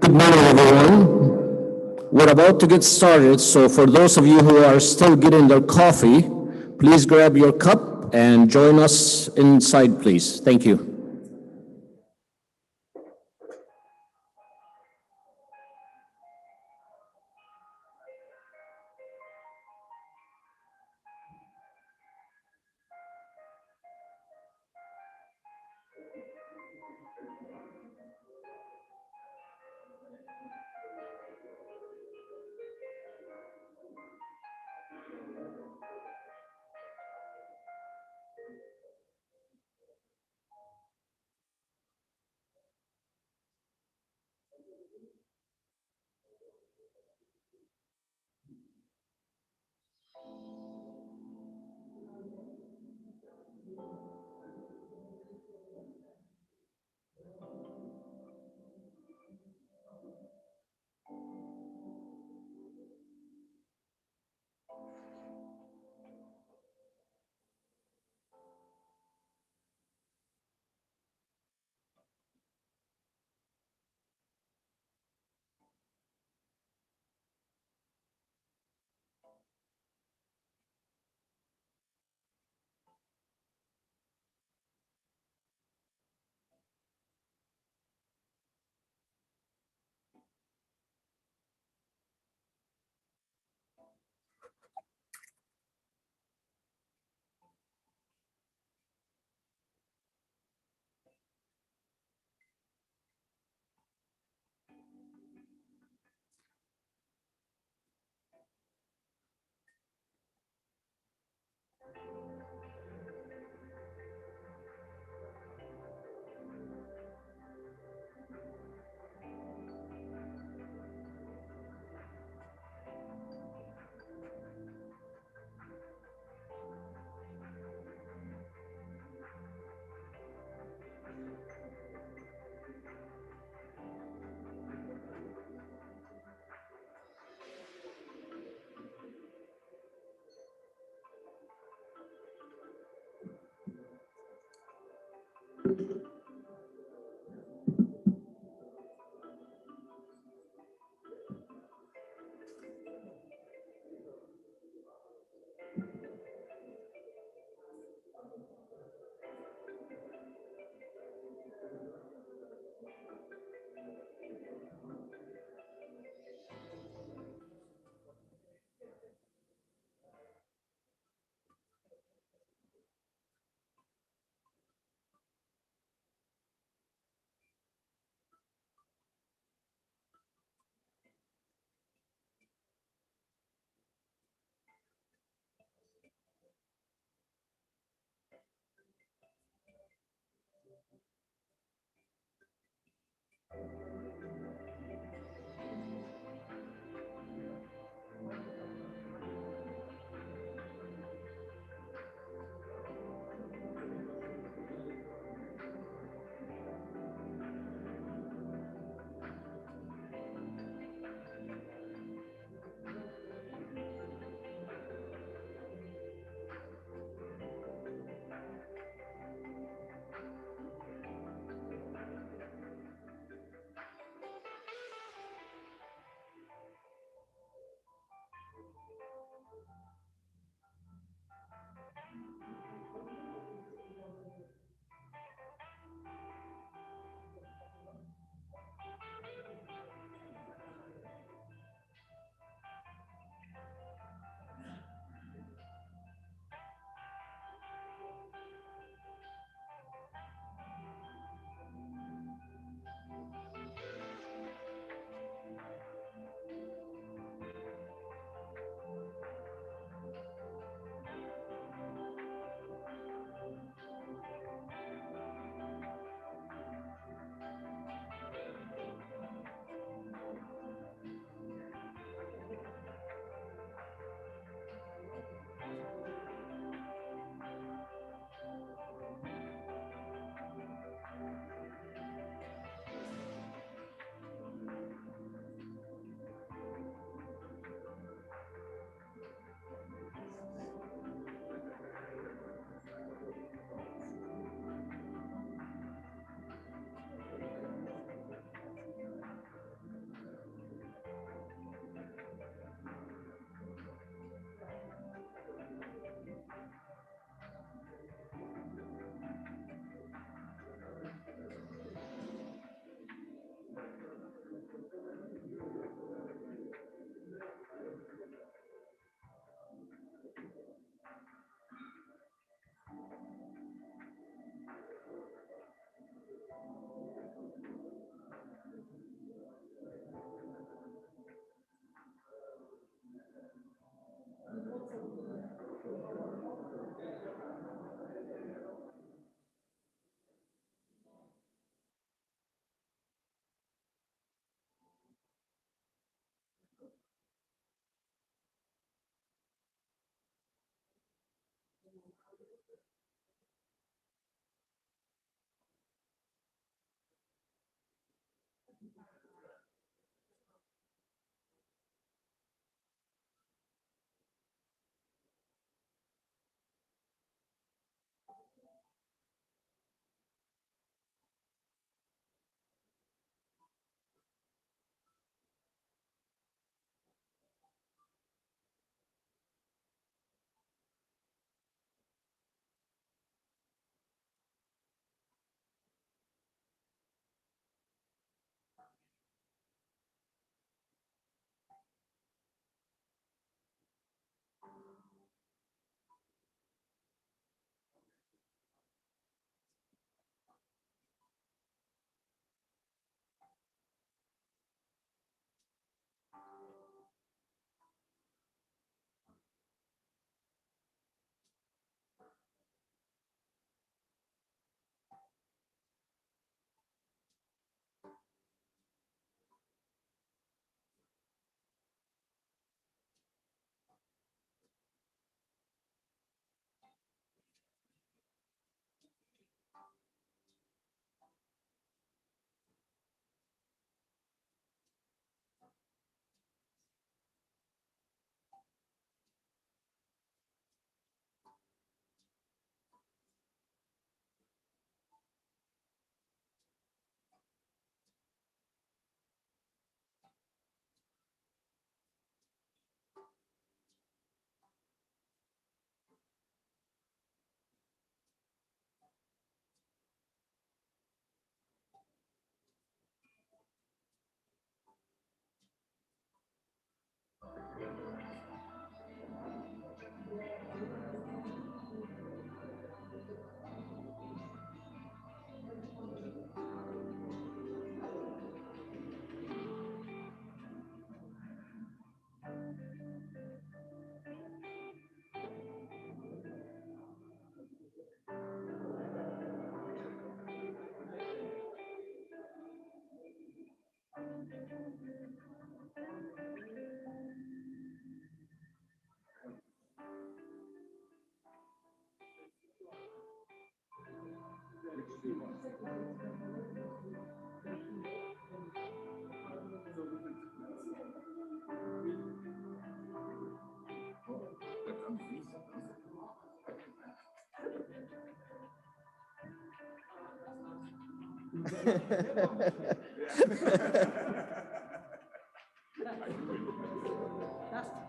Good morning, everyone. We're about to get started, so for those of you who are still getting their coffee, please grab your cup and join us inside, please. Thank you.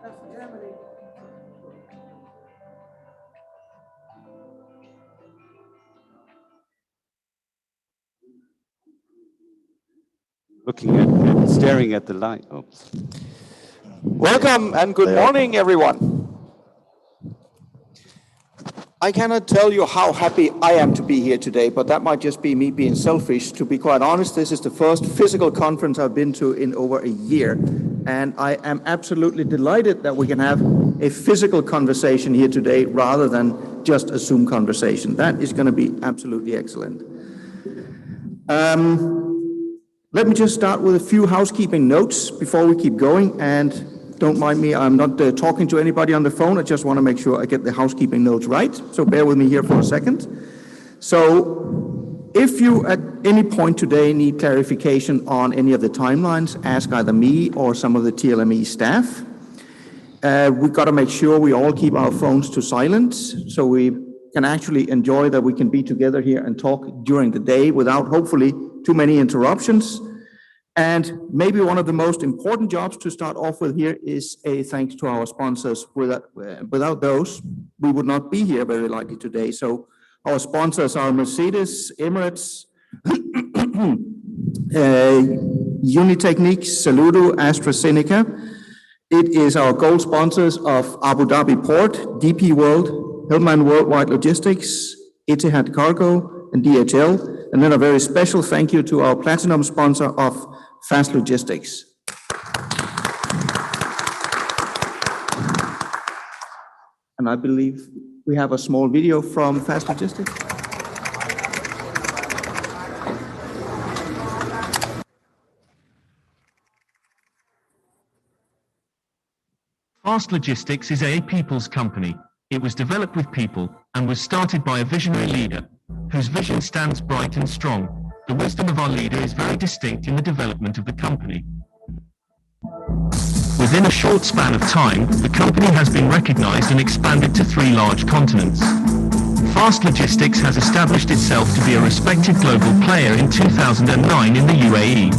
That's Germany. Looking at, staring at the light. Oops. Welcome and good morning, everyone. I cannot tell you how happy I am to be here today, but that might just be me being selfish. To be quite honest, this is the first physical conference I've been to in over a year, and I am absolutely delighted that we can have a physical conversation here today rather than just a Zoom conversation. That is going to be absolutely excellent. Let me just start with a few housekeeping notes before we keep going, and don't mind me, I'm not talking to anybody on the phone. I just want to make sure I get the housekeeping notes right, so bear with me here for a second. So if you at any point today need clarification on any of the timelines, ask either me or some of the TLME staff. We've got to make sure we all keep our phones to silent so we can actually enjoy that we can be together here and talk during the day without hopefully too many interruptions. And maybe one of the most important jobs to start off with here is a thanks to our sponsors. Without those, we would not be here very likely today. So our sponsors are Mercedes, Emirates, Unitechnique, Saludo, AstraZeneca. It is our gold sponsors of Abu Dhabi Port, DP World, Hillman Worldwide Logistics, Etihad Cargo, and DHL. And then a very special thank you to our platinum sponsor of Fast Logistics. And I believe we have a small video from Fast Logistics. Fast Logistics is a people's company. It was developed with people and was started by a visionary leader whose vision stands bright and strong. The wisdom of our leader is very distinct in the development of the company. Within a short span of time, the company has been recognized and expanded to 3 large continents. Fast Logistics has established itself to be a respected global player in 2009 in the UAE.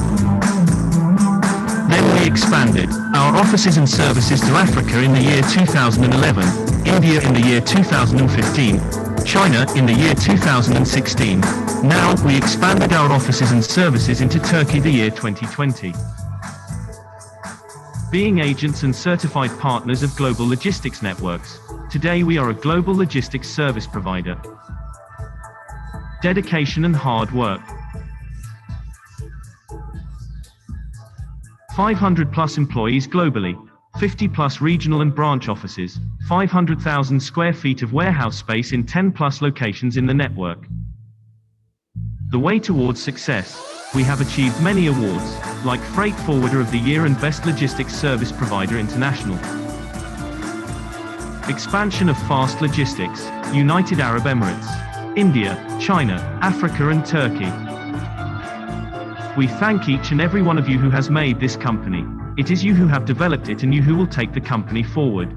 Then we expanded our offices and services to Africa in the year 2011, India in the year 2015, China in the year 2016. Now we expanded our offices and services into Turkey the year 2020. Being agents and certified partners of global logistics networks, today we are a global logistics service provider. Dedication and hard work. 500 plus employees globally, 50 plus regional and branch offices, 500,000 square feet of warehouse space in 10 plus locations in the network. The way towards success. We have achieved many awards, like Freight Forwarder of the Year and Best Logistics Service Provider International. Expansion of Fast Logistics, United Arab Emirates, India, China, Africa and Turkey. We thank each and every one of you who has made this company. It is you who have developed it and you who will take the company forward.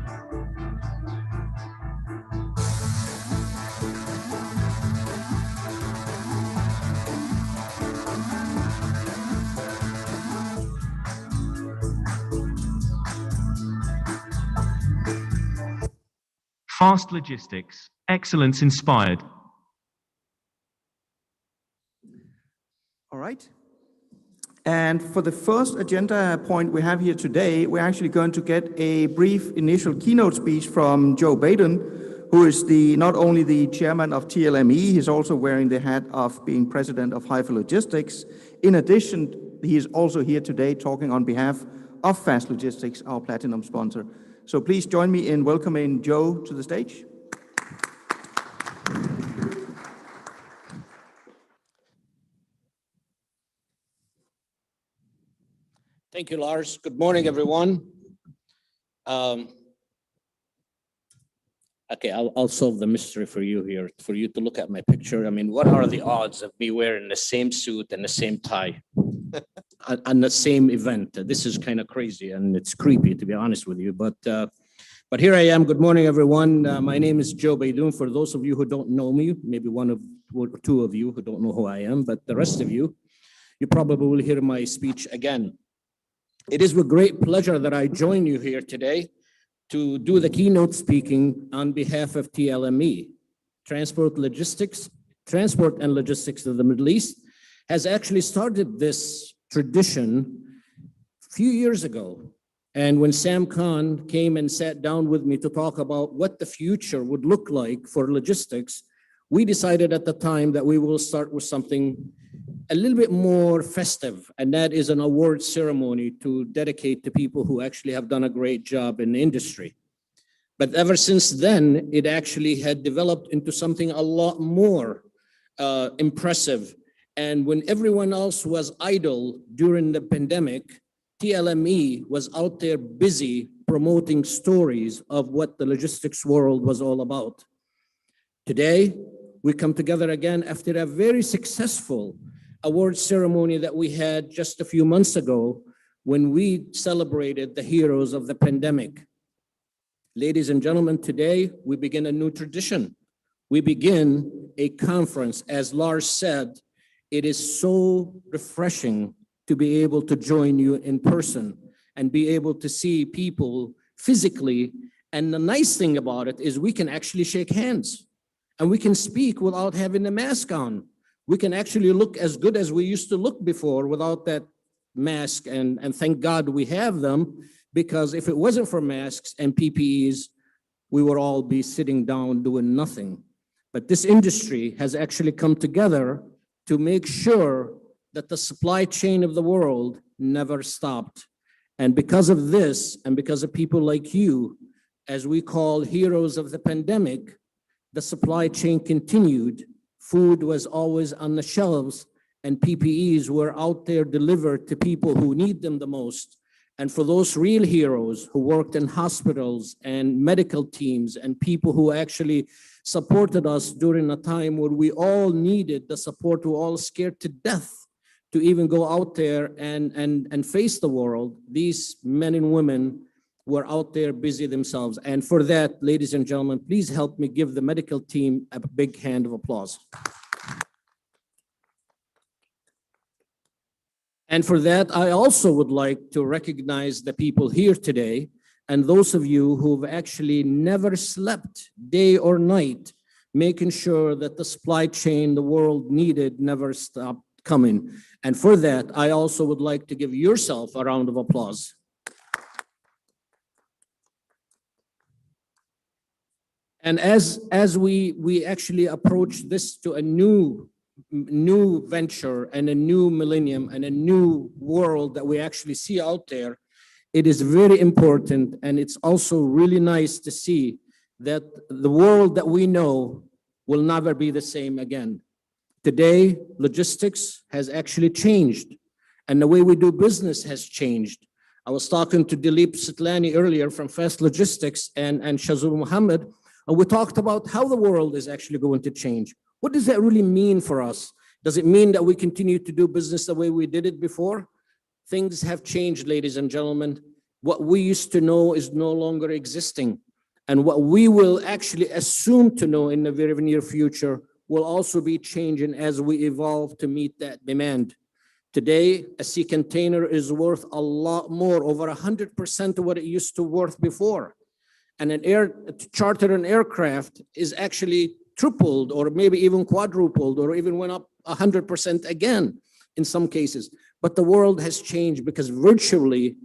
Fast Logistics, excellence inspired. All right. And for the first agenda point we have here today, we're actually going to get a brief initial keynote speech from Joe Baden, who is not only the chairman of TLME, he's also wearing the hat of being president of Haifa Logistics. In addition, he is also here today talking on behalf of Fast Logistics, our platinum sponsor. So please join me in welcoming Joe to the stage. Thank you, Lars. Good morning, everyone. I'd Okay, I'll solve the mystery for you here, for you to look at my picture. I mean, what are the odds of me wearing the same suit and the same tie on the same event? This is kind of crazy and it's creepy, to be honest with you. But here I am. Good morning, everyone. My name is Joe Baidoun. For those of you who don't know me, maybe one or two of you who don't know who I am, but the rest of you, you probably will hear my speech again. It is with great pleasure that I join you here today to do the keynote speaking on behalf of TLME. Transport and Logistics of the Middle East has actually started this tradition a few years ago. And when Sam Khan came and sat down with me to talk about what the future would look like for logistics, we decided at the time that we will start with something a little bit more festive, and that is an award ceremony to dedicate to people who actually have done a great job in the industry. But ever since then, it actually had developed into something a lot more impressive. And when everyone else was idle during the pandemic, TLME was out there busy promoting stories of what the logistics world was all about. Today, we come together again after a very successful award ceremony that we had just a few months ago when we celebrated the heroes of the pandemic. Ladies and gentlemen, today we begin a new tradition. We begin a conference. As Lars said, it is so refreshing to be able to join you in person and be able to see people physically. And the nice thing about it is we can actually shake hands and we can speak without having the mask on. We can actually look as good as we used to look before without that mask, and thank God we have them, because if it wasn't for masks and PPEs, we would all be sitting down doing nothing. But this industry has actually come together to make sure that the supply chain of the world never stopped. And because of this, and because of people like you, as we call heroes of the pandemic, the supply chain continued. Food was always on the shelves, and PPEs were out there delivered to people who need them the most. And for those real heroes who worked in hospitals and medical teams and people who actually supported us during a time where we all needed the support, we were all scared to death to even go out there and face the world, these men and women were out there busy themselves. And for that, ladies and gentlemen, please help me give the medical team a big hand of applause. And for that, I also would like to recognize the people here today and those of you who've actually never slept day or night, making sure that the supply chain the world needed never stopped coming. And for that, I also would like to give yourself a round of applause. And as we actually approach this to a new venture and a new millennium and a new world that we actually see out there, it is very important, and it's also really nice to see that the world that we know will never be the same again. Today, logistics has actually changed, and the way we do business has changed. I was talking to Dilip Sitlani earlier from Fast Logistics and Shazul Muhammad, and we talked about how the world is actually going to change. What does that really mean for us? Does it mean that we continue to do business the way we did it before? Things have changed, ladies and gentlemen. What we used to know is no longer existing. And what we will actually assume to know in the very near future will also be changing as we evolve to meet that demand. Today, a sea container is worth a lot more, over 100% of what it used to worth before. And to charter an aircraft is actually tripled or maybe even quadrupled or even went up 100% again in some cases. But the world has changed because virtually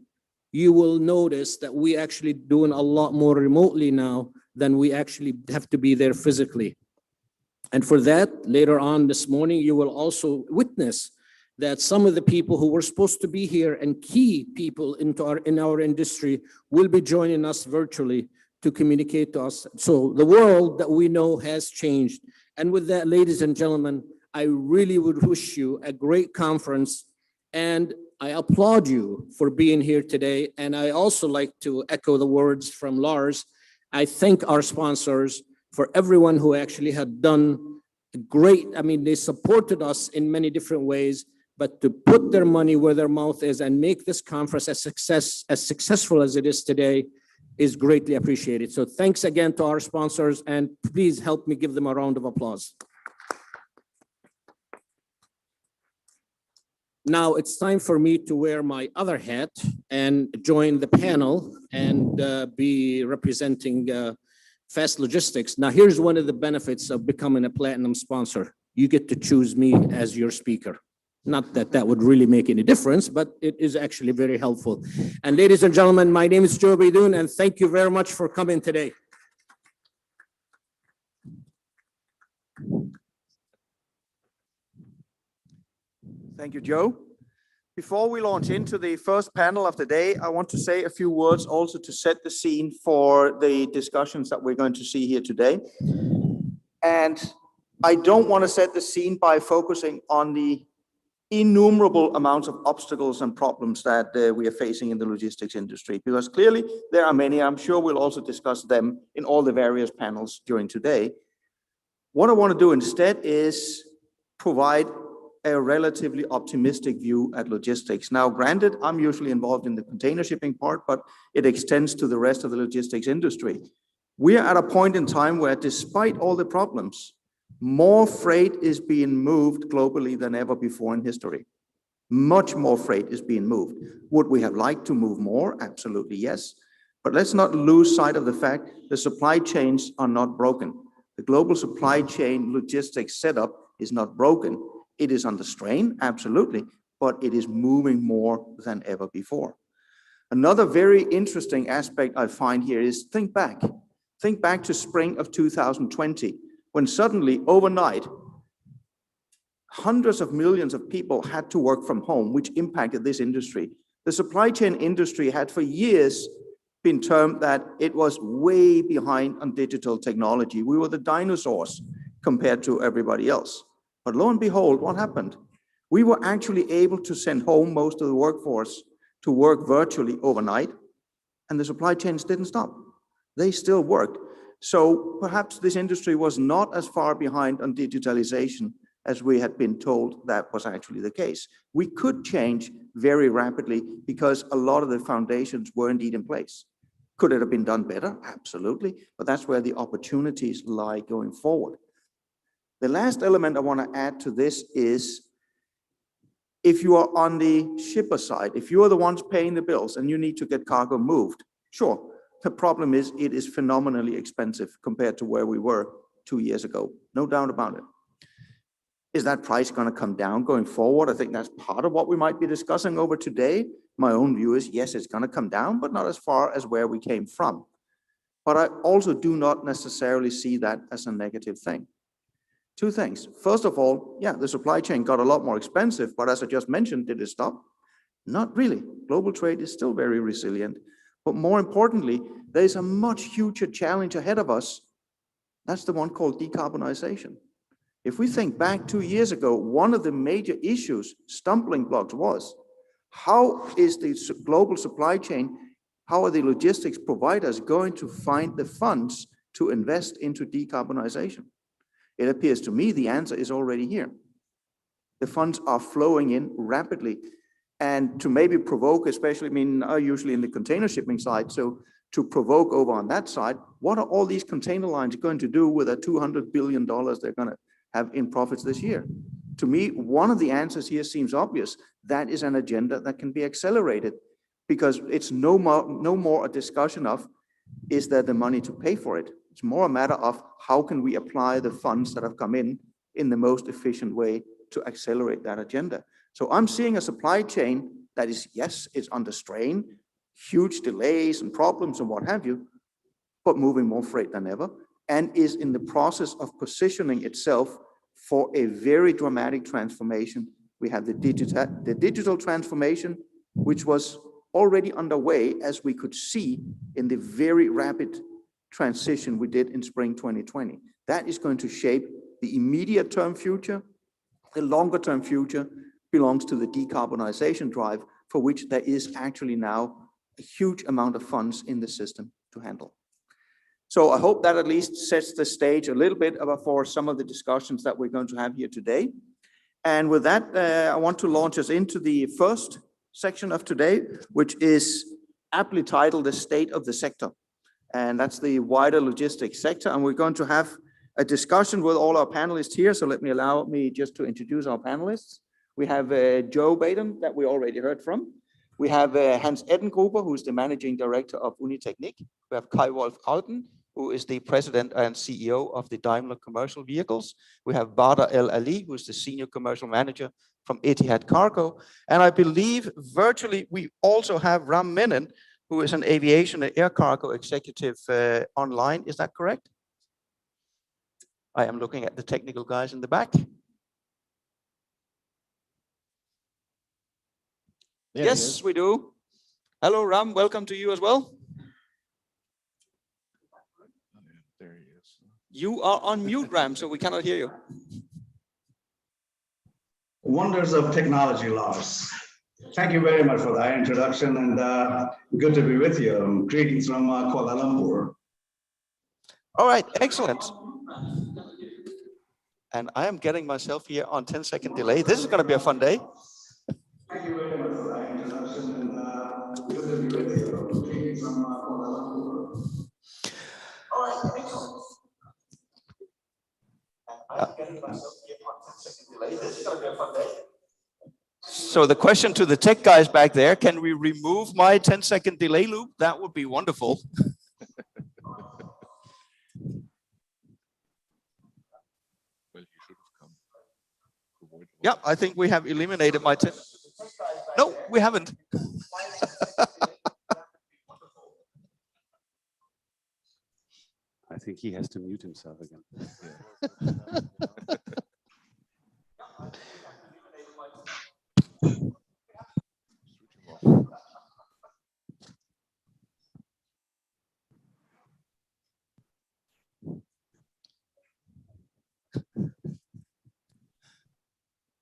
you will notice that we actually doing a lot more remotely now than we actually have to be there physically. And for that, later on this morning, you will also witness that some of the people who were supposed to be here and key people in our industry will be joining us virtually to communicate to us. So the world that we know has changed. And with that, ladies and gentlemen, I really would wish you a great conference, and I applaud you for being here today. And I also like to echo the words from Lars I thank our sponsors for everyone who actually had done great. I mean, they supported us in many different ways, but to put their money where their mouth is and make this conference as successful as it is today is greatly appreciated. So thanks again to our sponsors, and please help me give them a round of applause. Now it's time for me to wear my other hat and join the panel and be representing Fast Logistics. Now here's one of the benefits of becoming a platinum sponsor. You get to choose me as your speaker. Not that that would really make any difference, but it is actually very helpful. And ladies and gentlemen, my name is Joe Baidoun, and thank you very much for coming today. Thank you, Joe. Before we launch into the first panel of the day, I want to say a few words also to set the scene for the discussions that we're going to see here today. And I don't want to set the scene by focusing on the innumerable amounts of obstacles and problems that we are facing in the logistics industry, because clearly there are many. I'm sure we'll also discuss them in all the various panels during today. What I want to do instead is provide a relatively optimistic view at logistics. Now, granted, I'm usually involved in the container shipping part, but it extends to the rest of the logistics industry. We are at a point in time where, despite all the problems, more freight is being moved globally than ever before in history. Much more freight is being moved. Would we have liked to move more? Absolutely, yes. But let's not lose sight of the fact the supply chains are not broken. The global supply chain logistics setup is not broken. It is under strain, absolutely, but it is moving more than ever before. Another very interesting aspect I find here is think back to spring of 2020, when suddenly overnight, hundreds of millions of people had to work from home, which impacted this industry. The supply chain industry had for years been termed that it was way behind on digital technology. We were the dinosaurs compared to everybody else. But lo and behold, what happened? We were actually able to send home most of the workforce to work virtually overnight, and the supply chains didn't stop. They still worked. So perhaps this industry was not as far behind on digitalization as we had been told that was actually the case. We could change very rapidly because a lot of the foundations were indeed in place. Could it have been done better? Absolutely. But that's where the opportunities lie going forward. The last element I want to add to this is, if you are on the shipper side, if you are the ones paying the bills and you need to get cargo moved, sure. The problem is it is phenomenally expensive compared to where we were 2 years ago. No doubt about it. Is that price going to come down going forward? I think that's part of what we might be discussing over today. My own view is, yes, it's going to come down, but not as far as where we came from. But I also do not necessarily see that as a negative thing. Two things. First of all, yeah, the supply chain got a lot more expensive, but as I just mentioned, did it stop? Not really. Global trade is still very resilient. But more importantly, there's a much huger challenge ahead of us. That's the one called decarbonization. If we think back 2 years ago, one of the major issues, stumbling blocks, was how is the global supply chain, how are the logistics providers going to find the funds to invest into decarbonization? It appears to me the answer is already here. The funds are flowing in rapidly. And to maybe provoke, especially, I mean, usually in the container shipping side, so to provoke over on that side, what are all these container lines going to do with the $200 billion they're going to have in profits this year? To me, one of the answers here seems obvious. That is an agenda that can be accelerated, because it's no more a discussion of, is there the money to pay for it? It's more a matter of how can we apply the funds that have come in the most efficient way to accelerate that agenda. So I'm seeing a supply chain that is, yes, it's under strain, huge delays and problems and what have you, but moving more freight than ever, and is in the process of positioning itself for a very dramatic transformation. We have the digital transformation, which was already underway, as we could see in the very rapid transition we did in spring 2020. That is going to shape the immediate term future. The longer term future belongs to the decarbonization drive, for which there is actually now a huge amount of funds in the system to handle. So I hope that at least sets the stage a little bit for some of the discussions that we're going to have here today. And with that, I want to launch us into the first section of today, which is aptly titled The State of the Sector. And that's the wider logistics sector. And we're going to have a discussion with all our panelists here. So allow me just to introduce our panelists. We have Joe Baden that we already heard from. We have Hans Eddengruber, who is the Managing Director of Unitechnik. We have Kai Wolf Alten, who is the President and CEO of the Daimler Commercial Vehicles. We have Badr El Ali, who is the Senior Commercial Manager from Etihad Cargo. And I believe virtually we also have Ram Menon, who is an aviation and air cargo executive online. Is that correct? I am looking at the technical guys in the back. Yes, we do. Hello, Ram. Welcome to you as well. There he is. You are on mute, Ram, so we cannot hear you. Wonders of technology, Lars. Thank you very much for that introduction, and good to be with you. Greetings from Kuala Lumpur. All right, excellent. And I am getting myself here on 10-second delay. This is going to be a fun day. Thank you very much for that introduction, and good to be with you. Greetings from Kuala Lumpur. All right, excellent. I'm getting myself here on 10-second delay. This is going to be a fun day. So the question to the tech guys back there, can we remove my 10-second delay loop? That would be wonderful. Well, you should have come. Yeah, I think we have eliminated my 10. No, we haven't. I think he has to mute himself again.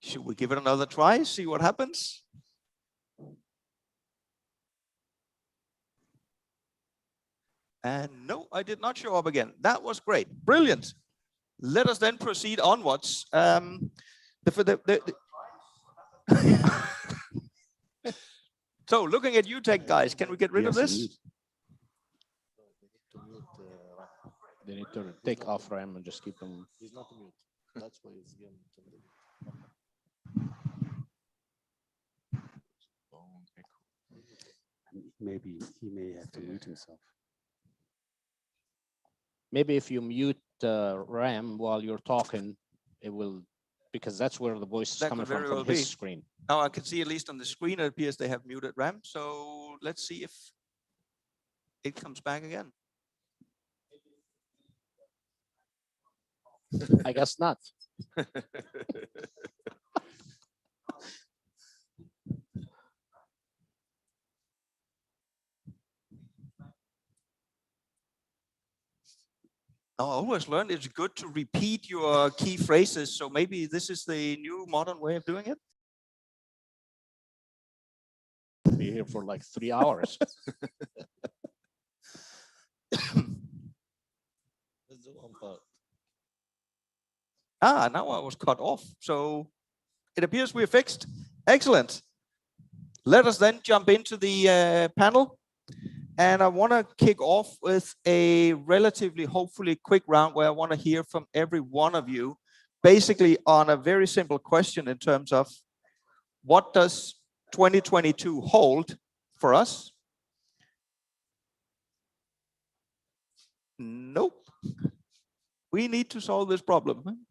Should we give it another try, see what happens? And no, I did not show up again. That was great. Brilliant. Let us then proceed onwards. So looking at you tech guys, can we get rid of this? They need to take off RAM and just keep them. He's not mute. That's why it's getting. Maybe he may have to mute himself. Maybe if you mute RAM while you're talking, it will, because that's where the voice is That coming could very from well his be. screen. Now I can see at least on the screen, it appears they have muted RAM. So let's see if it comes back again. I guess not. Now, I always learned it's good to repeat your key phrases. So maybe this is the new modern way of doing it. Be here for like 3 hours. That's the one part. Ah, now I was cut off. So it appears we're fixed. Excellent. Let us then jump into the panel. And I want to kick off with a relatively, hopefully quick round where I want to hear from every one of you, basically on a very simple question in terms of what does 2022 hold for us? Nope. We need to solve this problem.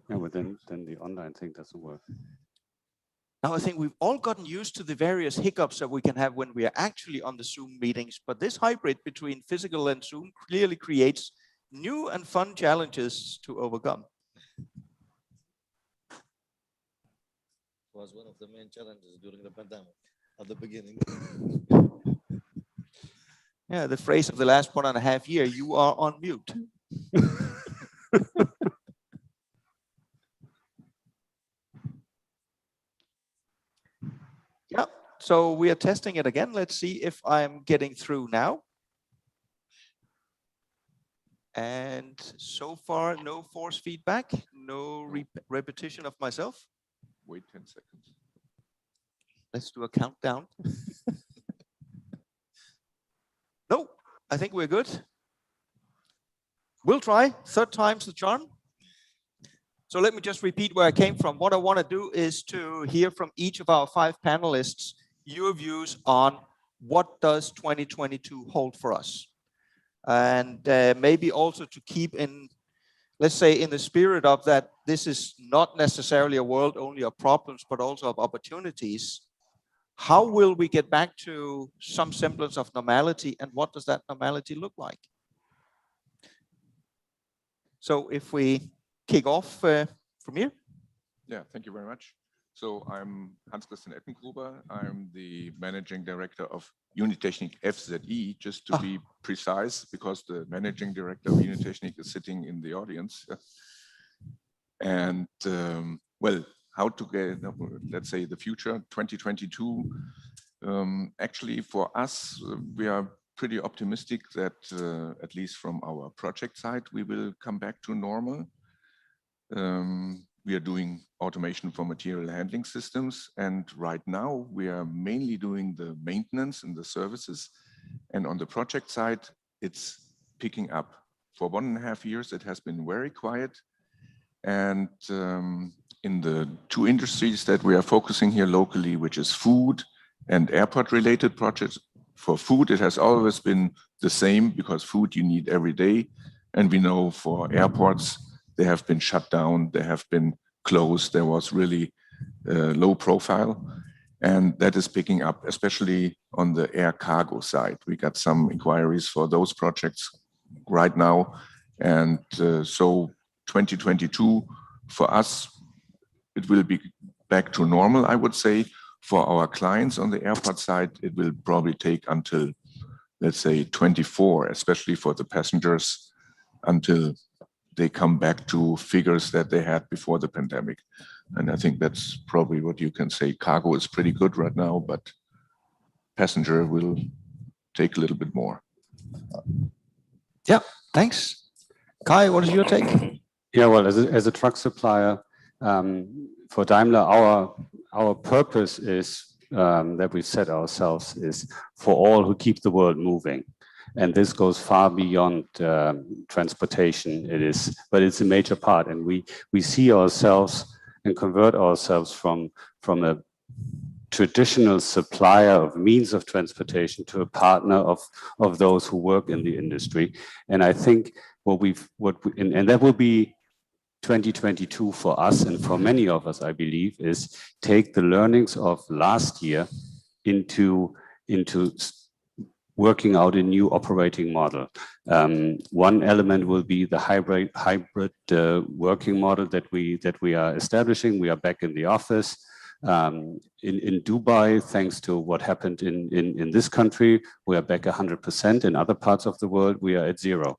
Yeah, but then the online thing doesn't work. Now, I think we've all gotten used to the various hiccups that we can have when we are actually on the Zoom meetings, but this hybrid between physical and Zoom clearly creates new and fun challenges to overcome. Was one of the main challenges during the pandemic at the beginning. Yeah, the phrase of the last 1.5 years, you are on mute. so we are testing it again. Let's see if I'm getting through now. And so far, no force feedback, no repetition of myself. Wait 10 seconds. Let's do a countdown. No, I think we're good. We'll try. Third time's the charm. So let me just repeat where I came from. What I want to do is to hear from each of our 5 panelists your views on what does 2022 hold for us. And maybe also to keep in, let's say, in the spirit of that, this is not necessarily a world only of problems, but also of opportunities. How will we get back to some semblance of normality, and what does that normality look like? So if we kick off from here. Yeah, thank you very much. So I'm Hans-Christian Eckengruber. I'm the managing director of Unitechnik FZE, just to be precise, because the managing director of Unitechnik is sitting in the audience. And well, how to get, let's say, the future 2022. Actually, for us, we are pretty optimistic that at least from our project side, we will come back to normal. We are doing automation for material handling systems, and right now we are mainly doing the maintenance and the services. And on the project side, it's picking up. For 1.5 years, it has been very quiet. And in the 2 industries that we are focusing here locally, which is food and airport related projects. For food, it has always been the same, because food you need every day. And we know for airports, they have been shut down, they have been closed, there was really low profile. And that is picking up, especially on the air cargo side. We got some inquiries for those projects right now. And so 2022, for us, it will be back to normal, I would say. For our clients on the airport side, it will probably take until, let's say, 24, especially for the passengers, until they come back to figures that they had before the pandemic. And I think that's probably what you can say. Cargo is pretty good right now, but passenger will take a little bit more. Yeah, thanks. Kai, what is your take? Yeah, well, as a truck supplier, for Daimler, our purpose is that we set ourselves is for all who keep the world moving. And this goes far beyond transportation. But it's a major part. And we see ourselves and convert ourselves from a traditional supplier of means of transportation to a partner of those who work in the industry. And I think and that will be 2022 for us and for many of us, I believe, is take the learnings of last year into working out a new operating model. One element will be the hybrid working model that we are establishing. We are back in the office. In Dubai, thanks to what happened in this country, we are back 100%. In other parts of the world, we are at 0.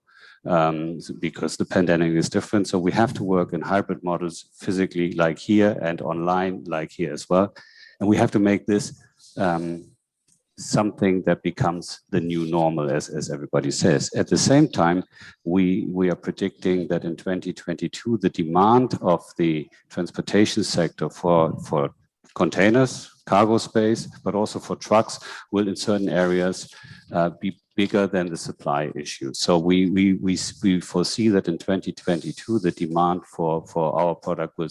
Because the pandemic is different. So we have to work in hybrid models physically like here and online like here as well. And we have to make this something that becomes the new normal, as everybody says. At the same time, we are predicting that in 2022, the demand of the transportation sector for containers, cargo space, but also for trucks will in certain areas be bigger than the supply issue. So we foresee that in 2022, the demand for our product will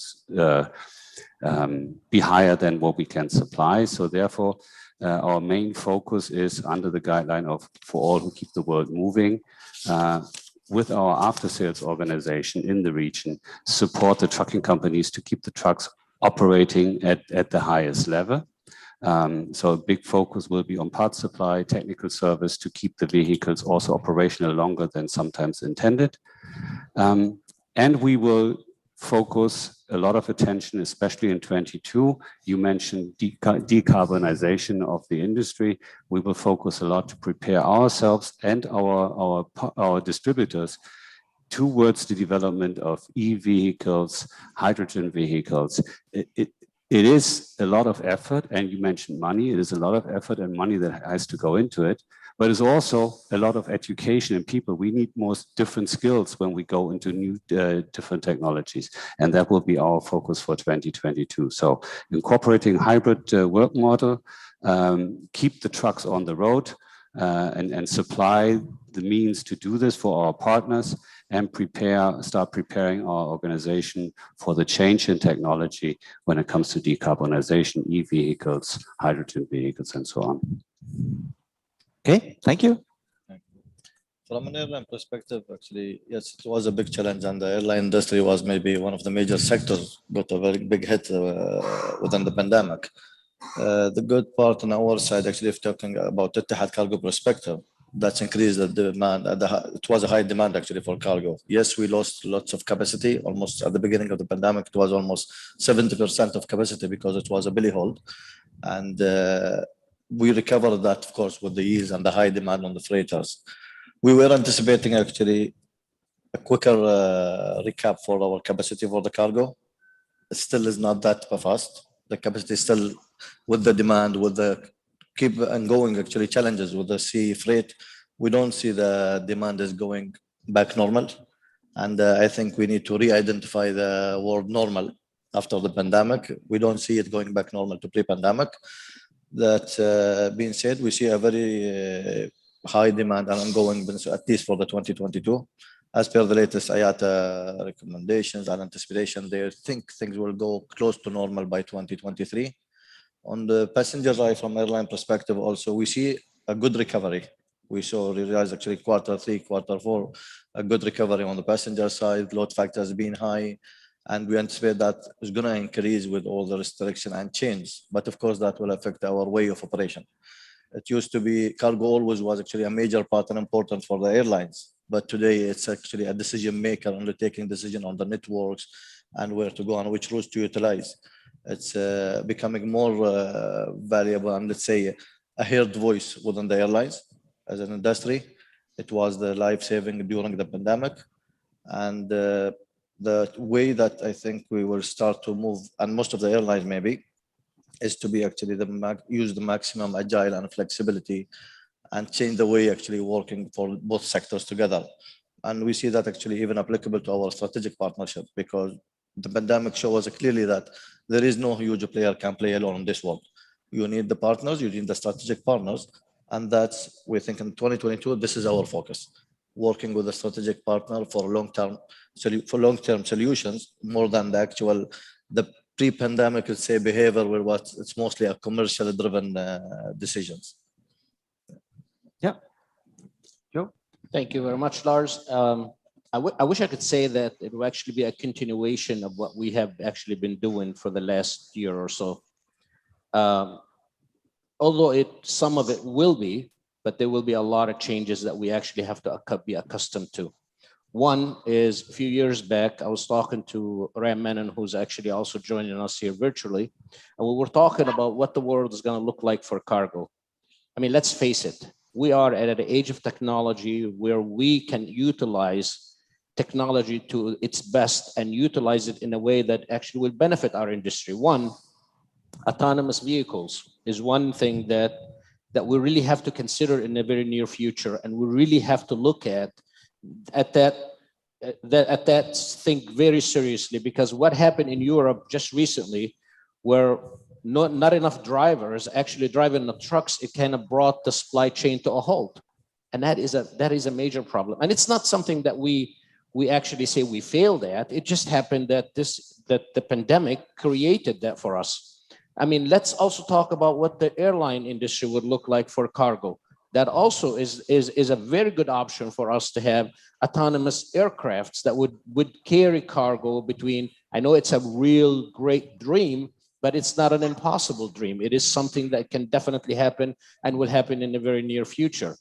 be higher than what we can supply. So therefore, our main focus is under the guideline of for all who keep the world moving, with our after-sales organization in the region, support the trucking companies to keep the trucks operating at the highest level. So a big focus will be on parts supply, technical service to keep the vehicles also operational longer than sometimes intended. And we will focus a lot of attention, especially in 22. You mentioned decarbonization of the industry. We will focus a lot to prepare ourselves and our distributors towards the development of e-vehicles, hydrogen vehicles. it is a lot of effort, and you mentioned money. It is a lot of effort and money that has to go into it, but it's also a lot of education and people. We need more different skills when we go into new different technologies, and that will be our focus for 2022. So incorporating hybrid work model, keep the trucks on the road, and supply the means to do this for our partners, and start preparing our organization for the change in technology when it comes to decarbonization, e-vehicles, hydrogen vehicles, and so on. Okay, thank you. From an airline perspective, actually, yes, it was a big challenge, and the airline industry was maybe one of the major sectors, got a very big hit within the pandemic. The good part on our side, actually, if talking about Etihad Cargo perspective, that's increased the demand. It was a high demand actually for cargo. Yes, we lost lots of capacity. Almost at the beginning of the pandemic, it was almost 70% of capacity because it was a belly hold, and we recovered that, of course, with the ease and the high demand on the freighters. We were anticipating actually a quicker recap for our capacity for the cargo. It still is not that fast. The capacity is still with the demand, with the keep ongoing actually challenges with the sea freight. We don't see the demand is going back normal. And I think we need to re-identify the word normal after the pandemic. We don't see it going back normal to pre-pandemic. That being said, we see a very high demand and ongoing, at least for the 2022. As per the latest IATA recommendations and anticipation, they think things will go close to normal by 2023. On the passenger side, from airline perspective, also we see a good recovery. We saw realize actually Q3, Q4, a good recovery on the passenger side. Load factors being high, and we anticipate that is going to increase with all the restriction and change. But of course, that will affect our way of operation. It used to be cargo always was actually a major part and important for the airlines. But today it's actually a decision maker undertaking decision on the networks and where to go and which routes to utilize. It's becoming more valuable and, let's say, a heard voice within the airlines as an industry. It was the life-saving during the pandemic. And the way that I think we will start to move, and most of the airlines maybe, is to be actually use the maximum agile and flexibility and change the way actually working for both sectors together. And we see that actually even applicable to our strategic partnership, because the pandemic shows us clearly that there is no huge player can play alone in this world. You need the partners, you need the strategic partners. And that's, we think in 2022, this is our focus. Working with a strategic partner for long-term solutions more than the actual, the pre-pandemic, let's say, behavior where it's mostly a commercially driven decisions. Yeah. Joe? Thank you very much, Lars. I wish I could say that it will actually be a continuation of what we have actually been doing for the last year or so. Although some of it will be, but there will be a lot of changes that we actually have to be accustomed to. One is a few years back, I was talking to Ram Menon, who's actually also joining us here virtually, and we were talking about what the world is going to look like for cargo. I mean, let's face it, we are at an age of technology where we can utilize technology to its best and utilize it in a way that actually will benefit our industry. One, autonomous vehicles is one thing that we really have to consider in the very near future, and we really have to look at that thing very seriously, because what happened in Europe just recently, where not enough drivers actually driving the trucks, it kind of brought the supply chain to a halt, and that is a major problem. And it's not something that we actually say we failed at. It just happened that the pandemic created that for us. I mean, let's also talk about what the airline industry would look like for cargo. That also is a very good option for us to have autonomous aircrafts that would carry cargo between. I know it's a real great dream, but it's not an impossible dream. It is something that can definitely happen and will happen in the very near future.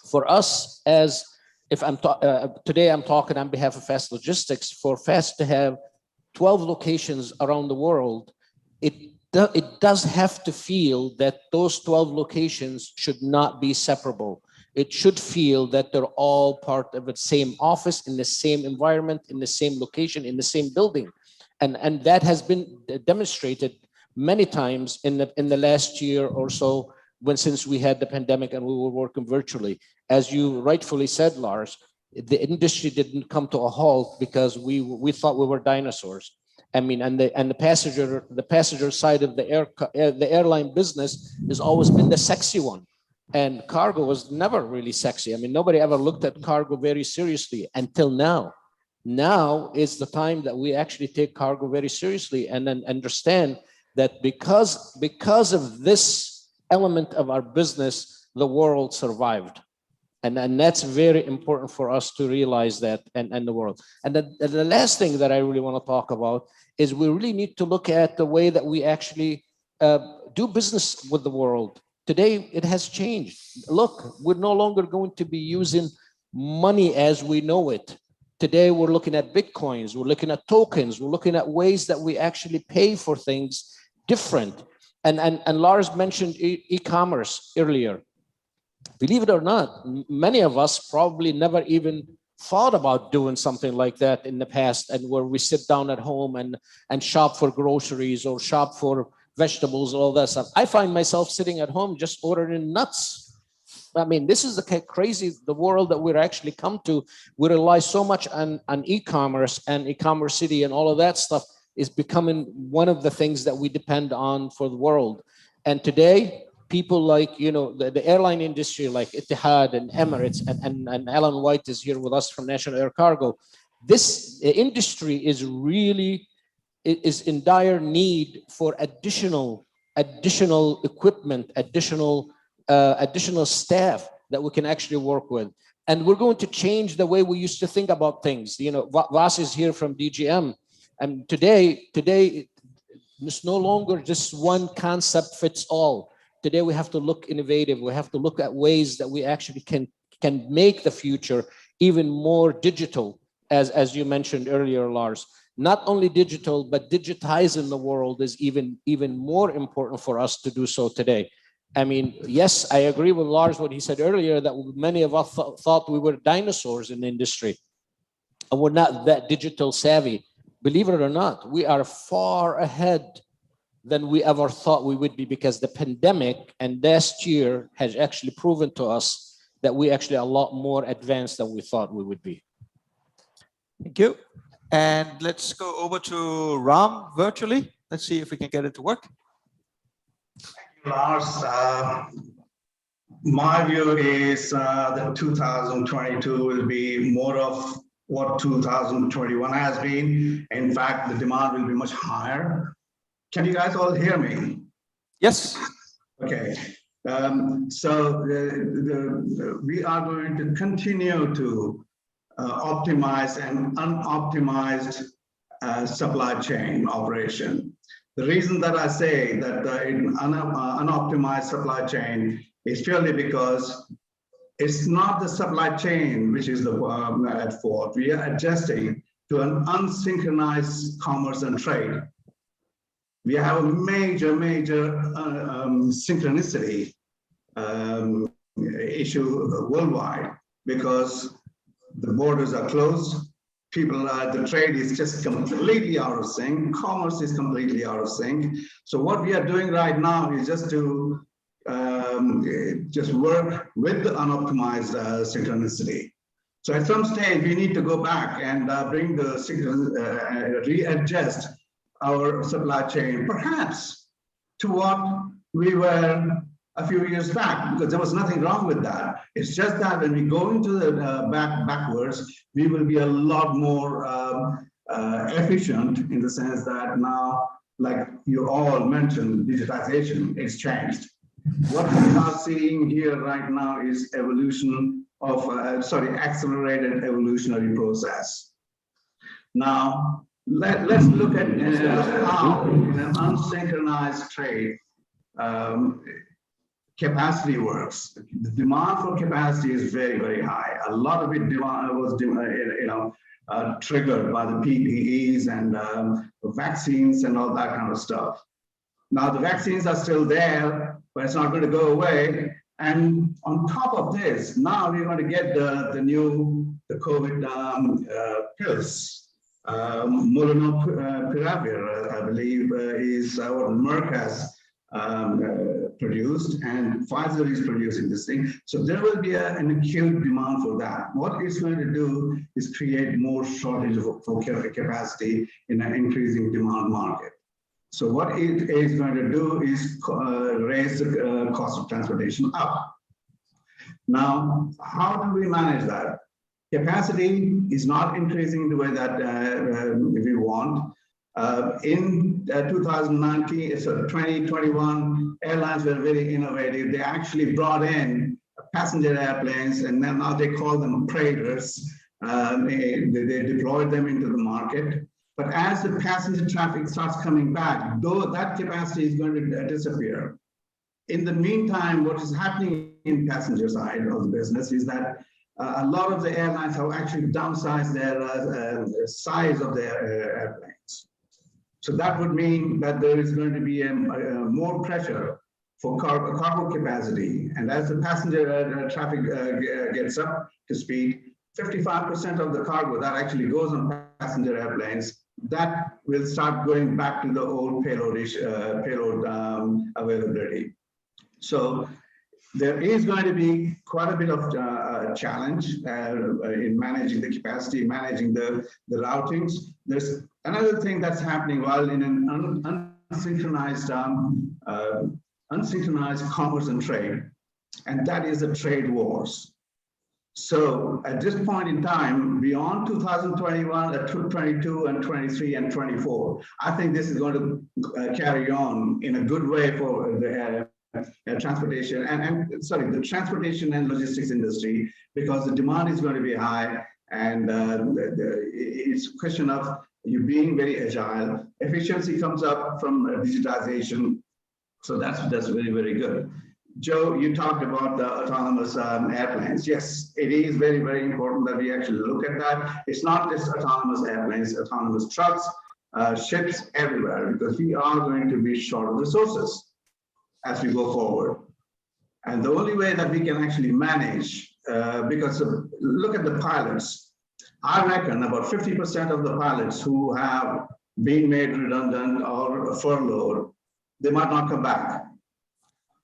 For us, today I'm talking on behalf of Fast Logistics, for Fast to have 12 locations around the world, it does have to feel that those 12 locations should not be separable. It should feel that they're all part of the same office, in the same environment, in the same location, in the same building. And that has been demonstrated many times in the last year or so, since we had the pandemic and we were working virtually. As you rightfully said, Lars, the industry didn't come to a halt because we thought we were dinosaurs. I mean, and the passenger side of the airline business has always been the sexy one, and cargo was never really sexy. I mean, nobody ever looked at cargo very seriously until now. Now is the time that we actually take cargo very seriously, and then understand that because of this element of our business, the world survived. And that's very important for us to realize that, and the world. And the last thing that I really want to talk about is we really need to look at the way that we actually do business with the world. Today, it has changed. Look, we're no longer going to be using money as we know it. Today, we're looking at Bitcoins, we're looking at tokens, we're looking at ways that we actually pay for things different. And Lars mentioned e-commerce earlier. Believe it or not, many of us probably never even thought about doing something like that in the past, and where we sit down at home and shop for groceries or shop for vegetables, all that stuff. I find myself sitting at home just ordering nuts. I mean, this is the world that we're actually come to. We rely so much on e-commerce and e-commerce city, and all of that stuff is becoming one of the things that we depend on for the world. And today, people like, the airline industry like Etihad and Emirates, and Alan White is here with us from National Air Cargo. This industry is really in dire need for additional equipment, additional staff that we can actually work with. And we're going to change the way we used to think about things. Vas is here from DGM, and today it's no longer just one concept fits all. Today, we have to look innovative. We have to look at ways that we actually can make the future even more digital, as you mentioned earlier, Lars. Not only digital, but digitizing the world is even more important for us to do so today. I mean, yes, I agree with Lars what he said earlier, that many of us thought we were dinosaurs in the industry, and we're not that digital savvy. Believe it or not, we are far ahead than we ever thought we would be, because the pandemic and last year has actually proven to us that we actually are a lot more advanced than we thought we would be. Thank you. And let's go over to Ram virtually. Let's see if we can get it to work. Thank you, Lars. My view is that 2022 will be more of what 2021 has been. In fact, the demand will be much higher. Can you guys all hear me? Yes. Okay. So we are going to continue to optimize an unoptimized supply chain operation. The reason that I say that in unoptimized supply chain is purely because it's not the supply chain which is at fault. We are adjusting to an unsynchronized commerce and trade. We have a major synchronicity issue worldwide, because the borders are closed. The trade is just completely out of sync. Commerce is completely out of sync. So what we are doing right now is just to just work with the unoptimized synchronicity. So at some stage, we need to go back and bring the readjust our supply chain, perhaps to what we were a few years back, because there was nothing wrong with that. It's just that when we go into the backwards, we will be a lot more efficient, in the sense that now, like you all mentioned, digitization is changed. What we are seeing here right now is evolution of, accelerated evolutionary process. Now, let's look at how in an unsynchronized trade capacity works. The demand for capacity is very, very high. A lot of it was triggered by the PPEs and vaccines and all that kind of stuff. Now the vaccines are still there, but it's not going to go away. And on top of this, now we're going to get the COVID pills. Molnupiravir, I believe, is what Merck has produced, and Pfizer is producing this thing. So there will be an acute demand for that. What it's going to do is create more shortage for capacity in an increasing demand market. So what it is going to do is raise the cost of transportation up. Now, how do we manage that? Capacity is not increasing the way that we want. In 2019, so 2021, airlines were very innovative. They actually brought in passenger airplanes, and then now they call them freighters. They deployed them into the market. But as the passenger traffic starts coming back, though that capacity is going to disappear. In the meantime, what is happening in passenger side of the business is that a lot of the airlines have actually downsized their size of their airplanes. So that would mean that there is going to be more pressure for cargo capacity. And as the passenger traffic gets up to speed, 55% of the cargo that actually goes on passenger airplanes, that will start going back to the old payload availability. So there is going to be quite a bit of challenge in managing the capacity, managing the routings. There's another thing that's happening while in an unsynchronized commerce and trade, and that is the trade wars. So at this point in time, beyond 2021, 22 and 23 and 24, I think this is going to carry on in a good way for the transportation the transportation and logistics industry, because the demand is going to be high, and it's a question of you being very agile. Efficiency comes up from digitization, so that's very, very good. Joe, you talked about the autonomous airplanes. Yes, it is very, very important that we actually look at that. It's not just autonomous airplanes, autonomous trucks, ships, everywhere, because we are going to be short of resources as we go forward. And the only way that we can actually manage, because look at the pilots. I reckon about 50% of the pilots who have been made redundant or furloughed, they might not come back.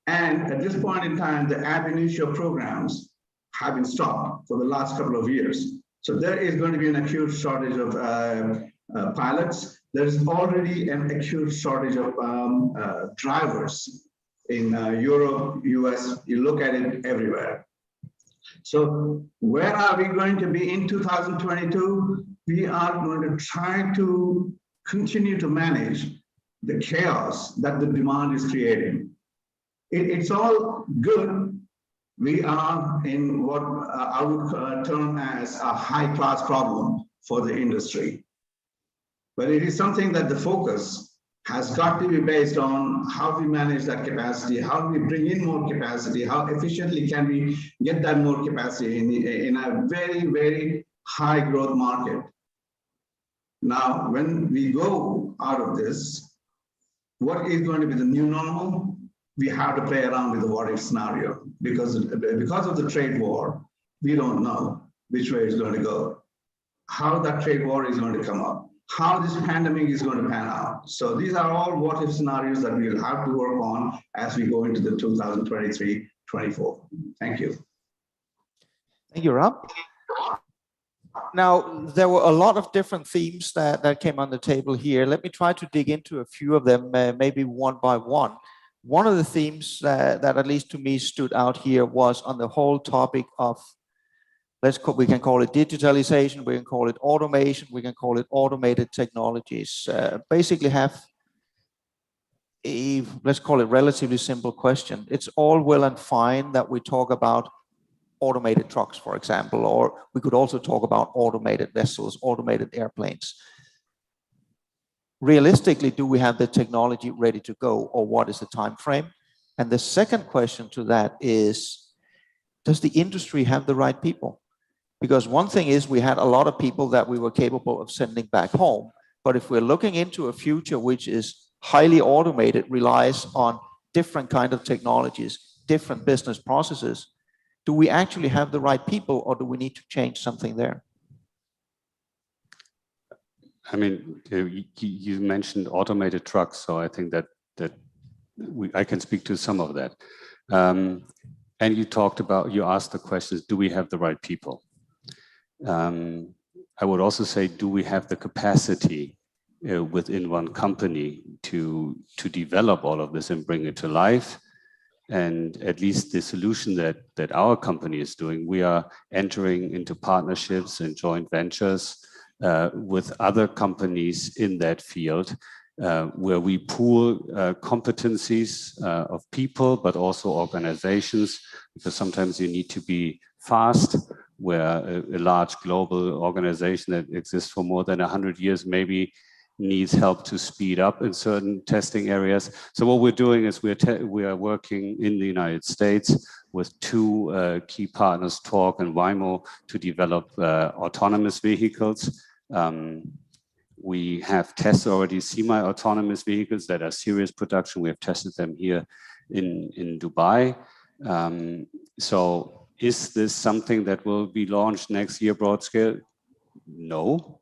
And at this point in time, the ab initio programs have been stopped for the last couple of years. So there is going to be an acute shortage of pilots. There's already an acute shortage of drivers in Europe, US, you look at it everywhere. So where are we going to be in 2022? We are going to try to continue to manage the chaos that the demand is creating. It's all good. We are in what I would term as a high-class problem for the industry. But it is something that the focus has got to be based on how we manage that capacity, how we bring in more capacity, how efficiently can we get that more capacity in a very, very high growth market. Now, when we go out of this, what is going to be the new normal? We have to play around with the what if scenario, because of the trade war, we don't know which way it's going to go, how that trade war is going to come up, how this pandemic is going to pan out. So these are all what if scenarios that we will have to work on as we go into the 2023-24. Thank you. Thank you, Rob. Now, there were a lot of different themes that came on the table here. Let me try to dig into a few of them, maybe one by one. One of the themes that at least to me stood out here was on the whole topic of, we can call it digitalization, we can call it automation, we can call it automated technologies. Basically have a, let's call it relatively simple question. It's all well and fine that we talk about automated trucks, for example, or we could also talk about automated vessels, automated airplanes. Realistically, do we have the technology ready to go, or what is the time frame? And the second question to that is, does the industry have the right people? Because one thing is we had a lot of people that we were capable of sending back home, but if we're looking into a future which is highly automated, relies on different kind of technologies, different business processes, do we actually have the right people, or do we need to change something there? I mean, you mentioned automated trucks, so I think that I can speak to some of that. And you asked the questions, do we have the right people? I would also say, do we have the capacity within one company to develop all of this and bring it to life? And at least the solution that our company is doing, we are entering into partnerships and joint ventures with other companies in that field, where we pool competencies of people, but also organizations, because sometimes you need to be fast, where a large global organization that exists for more than 100 years maybe needs help to speed up in certain testing areas. So what we're doing is we are working in the United States with two key partners, Torc and Waymo, to develop autonomous vehicles. We have tested already semi-autonomous vehicles that are serious production. We have tested them here in Dubai. So is this something that will be launched next year broad scale? No.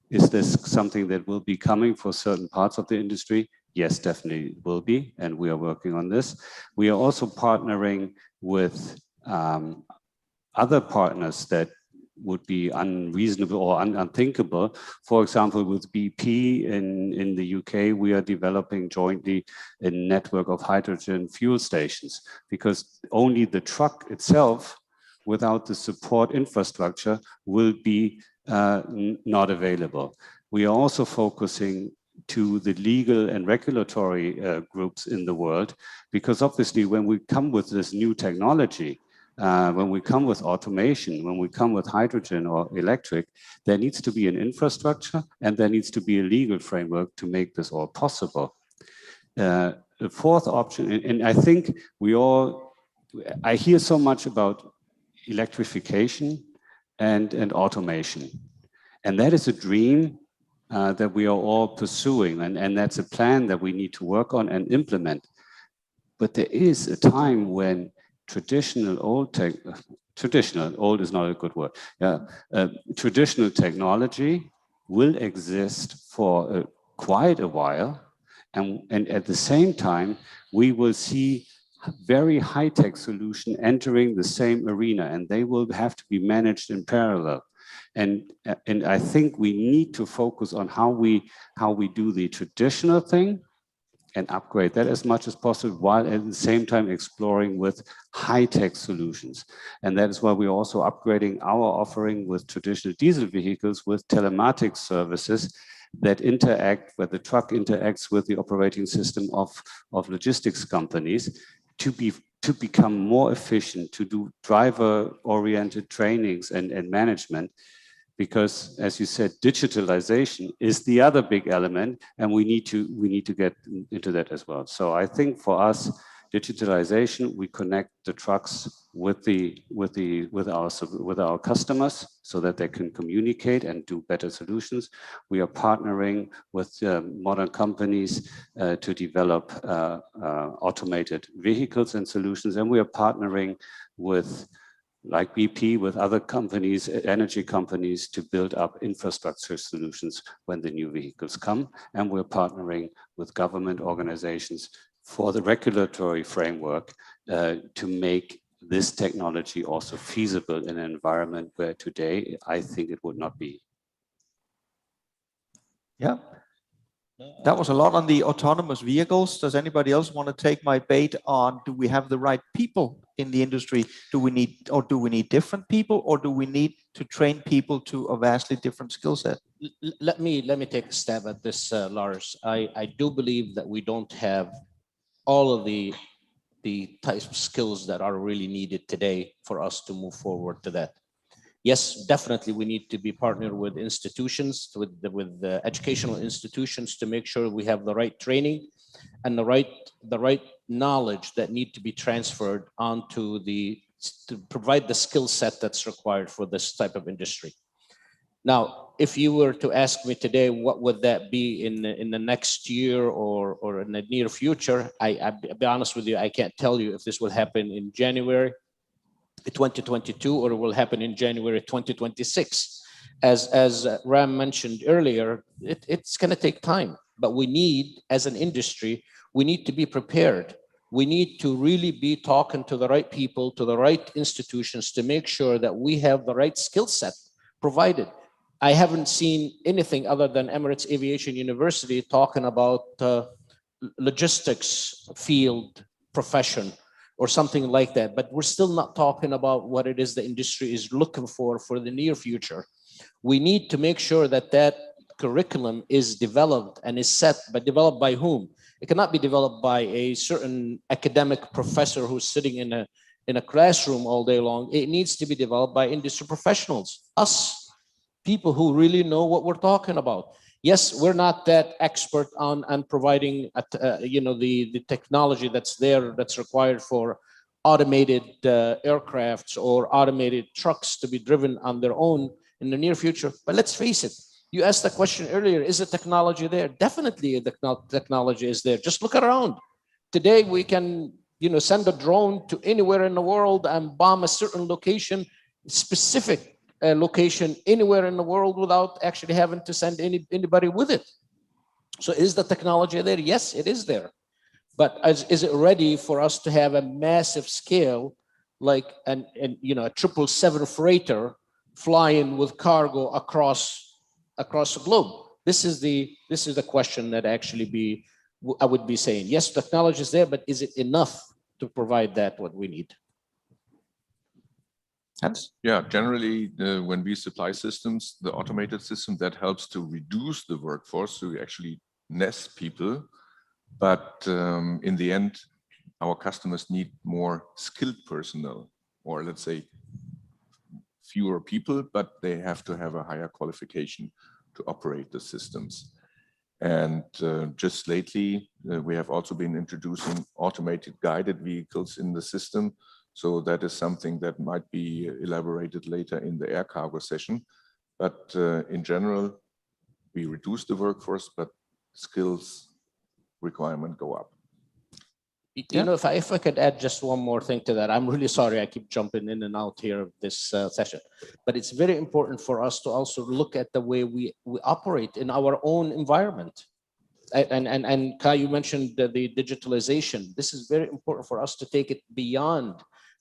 Is this something that will be coming for certain parts of the industry? Yes, definitely will be, and we are working on this. We are also partnering with other partners that would be unreasonable or unthinkable. For example, with BP in the UK, we are developing jointly a network of hydrogen fuel stations, because only the truck itself, without the support infrastructure, will be not available. We are also focusing to the legal and regulatory groups in the world, because obviously when we come with this new technology, when we come with automation, when we come with hydrogen or electric, there needs to be an infrastructure and there needs to be a legal framework to make this all possible. The fourth option, and I think I hear so much about electrification and automation. And that is a dream that we are all pursuing, and that's a plan that we need to work on and implement. But there is a time when old is not a good word. Traditional technology will exist for quite a while, and at the same time, we will see very high-tech solution entering the same arena, and they will have to be managed in parallel. And I think we need to focus on how we do the traditional thing and upgrade that as much as possible, while at the same time exploring with high-tech solutions. And that is why we're also upgrading our offering with traditional diesel vehicles with telematics services that interact, where the truck interacts with the operating system of logistics companies to become more efficient, to do driver-oriented trainings and management. Because, as you said, digitalization is the other big element, and we need to get into that as well. So I think for us, digitalization, we connect the trucks with our customers so that they can communicate and do better solutions. We are partnering with modern companies to develop automated vehicles and solutions, and we are partnering with, like BP, with other companies, energy companies, to build up infrastructure solutions when the new vehicles come. And we're partnering with government organizations for the regulatory framework to make this technology also feasible in an environment where today I think it would not be. Yeah. That was a lot on the autonomous vehicles. Does anybody else want to take my bait on, do we have the right people in the industry? Do we need different people, or do we need to train people to a vastly different skill set? Let me take a stab at this, Lars. I do believe that we don't have all of the types of skills that are really needed today for us to move forward to that. Yes, definitely, we need to be partnered with institutions, with the educational institutions, to make sure we have the right training and the right knowledge that need to be transferred onto to provide the skill set that's required for this type of industry. Now, if you were to ask me today, what would that be in the next year or in the near future, I'll be honest with you, I can't tell you if this will happen in January 2022 or it will happen in January 2026. As Ram mentioned earlier, it's going to take time, but we need, as an industry, we need to be prepared. We need to really be talking to the right people, to the right institutions, to make sure that we have the right skill set provided. I haven't seen anything other than Emirates Aviation University talking about logistics field profession or something like that, but we're still not talking about what it is the industry is looking for the near future. We need to make sure that that curriculum is developed and is set, but developed by whom? It cannot be developed by a certain academic professor who's sitting in a classroom all day long. It needs to be developed by industry professionals, us, people who really know what we're talking about. Yes, we're not that expert on providing, the technology that's there, that's required for automated aircrafts or automated trucks to be driven on their own in the near future. But let's face it, you asked the question earlier, is the technology there? Definitely the technology is there. Just look around. Today we can, send a drone to anywhere in the world and bomb a certain location, specific location anywhere in the world without actually having to send anybody with it. So is the technology there? Yes, it is there. But is it ready for us to have a massive scale, like a 777 freighter flying with cargo across the globe? This is the question that actually I would be saying, yes, technology is there, but is it enough to provide that what we need? Hans? Yeah, generally, when we supply systems, the automated system, that helps to reduce the workforce, so we actually nest people. But in the end, our customers need more skilled personnel, or let's say fewer people, but they have to have a higher qualification to operate the systems. And just lately, we have also been introducing automated guided vehicles in the system. So that is something that might be elaborated later in the air cargo session. But in general, we reduce the workforce, but skills requirement go up. If I could add just one more thing to that, I'm really sorry I keep jumping in and out here of this session, but it's very important for us to also look at the way we operate in our own environment. And Kai, you mentioned the digitalization. This is very important for us to take it beyond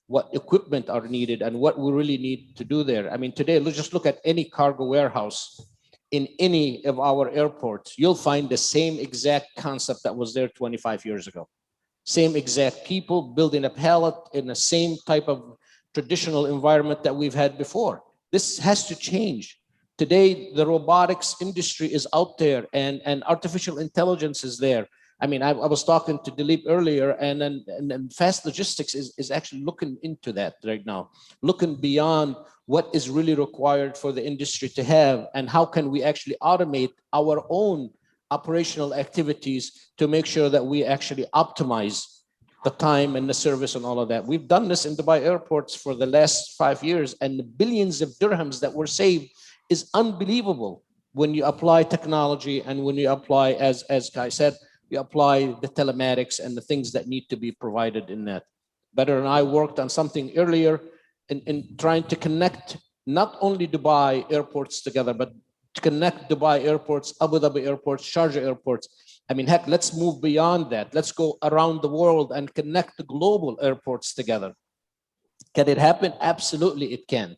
what equipment are needed and what we really need to do there. I mean, today, let's just look at any cargo warehouse in any of our airports. You'll find the same exact concept that was there 25 years ago. Same exact people building a pallet in the same type of traditional environment that we've had before. This has to change. Today, the robotics industry is out there and artificial intelligence is there. I mean, I was talking to Dilip earlier, and Fast Logistics is actually looking into that right now, looking beyond what is really required for the industry to have, and how can we actually automate our own operational activities to make sure that we actually optimize the time and the service and all of that. We've done this in Dubai airports for the last 5 years, and the billions of dirhams that were saved is unbelievable when you apply technology and when you apply, as Kai said, you apply the telematics and the things that need to be provided in that. Badr and I worked on something earlier in trying to connect not only Dubai airports together, but to connect Dubai airports, Abu Dhabi airports, Sharjah airports. I mean, heck, let's move beyond that. Let's go around the world and connect the global airports together. Can it happen? Absolutely, it can.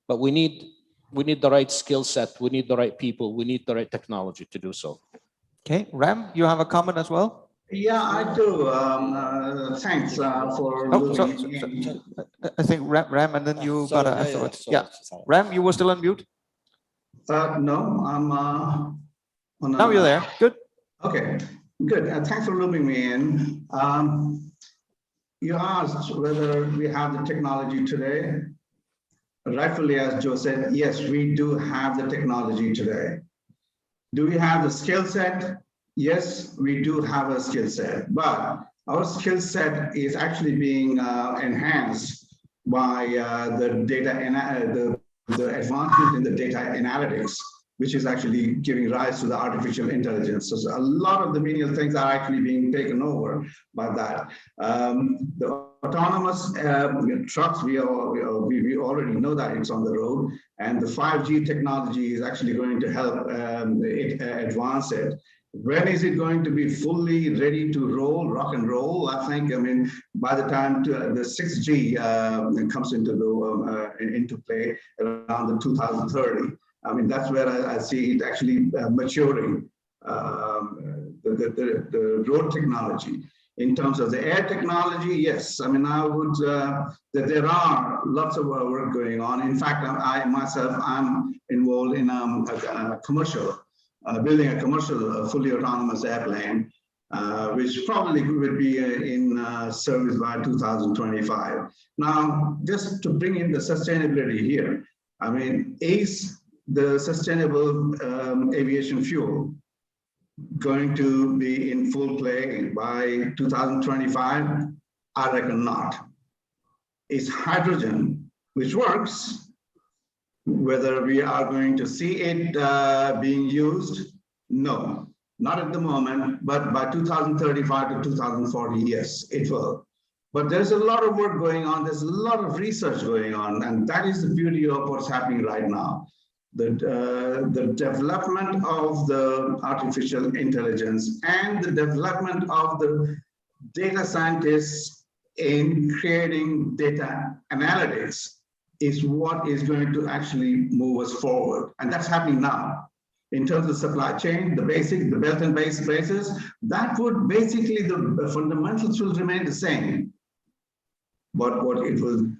But we need the right skill set. We need the right people. We need the right technology to do so. Okay, Ram, you have a comment as well? Yeah, I do. Thanks for. I think Ram, and then you got it afterwards. Yeah, sorry. Ram, you were still on mute. No, I'm on. Now you're there. Good. Okay, good. Thanks for looping me in. You asked whether we have the technology today. Rightfully, as Joe said, yes, we do have the technology today. Do we have the skill set? Yes, we do have a skill set, but our skill set is actually being enhanced by the data and the advancement in the data analytics, which is actually giving rise to the artificial intelligence. So a lot of the menial things are actually being taken over by that. The autonomous trucks, we already know that it's on the road. And the 5G technology is actually going to help advance it. When is it going to be fully ready to roll, rock and roll? I mean, by the time the 6G comes into play around the 2030, I mean, that's where I see it actually maturing, the road technology. In terms of the air technology, yes. I mean, I would, that there are lots of work going on. In fact, I myself, I'm involved in a commercial, building a commercial fully autonomous airplane, which probably would be in service by 2025. Now, just to bring in the sustainability here, I mean, is the sustainable aviation fuel going to be in full play by 2025? I reckon not. Is hydrogen, which works, whether we are going to see it being used? No, not at the moment, but by 2035 to 2040, yes, it will. But there's a lot of work going on, there's a lot of research going on, and that is the beauty of what's happening right now. The development of the artificial intelligence and the development of the data scientists in creating data analytics is what is going to actually move us forward. And that's happening now. In terms of supply chain, the belt and braces, that would basically, the fundamentals will remain the same. But what it will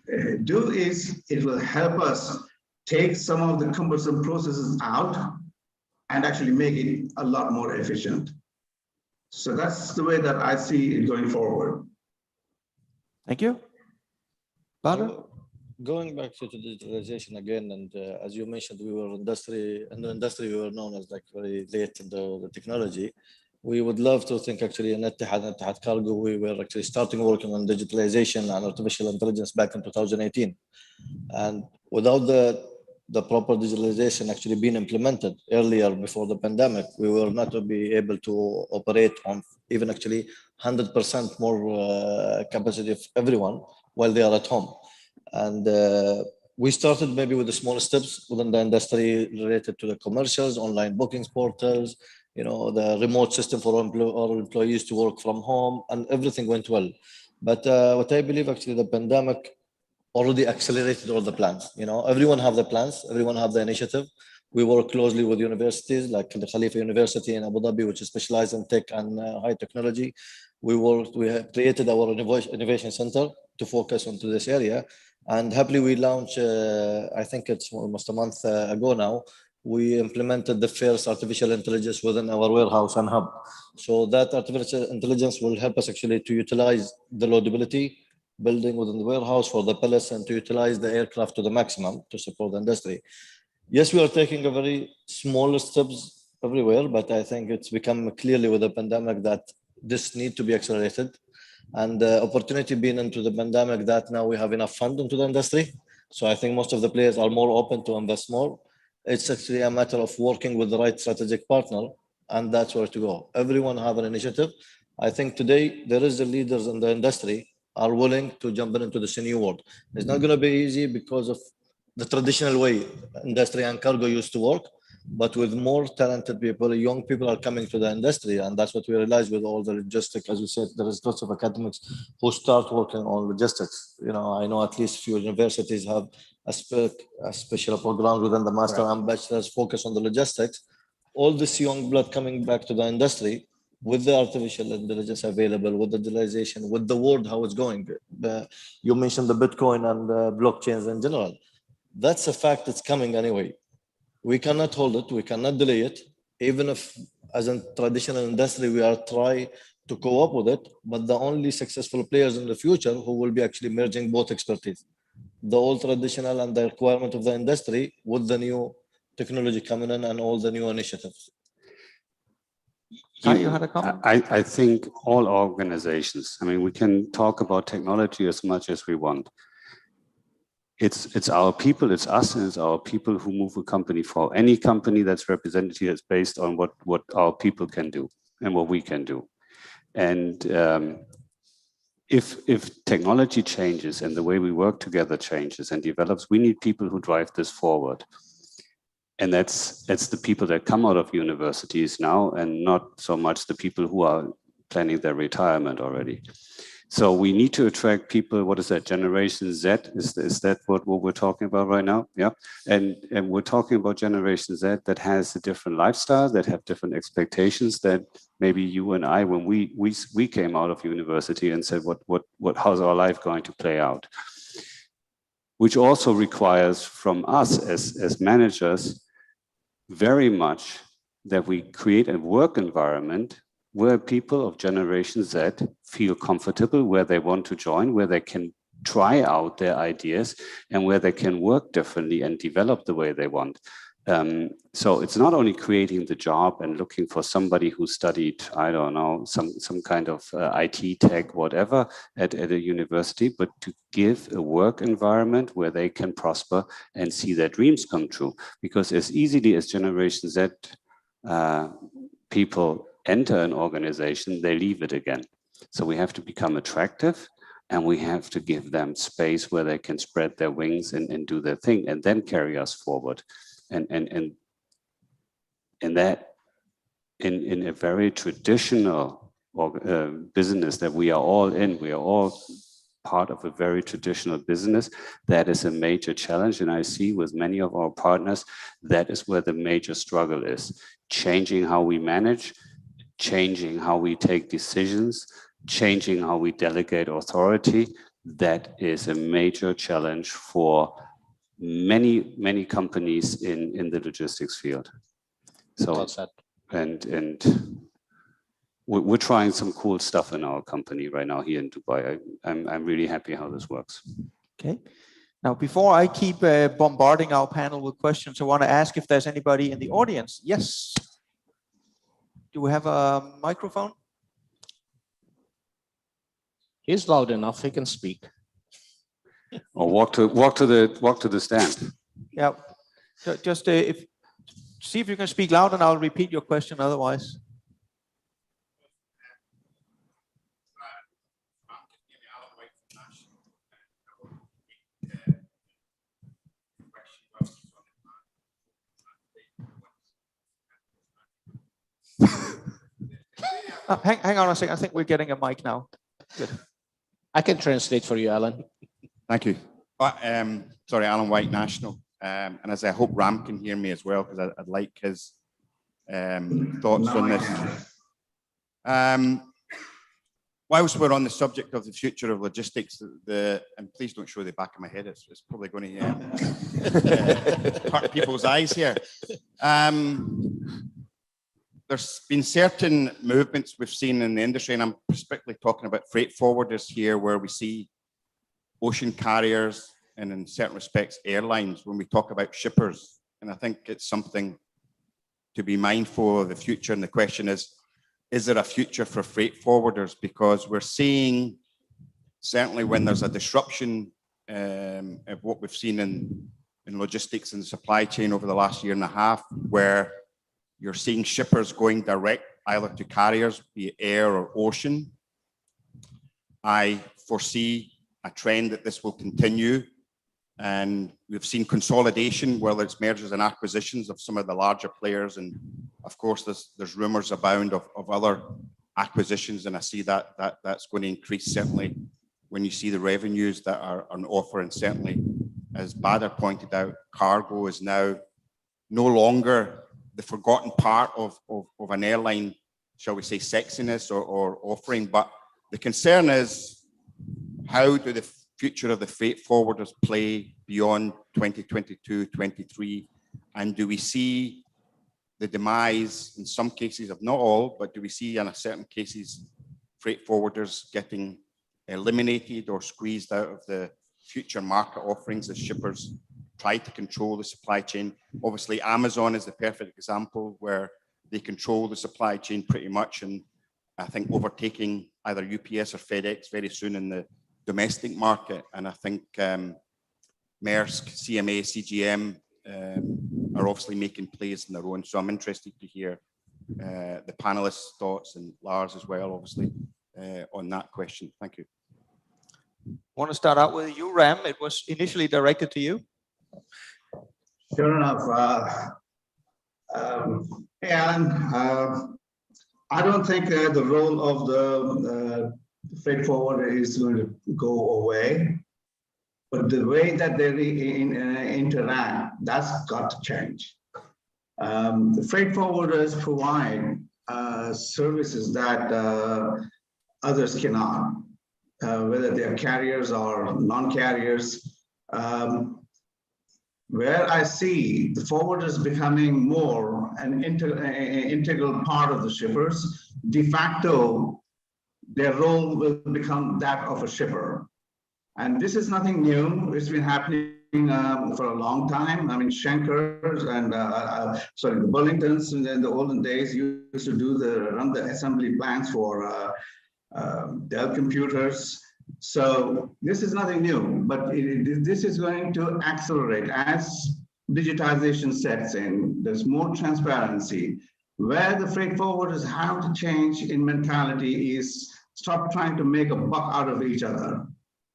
do is it will help us take some of the cumbersome processes out and actually make it a lot more efficient. So that's the way that I see it going forward. Thank you. Badr? Going back to digitalization again, and as you mentioned, we were in the industry we were known as like very late in the technology. We would love to think actually in Etihad Cargo, we were actually starting working on digitalization and artificial intelligence back in 2018. And without the proper digitalization actually being implemented earlier before the pandemic, we were not to be able to operate on even actually 100% more capacity of everyone while they are at home. And we started maybe with the small steps within the industry related to the commercials, online bookings portals, you know, the remote system for our employees to work from home, and everything went well. But what I believe actually the pandemic already accelerated all the plans. You know, everyone have the plans, everyone have the initiative. We work closely with universities like the Khalifa University in Abu Dhabi, which is specialized in tech and high technology. We have created our innovation center to focus onto this area. And happily we launched, I think it's almost a month ago now, we implemented the first artificial intelligence within our warehouse and hub. So that artificial intelligence will help us actually to utilize the loadability building within the warehouse for the pallets and to utilize the aircraft to the maximum to support the industry. Yes, we are taking a very small steps everywhere, but I think it's become clearly with the pandemic that this need to be accelerated. And the opportunity being into the pandemic that now we have enough fund into the industry. So I think most of the players are more open to invest more. It's actually a matter of working with the right strategic partner, and that's where to go. Everyone have an initiative. I think today there is the leaders in the industry are willing to jump into this new world. It's not going to be easy because of the traditional way industry and cargo used to work, but with more talented people, young people are coming to the industry, and that's what we realize with all the logistics. As you said, there is lots of academics who start working on logistics. You know, I know at least few universities have a special program within the master and bachelor's focus on the logistics. All this young blood coming back to the industry with the artificial intelligence available, with the digitalization, with the world, how it's going. You mentioned the Bitcoin and the blockchains in general. That's a fact that's coming anyway. We cannot hold it, we cannot delay it, even if as a traditional industry, we are trying to co-op with it, but the only successful players in the future who will be actually merging both expertise, the old traditional and the requirement of the industry with the new technology coming in and all the new initiatives. You had a comment? I think all organizations, I mean, we can talk about technology as much as we want. It's our people, it's us, and it's our people who move a company forward. Any company that's represented here is based on what our people can do and what we can do. And if technology changes and the way we work together changes and develops, we need people who drive this forward. And that's the people that come out of universities now, and not so much the people who are planning their retirement already. So we need to attract people. What is that? Generation Z? Is that what we're talking about right now? Yeah. And we're talking about Generation Z that has a different lifestyle, that have different expectations that maybe you and I, when we came out of university and said, how's our life going to play out? Which also requires from us as managers very much that we create a work environment where people of Generation Z feel comfortable, where they want to join, where they can try out their ideas, and where they can work differently and develop the way they want. So it's not only creating the job and looking for somebody who studied, I don't know, some kind of IT tech, whatever, at a university, but to give a work environment where they can prosper and see their dreams come true. Because as easily as Generation Z people enter an organization, they leave it again. So we have to become attractive, and we have to give them space where they can spread their wings and do their thing, and then carry us forward. And that in a very traditional business that we are all in, we are all part of a very traditional business. That is a major challenge. And I see with many of our partners, that is where the major struggle is. Changing how we manage, changing how we take decisions, changing how we delegate authority. That is a major challenge for many companies in the logistics field. So, Well said. and we're trying some cool stuff in our company right now here in Dubai. I'm really happy how this works. Okay. Now, before I keep bombarding our panel with questions, I want to ask if there's anybody in the audience. Yes. Do we have a microphone? He's loud enough, he can speak. Or walk to the stand. Yeah. Just see if you can speak loud, and I'll repeat your question otherwise. Hang on a second. I think we're getting a mic now. Good. I can translate for you, Alan. Thank you. Sorry, Alan White, National. And as I hope Ram can hear me as well, because I'd like his thoughts on this. Whilst we're on the subject of the future of logistics, and please don't show the back of my head, it's probably going to hurt people's eyes here. There's been certain movements we've seen in the industry, and I'm particularly talking about freight forwarders here, where we see ocean carriers and in certain respects airlines when we talk about shippers. And I think it's something to be mindful of the future. And the question is there a future for freight forwarders? Because we're seeing, certainly when there's a disruption of what we've seen in logistics and the supply chain over the last year and a half, where you're seeing shippers going direct either to carriers, be it air or ocean. I foresee a trend that this will continue, and we've seen consolidation, whether it's mergers and acquisitions of some of the larger players, and of course there's rumors abound of other acquisitions, and I see that's going to increase certainly when you see the revenues that are on offer. And certainly, as Badr pointed out, cargo is now no longer the forgotten part of an airline, shall we say, sexiness or offering. But the concern is, how do the future of the freight forwarders play beyond 2022, 23? And do we see the demise, in some cases, of not all, but do we see in certain cases freight forwarders getting eliminated or squeezed out of the future market offerings as shippers try to control the supply chain? Obviously, Amazon is the perfect example, where they control the supply chain pretty much, and I think overtaking either UPS or FedEx very soon in the domestic market. And I think Maersk, CMA, CGM are obviously making plays in their own. So I'm interested to hear the panelists' thoughts, and Lars as well, obviously, on that question. Thank you. Want to start out with you, Ram? It was initially directed to you. Sure enough. Hey, Alan, I don't think the role of the freight forwarder is going to go away, but the way that they interact, that's got to change. The freight forwarders provide services that others cannot, whether they're carriers or non-carriers. Where I see the forwarders becoming more an integral part of the shippers, de facto, their role will become that of a shipper. And this is nothing new. It's been happening for a long time. I mean, Schenkers and the Burlingtons in the olden days used to run the assembly plants for Dell computers. So this is nothing new, but this is going to accelerate as digitization sets in. There's more transparency. Where the freight forwarders have to change in mentality is stop trying to make a buck out of each other.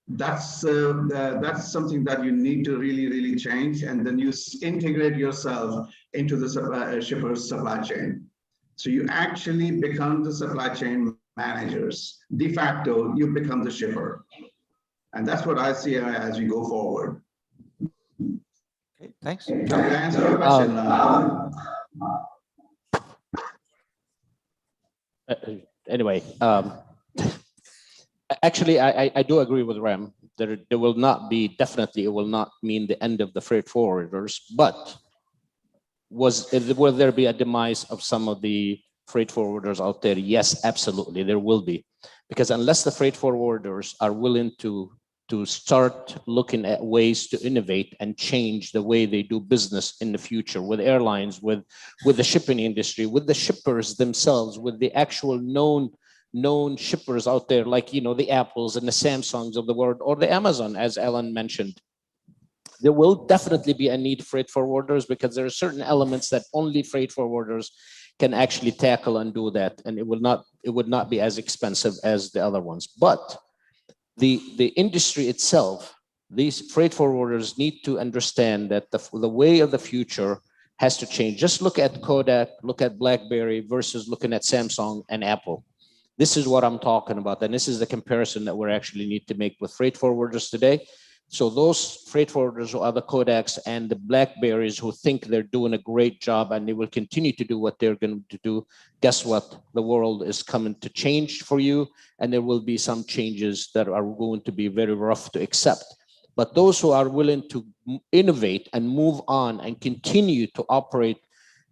That's something that you need to really change, and then you integrate yourself into the shipper's supply chain. So you actually become the supply chain managers. De facto, you become the shipper. And that's what I see as we go forward. Okay, thanks. Did I answer your question? Anyway, actually, I do agree with Ram. There will not be, definitely, it will not mean the end of the freight forwarders, but will there be a demise of some of the freight forwarders out there? Yes, absolutely, there will be. Because unless the freight forwarders are willing to start looking at ways to innovate and change the way they do business in the future with airlines, with the shipping industry, with the shippers themselves, with the actual known shippers out there, like, you know, the Apples and the Samsungs of the world, or the Amazon, as Alan mentioned. There will definitely be a need for freight forwarders, because there are certain elements that only freight forwarders can actually tackle and do that, and it would not be as expensive as the other ones. But the industry itself, these freight forwarders need to understand that the way of the future has to change. Just look at Kodak, look at BlackBerry versus looking at Samsung and Apple. This is what I'm talking about, and this is the comparison that we actually need to make with freight forwarders today. So those freight forwarders who are the Kodaks and the BlackBerries who think they're doing a great job and they will continue to do what they're going to do, guess what? The world is coming to change for you, and there will be some changes that are going to be very rough to accept. But those who are willing to innovate and move on and continue to operate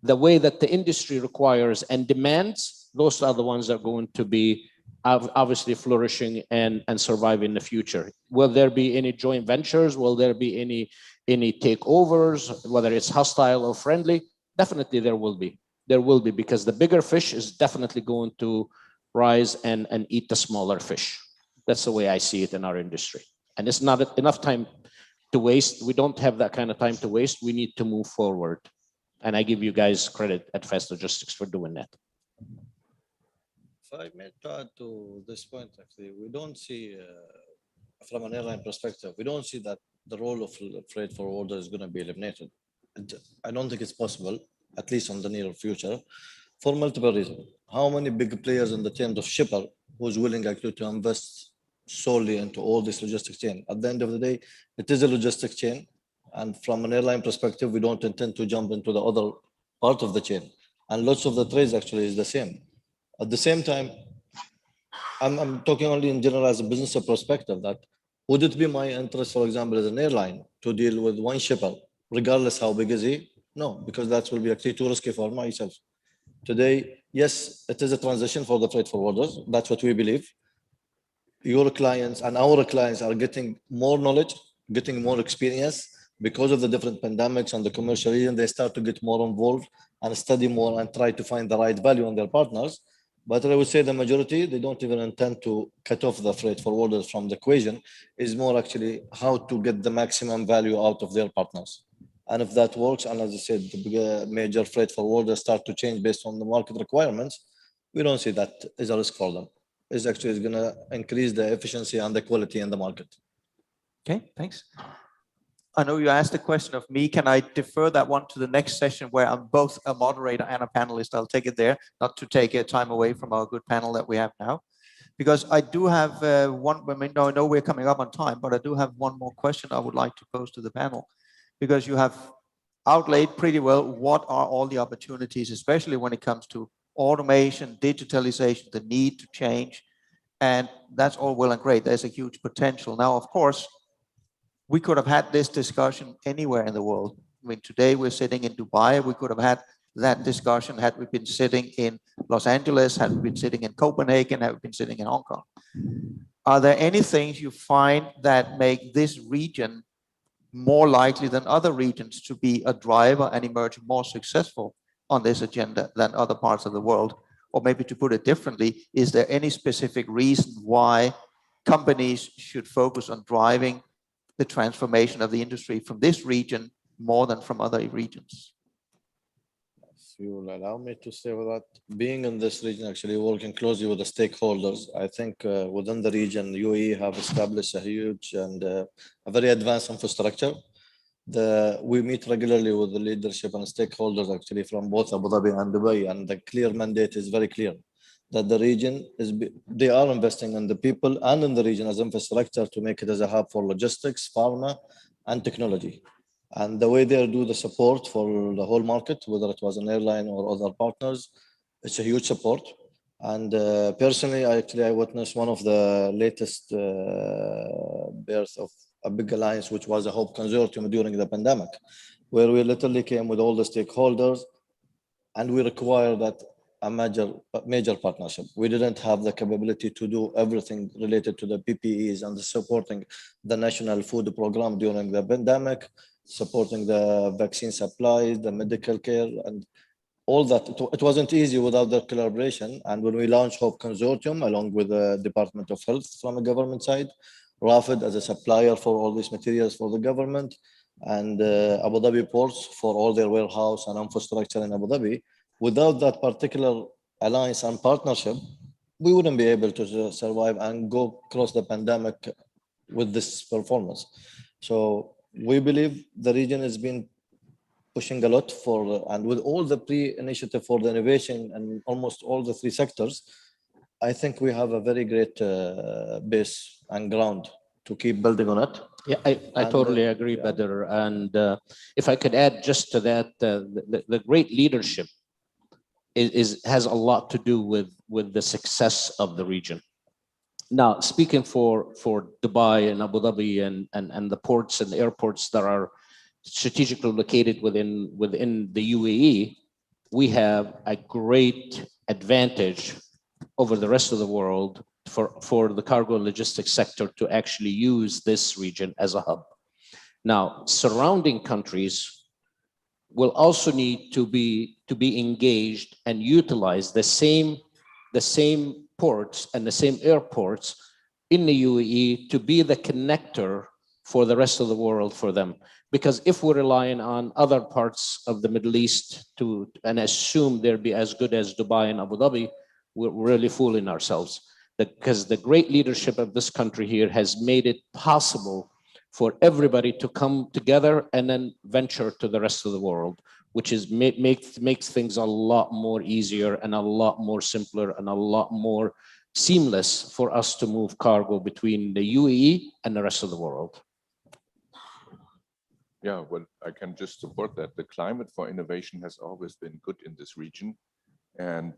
the way that the industry requires and demands, those are the ones that are going to be obviously flourishing and survive in the future. Will there be any joint ventures? Will there be any takeovers, whether it's hostile or friendly? Definitely there will be. There will be, because the bigger fish is definitely going to rise and eat the smaller fish. That's the way I see it in our industry. And it's not enough time to waste. We don't have that kind of time to waste. We need to move forward. And I give you guys credit at Fast Logistics for doing that. If I may add to this point, actually, we don't see, from an airline perspective, we don't see that the role of freight forwarder is going to be eliminated. I don't think it's possible, at least on the near future, for multiple reasons. How many big players in the terms of shipper who's willing actually to invest solely into all this logistics chain? At the end of the day, it is a logistics chain. And from an airline perspective, we don't intend to jump into the other part of the chain. And lots of the trades actually is the same. At the same time, I'm talking only in general as a business perspective, that would it be my interest, for example, as an airline to deal with one shipper, regardless how big is he? No, because that will be actually too risky for myself. Today, yes, it is a transition for the freight forwarders. That's what we believe. Your clients and our clients are getting more knowledge, getting more experience because of the different pandemics and the commercial region. They start to get more involved and study more and try to find the right value on their partners. But I would say the majority, they don't even intend to cut off the freight forwarders from the equation. Is more actually how to get the maximum value out of their partners. And if that works, and as I said, the major freight forwarders start to change based on the market requirements, we don't see that as a risk for them. is actually going to increase the efficiency and the quality in the market. Okay, thanks. I know you asked a question of me. Can I defer that one to the next session where I'm both a moderator and a panelist? I'll take it there, not to take time away from our good panel that we have now. Because I do have one, I know we're coming up on time, but I do have one more question I would like to pose to the panel. Because you have outlaid pretty well what are all the opportunities, especially when it comes to automation, digitalization, the need to change. And that's all well and great. There's a huge potential. Now, of course, we could have had this discussion anywhere in the world. I mean, today we're sitting in Dubai. We could have had that discussion had we been sitting in Los Angeles, had we been sitting in Copenhagen, had we been sitting in Hong Kong. Are there any things you find that make this region more likely than other regions to be a driver and emerge more successful on this agenda than other parts of the world? Or maybe to put it differently, is there any specific reason why companies should focus on driving the transformation of the industry from this region more than from other regions? If you will allow me to say that, being in this region, actually working closely with the stakeholders, I think within the region, UAE have established a huge and a very advanced infrastructure. We meet regularly with the leadership and stakeholders actually from both Abu Dhabi and Dubai, and the clear mandate is very clear that the region they are investing in the people and in the region as infrastructure to make it as a hub for logistics, pharma, and technology. And the way they do the support for the whole market, whether it was an airline or other partners, it's a huge support. And personally, I witnessed one of the latest birth of a big alliance, which was a Hope Consortium during the pandemic, where we literally came with all the stakeholders and we required that a major partnership. We didn't have the capability to do everything related to the PPEs and the supporting the national food program during the pandemic, supporting the vaccine supplies, the medical care, and all that. It wasn't easy without their collaboration. And when we launched Hope Consortium, along with the Department of Health from the government side, Rafid as a supplier for all these materials for the government, and Abu Dhabi Ports for all their warehouse and infrastructure in Abu Dhabi. Without that particular alliance and partnership, we wouldn't be able to survive and go across the pandemic with this performance. So we believe the region has been pushing a lot for, and with all the pre-initiative for the innovation and almost all the three sectors, I think we have a very great base and ground to keep building on it. Yeah, I totally agree, Badr. And if I could add just to that, the great leadership has a lot to do with the success of the region. Now, speaking for Dubai and Abu Dhabi and the ports and the airports that are strategically located within the UAE, we have a great advantage over the rest of the world for the cargo logistics sector to actually use this region as a hub. Now, surrounding countries will also need to be engaged and utilize the same ports and the same airports in the UAE to be the connector for the rest of the world for them. Because if we're relying on other parts of the Middle East and assume they'll be as good as Dubai and Abu Dhabi, we're really fooling ourselves. Because the great leadership of this country here has made it possible for everybody to come together and then venture to the rest of the world, which is makes things a lot more easier and a lot more simpler and a lot more seamless for us to move cargo between the UAE and the rest of the world. Yeah, well, I can just support that. The climate for innovation has always been good in this region. And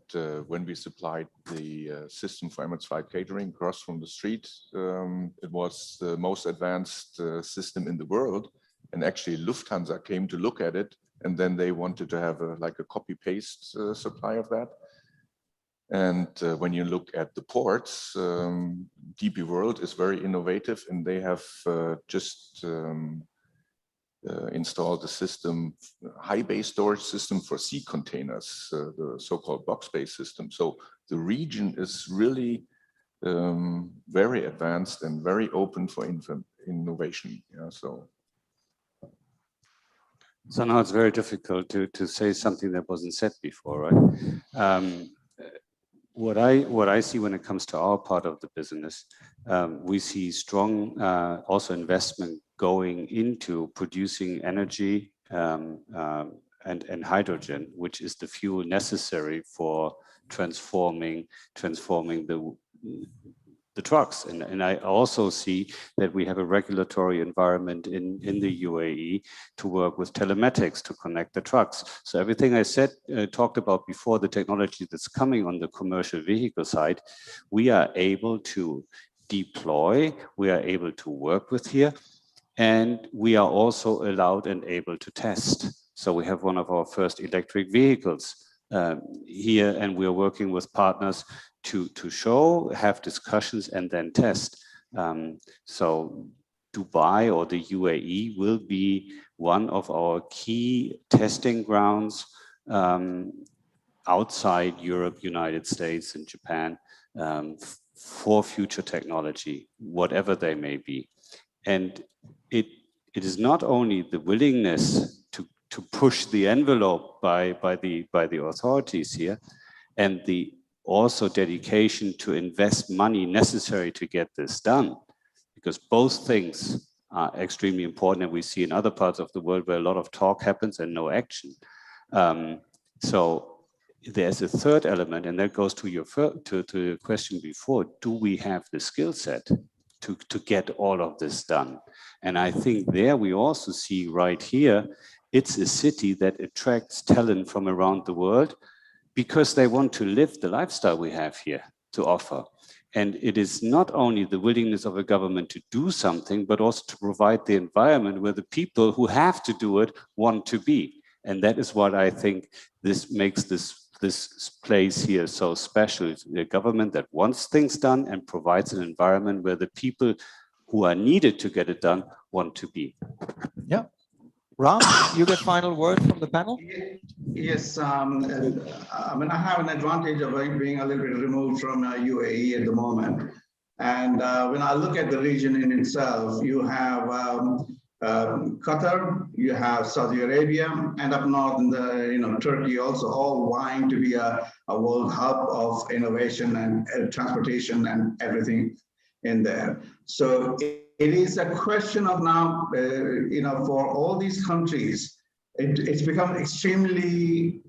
when we supplied the system for Emirates Flight Catering across from the street, it was the most advanced system in the world. And actually Lufthansa came to look at it, and then they wanted to have like a copy-paste supply of that. And when you look at the ports, DP World is very innovative, and they have just installed a system, high bay storage system for sea containers, the so-called box-based system. So the region is really very advanced and very open for innovation. Yeah, so now it's very difficult to say something that wasn't said before, right? What I see when it comes to our part of the business, we see strong also investment going into producing energy and hydrogen, which is the fuel necessary for transforming the trucks. And I also see that we have a regulatory environment in the UAE to work with telematics to connect the trucks. So everything I said, talked about before, the technology that's coming on the commercial vehicle side, we are able to deploy, we are able to work with here, and we are also allowed and able to test. So we have one of our first electric vehicles here, and we are working with partners to show, have discussions, and then test. So Dubai or the UAE will be one of our key testing grounds outside Europe, United States, and Japan for future technology, whatever they may be. And it is not only the willingness to push the envelope by the authorities here, and the also dedication to invest money necessary to get this done, because both things are extremely important, and we see in other parts of the world where a lot of talk happens and no action. So there's a third element, and that goes to your question before: do we have the skill set to get all of this done? And I think there we also see right here, it's a city that attracts talent from around the world, because they want to live the lifestyle we have here to offer. And it is not only the willingness of a government to do something, but also to provide the environment where the people who have to do it want to be. And that is what I think this makes this place here so special. It's a government that wants things done and provides an environment where the people who are needed to get it done want to be. Yeah. Ram, you get final word from the panel? Yes, I mean, I have an advantage of being a little bit removed from UAE at the moment. And when I look at the region in itself, you have Qatar, you have Saudi Arabia, and up north in the Turkey also, all vying to be a world hub of innovation and transportation and everything in there. So it is a question of now, for all these countries, it's become extremely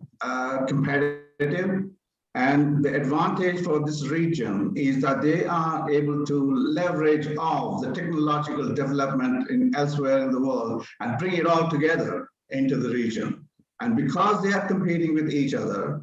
competitive. And the advantage for this region is that they are able to leverage off the technological development elsewhere in the world and bring it all together into the region. And because they are competing with each other,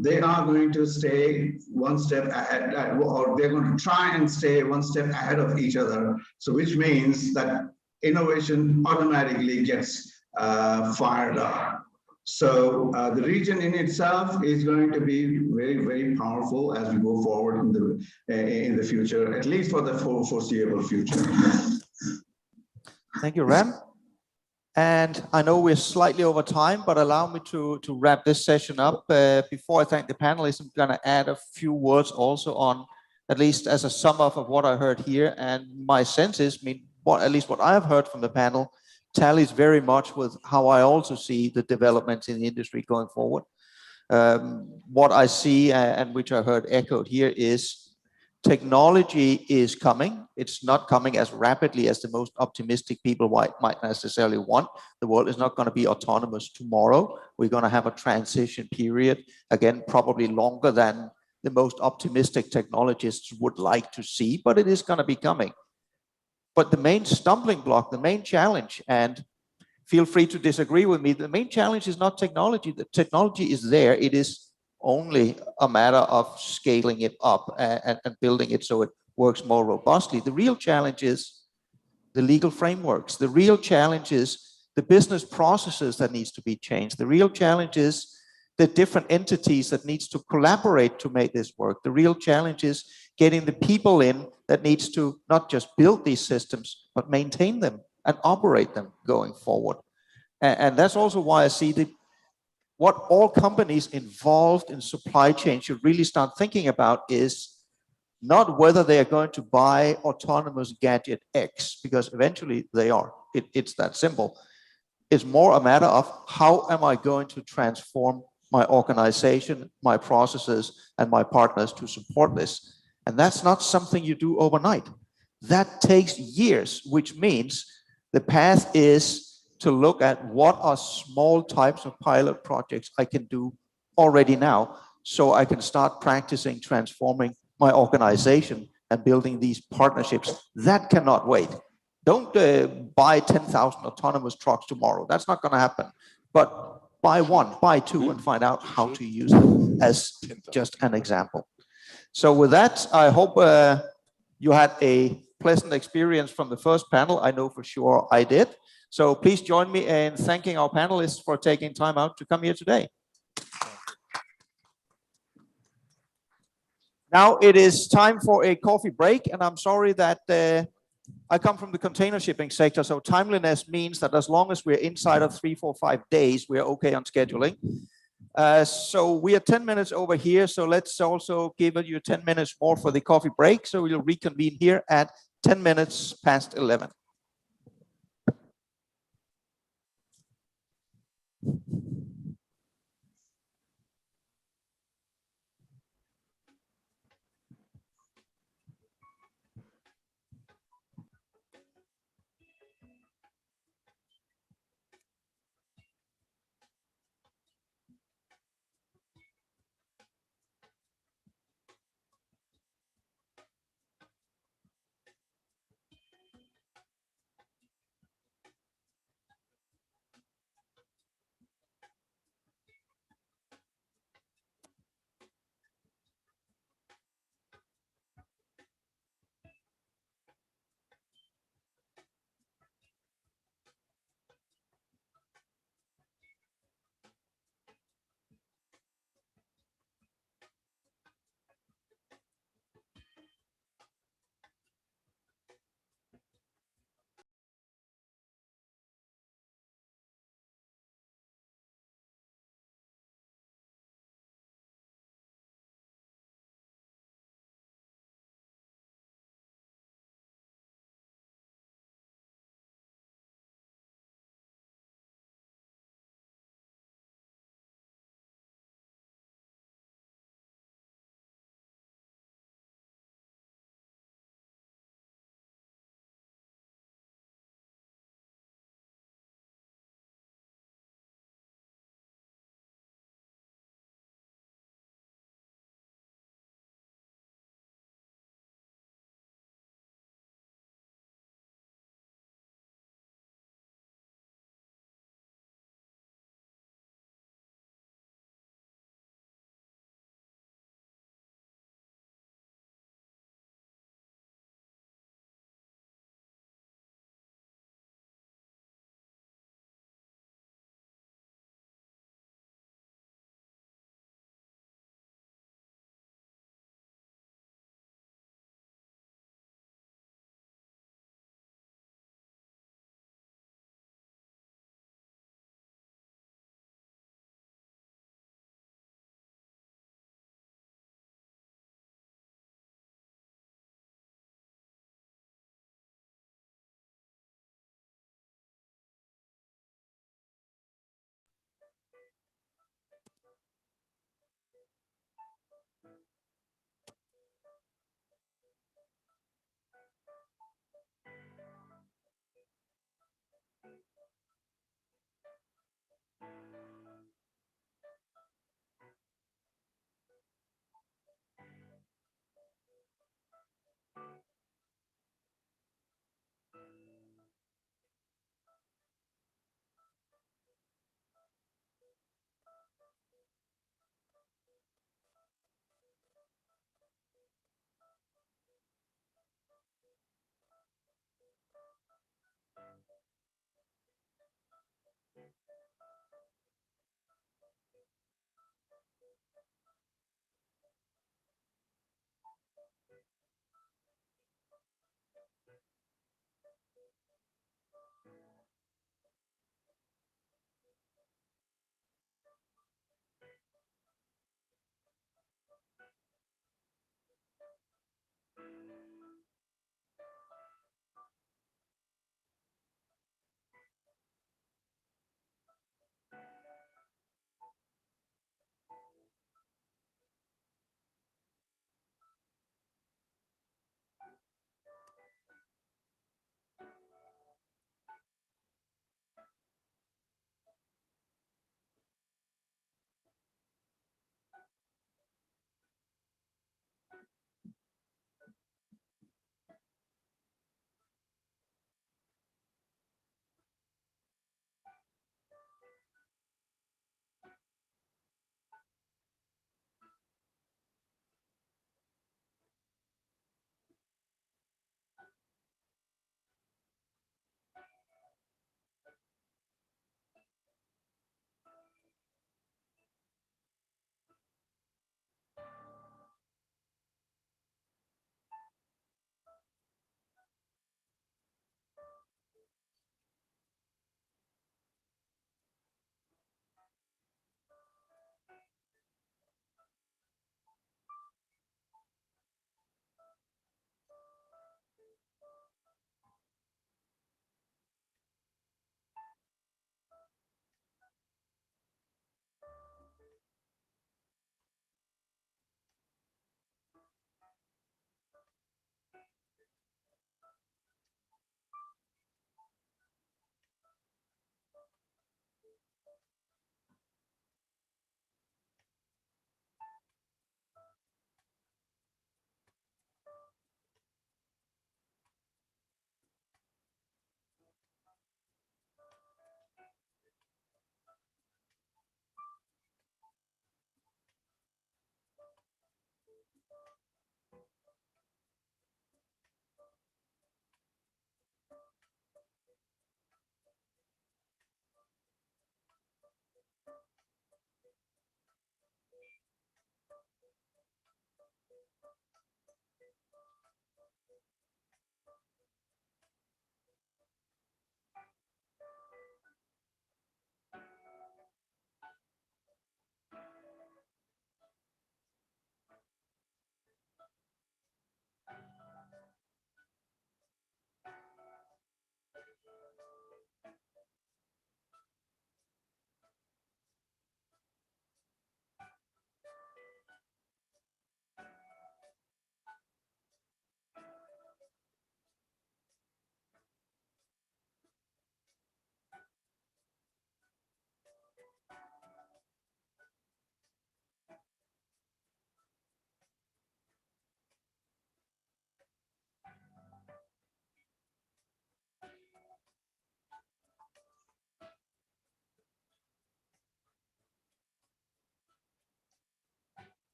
they are going to stay one step ahead, or they're going to try and stay one step ahead of each other. So which means that innovation automatically gets fired up. So the region in itself is going to be very, very powerful as we go forward in the future, at least for the foreseeable future. Thank you, Ram. And I know we're slightly over time, but allow me to wrap this session up. Before I thank the panelists, I'm going to add a few words also on, at least as a sum up of what I heard here. And my sense is, at least what I've heard from the panel, tallies very much with how I also see the developments in the industry going forward. What I see, and which I heard echoed here, is technology is coming. It's not coming as rapidly as the most optimistic people might necessarily want. The world is not going to be autonomous tomorrow. We're going to have a transition period, again, probably longer than the most optimistic technologists would like to see, but it is going to be coming. But the main stumbling block, the main challenge, and feel free to disagree with me, the main challenge is not technology. The technology is there. It is only a matter of scaling it up and building it so it works more robustly. The real challenge is the legal frameworks. The real challenge is the business processes that needs to be changed. The real challenge is the different entities that needs to collaborate to make this work. The real challenge is getting the people in that needs to not just build these systems, but maintain them and operate them going forward. And that's also why I see what all companies involved in supply chain should really start thinking about is not whether they are going to buy autonomous gadget X, because eventually they are. It's that simple. It's more a matter of how am I going to transform my organization, my processes, and my partners to support this. And that's not something you do overnight. That takes years, which means the path is to look at what are small types of pilot projects I can do already now, so I can start practicing transforming my organization and building these partnerships. That cannot wait. Don't buy 10,000 autonomous trucks tomorrow. That's not going to happen. But buy one, buy two, and find out how to use them as just an example. So with that, I hope you had a pleasant experience from the first panel. I know for sure I did. So please join me in thanking our panelists for taking time out to come here today. Now it is time for a coffee break, and I'm sorry that I come from the container shipping sector, so timeliness means that as long as we're inside of 3, 4, 5 days, we're okay on scheduling. So we are 10 minutes over here, so let's also give you 10 minutes more for the coffee break. So we'll reconvene here at 10 minutes past 11.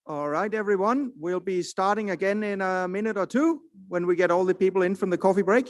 All right, everyone. We'll be starting again in a minute or two when we get all the people in from the coffee break.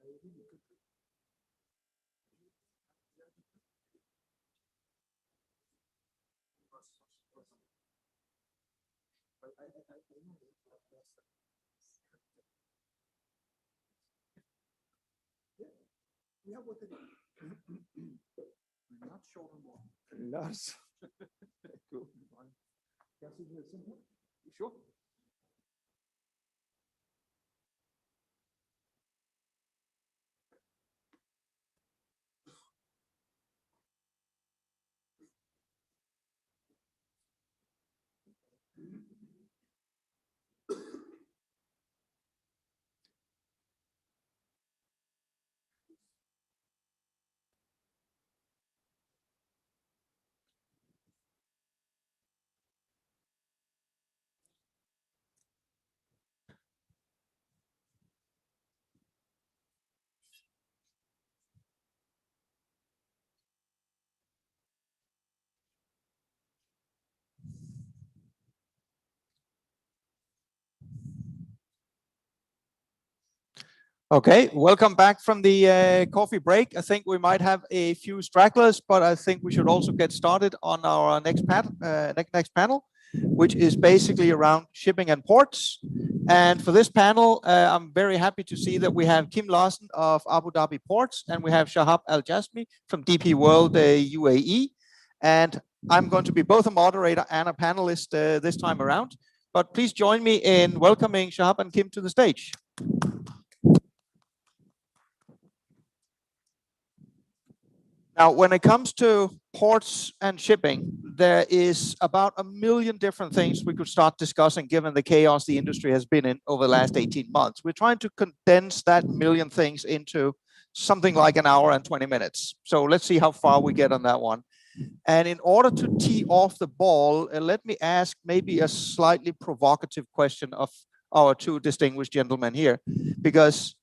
Yeah, what it is. Not sure on what. Lars. Cool. Can I see the symbol? Sure. Okay, welcome back from the coffee break. I think we might have a few stragglers, but I think we should also get started on our next panel, which is basically around shipping and ports. And for this panel, I'm very happy to see that we have Kim Larsen of Abu Dhabi Ports, and we have Shahab Al Jasmi from DP World UAE. And I'm going to be both a moderator and a panelist this time around. But please join me in welcoming Shahab and Kim to the stage. Now, when it comes to ports and shipping, there is about 1 million different things we could start discussing given the chaos the industry has been in over the last 18 months. We're trying to condense that 1 million things into something like an hour and 20 minutes. So let's see how far we get on that one. And in order to tee off the ball, let me ask maybe a slightly provocative question of our two distinguished gentlemen here, because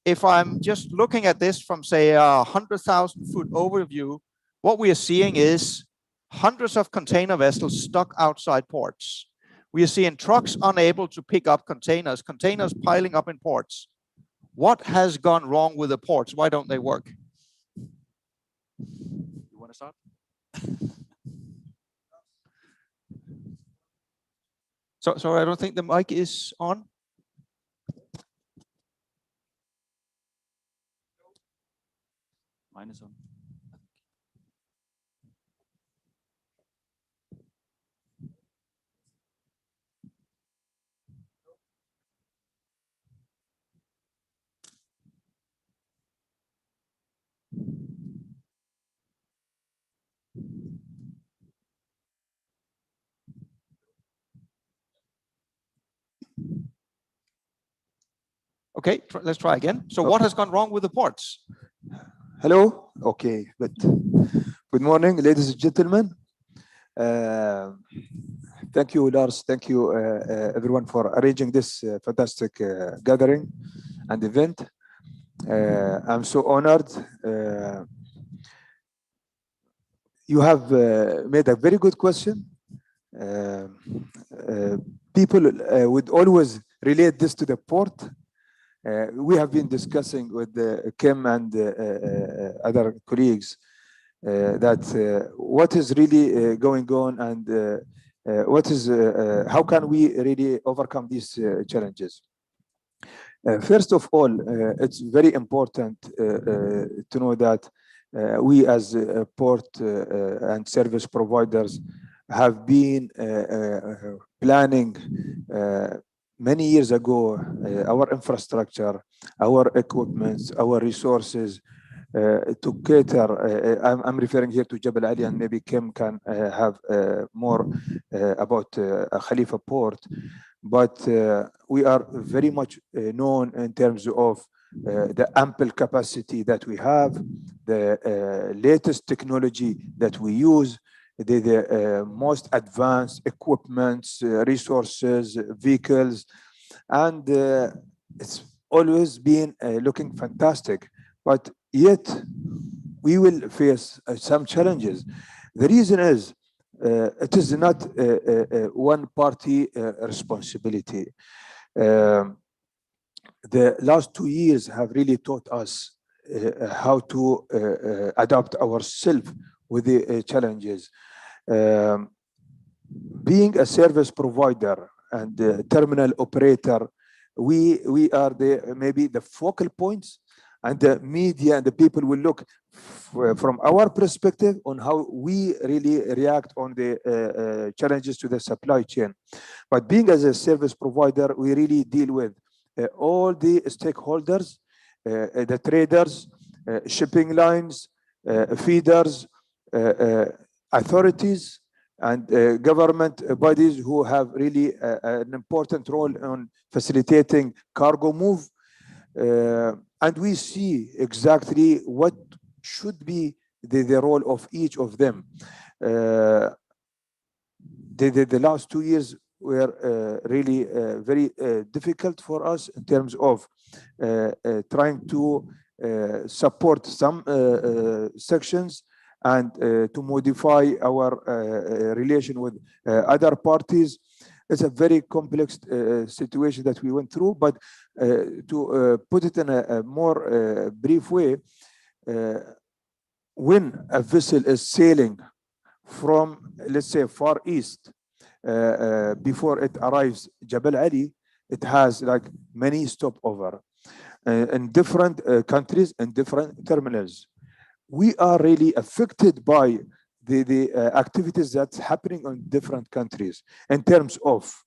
if I'm just looking at this from, say, a 100,000 foot overview, what we are seeing is hundreds of container vessels stuck outside ports. We are seeing trucks unable to pick up containers, containers piling up in ports. What has gone wrong with the ports? Why don't they work? You want to start? Sorry, I don't think the mic is on. Mine is on. Okay, let's try again. So what has gone wrong with the ports? Hello. Okay, good. Good morning, ladies and gentlemen. Thank you, Lars. Thank you, everyone, for arranging this fantastic gathering and event. I'm so honored. You have made a very good question. People would always relate this to the port. We have been discussing with Kim and other colleagues that what is really going on and what is how can we really overcome these challenges. First of all, it's very important to know that we as port and service providers have been planning many years ago our infrastructure, our equipment, our resources to cater. I'm referring here to Jebel Ali, and maybe Kim can have more about Khalifa Port. But we are very much known in terms of the ample capacity that we have, the latest technology that we use, the most advanced equipments, resources, vehicles, and it's always been looking fantastic. But yet, we will face some challenges. The reason is it is not one party responsibility. the last 2 years have really taught us how to adapt ourselves with the challenges. Being a service provider and terminal operator, we are maybe the focal points, and the media and the people will look from our perspective on how we really react on the challenges to the supply chain. But being as a service provider, we really deal with all the stakeholders, the traders, shipping lines, feeders, authorities, and government bodies who have really an important role on facilitating cargo move. And we see exactly what should be the role of each of them. The last 2 years were really very difficult for us in terms of trying to support some sections and to modify our relation with other parties. It's a very complex situation that we went through, but to put it in a more brief way, when a vessel is sailing from, let's say, Far East, before it arrives Jebel Ali, it has like many stopover in different countries and different terminals. We are really affected by the activities that's happening in different countries in terms of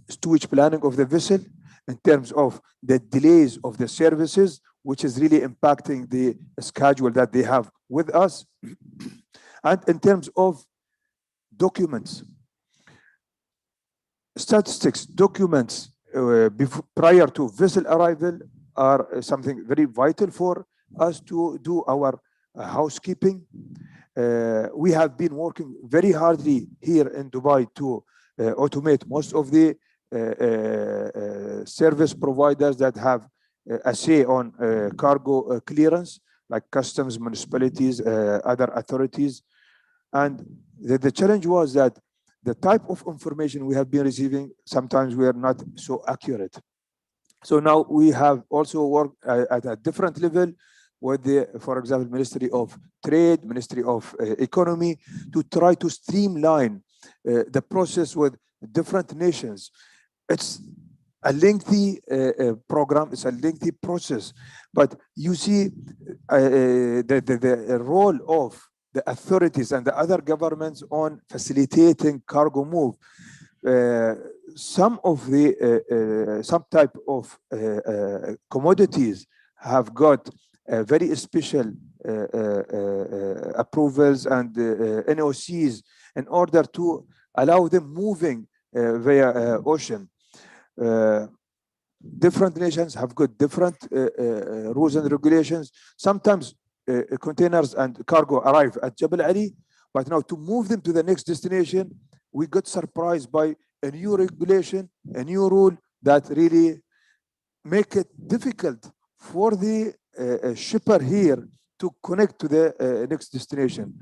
stowage planning of the vessel, in terms of the delays of the services, which is really impacting the schedule that they have with us, and in terms of documents, statistics, documents prior to vessel arrival are something very vital for us to do our housekeeping. We have been working very hardly here in Dubai to automate most of the service providers that have a say on cargo clearance, like customs, municipalities, other authorities. And the challenge was that the type of information we have been receiving, sometimes we are not so accurate. So now we have also worked at a different level with the, for example, Ministry of Trade, Ministry of Economy, to try to streamline the process with different nations. It's a lengthy program, it's a lengthy process, but you see the role of the authorities and the other governments on facilitating cargo move. Some of the some type of commodities have got very special approvals and NOCs in order to allow them moving via ocean. Different nations have got different rules and regulations. Sometimes containers and cargo arrive at Jebel Ali, but now to move them to the next destination, we got surprised by a new regulation, a new rule that really make it difficult for the shipper here to connect to the next destination.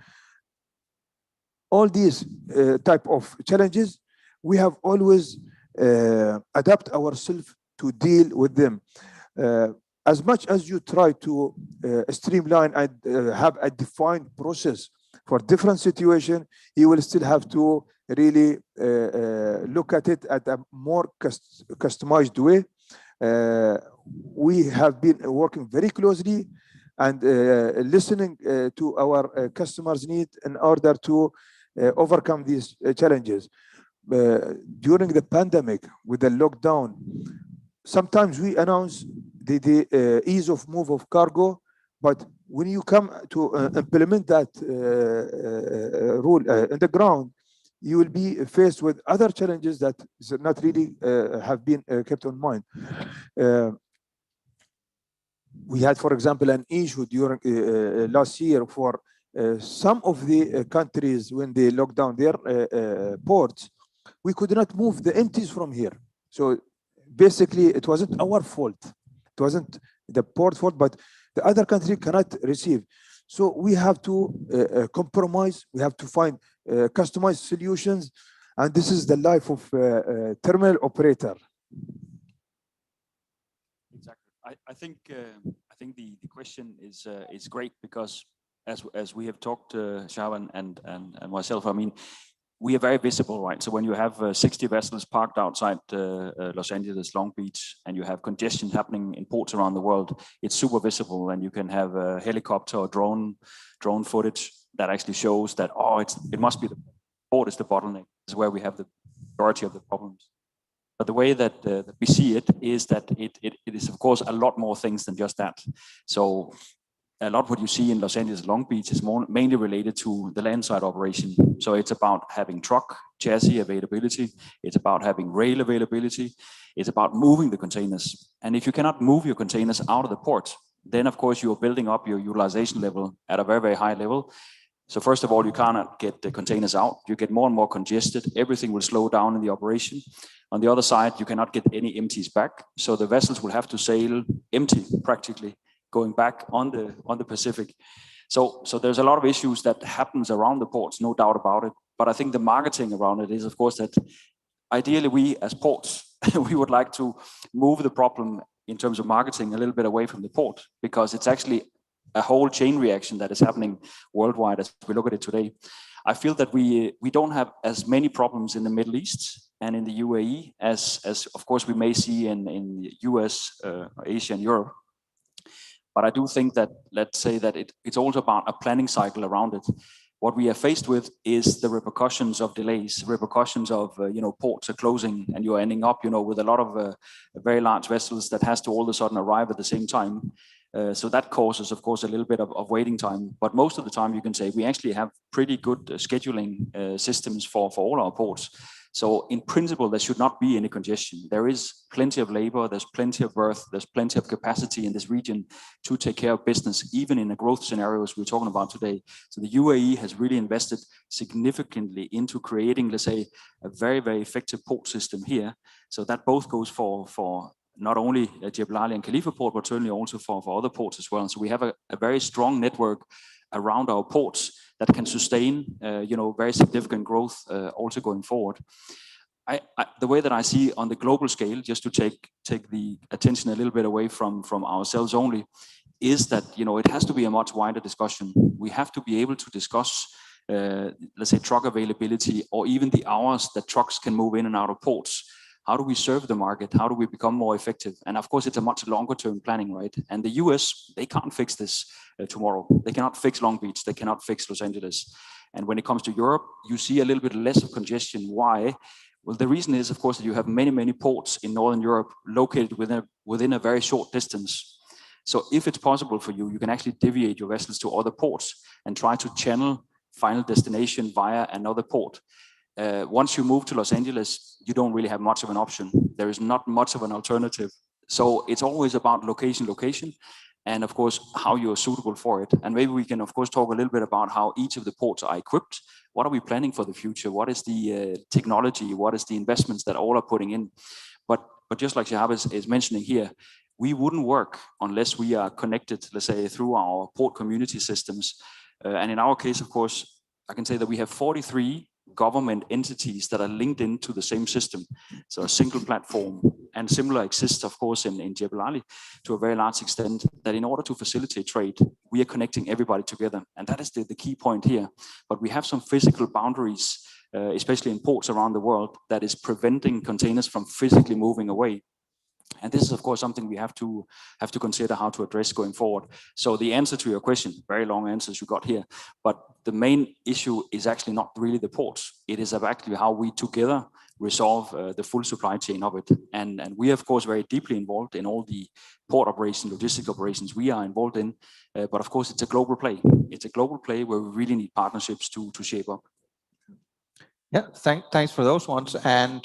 All these type of challenges, we have always adapt ourselves to deal with them. As much as you try to streamline and have a defined process for different situation, you will still have to really look at it at a more customized way. We have been working very closely and listening to our customers' needs in order to overcome these challenges. During the pandemic, with the lockdown, sometimes we announce the ease of move of cargo, but when you come to implement that rule in the ground, you will be faced with other challenges that not really have been kept in mind. We had, for example, an issue during last year for some of the countries when they locked down their ports. We could not move the empties from here. So basically, it wasn't our fault. It wasn't the port fault, but the other country cannot receive. So we have to compromise. We have to find customized solutions. And this is the life of terminal operator. Exactly. I think the question is great because as we have talked, Shahab and myself, I mean, we are very visible, right? So when you have 60 vessels parked outside Los Angeles, Long Beach, and you have congestion happening in ports around the world, it's super visible, and you can have a helicopter or drone footage that actually shows that it must be the port is the bottleneck, is where we have the majority of the problems. But the way that we see it is that it is of course a lot more things than just that. So a lot what you see in Los Angeles, Long Beach is mainly related to the landside operation. So it's about having truck chassis availability. It's about having rail availability. It's about moving the containers. And if you cannot move your containers out of the port, then of course you're building up your utilization level at a very, very high level. So first of all, you cannot get the containers out. You get more and more congested. Everything will slow down in the operation. On the other side, you cannot get any empties back. So the vessels will have to sail empty practically, going back on the Pacific. So there's a lot of issues that happens around the ports, no doubt about it. But I think the marketing around it is, of course, that ideally we as ports, we would like to move the problem in terms of marketing a little bit away from the port, because it's actually a whole chain reaction that is happening worldwide as we look at it today. I feel that we don't have as many problems in the Middle East and in the UAE as of course we may see in the US, Asia and Europe. But I do think that, let's say that it's also about a planning cycle around it. What we are faced with is the repercussions of delays, repercussions of, ports are closing and you're ending up, with a lot of very large vessels that has to all of a sudden arrive at the same time. So that causes, of course, a little bit of waiting time. But most of the time, you can say we actually have pretty good scheduling systems for all our ports. So in principle, there should not be any congestion. There is plenty of labor, there's plenty of berth, there's plenty of capacity in this region to take care of business, even in the growth scenarios we're talking about today. So the UAE has really invested significantly into creating, let's say, a very, very effective port system here. So that both goes for not only Jebel Ali and Khalifa port, but certainly also for other ports as well. So we have a very strong network around our ports that can sustain, very significant growth also going forward. The way that I see on the global scale, just to take the attention a little bit away from ourselves only, is that it has to be a much wider discussion. We have to be able to discuss, let's say, truck availability, or even the hours that trucks can move in and out of ports. How do we serve the market? How do we become more effective? And of course, it's a much longer term planning, right? And the US, they can't fix this tomorrow. They cannot fix Long Beach. They cannot fix Los Angeles. And when it comes to Europe, you see a little bit less of congestion. Why? Well, the reason is, of course, that you have many, many ports in Northern Europe located within a very short distance. So if it's possible for you, you can actually deviate your vessels to other ports and try to channel final destination via another port. Once you move to Los Angeles, you don't really have much of an option. There is not much of an alternative. So it's always about location, and of course, how you're suitable for it. And maybe we can, of course, talk a little bit about how each of the ports are equipped. What are we planning for the future? What is the technology? What is the investments that all are putting in? But just like Shahab is mentioning here, we wouldn't work unless we are connected, let's say, through our port community systems. And in our case, of course, I can say that we have 43 government entities that are linked into the same system. So a single platform, and similar exists, of course, in Jebel Ali to a very large extent, that in order to facilitate trade, we are connecting everybody together. And that is the key point here. But we have some physical boundaries, especially in ports around the world, that is preventing containers from physically moving away. And this is, of course, something we have to consider how to address going forward. So the answer to your question, very long answers you got here, but the main issue is actually not really the ports. It is actually how we together resolve the full supply chain of it. And we are, of course, very deeply involved in all the port operations, logistic operations we are involved in. But of course, it's a global play. It's a global play where we really need partnerships to shape up. Yeah, thanks for those ones. And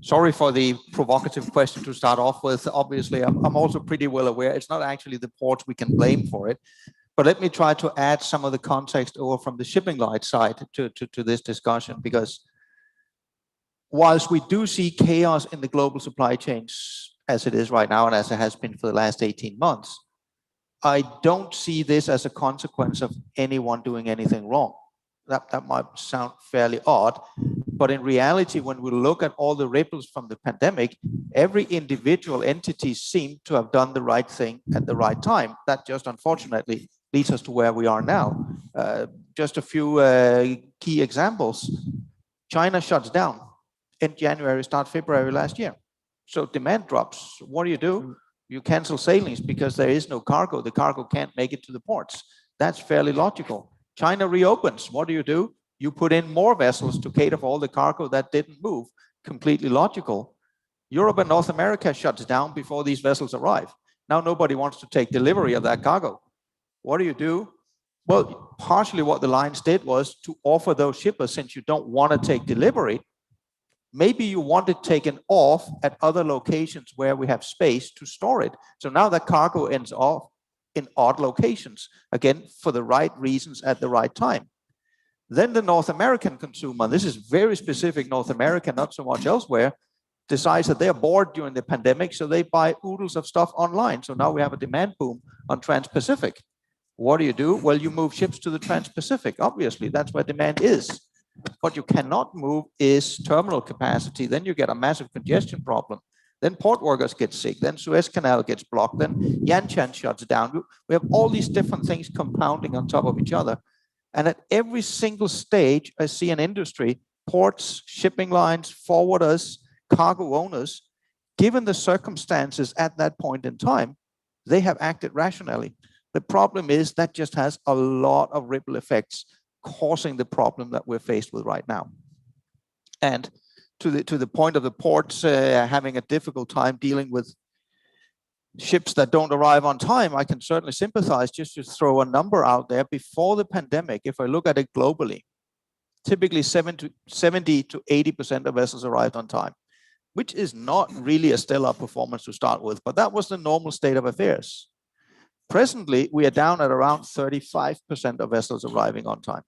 sorry for the provocative question to start off with. Obviously, I'm also pretty well aware it's not actually the ports we can blame for it. But let me try to add some of the context over from the shipping line side to this discussion, because whilst we do see chaos in the global supply chains as it is right now and as it has been for the last 18 months, I don't see this as a consequence of anyone doing anything wrong. That might sound fairly odd, But in reality, when we look at all the ripples from the pandemic, every individual entity seemed to have done the right thing at the right time. That just unfortunately leads us to where we are now. Just a few key examples. China shuts down in January, start February last year. So demand drops. What do? You cancel sailings because there is no cargo. The cargo can't make it to the ports. That's fairly logical. China reopens. What do? You put in more vessels to cater for all the cargo that didn't move. Completely logical. Europe and North America shuts down before these vessels arrive. Now nobody wants to take delivery of that cargo. What do? Well, partially what the lines did was to offer those shippers, since you don't want to take delivery, maybe you want it taken off at other locations where we have space to store it. So now that cargo ends off in odd locations, again, for the right reasons at the right time. Then the North American consumer, this is very specific North America, not so much elsewhere, decides that they're bored during the pandemic, so they buy oodles of stuff online. So now we have a demand boom on Trans-Pacific. What do? Well, you move ships to the Trans-Pacific. Obviously, that's where demand is. What you cannot move is terminal capacity. Then you get a massive congestion problem. Then port workers get sick. Then Suez Canal gets blocked. Then Yantian shuts down. We have all these different things compounding on top of each other. And at every single stage, I see an industry, ports, shipping lines, forwarders, cargo owners, given the circumstances at that point in time, they have acted rationally. The problem is that just has a lot of ripple effects causing the problem that we're faced with right now. And to the point of the ports having a difficult time dealing with ships that don't arrive on time, I can certainly sympathize. Just to throw a number out there, before the pandemic, if I look at it globally, typically 70 to 80% of vessels arrived on time, which is not really a stellar performance to start with, but that was the normal state of affairs. Presently, we are down at around 35% of vessels arriving on time.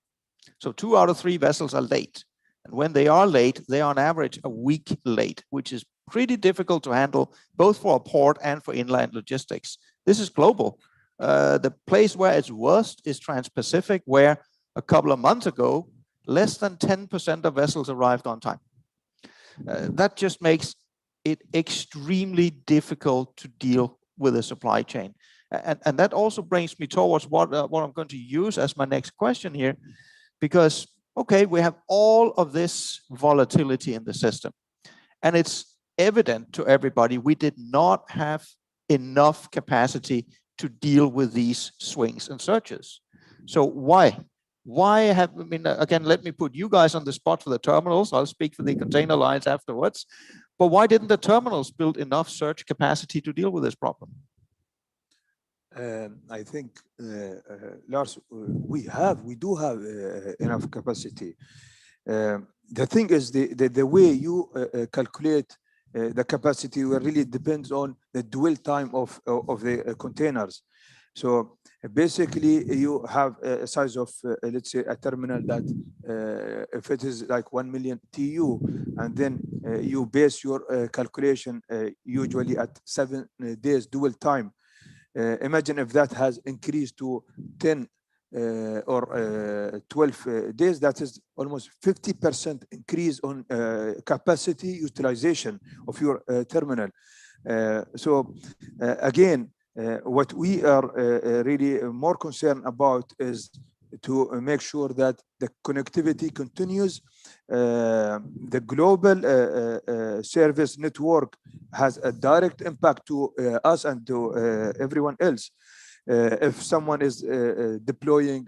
So 2 out of 3 vessels are late. And when they are late, they are on average a week late, which is pretty difficult to handle, both for a port and for inland logistics. This is global. The place where it's worst is Trans-Pacific, where a couple of months ago, less than 10% of vessels arrived on time. That just makes it extremely difficult to deal with the supply chain. And that also brings me towards what I'm going to use as my next question here, because, okay, we have all of this volatility in the system, and it's evident to everybody we did not have enough capacity to deal with these swings and surges. So why? Again, let me put you guys on the spot for the terminals. I'll speak for the container lines afterwards. But why didn't the terminals build enough surge capacity to deal with this problem? I think, Lars, we do have enough capacity. The thing is, the way you calculate the capacity really depends on the dwell time of the containers. So basically, you have a size of, let's say, a terminal that if it is like 1 million TU, and then you base your calculation usually at 7 days dwell time. Imagine if that has increased to 10 or 12 days, that is almost 50% increase on capacity utilization of your terminal. So again, what we are really more concerned about is to make sure that the connectivity continues. The global service network has a direct impact to us and to everyone else. If someone is deploying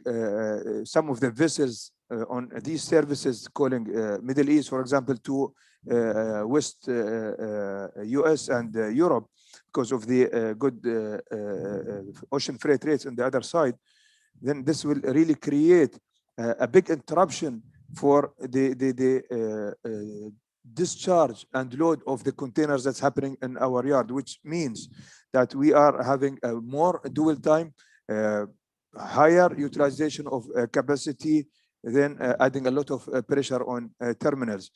some of the vessels on these services, calling Middle East, for example, to West US and Europe, because of the good ocean freight rates on the other side, then this will really create a big interruption for the discharge and load of the containers that's happening in our yard, which means that we are having a more dwell time, higher utilization of capacity, then adding a lot of pressure on terminals.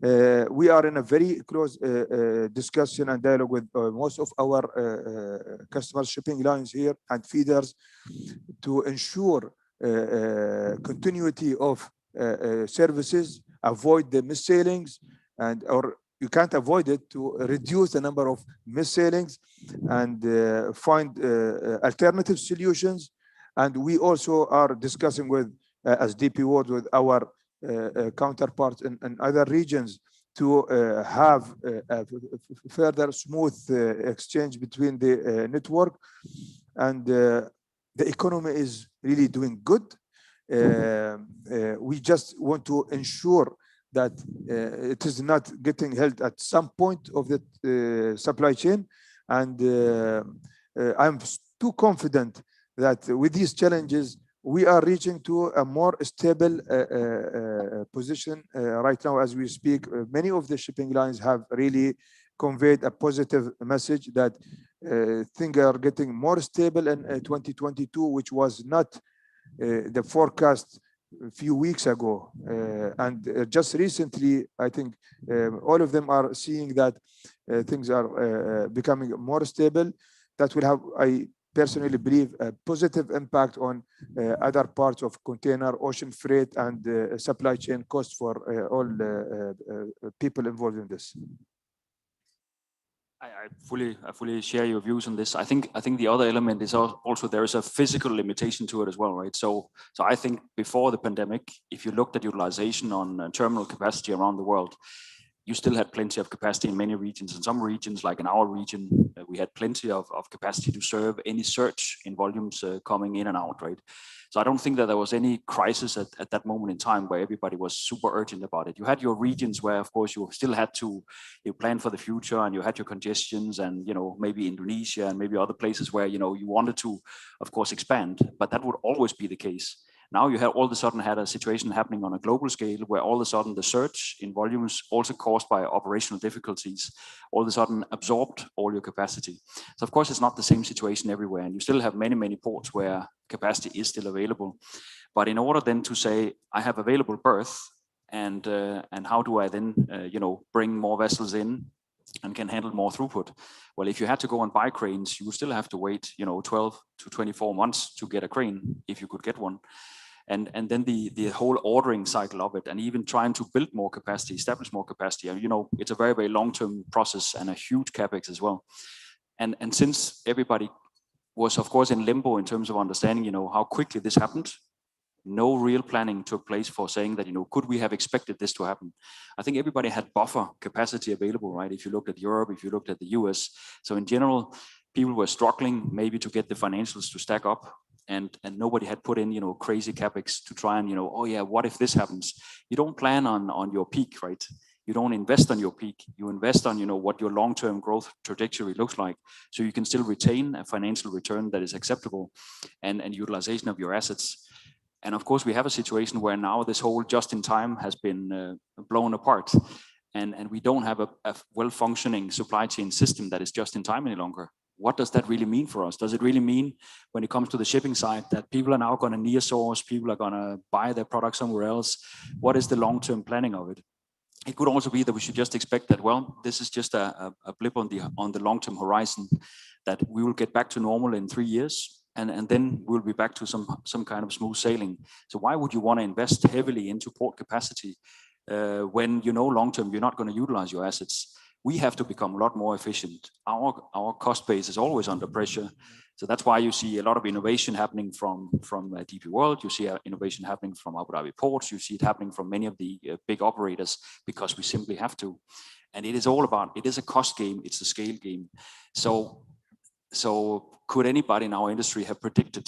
We are in a very close discussion and dialogue with most of our customers, shipping lines here and feeders, to ensure continuity of services avoid the missailings, or you can't avoid it, to reduce the number of missailings and find alternative solutions. And we also are discussing with, as DP World, with our counterparts in other regions to have a further smooth exchange between the network. And the economy is really doing good. We just want to ensure that it is not getting held at some point of the supply chain. And I'm too confident that with these challenges, we are reaching to a more stable position right now as we speak. Many of the shipping lines have really conveyed a positive message that things are getting more stable in 2022, which was not the forecast a few weeks ago. And just recently, I think all of them are seeing that things are becoming more stable. That will have, I personally believe, a positive impact on other parts of container, ocean freight, and supply chain costs for all people involved in this. I fully share your views on this. I think the other element is also there is a physical limitation to it as well, right? So I think before the pandemic, if you looked at utilization on terminal capacity around the world, you still had plenty of capacity in many regions. In some regions, like in our region, we had plenty of capacity to serve any surge in volumes coming in and out, right? So I don't think that there was any crisis at that moment in time where everybody was super urgent about it. You had your regions where, of course, you still had to plan for the future, and you had your congestions, and maybe Indonesia and maybe other places where you wanted to, of course, expand. But that would always be the case. Now you have all of a sudden had a situation happening on a global scale where all of a sudden the surge in volumes, also caused by operational difficulties, all of a sudden absorbed all your capacity. So of course it's not the same situation everywhere, and you still have many ports where capacity is still available. But in order then to say I have available berth, and how do I then bring more vessels in and can handle more throughput? Well, if you had to go and buy cranes, you would still have to wait 12 to 24 months to get a crane, if you could get one. And then the whole ordering cycle of it, and even trying to build more capacity, establish more capacity, it's a very long-term process and a huge capex as well. And since everybody was, of course, in limbo in terms of understanding, how quickly this happened, no real planning took place for saying that, could we have expected this to happen? I think everybody had buffer capacity available, right? If you looked at Europe, if you looked at the US. So in general, people were struggling maybe to get the financials to stack up. And nobody had put in, crazy capex to try and, oh yeah, what if this happens? You don't plan on your peak, right? You don't invest on your peak. You invest on, what your long-term growth trajectory looks like, so you can still retain a financial return that is acceptable, and utilization of your assets. And of course, we have a situation where now this whole just-in-time has been blown apart, and we don't have a well-functioning supply chain system that is just-in-time any longer. What does that really mean for us? Does it really mean, when it comes to the shipping side, that people are now going to near source, people are going to buy their product somewhere else? What is the long-term planning of it? It could also be that we should just expect that, well, this is just a blip on the long-term horizon, that we will get back to normal in 3 years, and then we'll be back to some kind of smooth sailing. So why would you want to invest heavily into port capacity when long-term you're not going to utilize your assets? We have to become a lot more efficient. Our cost base is always under pressure. So that's why you see a lot of innovation happening from DP World. You see innovation happening from Abu Dhabi ports. You see it happening from many of the big operators, because we simply have to. And it is all about, it is a cost game. It's a scale game. So could anybody in our industry have predicted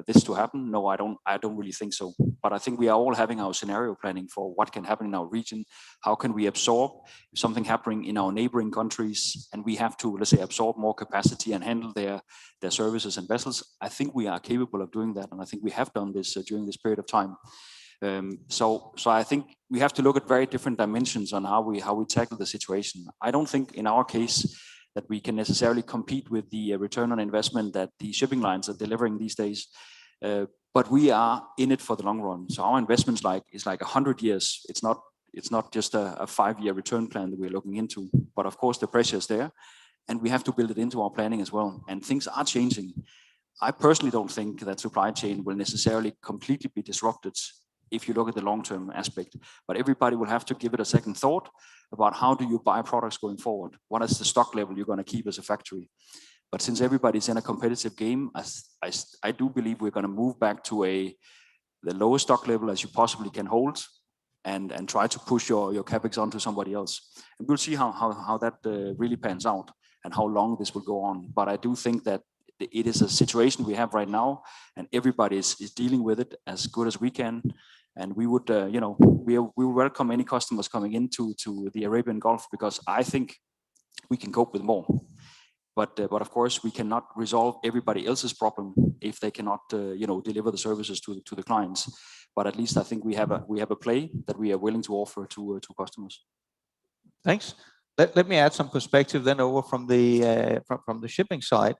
this to happen? No, I don't really think so. But I think we are all having our scenario planning for what can happen in our region. How can we absorb something happening in our neighboring countries, and we have to, let's say, absorb more capacity and handle their services and vessels? I think we are capable of doing that, and I think we have done this during this period of time. So I think we have to look at very different dimensions on how we tackle the situation. I don't think in our case that we can necessarily compete with the return on investment that the shipping lines are delivering these days. But we are in it for the long run. So our investments is like 100 years. It's not just a 5-year return plan that we're looking into. But of course the pressure is there, and we have to build it into our planning as well. And things are changing. I personally don't think that supply chain will necessarily completely be disrupted if you look at the long-term aspect. But everybody will have to give it a second thought about how do you buy products going forward? What is the stock level you're going to keep as a factory? But since everybody's in a competitive game, I do believe we're going to move back to the lowest stock level as you possibly can hold, and try to push your capex onto somebody else. And we'll see how that really pans out and how long this will go on. But I do think that it is a situation we have right now, and everybody is dealing with it as good as we can. And we would, we welcome any customers coming into the Arabian Gulf, because I think we can cope with more. But of course, we cannot resolve everybody else's problem if they cannot, deliver the services to the clients. But at least I think we have a play that we are willing to offer to customers. Thanks. Let me add some perspective then over from the shipping side.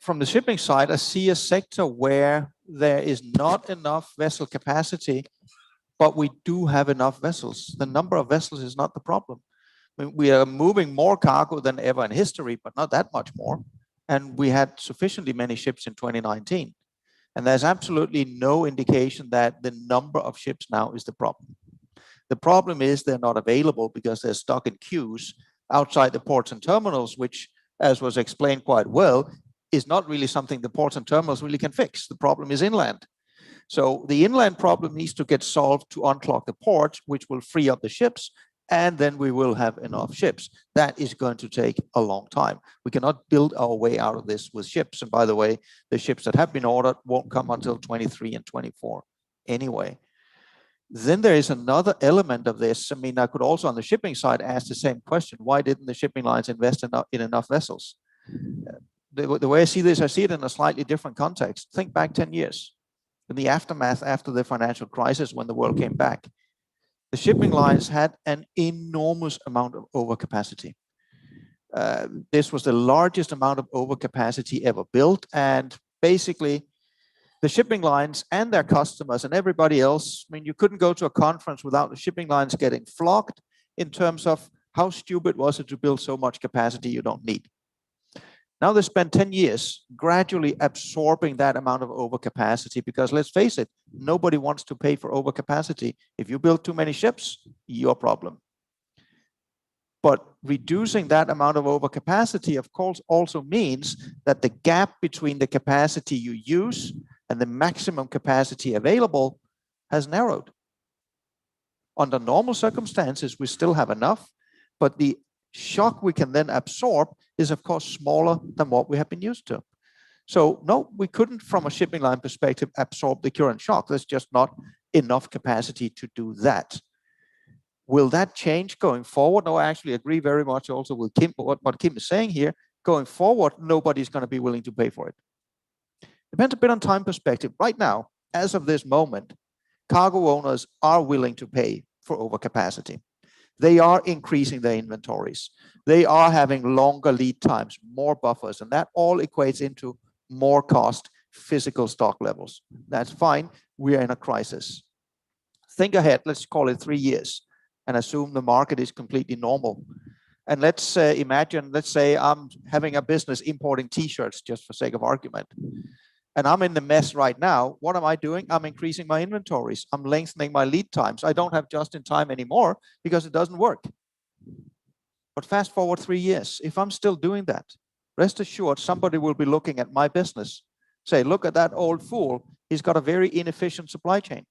From the shipping side, I see a sector where there is not enough vessel capacity, but we do have enough vessels. The number of vessels is not the problem. I mean, we are moving more cargo than ever in history, but not that much more. And we had sufficiently many ships in 2019. And there's absolutely no indication that the number of ships now is the problem. The problem is they're not available because they're stuck in queues outside the ports and terminals, which, as was explained quite well, is not really something the ports and terminals really can fix. The problem is inland. So the inland problem needs to get solved to unclog the ports, which will free up the ships, and then we will have enough ships. That is going to take a long time. We cannot build our way out of this with ships. And by the way, the ships that have been ordered won't come until 23 and 24 anyway. Then there is another element of this. I mean, I could also on the shipping side ask the same question. Why didn't the shipping lines invest in enough vessels? The way I see this, I see it in a slightly different context. Think back 10 years. In the aftermath after the financial crisis, when the world came back, the shipping lines had an enormous amount of overcapacity. This was the largest amount of overcapacity ever built. And basically, the shipping lines and their customers and everybody else, I mean, you couldn't go to a conference without the shipping lines getting flogged in terms of how stupid was it to build so much capacity you don't need. Now they spent 10 years gradually absorbing that amount of overcapacity, because let's face it, nobody wants to pay for overcapacity. If you build too many ships, your problem. But reducing that amount of overcapacity, of course, also means that the gap between the capacity you use and the maximum capacity available has narrowed. Under normal circumstances, we still have enough, but the shock we can then absorb is of course smaller than what we have been used to. So no, we couldn't from a shipping line perspective absorb the current shock. There's just not enough capacity to do that. Will that change going forward? No, I actually agree very much also with Kim, what Kim is saying here. Going forward, nobody's going to be willing to pay for it. Depends a bit on time perspective. Right now, as of this moment, cargo owners are willing to pay for overcapacity. They are increasing their inventories. They are having longer lead times, more buffers, and that all equates into more cost physical stock levels. That's fine. We are in a crisis. Think ahead, let's call it 3 years, and assume the market is completely normal. And let's imagine, let's say I'm having a business importing t-shirts just for sake of argument. And I'm in the mess right now. What am I doing? I'm increasing my inventories. I'm lengthening my lead times. I don't have just in time anymore because it doesn't work. But fast forward 3 years, if I'm still doing that, rest assured somebody will be looking at my business, say, look at that old fool. He's got a very inefficient supply chain.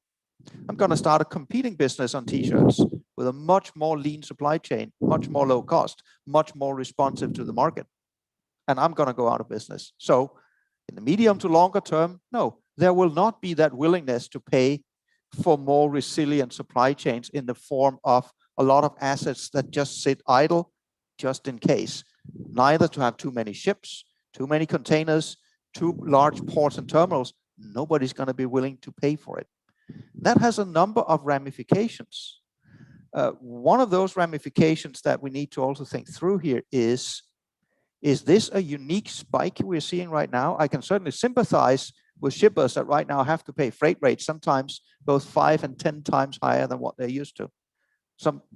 I'm going to start a competing business on t-shirts with a much more lean supply chain, much more low cost, much more responsive to the market. And I'm going to go out of business. So in the medium to longer term, no, there will not be that willingness to pay for more resilient supply chains in the form of a lot of assets that just sit idle just in case. Neither to have too many ships, too many containers, too large ports and terminals. Nobody's going to be willing to pay for it. That has a number of ramifications. One of those ramifications that we need to also think through here is this a unique spike we're seeing right now? I can certainly sympathize with shippers that right now have to pay freight rates, sometimes both 5 and 10 times higher than what they're used to.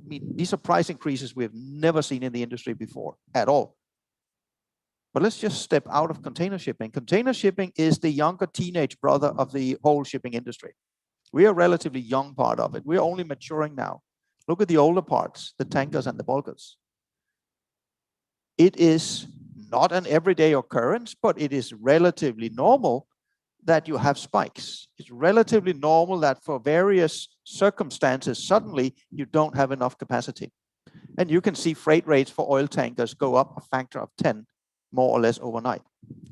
These are price increases we have never seen in the industry before at all. But let's just step out of container shipping. Container shipping is the younger teenage brother of the whole shipping industry. We are a relatively young part of it. We're only maturing now. Look at the older parts, the tankers and the bulkers. It is not an everyday occurrence, but it is relatively normal that you have spikes. It's relatively normal that for various circumstances, suddenly you don't have enough capacity. And you can see freight rates for oil tankers go up a factor of 10, more or less overnight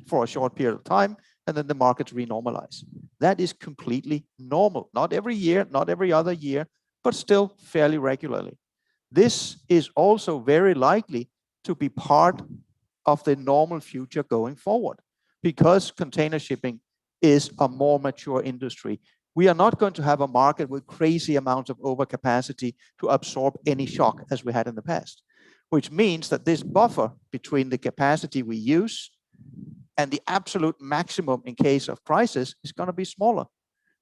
for a short period of time, and then the markets renormalize. That is completely normal. Not every year, not every other year, but still fairly regularly. This is also very likely to be part of the normal future going forward, because container shipping is a more mature industry. We are not going to have a market with crazy amounts of overcapacity to absorb any shock as we had in the past, which means that this buffer between the capacity we use and the absolute maximum in case of crisis is going to be smaller.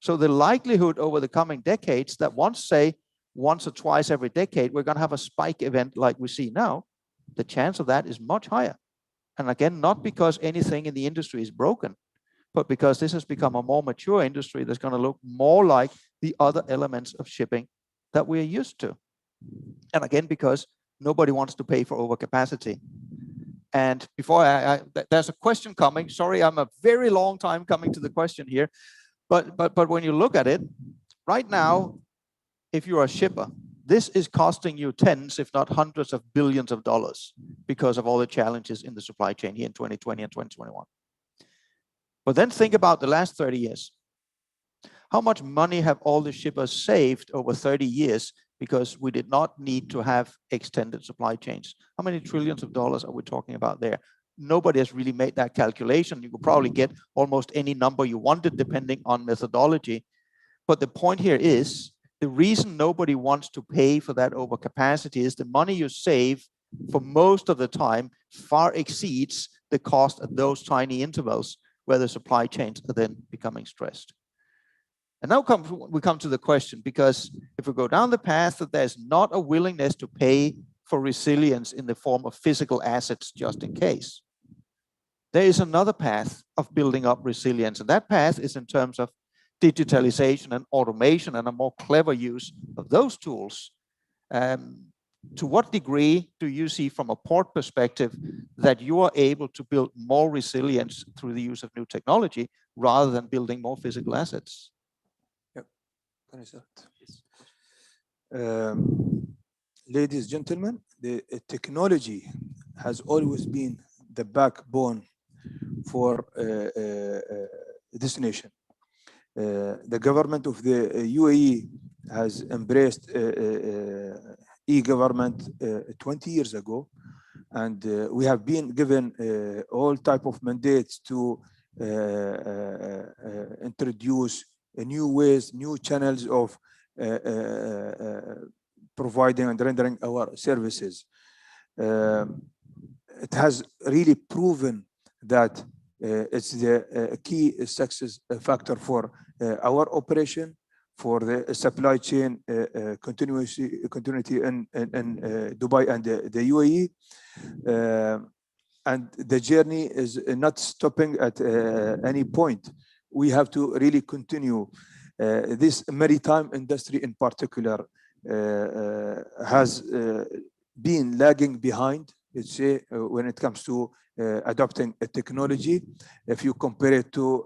So the likelihood over the coming decades that once or twice every decade, we're going to have a spike event like we see now, the chance of that is much higher. And again, not because anything in the industry is broken, but because this has become a more mature industry that's going to look more like the other elements of shipping that we're used to. And again, because nobody wants to pay for overcapacity. And before there's a question coming. Sorry, I'm a very long time coming to the question here. But when you look at it, right now, if you're a shipper, this is costing you tens, if not hundreds of billions of dollars because of all the challenges in the supply chain here in 2020 and 2021. But then think about the last 30 years. How much money have all the shippers saved over 30 years because we did not need to have extended supply chains? How many trillions of dollars are we talking about there? Nobody has really made that calculation. You could probably get almost any number you wanted depending on methodology. But the point here is, the reason nobody wants to pay for that overcapacity is the money you save for most of the time far exceeds the cost at those tiny intervals where the supply chains are then becoming stressed. And now we come to the question, because if we go down the path that there's not a willingness to pay for resilience in the form of physical assets just in case, there is another path of building up resilience. And that path is in terms of digitalization and automation and a more clever use of those tools. To what degree do you see from a port perspective that you are able to build more resilience through the use of new technology rather than building more physical assets? Yep. Can I start? Ladies, gentlemen, the technology has always been the backbone for this nation. The government of the UAE has embraced e-government 20 years ago, and we have been given all type of mandates to introduce new ways, new channels of providing and rendering our services. It has really proven that it's the key success factor for our operation, for the supply chain continuity in Dubai and the UAE. And the journey is not stopping at any point. We have to really continue. This maritime industry in particular has been lagging behind, let's say, when it comes to adopting a technology, if you compare it to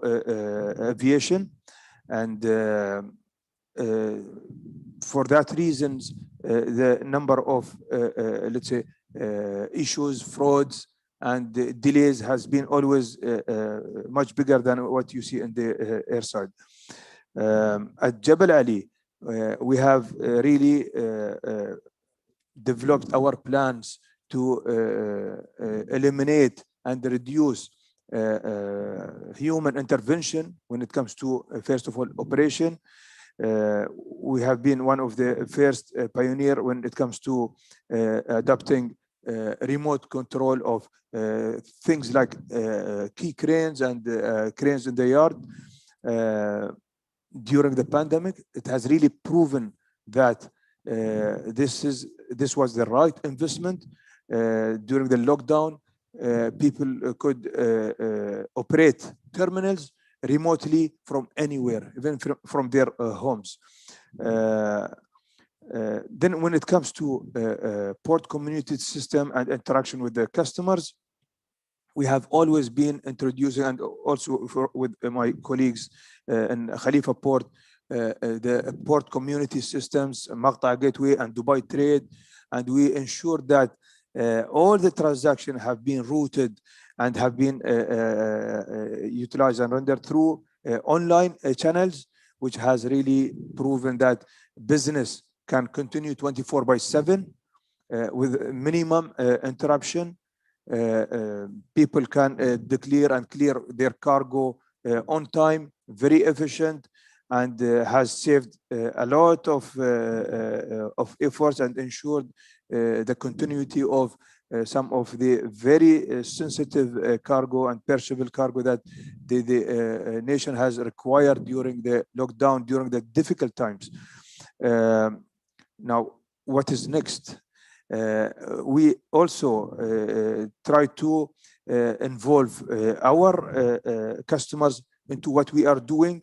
aviation. And for that reasons, the number of, let's say, issues, frauds, and delays has been always much bigger than what you see in the air side. At Jebel Ali, we have really developed our plans to eliminate and reduce human intervention when it comes to, first of all, operation. We have been one of the first pioneer when it comes to adopting remote control of things like key cranes and cranes in the yard. During the pandemic, it has really proven that this was the right investment. During the lockdown, people could operate terminals remotely from anywhere, even from their homes. Then when it comes to port community system and interaction with the customers, we have always been introducing, and also with my colleagues in Khalifa Port, the port community systems, Maqta Gateway and Dubai Trade, and we ensure that all the transactions have been routed and have been utilized and rendered through online channels, which has really proven that business can continue 24/7 with minimum interruption. People can declare and clear their cargo on time, very efficient, and has saved a lot of efforts and ensured the continuity of some of the very sensitive cargo and perishable cargo that the nation has required during the lockdown, during the difficult times. Now, what is next? We also try to involve our customers into what we are doing.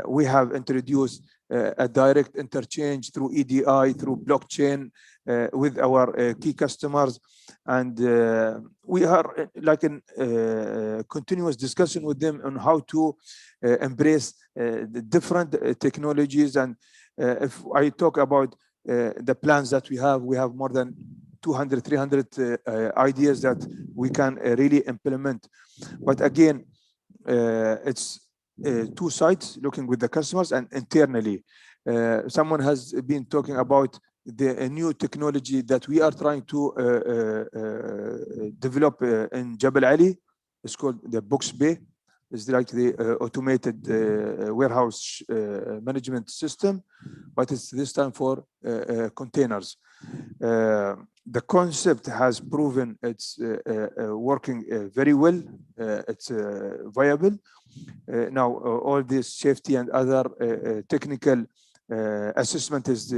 We have introduced a direct interchange through EDI, through blockchain with our key customers. And we are like in continuous discussion with them on how to embrace the different technologies. And if I talk about the plans that we have more than 200, 300 ideas that we can really implement. But again, it's two sides, looking with the customers and internally. Someone has been talking about the new technology that we are trying to develop in Jebel Ali. It's called the Box Bay. It's like the automated warehouse management system, but it's this time for containers. The concept has proven it's working very well. It's viable. Now, all this safety and other technical assessment is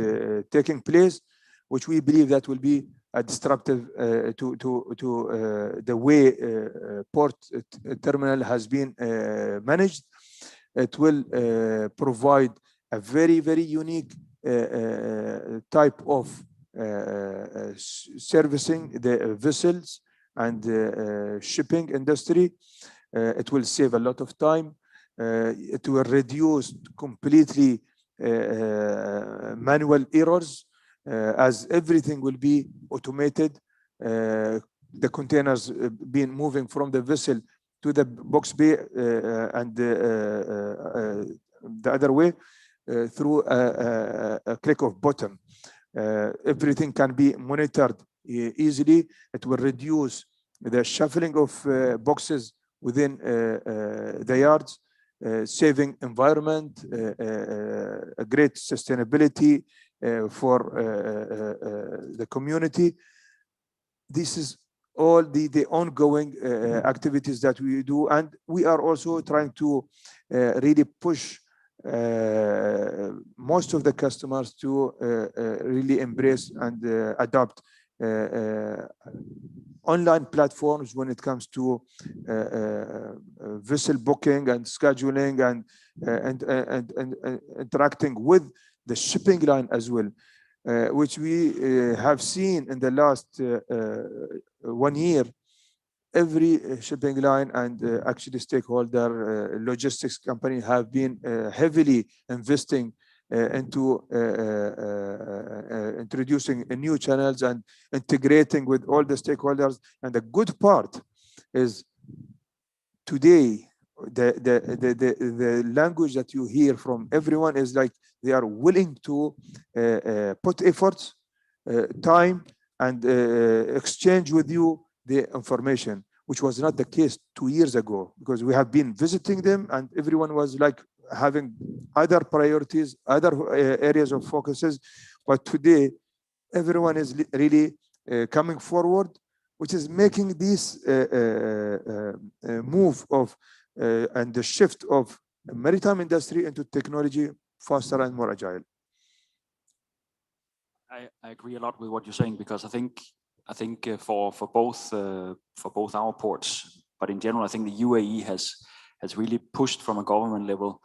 taking place, which we believe that will be a disruptive to the way port terminal has been managed. It will provide a very, very unique type of servicing the vessels and shipping industry. It will save a lot of time. It will reduce completely manual errors, as everything will be automated. The containers being moving from the vessel to the Box Bay and the other way through a click of button. Everything can be monitored easily. It will reduce the shuffling of boxes within the yards, saving environment, a great sustainability for the community. This is all the ongoing activities that we do, and we are also trying to really push most of the customers to really embrace and adopt online platforms when it comes to vessel booking and scheduling and interacting with the shipping line as well, which we have seen in the last 1 year. Every shipping line and actually stakeholder logistics company have been heavily investing into introducing new channels and integrating with all the stakeholders. And the good part is today, the language that you hear from everyone is like they are willing to put efforts, time, and exchange with you the information, which was not the case 2 years ago, because we have been visiting them and everyone was like having other priorities, other areas of focuses. But today, everyone is really coming forward, which is making this move of and the shift of maritime industry into technology faster and more agile. I agree a lot with what you're saying, because I think for both our ports, but in general, I think the UAE has has really pushed from a government level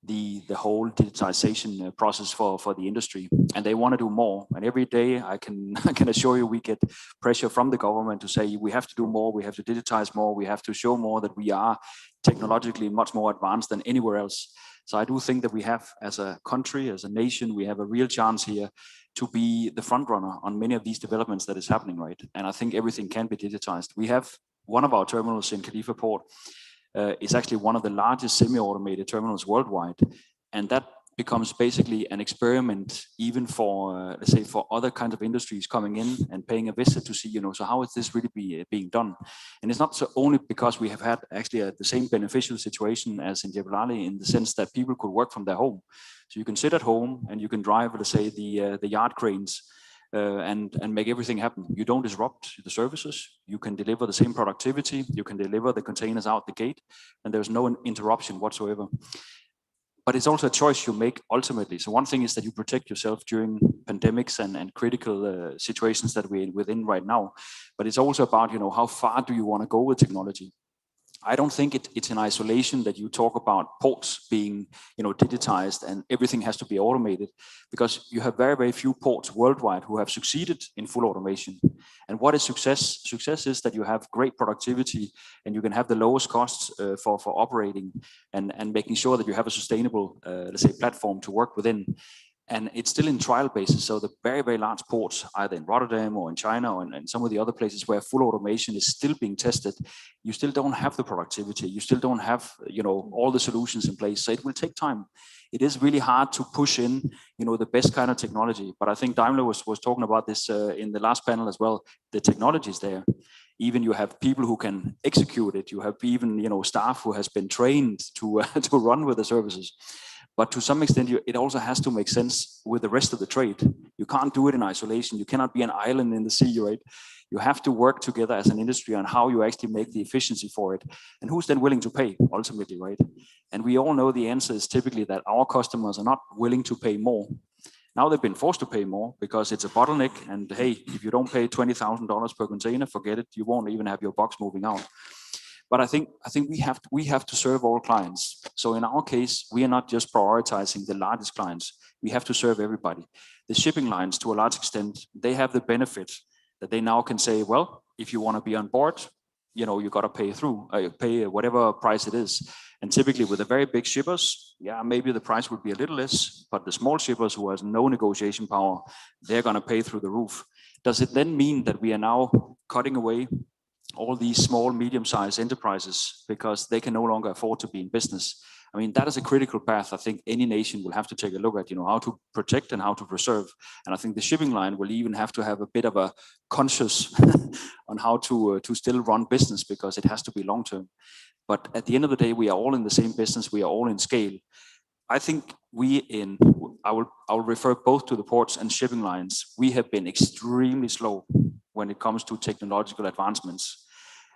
the whole digitization process for the industry, and they want to do more. And every day I can assure you we get pressure from the government to say we have to do more, we have to digitize more, we have to show more that we are technologically much more advanced than anywhere else. So I do think that we have, as a country, as a nation, we have a real chance here to be the front runner on many of these developments that is happening, right? And I think everything can be digitized. We have one of our terminals in Khalifa Port is actually one of the largest semi-automated terminals worldwide. And that becomes basically an experiment even for, let's say, for other kinds of industries coming in and paying a visit to see, so how is this really being done? And it's not so only because we have had actually the same beneficial situation as in Jebel Ali, in the sense that people could work from their home. So you can sit at home and you can drive, let's say, the yard cranes and make everything happen. You don't disrupt the services. You can deliver the same productivity. You can deliver the containers out the gate, and there's no interruption whatsoever. But it's also a choice you make ultimately. So one thing is that you protect yourself during pandemics and critical situations that we're within right now. But it's also about, how far do you want to go with technology? I don't think it's in isolation that you talk about ports being, digitized and everything has to be automated, because you have very, very few ports worldwide who have succeeded in full automation. And what is success? Success is that you have great productivity and you can have the lowest costs for operating and making sure that you have a sustainable, let's say, platform to work within. And it's still in trial basis. So the very, very large ports, either in Rotterdam or in China or in some of the other places where full automation is still being tested, you still don't have the productivity. You still don't have, all the solutions in place. So it will take time. It is really hard to push in, the best kind of technology. But I think Daimler was talking about this in the last panel as well. The technology is there. Even you have people who can execute it. You have even, staff who has been trained to run with the services. But to some extent, it also has to make sense with the rest of the trade. You can't do it in isolation. You cannot be an island in the sea, right? You have to work together as an industry on how you actually make the efficiency for it. And who's then willing to pay ultimately, right? And we all know the answer is typically that our customers are not willing to pay more. Now they've been forced to pay more because it's a bottleneck. And hey, if you don't pay $20,000 per container, forget it. You won't even have your box moving out. But I think we have to serve all clients. So in our case, we are not just prioritizing the largest clients. We have to serve everybody. The shipping lines, to a large extent, they have the benefit that they now can say, well, if you want to be on board, you got to pay whatever price it is. And typically with the very big shippers, yeah, maybe the price would be a little less, but the small shippers who has no negotiation power, they're going to pay through the roof. Does it then mean that we are now cutting away all these small, medium-sized enterprises because they can no longer afford to be in business? I mean, that is a critical path. I think any nation will have to take a look at, how to protect and how to preserve. And I think the shipping line will even have to have a bit of a conscious on how to still run business, because it has to be long-term. But at the end of the day, we are all in the same business. We are all in scale. I think I will refer both to the ports and shipping lines. We have been extremely slow when it comes to technological advancements.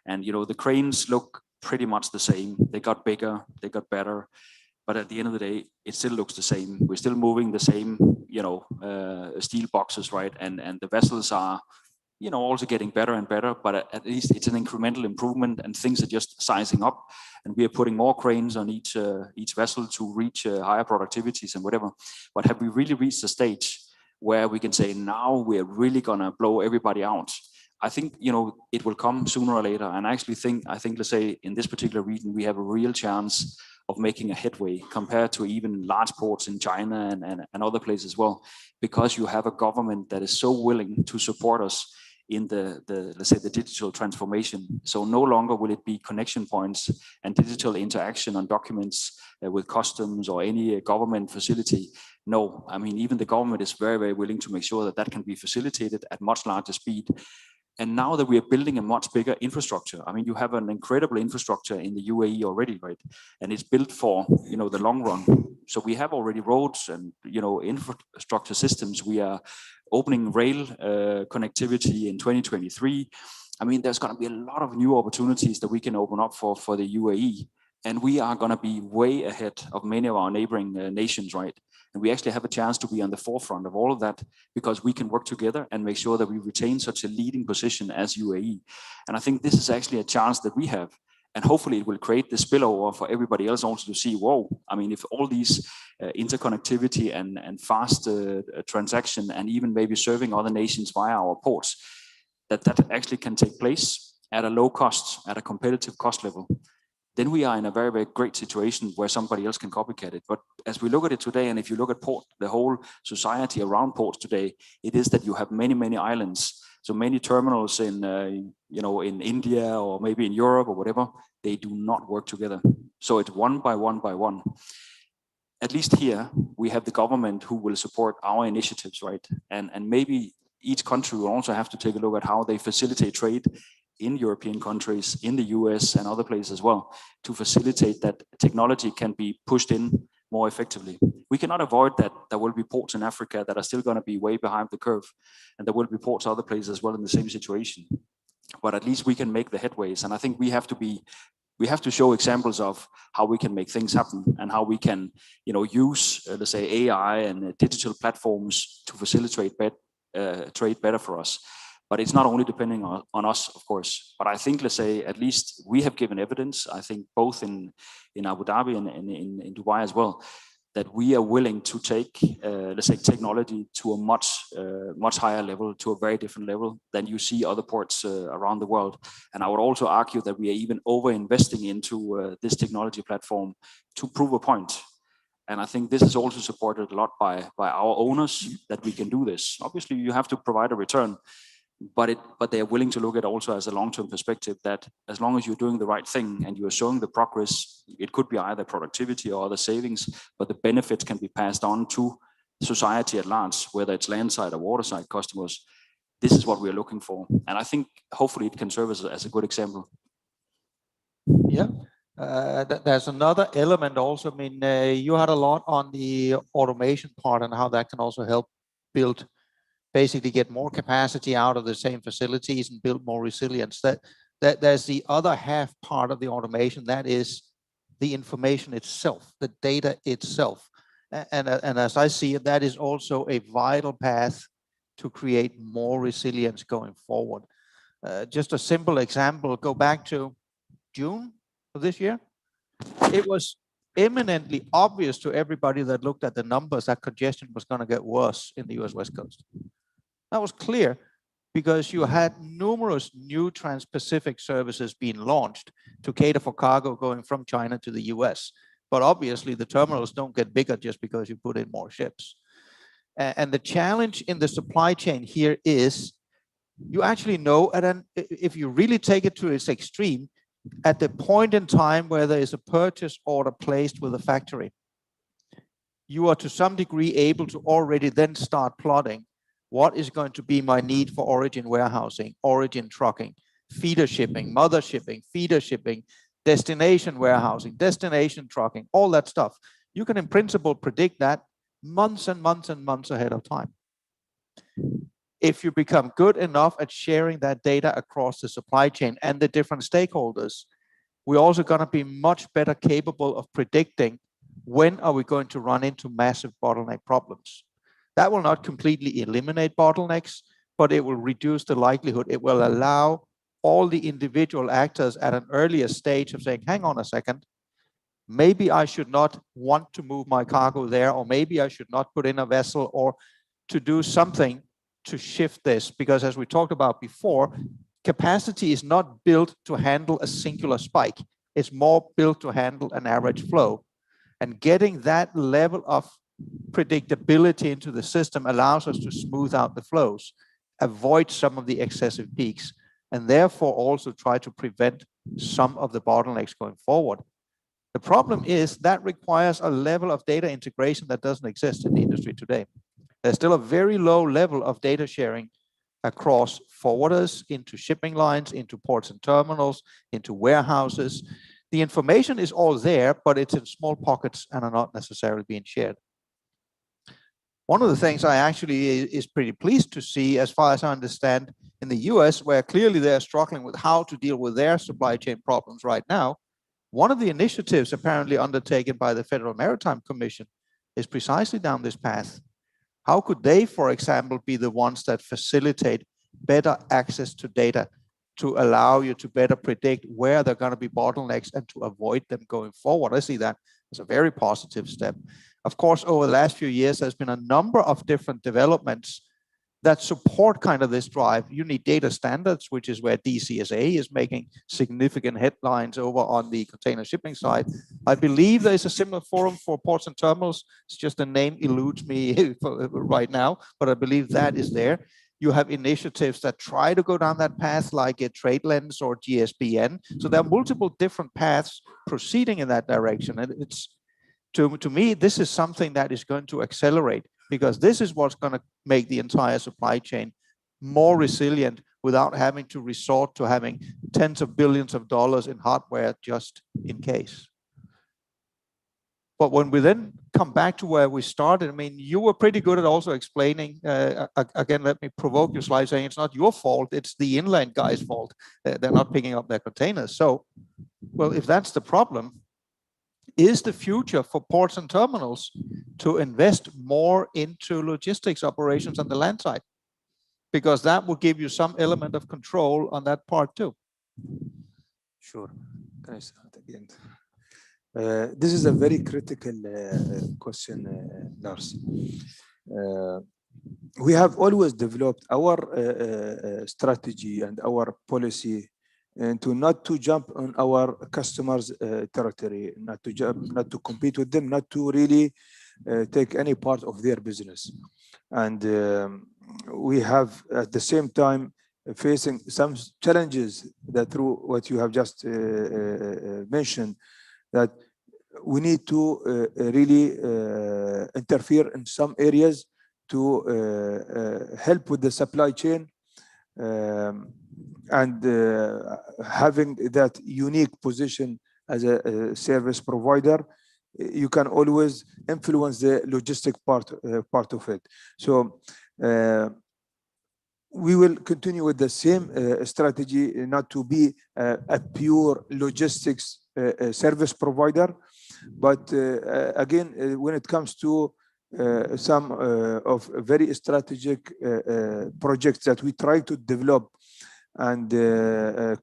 And, the cranes look pretty much the same. They got bigger, they got better. But at the end of the day, it still looks the same. We're still moving the same, steel boxes, right? And the vessels are, also getting better and better, but at least it's an incremental improvement and things are just sizing up. And we are putting more cranes on each vessel to reach higher productivities and whatever. But have we really reached a stage where we can say, now we're really gonna blow everybody out? I think, it will come sooner or later. And I think, let's say in this particular region, we have a real chance of making a headway compared to even large ports in China and other places as well, because you have a government that is so willing to support us in let's say the digital transformation. So no longer will it be connection points and digital interaction on documents with customs or any government facility. No, I mean, even the government is very, very willing to make sure that can be facilitated at much larger speed. And now that we are building a much bigger infrastructure, I mean, you have an incredible infrastructure in the UAE already, right? And it's built for, the long run. So we have already roads and, infrastructure systems. We are opening rail connectivity in 2023. I mean, there's going to be a lot of new opportunities that we can open up for the UAE. And we are going to be way ahead of many of our neighboring nations, right? And we actually have a chance to be on the forefront of all of that, because we can work together and make sure that we retain such a leading position as UAE. And I think this is actually a chance that we have. And hopefully it will create the spillover for everybody else also to see, whoa, I mean, if all these interconnectivity and fast transaction and even maybe serving other nations via our ports, that actually can take place at a low cost, at a competitive cost level, then we are in a very, very great situation where somebody else can copycat it. But as we look at it today, and if you look at port, the whole society around ports today, it is that you have many, many islands. So many terminals in, in India or maybe in Europe or whatever, they do not work together. So it's one by one by one. At least here, we have the government who will support our initiatives, right? And maybe each country will also have to take a look at how they facilitate trade in European countries, in the US and other places as well, to facilitate that technology can be pushed in more effectively. We cannot avoid that there will be ports in Africa that are still going to be way behind the curve, and there will be ports other places as well in the same situation. But at least we can make the headways, and I think we have to show examples of how we can make things happen and how we can, use, let's say, AI and digital platforms to facilitate trade better for us. But it's not only depending on us, of course. But I think, let's say, at least we have given evidence, I think both in Abu Dhabi and in Dubai as well, that we are willing to take, let's say, technology to a much higher level, to a very different level than you see other ports around the world. And I would also argue that we are even over-investing into this technology platform to prove a point. And I think this is also supported a lot by our owners, that we can do this. Obviously, you have to provide a return, but they are willing to look at also as a long-term perspective, that as long as you're doing the right thing and you are showing the progress, it could be either productivity or other savings, but the benefits can be passed on to society at large, whether it's landside or waterside customers. This is what we're looking for. And I think hopefully it can serve as a good example. Yeah. There's another element also. I mean, you had a lot on the automation part and how that can also help basically get more capacity out of the same facilities and build more resilience. There's the other half part of the automation, that is the information itself, the data itself. And as I see it, that is also a vital path to create more resilience going forward. Just a simple example, go back to June of this year. It was eminently obvious to everybody that looked at the numbers that congestion was going to get worse in the US West Coast. That was clear because you had numerous new Trans-Pacific services being launched to cater for cargo going from China to the US. But obviously the terminals don't get bigger just because you put in more ships. And the challenge in the supply chain here is, you actually know, and if you really take it to its extreme, at the point in time where there is a purchase order placed with a factory, you are to some degree able to already then start plotting what is going to be my need for origin warehousing, origin trucking, feeder shipping, mother shipping, feeder shipping, destination warehousing, destination trucking, all that stuff. You can in principle predict that months and months and months ahead of time. If you become good enough at sharing that data across the supply chain and the different stakeholders, we're also going to be much better capable of predicting when are we going to run into massive bottleneck problems. That will not completely eliminate bottlenecks, but it will reduce the likelihood. It will allow all the individual actors at an earlier stage of saying, hang on a second, maybe I should not want to move my cargo there, or maybe I should not put in a vessel, or to do something to shift this. Because as we talked about before, capacity is not built to handle a singular spike. It's more built to handle an average flow. And getting that level of predictability into the system allows us to smooth out the flows, avoid some of the excessive peaks, and therefore also try to prevent some of the bottlenecks going forward. The problem is that requires a level of data integration that doesn't exist in the industry today. There's still a very low level of data sharing across forwarders, into shipping lines, into ports and terminals, into warehouses. The information is all there, but it's in small pockets and are not necessarily being shared. One of the things I actually is pretty pleased to see, as far as I understand, in the US, where clearly they're struggling with how to deal with their supply chain problems right now, one of the initiatives apparently undertaken by the Federal Maritime Commission is precisely down this path. How could they, for example, be the ones that facilitate better access to data to allow you to better predict where they're going to be bottlenecks and to avoid them going forward. I see that as a very positive step. Of course, over the last few years, there's been a number of different developments that support kind of this drive. You need data standards, which is where DCSA is making significant headlines over on the container shipping side. I believe there is a similar forum for ports and terminals. It's just the name eludes me right now, but I believe that is there. You have initiatives that try to go down that path, like a TradeLens or GSBN. So there are multiple different paths proceeding in that direction. And it's, to me, this is something that is going to accelerate, because this is what's going to make the entire supply chain more resilient without having to resort to having tens of billions of dollars in hardware just in case. But when we then come back to where we started, I mean, you were pretty good at also explaining, again, let me provoke your slide, saying it's not your fault, it's the inland guys' fault. They're not picking up their containers. So, well, if that's the problem, is the future for ports and terminals to invest more into logistics operations on the land side? Because that will give you some element of control on that part too. Sure. Can I start again? This is a very critical question, Lars. We have always developed our strategy and our policy and not to jump on our customers' territory, not to compete with them, not to really take any part of their business. And we have at the same time facing some challenges that through what you have just mentioned, that we need to really interfere in some areas to help with the supply chain, and having that unique position as a service provider, you can always influence the logistic part of it. So we will continue with the same strategy, not to be a pure logistics service provider, but again, when it comes to some of very strategic projects that we try to develop and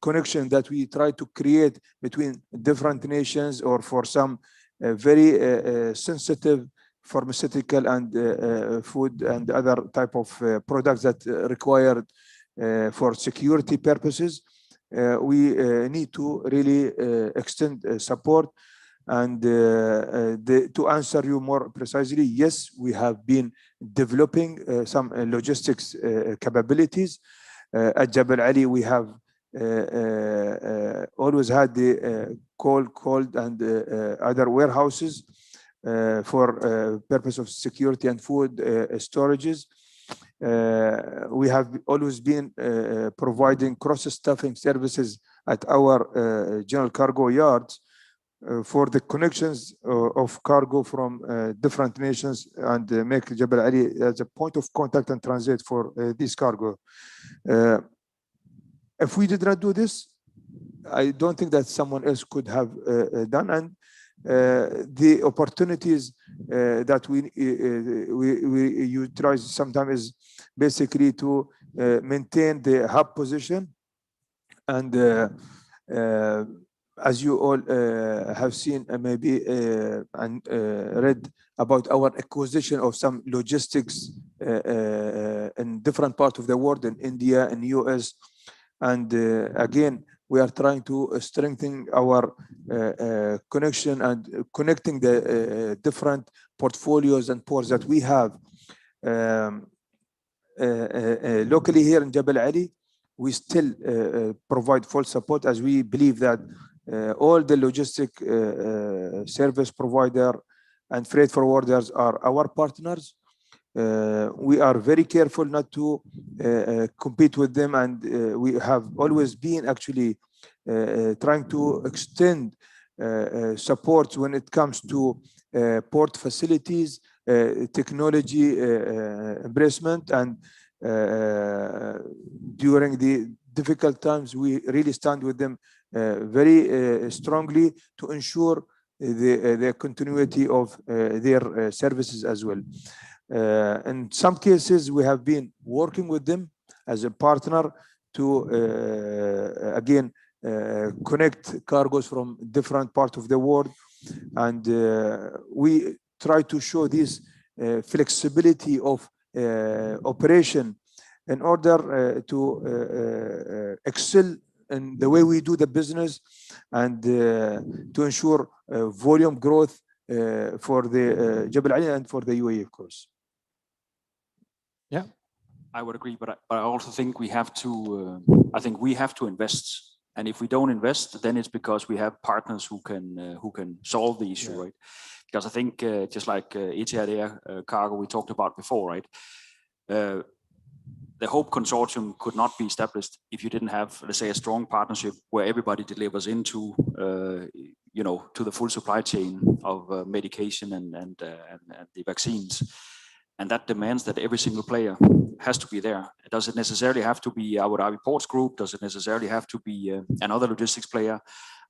connection that we try to create between different nations, or for some very sensitive pharmaceutical and food and other type of products that required for security purposes, we need to really extend support. And to answer you more precisely, yes, we have been developing some logistics capabilities. At Jebel Ali, we have always had the cold and other warehouses for purpose of security and food storages. We have always been providing cross-staffing services at our general cargo yards for the connections of cargo from different nations, and make Jebel Ali as a point of contact and transit for this cargo. If we did not do this, I don't think that someone else could have done. And the opportunities that we utilize sometimes is basically to maintain the hub position. And as you all have seen, maybe and read about our acquisition of some logistics in different parts of the world, in India and US. And again, we are trying to strengthen our connection and connecting the different portfolios and ports that we have. Locally here in Jebel Ali, we still provide full support, as we believe that all the logistic service provider and freight forwarders are our partners. We are very careful not to compete with them, and we have always been actually trying to extend support when it comes to port facilities, technology embracement, and during the difficult times, we really stand with them very strongly to ensure the continuity of their services as well. In some cases, we have been working with them as a partner to again connect cargoes from different parts of the world, and we try to show this flexibility of operation in order to excel in the way we do the business, and to ensure volume growth for the Jebel Ali and for the UAE, of course. Yeah, I would agree, but I also think we have to. I think we have to invest, and if we don't invest, then it's because we have partners who can solve the issue, right? Because I think just like Etihad Air Cargo we talked about before, right? The Hope Consortium could not be established if you didn't have, let's say, a strong partnership where everybody delivers into, to the full supply chain of medication and the vaccines. And that demands that every single player has to be there. Does it necessarily have to be Abu Dhabi Ports Group? Does it necessarily have to be another logistics player?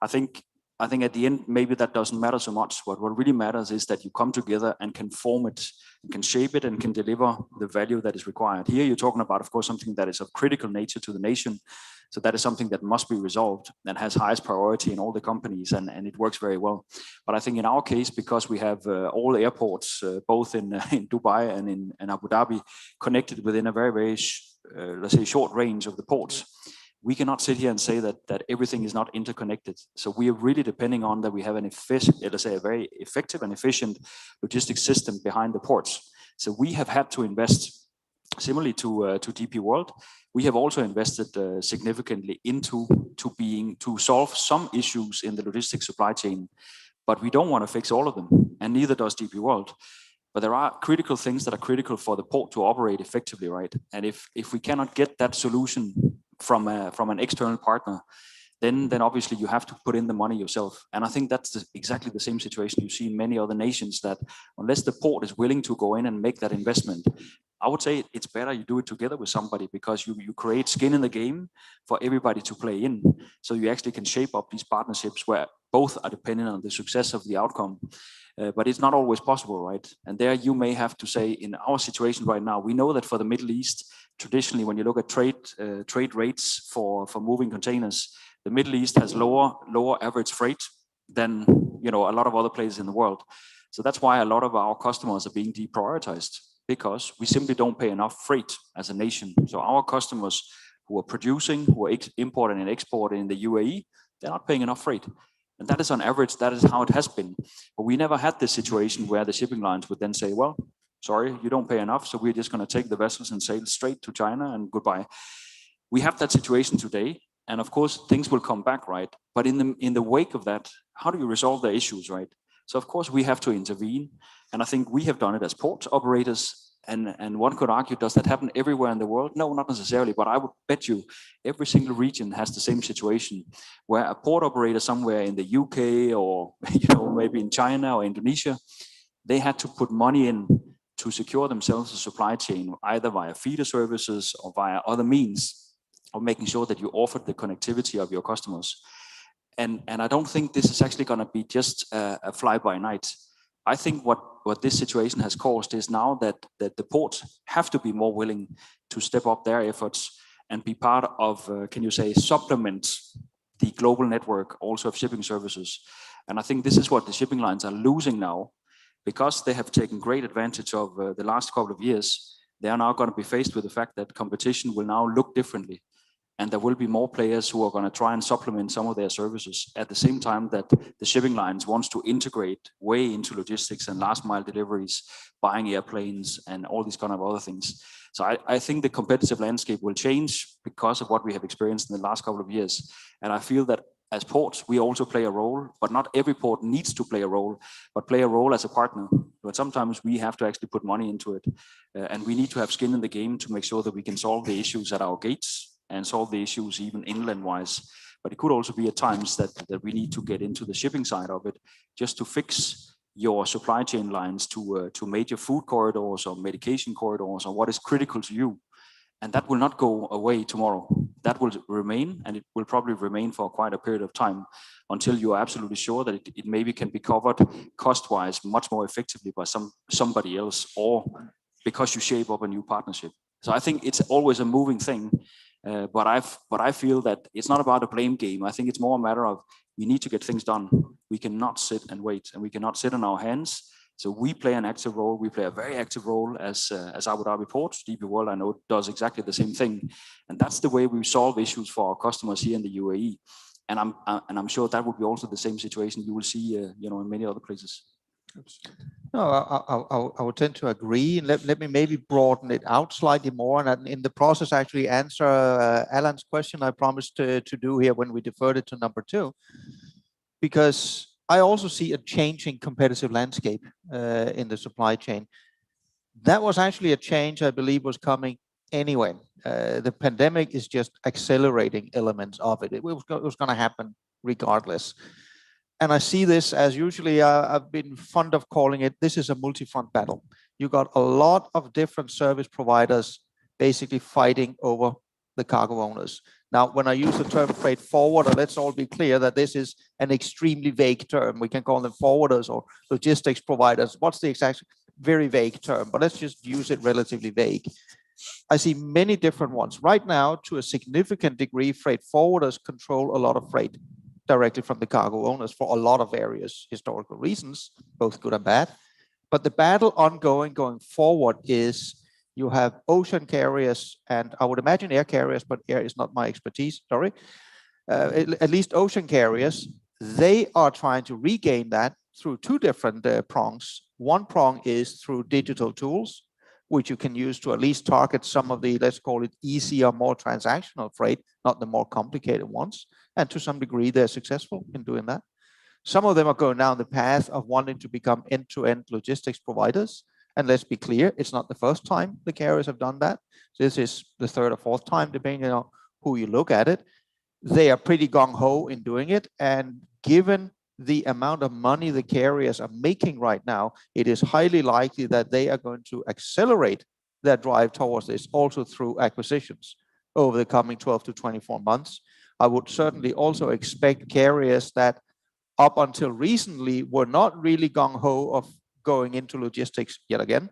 I think at the end, maybe that doesn't matter so much. What really matters is that you come together and can form it, and can shape it, and can deliver the value that is required. Here you're talking about, of course, something that is of critical nature to the nation. So that is something that must be resolved and has highest priority in all the companies, and it works very well. But I think in our case, because we have all airports, both in Dubai and in Abu Dhabi, connected within a very, very, let's say, short range of the ports, we cannot sit here and say that everything is not interconnected. So we are really depending on that we have an efficient, let's say, a very effective and efficient logistics system behind the ports. So we have had to invest, similarly to DP World. We have also invested significantly into to solve some issues in the logistics supply chain, but we don't want to fix all of them, and neither does DP World. But there are critical things that are critical for the port to operate effectively, right? And if we cannot get that solution from an external partner, then obviously you have to put in the money yourself. And I think that's exactly the same situation you see in many other nations, that unless the port is willing to go in and make that investment, I would say it's better you do it together with somebody, because you create skin in the game for everybody to play in. So you actually can shape up these partnerships where both are dependent on the success of the outcome. But it's not always possible, right? And there you may have to say, in our situation right now, we know that for the Middle East, traditionally, when you look at trade rates for moving containers, the Middle East has lower average freight than a lot of other places in the world. So that's why a lot of our customers are being deprioritized, because we simply don't pay enough freight as a nation. So our customers who are producing, who are importing and exporting in the UAE, they're not paying enough freight. And that is on average, that is how it has been. But we never had this situation where the shipping lines would then say, well, sorry, you don't pay enough, so we're just going to take the vessels and sail straight to China and goodbye. We have that situation today, and of course things will come back, right? But in the wake of that, how do you resolve the issues, right? So of course we have to intervene, and I think we have done it as port operators. And one could argue, does that happen everywhere in the world? No, not necessarily, but I would bet you every single region has the same situation, where a port operator somewhere in the UK or maybe in China or Indonesia, they had to put money in to secure themselves a supply chain, either via feeder services or via other means of making sure that you offered the connectivity of your customers. And I don't think this is actually going to be just a fly-by-night. I think what this situation has caused is now that the ports have to be more willing to step up their efforts and be part of, supplement the global network also of shipping services. And I think this is what the shipping lines are losing now, because they have taken great advantage of the last couple of years. They are now going to be faced with the fact that competition will now look differently. And there will be more players who are going to try and supplement some of their services at the same time that the shipping lines wants to integrate way into logistics and last mile deliveries, buying airplanes and all these kind of other things. So I think the competitive landscape will change because of what we have experienced in the last couple of years. And I feel that as ports, we also play a role, but not every port needs to play a role, but play a role as a partner. But sometimes we have to actually put money into it. And we need to have skin in the game to make sure that we can solve the issues at our gates and solve the issues even inland-wise. But it could also be at times that we need to get into the shipping side of it, just to fix your supply chain lines to major food corridors or medication corridors, or what is critical to you. And that will not go away tomorrow. That will remain, and it will probably remain for quite a period of time until you are absolutely sure that it maybe can be covered cost-wise much more effectively by somebody else, or because you shape up a new partnership. So I think it's always a moving thing. But I feel that it's not about a blame game. I think it's more a matter of we need to get things done. We cannot sit and wait, and we cannot sit on our hands. So we play an active role. We play a very active role as Abu Dhabi Port. DP World, I know, does exactly the same thing, and that's the way we solve issues for our customers here in the UAE. And I'm sure that would be also the same situation you will see, in many other places. No, I would tend to agree. And let me maybe broaden it out slightly more, and in the process actually answer Alan's question I promised to do here when we deferred it to number 2, because I also see a changing competitive landscape in the supply chain. That was actually a change I believe was coming anyway. The pandemic is just accelerating elements of it. It was going to happen regardless. And I see this as usually I've been fond of calling it, this is a multi-front battle. You got a lot of different service providers basically fighting over the cargo owners. Now, when I use the term freight forwarder, let's all be clear that this is an extremely vague term. We can call them forwarders or logistics providers. What's the exact, very vague term, but let's just use it relatively vague. I see many different ones. Right now, to a significant degree, freight forwarders control a lot of freight directly from the cargo owners for a lot of various historical reasons, both good and bad. But the battle ongoing going forward is you have ocean carriers, and I would imagine air carriers, but air is not my expertise, sorry. At least ocean carriers, they are trying to regain that through 2 different prongs. One prong is through digital tools, which you can use to at least target some of the, let's call it easier, more transactional freight, not the more complicated ones. And to some degree, they're successful in doing that. Some of them are going down the path of wanting to become end-to-end logistics providers. And let's be clear, it's not the first time the carriers have done that. This is the 3rd or 4th time, depending on who you look at it. They are pretty gung-ho in doing it. And given the amount of money the carriers are making right now, it is highly likely that they are going to accelerate their drive towards this also through acquisitions over the coming 12 to 24 months. I would certainly also expect carriers that up until recently were not really gung-ho of going into logistics yet again,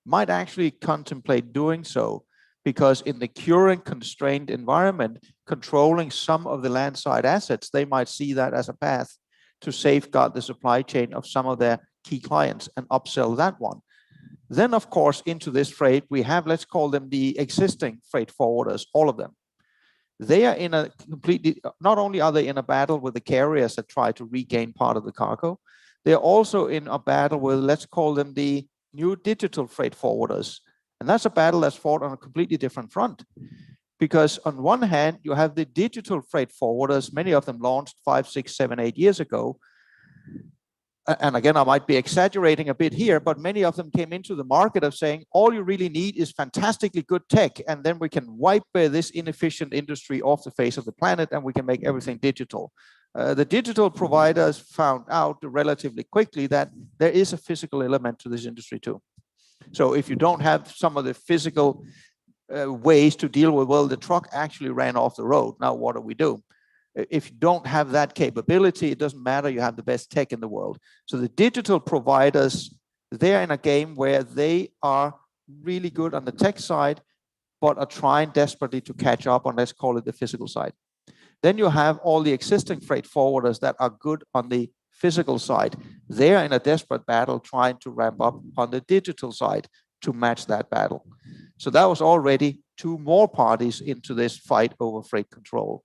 might actually contemplate doing so, because in the current constrained environment, controlling some of the landside assets, they might see that as a path to safeguard the supply chain of some of their key clients and upsell that one. Then, of course, into this freight, we have, let's call them the existing freight forwarders, all of them. They are in a completely, not only are they in a battle with the carriers that try to regain part of the cargo, they're also in a battle with, let's call them the new digital freight forwarders. And that's a battle that's fought on a completely different front. Because on one hand, you have the digital freight forwarders, many of them launched 5, 6, 7, 8 years ago. And again, I might be exaggerating a bit here, but many of them came into the market of saying, all you really need is fantastically good tech, and then we can wipe this inefficient industry off the face of the planet, and we can make everything digital. The digital providers found out relatively quickly that there is a physical element to this industry too. So if you don't have some of the physical ways to deal with, well, the truck actually ran off the road, now what do we do? If you don't have that capability, it doesn't matter, you have the best tech in the world. So the digital providers, they're in a game where they are really good on the tech side, but are trying desperately to catch up on, let's call it the physical side. Then you have all the existing freight forwarders that are good on the physical side. They're in a desperate battle trying to ramp up on the digital side to match that battle. So that was already 2 more parties into this fight over freight control.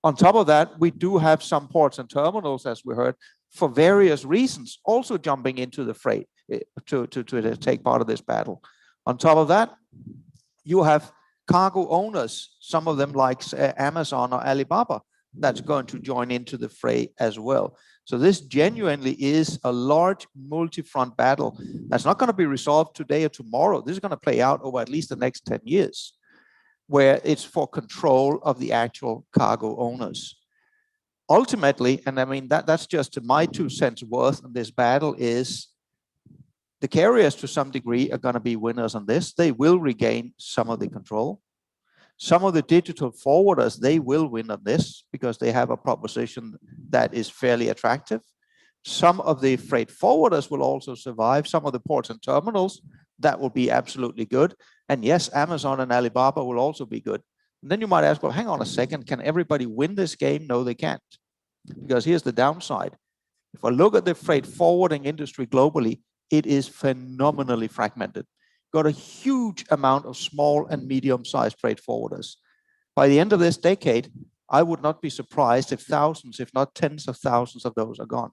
On top of that, we do have some ports and terminals, as we heard, for various reasons, also jumping into the freight to take part of this battle. On top of that, you have cargo owners, some of them like Amazon or Alibaba, that's going to join into the fray as well. So this genuinely is a large multi-front battle that's not going to be resolved today or tomorrow. This is going to play out over at least the next 10 years. Where it's for control of the actual cargo owners. Ultimately, and I mean, that's just my 2 cents worth in this battle, is the carriers to some degree are going to be winners on this. They will regain some of the control. Some of the digital forwarders, they will win on this because they have a proposition that is fairly attractive. Some of the freight forwarders will also survive. Some of the ports and terminals, that will be absolutely good. And yes, Amazon and Alibaba will also be good. And then you might ask, well, hang on a second, can everybody win this game? No, they can't. Because here's the downside. If I look at the freight forwarding industry globally, it is phenomenally fragmented. Got a huge amount of small and medium-sized freight forwarders. By the end of this decade, I would not be surprised if thousands, if not tens of thousands of those are gone.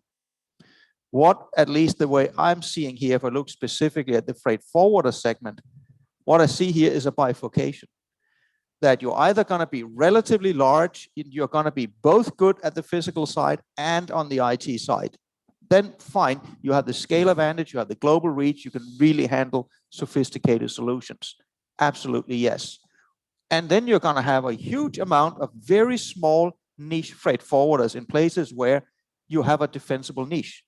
What, at least the way I'm seeing here, if I look specifically at the freight forwarder segment, what I see here is a bifurcation. That you're either going to be relatively large, you're going to be both good at the physical side and on the IT side. Then fine, you have the scale advantage, you have the global reach, you can really handle sophisticated solutions. Absolutely, yes. And then you're going to have a huge amount of very small niche freight forwarders in places where you have a defensible niche.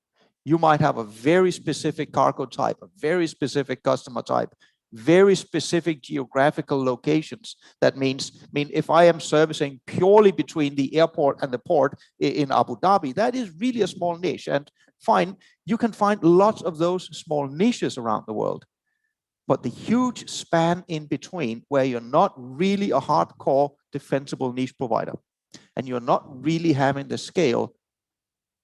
You might have a very specific cargo type, a very specific customer type, very specific geographical locations. That means, if I am servicing purely between the airport and the port in Abu Dhabi, that is really a small niche. And fine, you can find lots of those small niches around the world. But the huge span in between, where you're not really a hardcore defensible niche provider, and you're not really having the scale,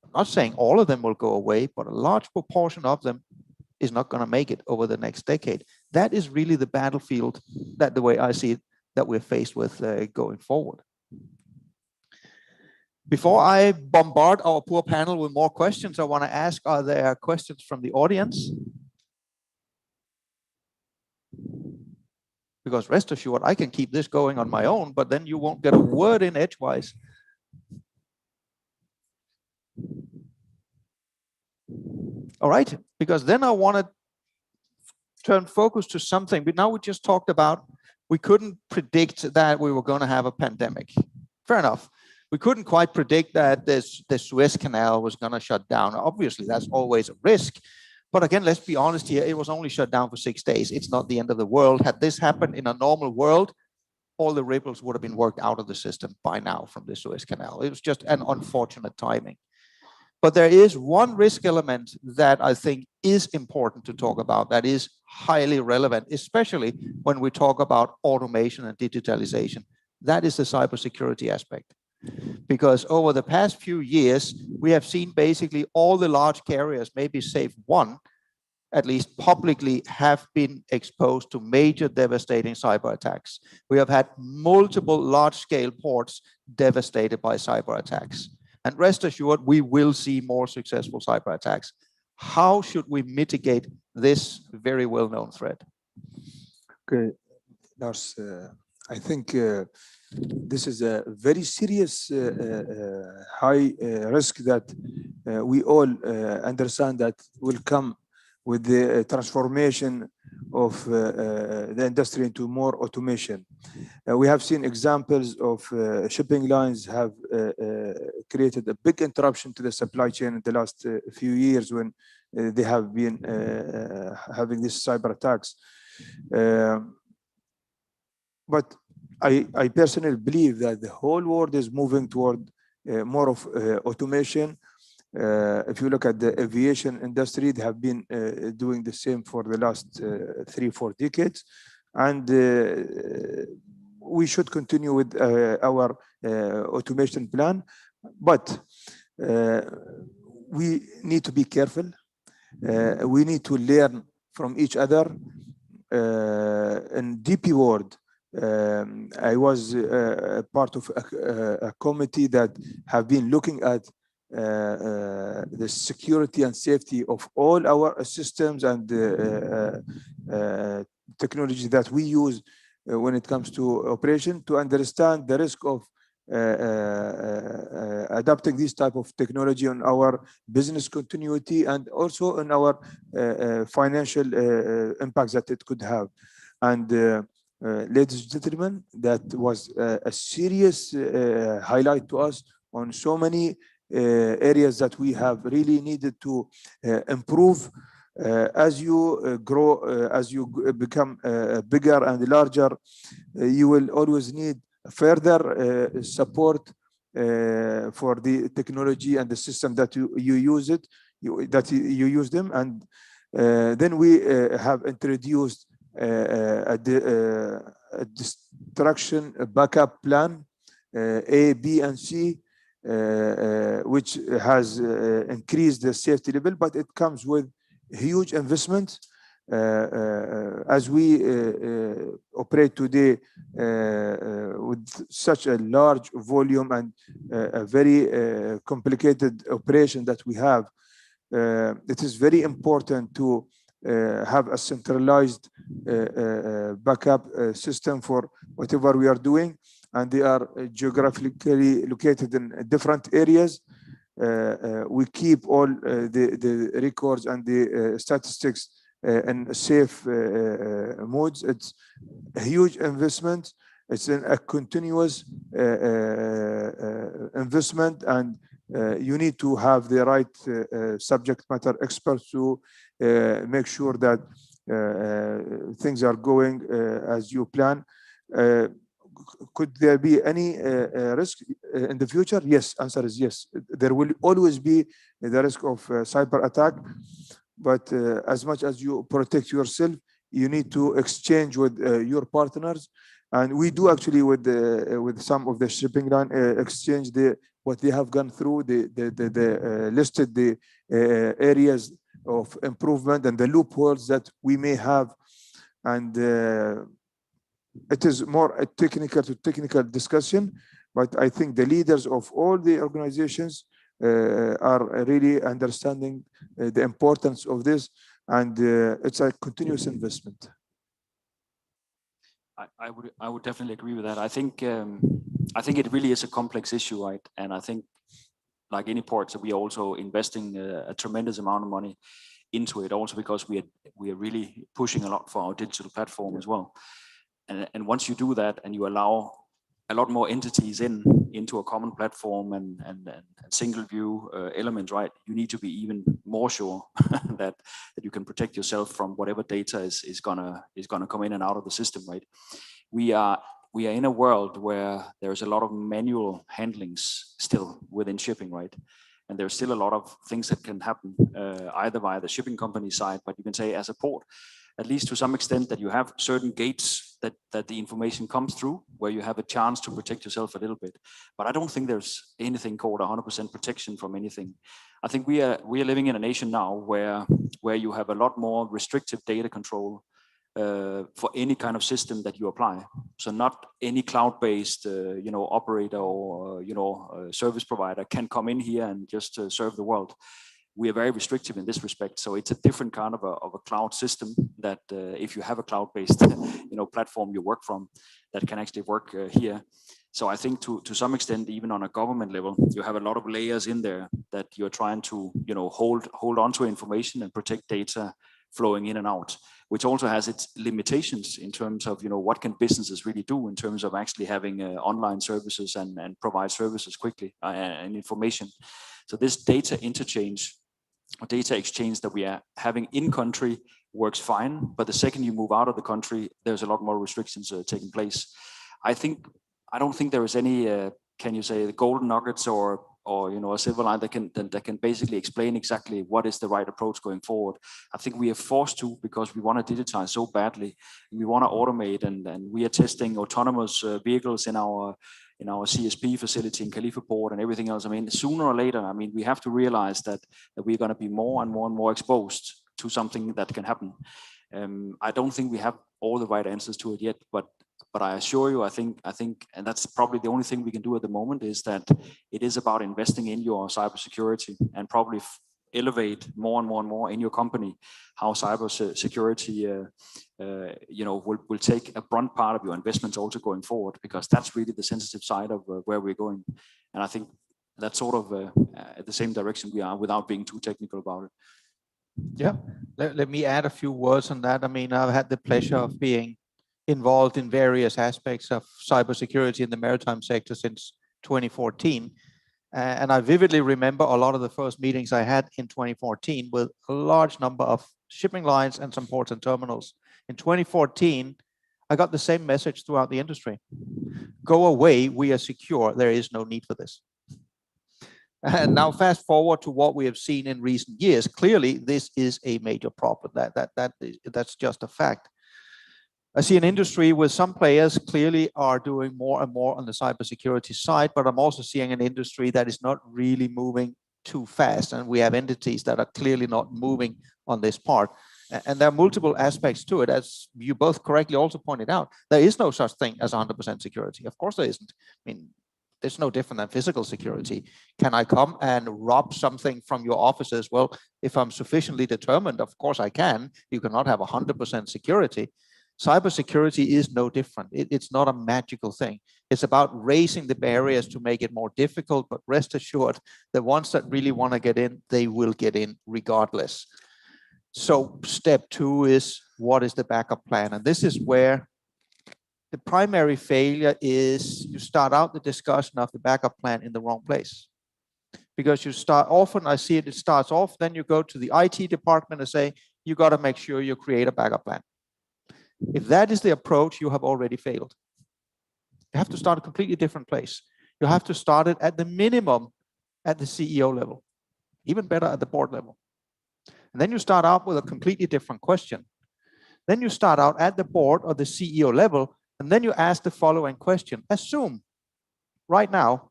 I'm not saying all of them will go away, but a large proportion of them is not going to make it over the next decade. That is really the battlefield, that the way I see it, that we're faced with going forward. Before I bombard our poor panel with more questions, I want to ask, are there questions from the audience? Because rest assured, I can keep this going on my own, but then you won't get a word in edgewise. All right, because then I want to turn focus to something. But now we just talked about, we couldn't predict that we were going to have a pandemic. Fair enough. We couldn't quite predict that the Suez Canal was going to shut down. Obviously, that's always a risk. But again, let's be honest here, it was only shut down for 6 days. It's not the end of the world. Had this happened in a normal world, all the ripples would have been worked out of the system by now from the Suez Canal. It was just an unfortunate timing. But there is one risk element that I think is important to talk about, that is highly relevant, especially when we talk about automation and digitalization. That is the cybersecurity aspect. Because over the past few years, we have seen basically all the large carriers, maybe save one, at least publicly, have been exposed to major devastating cyber attacks. We have had multiple large-scale ports devastated by cyber attacks. And rest assured, we will see more successful cyber attacks. How should we mitigate this very well-known threat? Okay, Lars, I think this is a very serious high risk that we all understand that will come with the transformation of the industry into more automation. We have seen examples of shipping lines have created a big interruption to the supply chain in the last few years when they have been having these cyber attacks. But I personally believe that the whole world is moving toward more of automation. If you look at the aviation industry, they have been doing the same for the last 3-4 decades. And we should continue with our automation plan. But we need to be careful. We need to learn from each other. In DP World, I was part of a committee that have been looking at the security and safety of all our systems and technology that we use when it comes to operation, to understand the risk of adopting this type of technology on our business continuity and also on our financial impacts that it could have. And ladies and gentlemen, that was a serious highlight to us on so many areas that we have really needed to improve. As you grow, as you become bigger and larger, you will always need further support for the technology and the system that you use it, you use them. And then we have introduced a destruction, a backup plan, A, B, and C, which has increased the safety level, but it comes with huge investment. As we operate today with such a large volume and a very complicated operation that we have, it is very important to have a centralized backup system for whatever we are doing, and they are geographically located in different areas. We keep all the records and the statistics in safe modes. It's a huge investment. It's a continuous investment, and you need to have the right subject matter experts to make sure that things are going as you plan. Could there be any risk in the future? Yes, answer is yes. There will always be the risk of cyber attack, but as much as you protect yourself, you need to exchange with your partners. And we do actually with some of the shipping line exchange what they have gone through, the listed the areas of improvement and the loopholes that we may have. And it is more a technical discussion, but I think the leaders of all the organizations are really understanding the importance of this, and it's a continuous investment. I would definitely agree with that. I think it really is a complex issue, right? And I think, like any ports, we are also investing a tremendous amount of money into it, also because we are really pushing a lot for our digital platform as well. And once you do that and you allow a lot more entities into a common platform and single view elements, right? You need to be even more sure that you can protect yourself from whatever data is gonna come in and out of the system, right? We are in a world where there's a lot of manual handlings still within shipping, right? And there's still a lot of things that can happen either via the shipping company side, but you can say as a port, at least to some extent, that you have certain gates that the information comes through, where you have a chance to protect yourself a little bit. But I don't think there's anything called 100% protection from anything. I think we are living in a nation now where you have a lot more restrictive data control for any kind of system that you apply. So not any cloud-based operator or service provider can come in here and just serve the world. We are very restrictive in this respect. So it's a different kind of a cloud system that if you have a cloud-based platform you work from, that can actually work here. So I think to some extent, even on a government level, you have a lot of layers in there that you're trying to hold on to information and protect data flowing in and out, which also has its limitations in terms of what can businesses really do in terms of actually having online services and provide services quickly and information. So this data interchange, data exchange that we are having in country works fine, but the second you move out of the country, there's a lot more restrictions taking place. I don't think there is any, can you say, the golden nuggets or a silver line that can basically explain exactly what is the right approach going forward. I think we are forced to, because we want to digitize so badly. We want to automate, and we are testing autonomous vehicles in our CSP facility in Khalifa Port and everything else. I mean, sooner or later, we have to realize that we're going to be more and more exposed to something that can happen. I don't think we have all the right answers to it yet, but I assure you, I think, and that's probably the only thing we can do at the moment, is that it is about investing in your cybersecurity and probably elevate more and more in your company how cybersecurity will take a brunt part of your investments also going forward, because that's really the sensitive side of where we're going. And I think that's sort of the same direction we are, without being too technical about it. Yeah, let me add a few words on that. I've had the pleasure of being involved in various aspects of cybersecurity in the maritime sector since 2014. And I vividly remember a lot of the first meetings I had in 2014 with a large number of shipping lines and some ports and terminals. In 2014, I got the same message throughout the industry. Go away, we are secure, there is no need for this. And now fast forward to what we have seen in recent years. Clearly, this is a major problem. That's just a fact. I see an industry where some players clearly are doing more and more on the cybersecurity side, but I'm also seeing an industry that is not really moving too fast. And we have entities that are clearly not moving on this part. And there are multiple aspects to it. As you both correctly also pointed out, there is no such thing as 100% security. Of course there isn't. I mean, it's no different than physical security. Can I come and rob something from your offices? Well, if I'm sufficiently determined, of course I can. You cannot have 100% security. Cybersecurity is no different. It's not a magical thing. It's about raising the barriers to make it more difficult, but rest assured, the ones that really want to get in, they will get in regardless. So step 2 is, what is the backup plan? And this is where the primary failure is. You start out the discussion of the backup plan in the wrong place. Because you start, often I see it, it starts off, then you go to the IT department and say, you got to make sure you create a backup plan. If that is the approach, you have already failed. You have to start a completely different place. You have to start it at the minimum at the CEO level, even better at the board level. And then you start out with a completely different question. Then you start out at the board or the CEO level, and then you ask the following question. Assume right now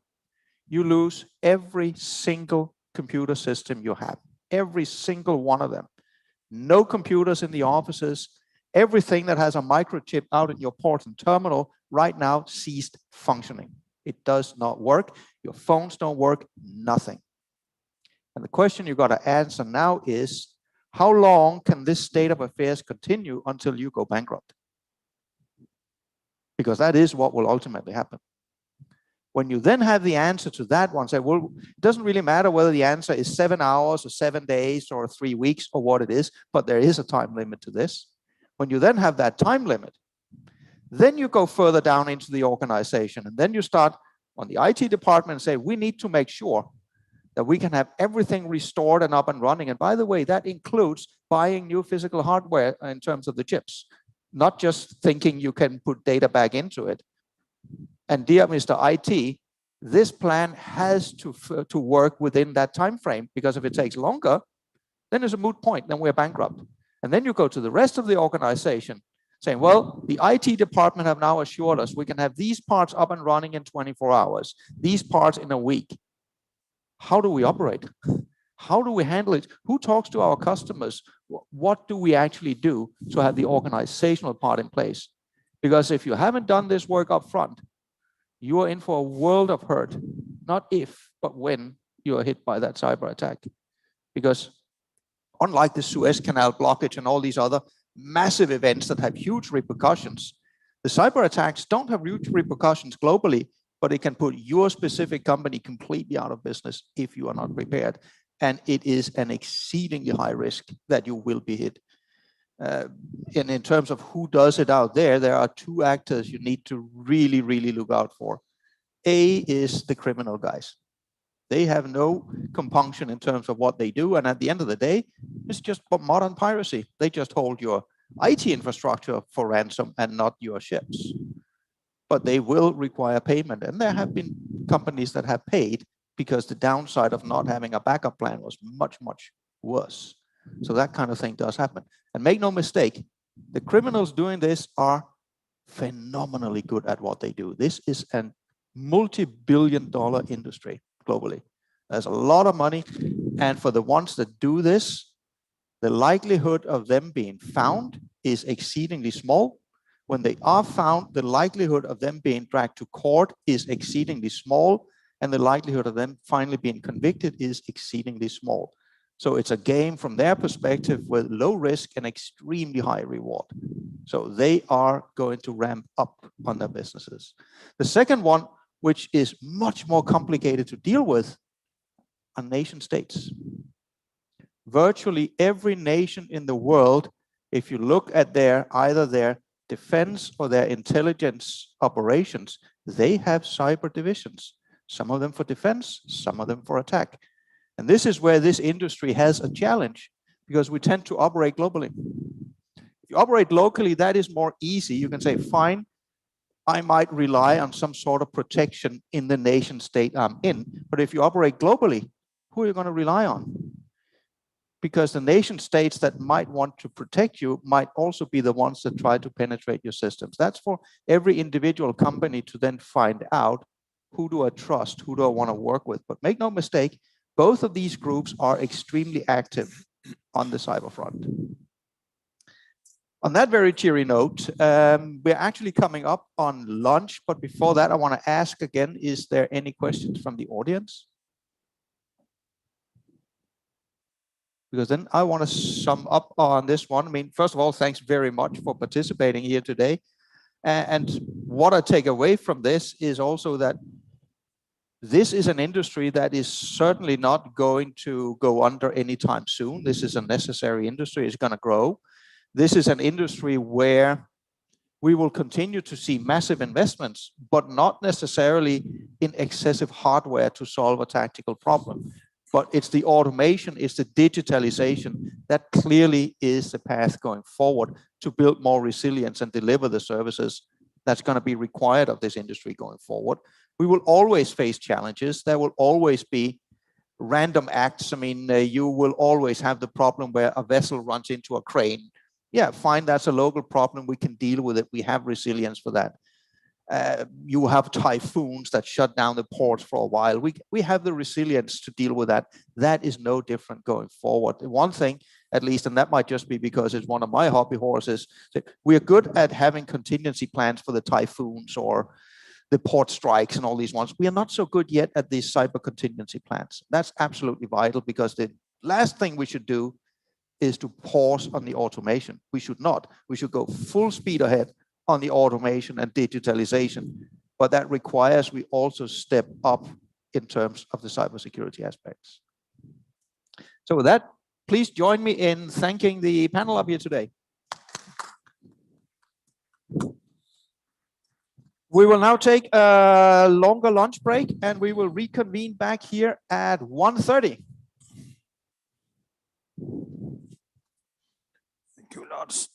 you lose every single computer system you have, every single one of them. No computers in the offices. Everything that has a microchip out in your port and terminal right now ceased functioning. It does not work. Your phones don't work, nothing. And the question you got to answer now is, how long can this state of affairs continue until you go bankrupt? Because that is what will ultimately happen. When you then have the answer to that one, say, well, it doesn't really matter whether the answer is 7 hours or 7 days or 3 weeks or what it is, but there is a time limit to this. When you then have that time limit, then you go further down into the organization, and then you start on the IT department and say, we need to make sure that we can have everything restored and up and running. And by the way, that includes buying new physical hardware in terms of the chips, not just thinking you can put data back into it. And dear Mr. IT, this plan has to work within that time frame, because if it takes longer, then it's a moot point, then we're bankrupt. And then you go to the rest of the organization saying, well, the IT department have now assured us we can have these parts up and running in 24 hours, these parts in a week. How do we operate? How do we handle it? Who talks to our customers? What do we actually do to have the organizational part in place? Because if you haven't done this work up front, you are in for a world of hurt, not if, but when you are hit by that cyber attack. Because unlike the Suez Canal blockage and all these other massive events that have huge repercussions, the cyber attacks don't have huge repercussions globally, but it can put your specific company completely out of business if you are not prepared. And it is an exceedingly high risk that you will be hit. And in terms of who does it out there, there are 2 actors you need to really, really look out for. A is the criminal guys. They have no compunction in terms of what they do. And at the end of the day, it's just modern piracy. They just hold your IT infrastructure for ransom and not your ships. But they will require payment. And there have been companies that have paid because the downside of not having a backup plan was much, much worse. So that kind of thing does happen. And make no mistake, the criminals doing this are phenomenally good at what they do. This is a multi-billion-dollar industry globally. There's a lot of money. And for the ones that do this, the likelihood of them being found is exceedingly small. When they are found, the likelihood of them being dragged to court is exceedingly small. And the likelihood of them finally being convicted is exceedingly small. So it's a game from their perspective with low risk and extremely high reward. So they are going to ramp up on their businesses. The second one, which is much more complicated to deal with, are nation states. Virtually every nation in the world, if you look at either their defense or their intelligence operations, they have cyber divisions. Some of them for defense, some of them for attack. And this is where this industry has a challenge, because we tend to operate globally. If you operate locally, that is more easy. You can say, fine, I might rely on some sort of protection in the nation state I'm in. But if you operate globally, who are you going to rely on? because the nation states that might want to protect you might also be the ones that try to penetrate your systems. That's for every individual company to then find out, who do I trust, who do I want to work with? But make no mistake, both of these groups are extremely active on the cyber front. On that very cheery note, we're actually coming up on lunch, but before that, I want to ask again, is there any questions from the audience? Because then I want to sum up on this one. I mean, first of all, thanks very much for participating here today. And what I take away from this is also that this is an industry that is certainly not going to go under anytime soon. This is a necessary industry. It's going to grow. This is an industry where we will continue to see massive investments, but not necessarily in excessive hardware to solve a tactical problem. But it's the automation, it's the digitalization that clearly is the path going forward to build more resilience and deliver the services that's going to be required of this industry going forward. We will always face challenges. There will always be random acts. I mean, you will always have the problem where a vessel runs into a crane. Yeah, fine, that's a local problem. We can deal with it. We have resilience for that. You have typhoons that shut down the ports for a while. We have the resilience to deal with that. That is no different going forward. One thing, at least, and that might just be because it's one of my hobby horses, that we are good at having contingency plans for the typhoons or the port strikes and all these ones. We are not so good yet at these cyber contingency plans. That's absolutely vital, because the last thing we should do is to pause on the automation. We should not. We should go full speed ahead on the automation and digitalization. But that requires we also step up in terms of the cybersecurity aspects. So with that, please join me in thanking the panel up here today. We will now take a longer lunch break, and we will reconvene back here at 1:30. Thank you, Lars.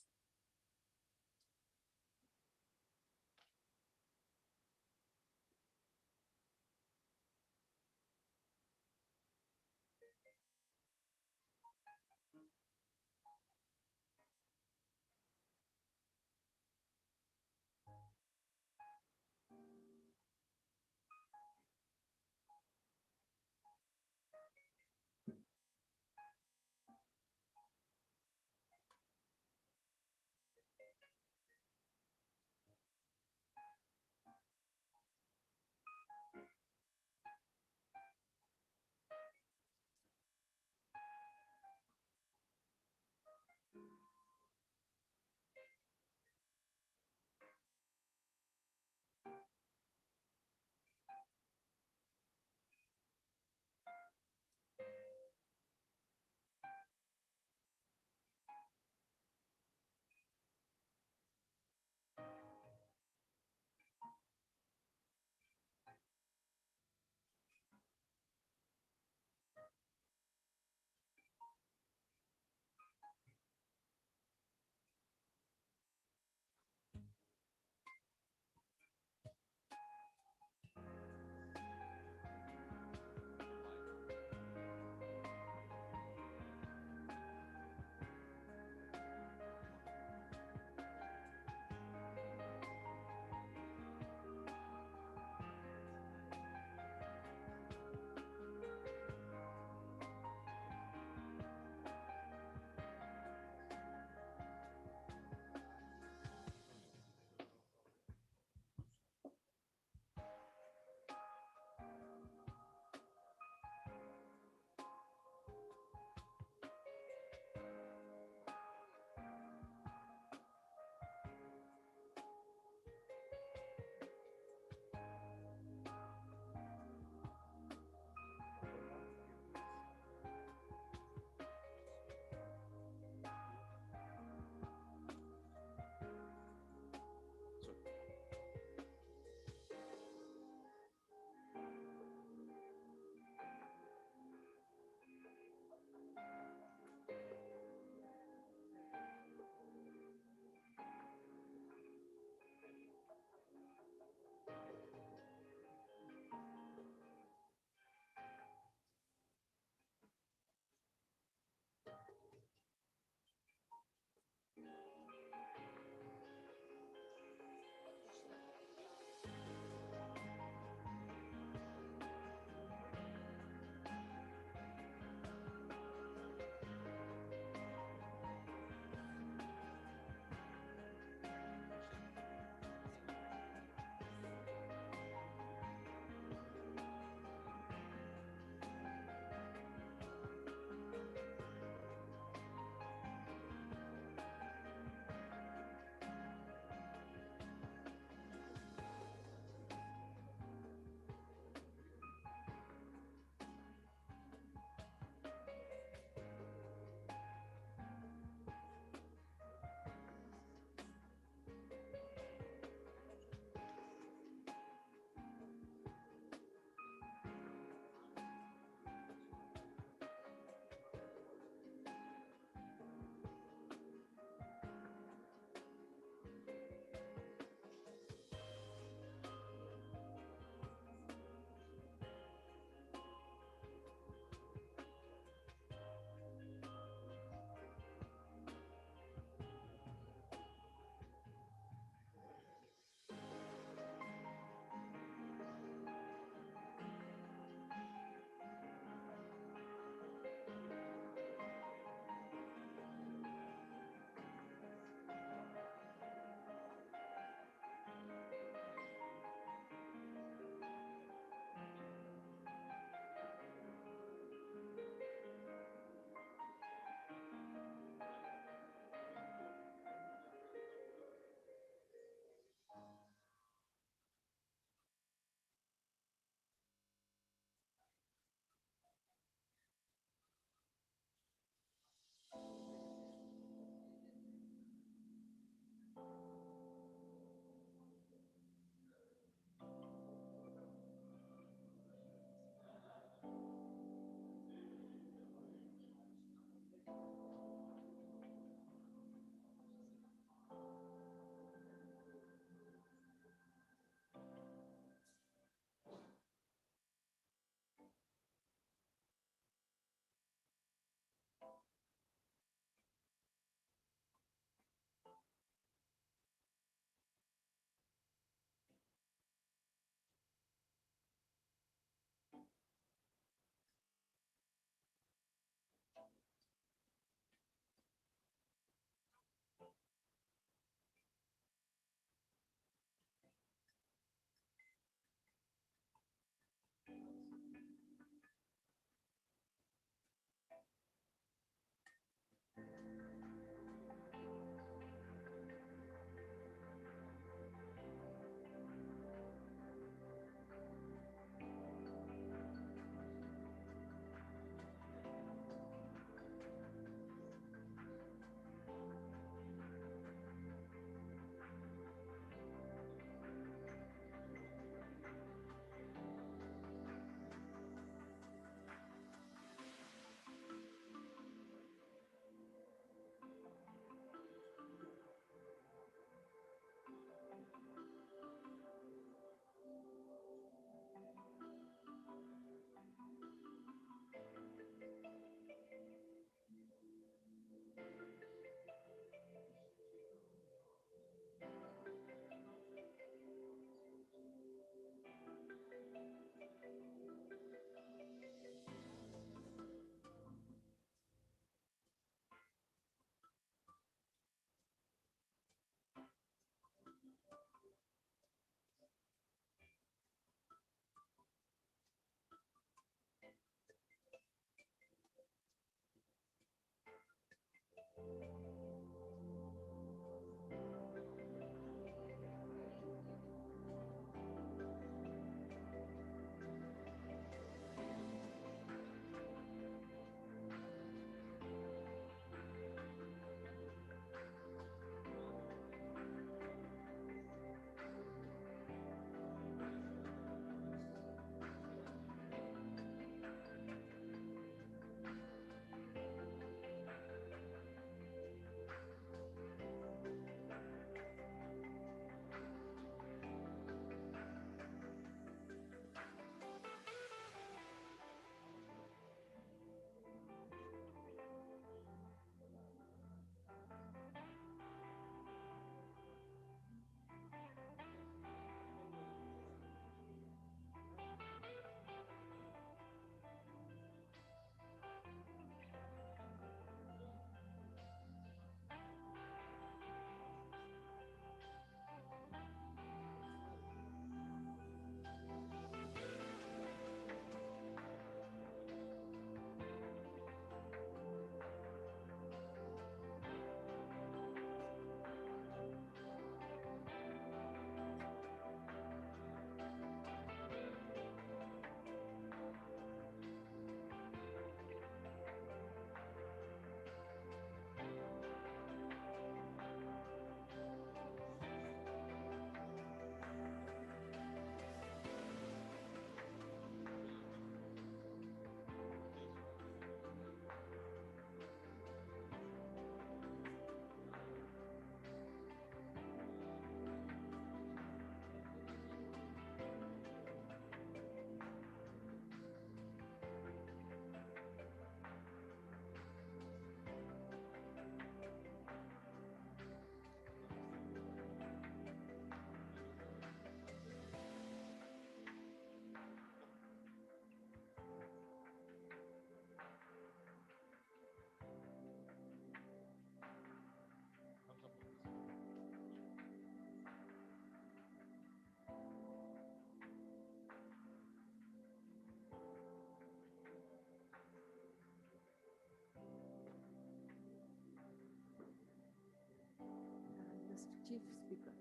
chief speaker.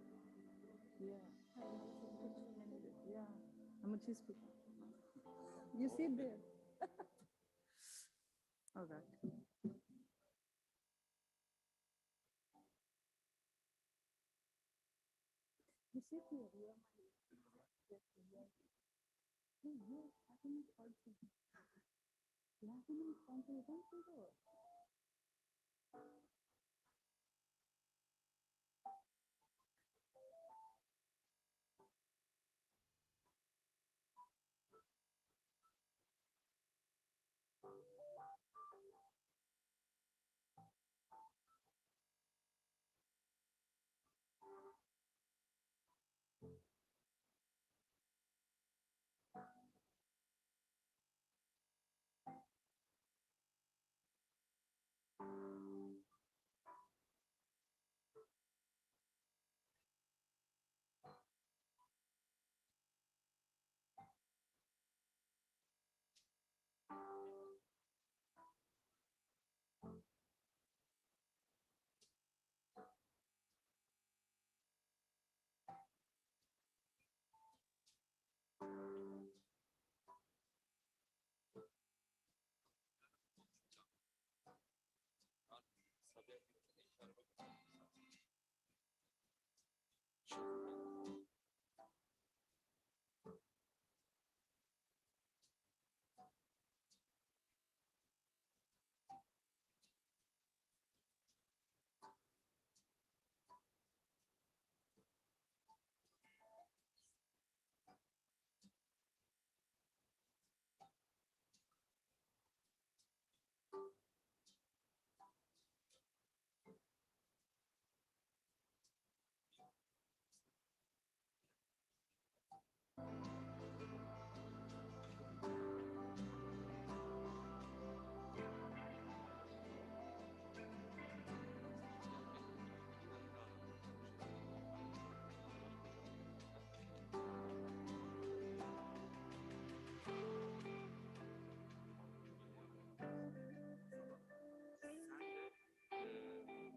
Yeah. Yeah. I'm a chief speaker. You sit there. All right. You sit here. You are my. Yes, yes. Hey, yes, I think it's also. Yeah, I think it's also. Don't say that.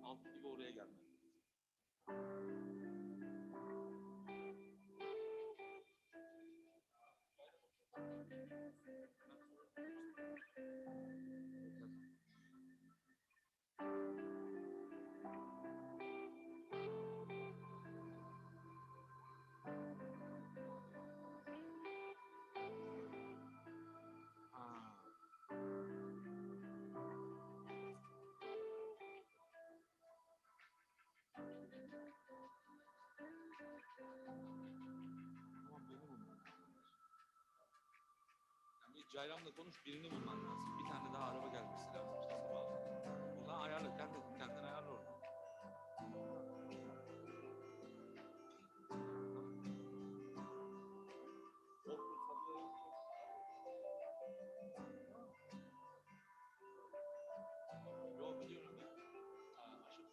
Alt gibi oraya gelmek. Yani bir Ceylan'la konuş, birini bulman lazım. Bir tane daha araba gelmesi lazım işte sabah. Buradan ayarla, kendin ayarla oradan. Yok biliyorum ya. Aşık.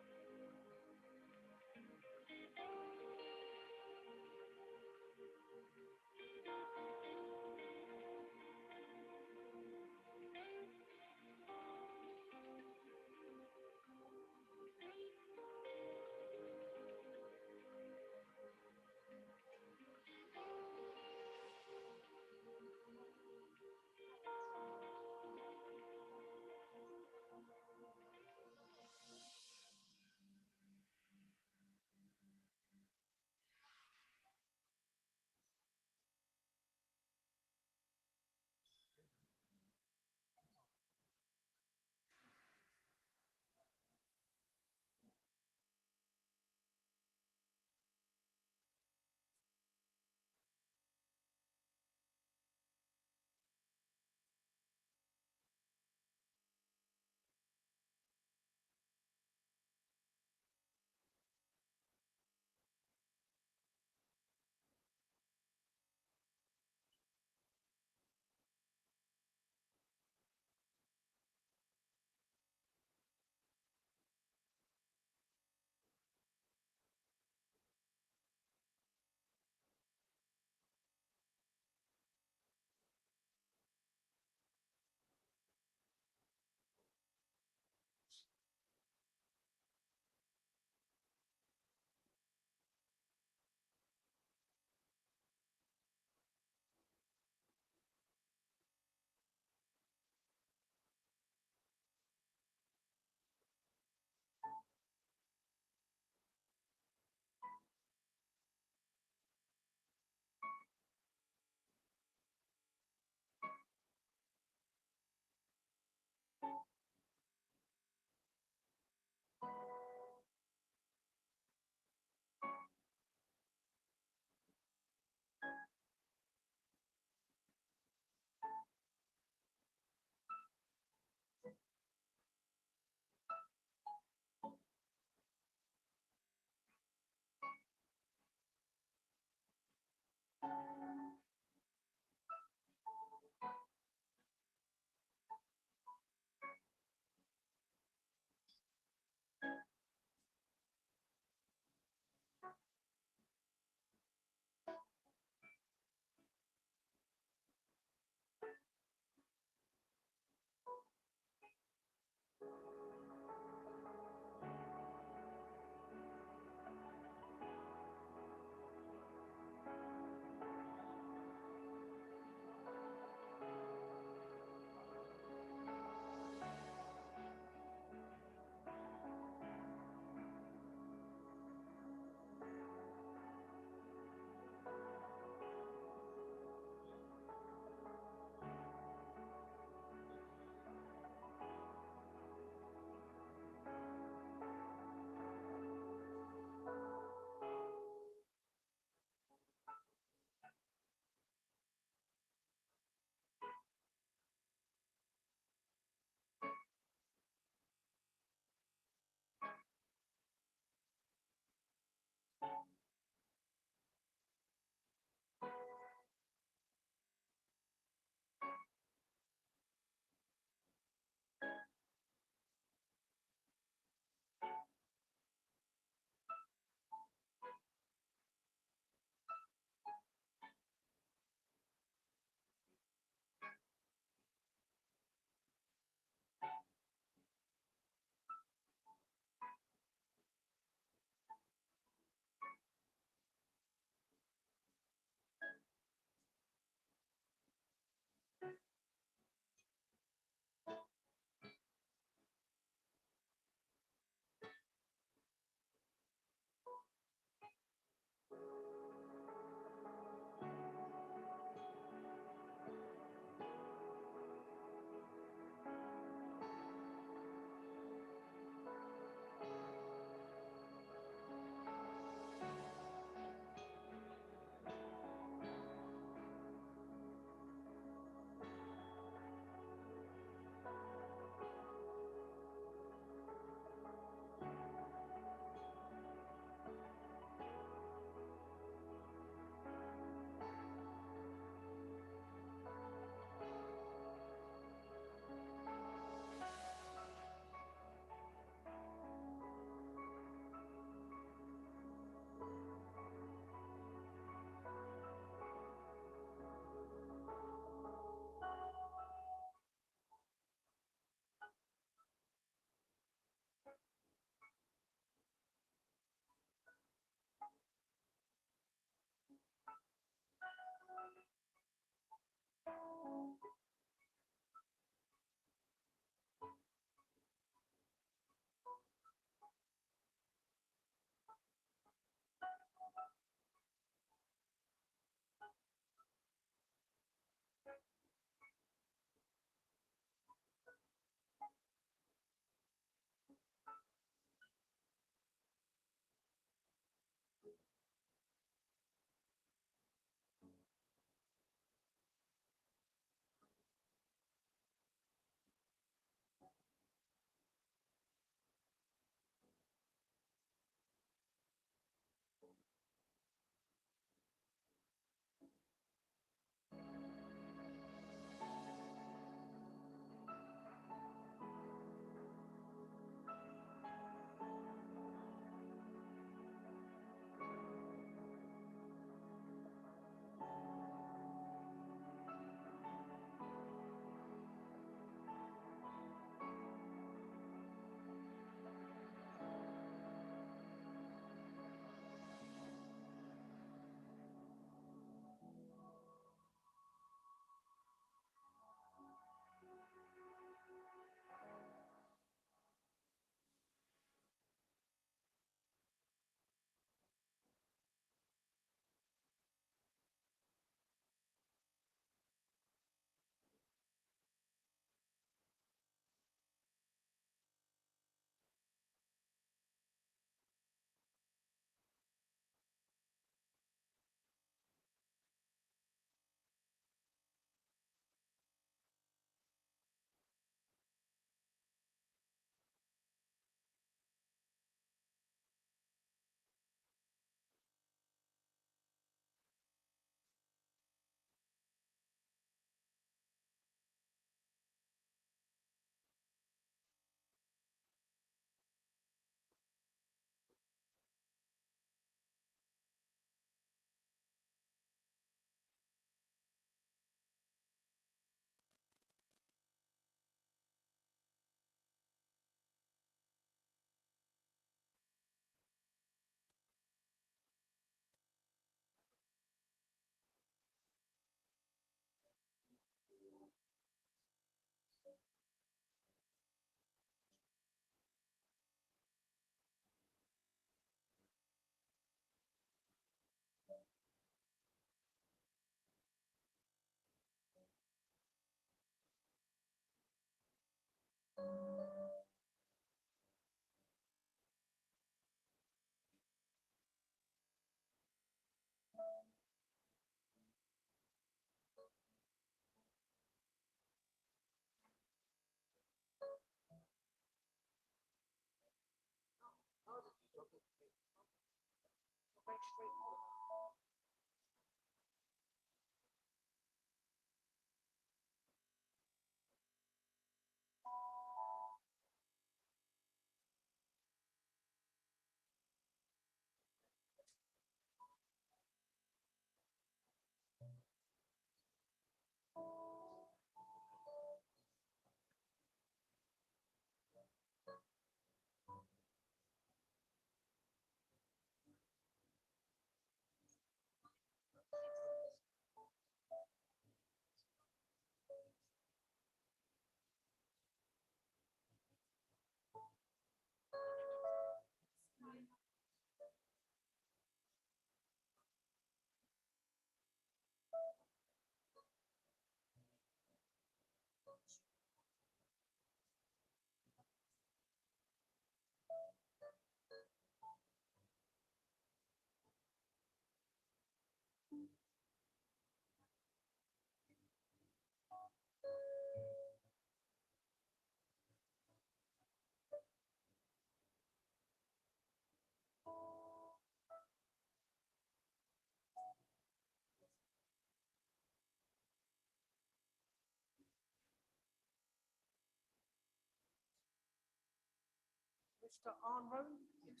Mr. Arnro? Yes.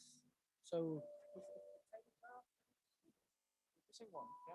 So. Missing one, yeah.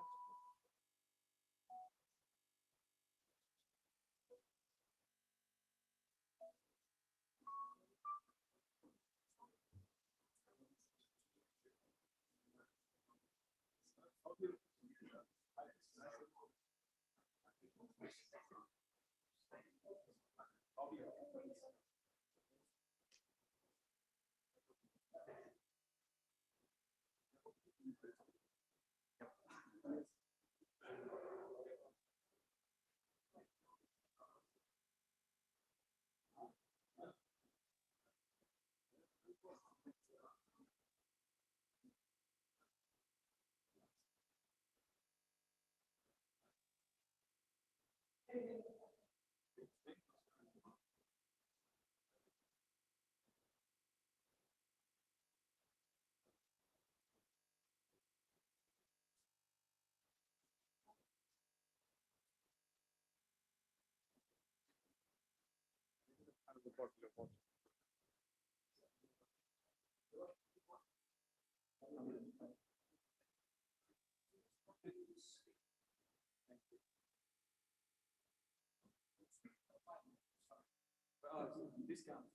Discount.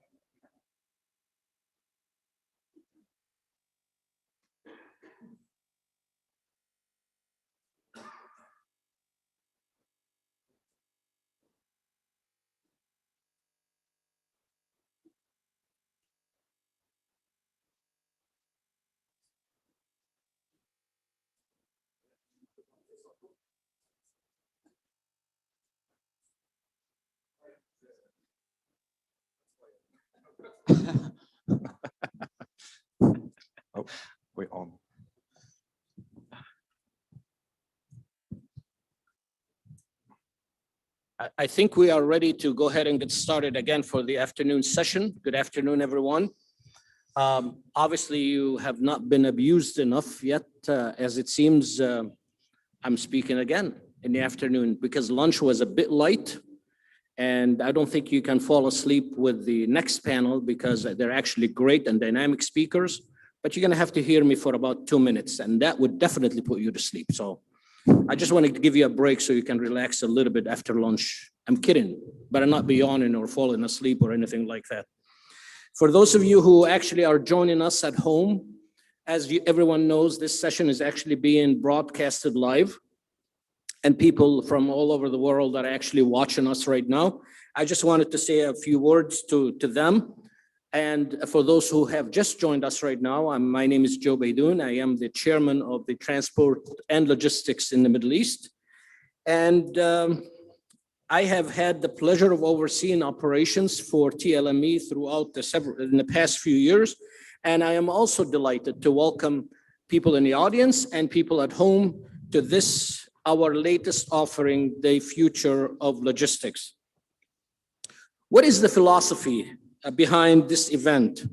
Oh, we're on. I think we are ready to go ahead and get started again for the afternoon session. Good afternoon, everyone. Obviously, you have not been abused enough yet, as it seems I'm speaking again in the afternoon because lunch was a bit light. And I don't think you can fall asleep with the next panel because they're actually great and dynamic speakers. But you're going to have to hear me for about 2 minutes, and that would definitely put you to sleep. So I just wanted to give you a break so you can relax a little bit after lunch. I'm kidding, but I'm not be yawning or falling asleep or anything like that. For those of you who actually are joining us at home, as everyone knows, this session is actually being broadcasted live, and people from all over the world are actually watching us right now. I just wanted to say a few words to them. And for those who have just joined us right now, my name is Joe Baidoun. I am the chairman of the Transport and Logistics in the Middle East. And I have had the pleasure of overseeing operations for TLME throughout in the past few years. And I am also delighted to welcome people in the audience and people at home to this, our latest offering, the future of logistics. What is the philosophy behind this event?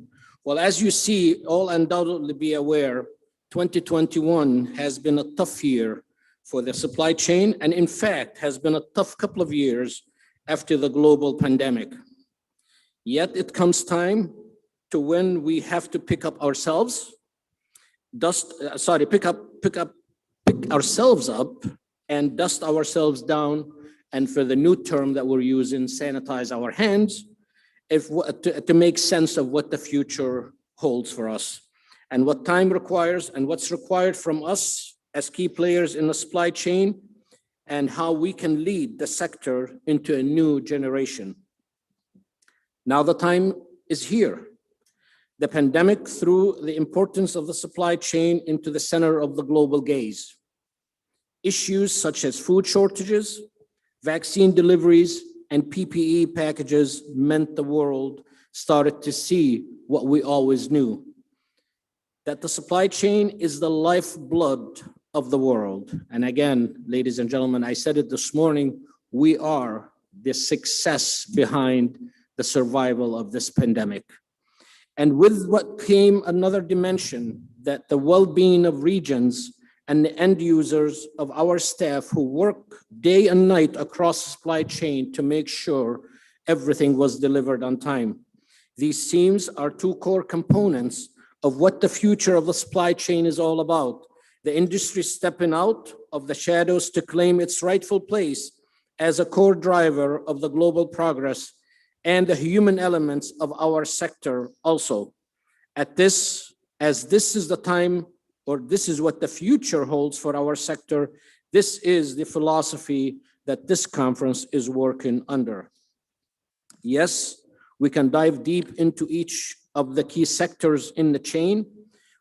Well, as you see, all undoubtedly be aware, 2021 has been a tough year for the supply chain, and in fact, has been a tough couple of years after the global pandemic. Yet it comes time to when we have to pick ourselves up and dust ourselves down, and for the new term that we're using, sanitize our hands, to make sense of what the future holds for us and what time requires and what's required from us as key players in the supply chain, and how we can lead the sector into a new generation. Now the time is here. The pandemic threw the importance of the supply chain into the center of the global gaze. Issues such as food shortages, vaccine deliveries, and PPE packages meant the world started to see what we always knew, that the supply chain is the lifeblood of the world. And again, ladies and gentlemen, I said it this morning, we are the success behind the survival of this pandemic. And with what came another dimension, that the well-being of regions and the end users of our staff who work day and night across the supply chain to make sure everything was delivered on time. These themes are two core components of what the future of the supply chain is all about. The industry stepping out of the shadows to claim its rightful place as a core driver of the global progress, and the human elements of our sector also. As this is the time, or this is what the future holds for our sector, this is the philosophy that this conference is working under. Yes, we can dive deep into each of the key sectors in the chain.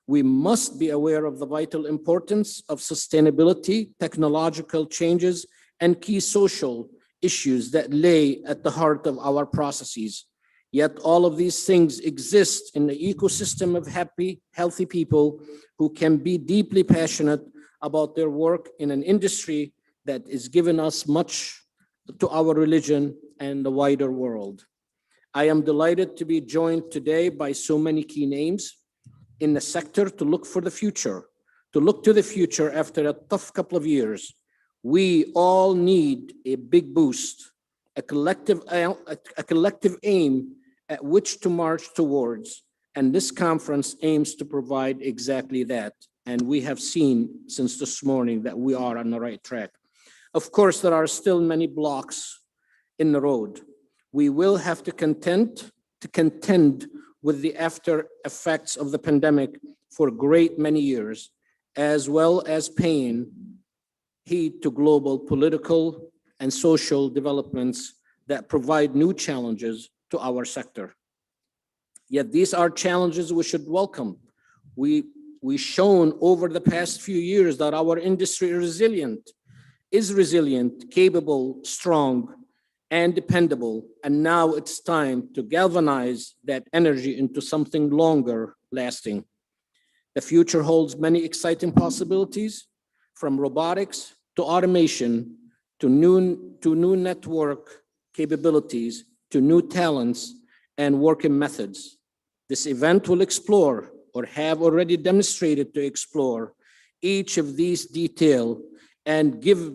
We must be aware of the vital importance of sustainability, technological changes, and key social issues that lay at the heart of our processes. Yet all of these things exist in the ecosystem of happy, healthy people who can be deeply passionate about their work in an industry that is giving us much to our religion and the wider world. I am delighted to be joined today by so many key names in the sector to look for the future, to look to the future after a tough couple of years. We all need a big boost, a collective aim at which to march towards. And this conference aims to provide exactly that. And we have seen since this morning that we are on the right track. Of course, there are still many blocks in the road. We will have to contend with the after effects of the pandemic for a great many years, as well as paying heed to global political and social developments that provide new challenges to our sector. Yet these are challenges we should welcome. We've shown over the past few years that our industry is resilient, capable, strong, and dependable. And now it's time to galvanize that energy into something longer lasting. The future holds many exciting possibilities, from robotics to automation, to new network capabilities, to new talents and working methods. This event will explore, or have already demonstrated to explore, each of these details and give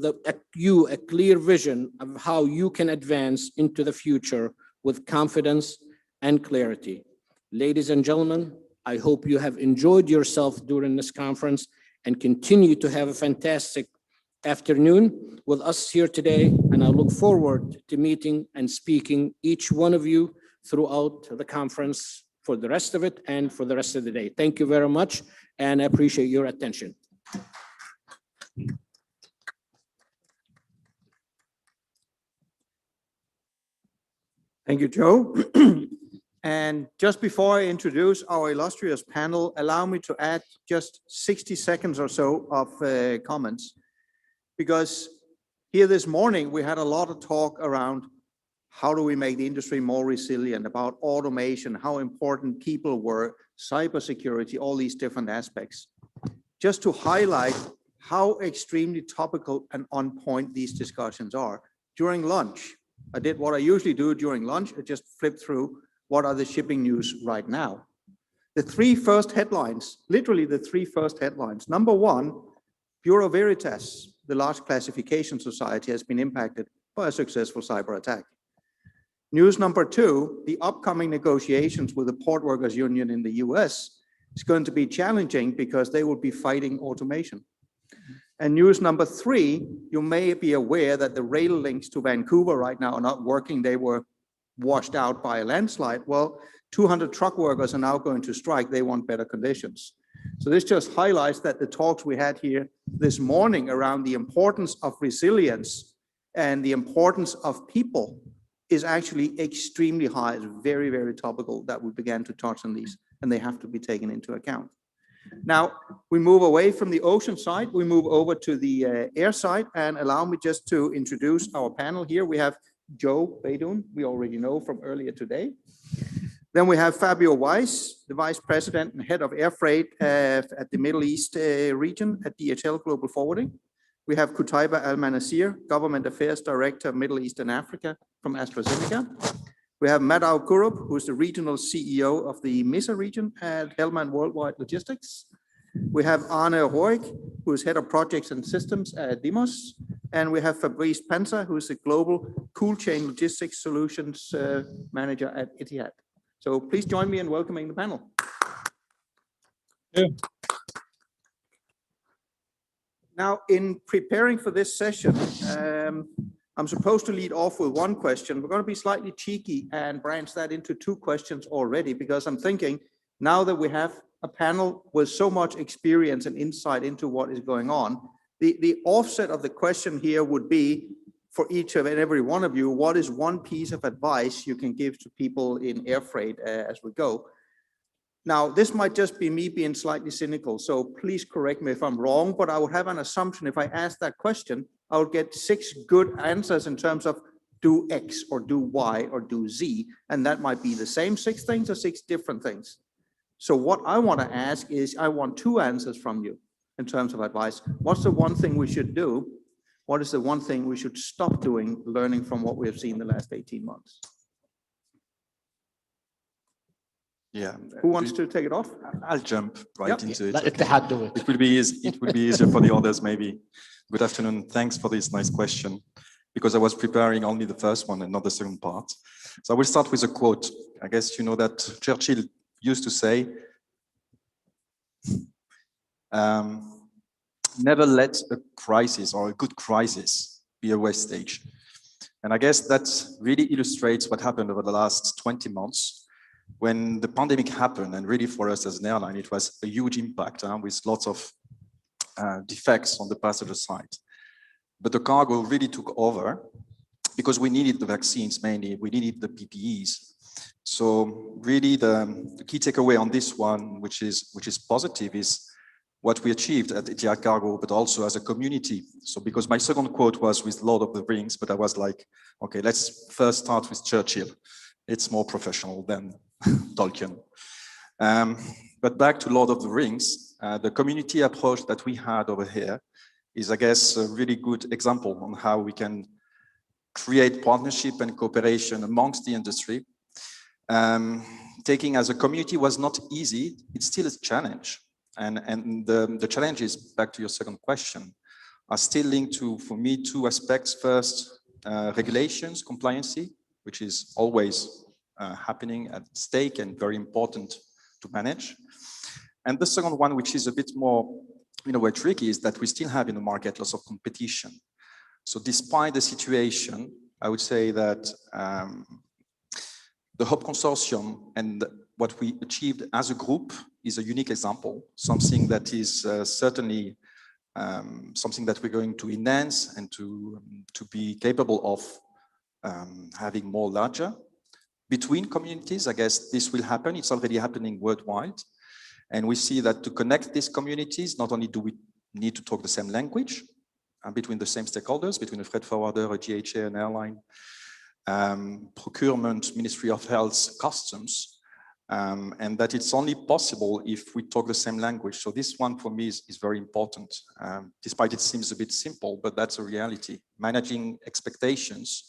you a clear vision of how you can advance into the future with confidence and clarity. Ladies and gentlemen, I hope you have enjoyed yourself during this conference and continue to have a fantastic afternoon with us here today. And I look forward to meeting and speaking each one of you throughout the conference for the rest of it and for the rest of the day. Thank you very much, and I appreciate your attention. Thank you, Joe. And just before I introduce our illustrious panel, allow me to add just 60 seconds or so of comments. Because here this morning, we had a lot of talk around how do we make the industry more resilient, about automation, how important people were, cybersecurity, all these different aspects. Just to highlight how extremely topical and on point these discussions are. During lunch, I did what I usually do during lunch. I just flipped through what are the shipping news right now. The three first headlines, literally the three first headlines. Number one, Bureau Veritas, the large classification society, has been impacted by a successful cyber attack. News number two, the upcoming negotiations with the Port Workers Union in the US is going to be challenging because they will be fighting automation. And news number three, you may be aware that the rail links to Vancouver right now are not working. They were washed out by a landslide. Well, 200 truck workers are now going to strike. They want better conditions. So this just highlights that the talks we had here this morning around the importance of resilience and the importance of people is actually extremely high. It's very, very topical that we began to touch on these, and they have to be taken into account. Now, we move away from the ocean side, we move over to the air side, and allow me just to introduce our panel here. We have Joe Baidoun, we already know from earlier today. Then we have Fabio Weiss, the Vice President and Head of Air Freight at the Middle East region at DHL Global Forwarding. We have Qutaiba Al-Manasir, Government Affairs Director, Middle East and Africa from AstraZeneca. We have Madhav Kurup, who is the Regional CEO of the MESA region at Hellman Worldwide Logistics. We have Arne Roig, who is Head of Projects and Systems at Demos. And we have Fabrice Panza, who is the Global Cool Chain Logistics Solutions Manager at Etihad. So please join me in welcoming the panel. Yeah. Now, in preparing for this session, I'm supposed to lead off with one question. We're going to be slightly cheeky and branch that into two questions already, because I'm thinking now that we have a panel with so much experience and insight into what is going on, the offset of the question here would be, for each of and every one of you, what is one piece of advice you can give to people in air freight as we go? Now, this might just be me being slightly cynical, so please correct me if I'm wrong, but I would have an assumption if I ask that question, I would get 6 good answers in terms of do X or do Y or do Z, and that might be the same 6 things or 6 different things. So what I want to ask is, I want 2 answers from you in terms of advice. What's the one thing we should do? What is the one thing we should stop doing, learning from what we have seen the last 18 months? Yeah. Who wants to take it off? I'll jump right Yep. into it. Let Etihad do it. It will be easy. It will be easier for the others, maybe. Good afternoon. Thanks for this nice question, because I was preparing only the first one and not the second part. So I will start with a quote. I guess you know that Churchill used to say, never let a crisis or a good crisis be a wastage. And I guess that really illustrates what happened over the last 20 months. When the pandemic happened, and really for us as an airline, it was a huge impact with lots of defects on the passenger side. But the cargo really took over because we needed the vaccines mainly, we needed the PPEs. So really the key takeaway on this one, which is positive, is what we achieved at Etihad Cargo, but also as a community. So because my second quote was with Lord of the Rings, but I was like, okay, let's first start with Churchill. It's more professional than Tolkien. But back to Lord of the Rings, the community approach that we had over here is, I guess, a really good example on how we can create partnership and cooperation amongst the industry. Taking as a community was not easy. It's still a challenge. And the challenges, back to your second question, are still linked to, for me, 2 aspects. First, regulations, compliancy, which is always happening at stake and very important to manage. And the second one, which is a bit more, in a way, tricky, is that we still have in the market lots of competition. So despite the situation, I would say that the Hub Consortium and what we achieved as a group is a unique example, something that is certainly something that we're going to enhance and to be capable of having more larger. Between communities, I guess this will happen. It's already happening worldwide. And we see that to connect these communities, not only do we need to talk the same language between the same stakeholders, between a freight forwarder, a GHA, an airline, procurement, Ministry of Health, customs, and that it's only possible if we talk the same language. So this one for me is very important, despite it seems a bit simple, but that's a reality. Managing expectations,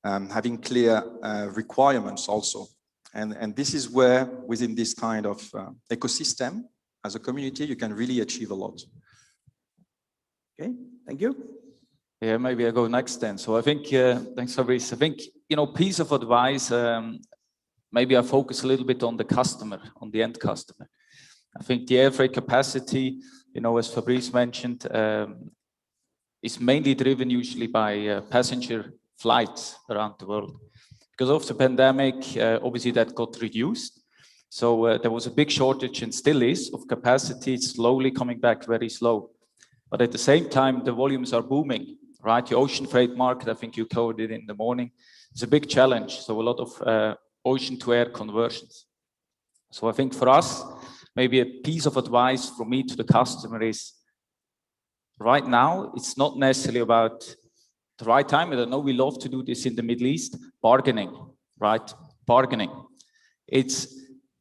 having clear requirements also, And this is where, within this kind of ecosystem, as a community, you can really achieve a lot. Okay, thank you. Yeah, maybe I go next then. So I think, thanks Fabrice. I think, piece of advice, maybe I focus a little bit on the customer, on the end customer. I think the air freight capacity, as Fabrice mentioned, is mainly driven usually by passenger flights around the world. Because of the pandemic, obviously that got reduced. So there was a big shortage and still is of capacity. It's slowly coming back very slow. But at the same time, the volumes are booming, right? The ocean freight market, I think you covered it in the morning, it's a big challenge. So a lot of ocean to air conversions. So I think for us, maybe a piece of advice from me to the customer is, right now, it's not necessarily about the right time. I don't know, we love to do this in the Middle East, bargaining, right? Bargaining. It's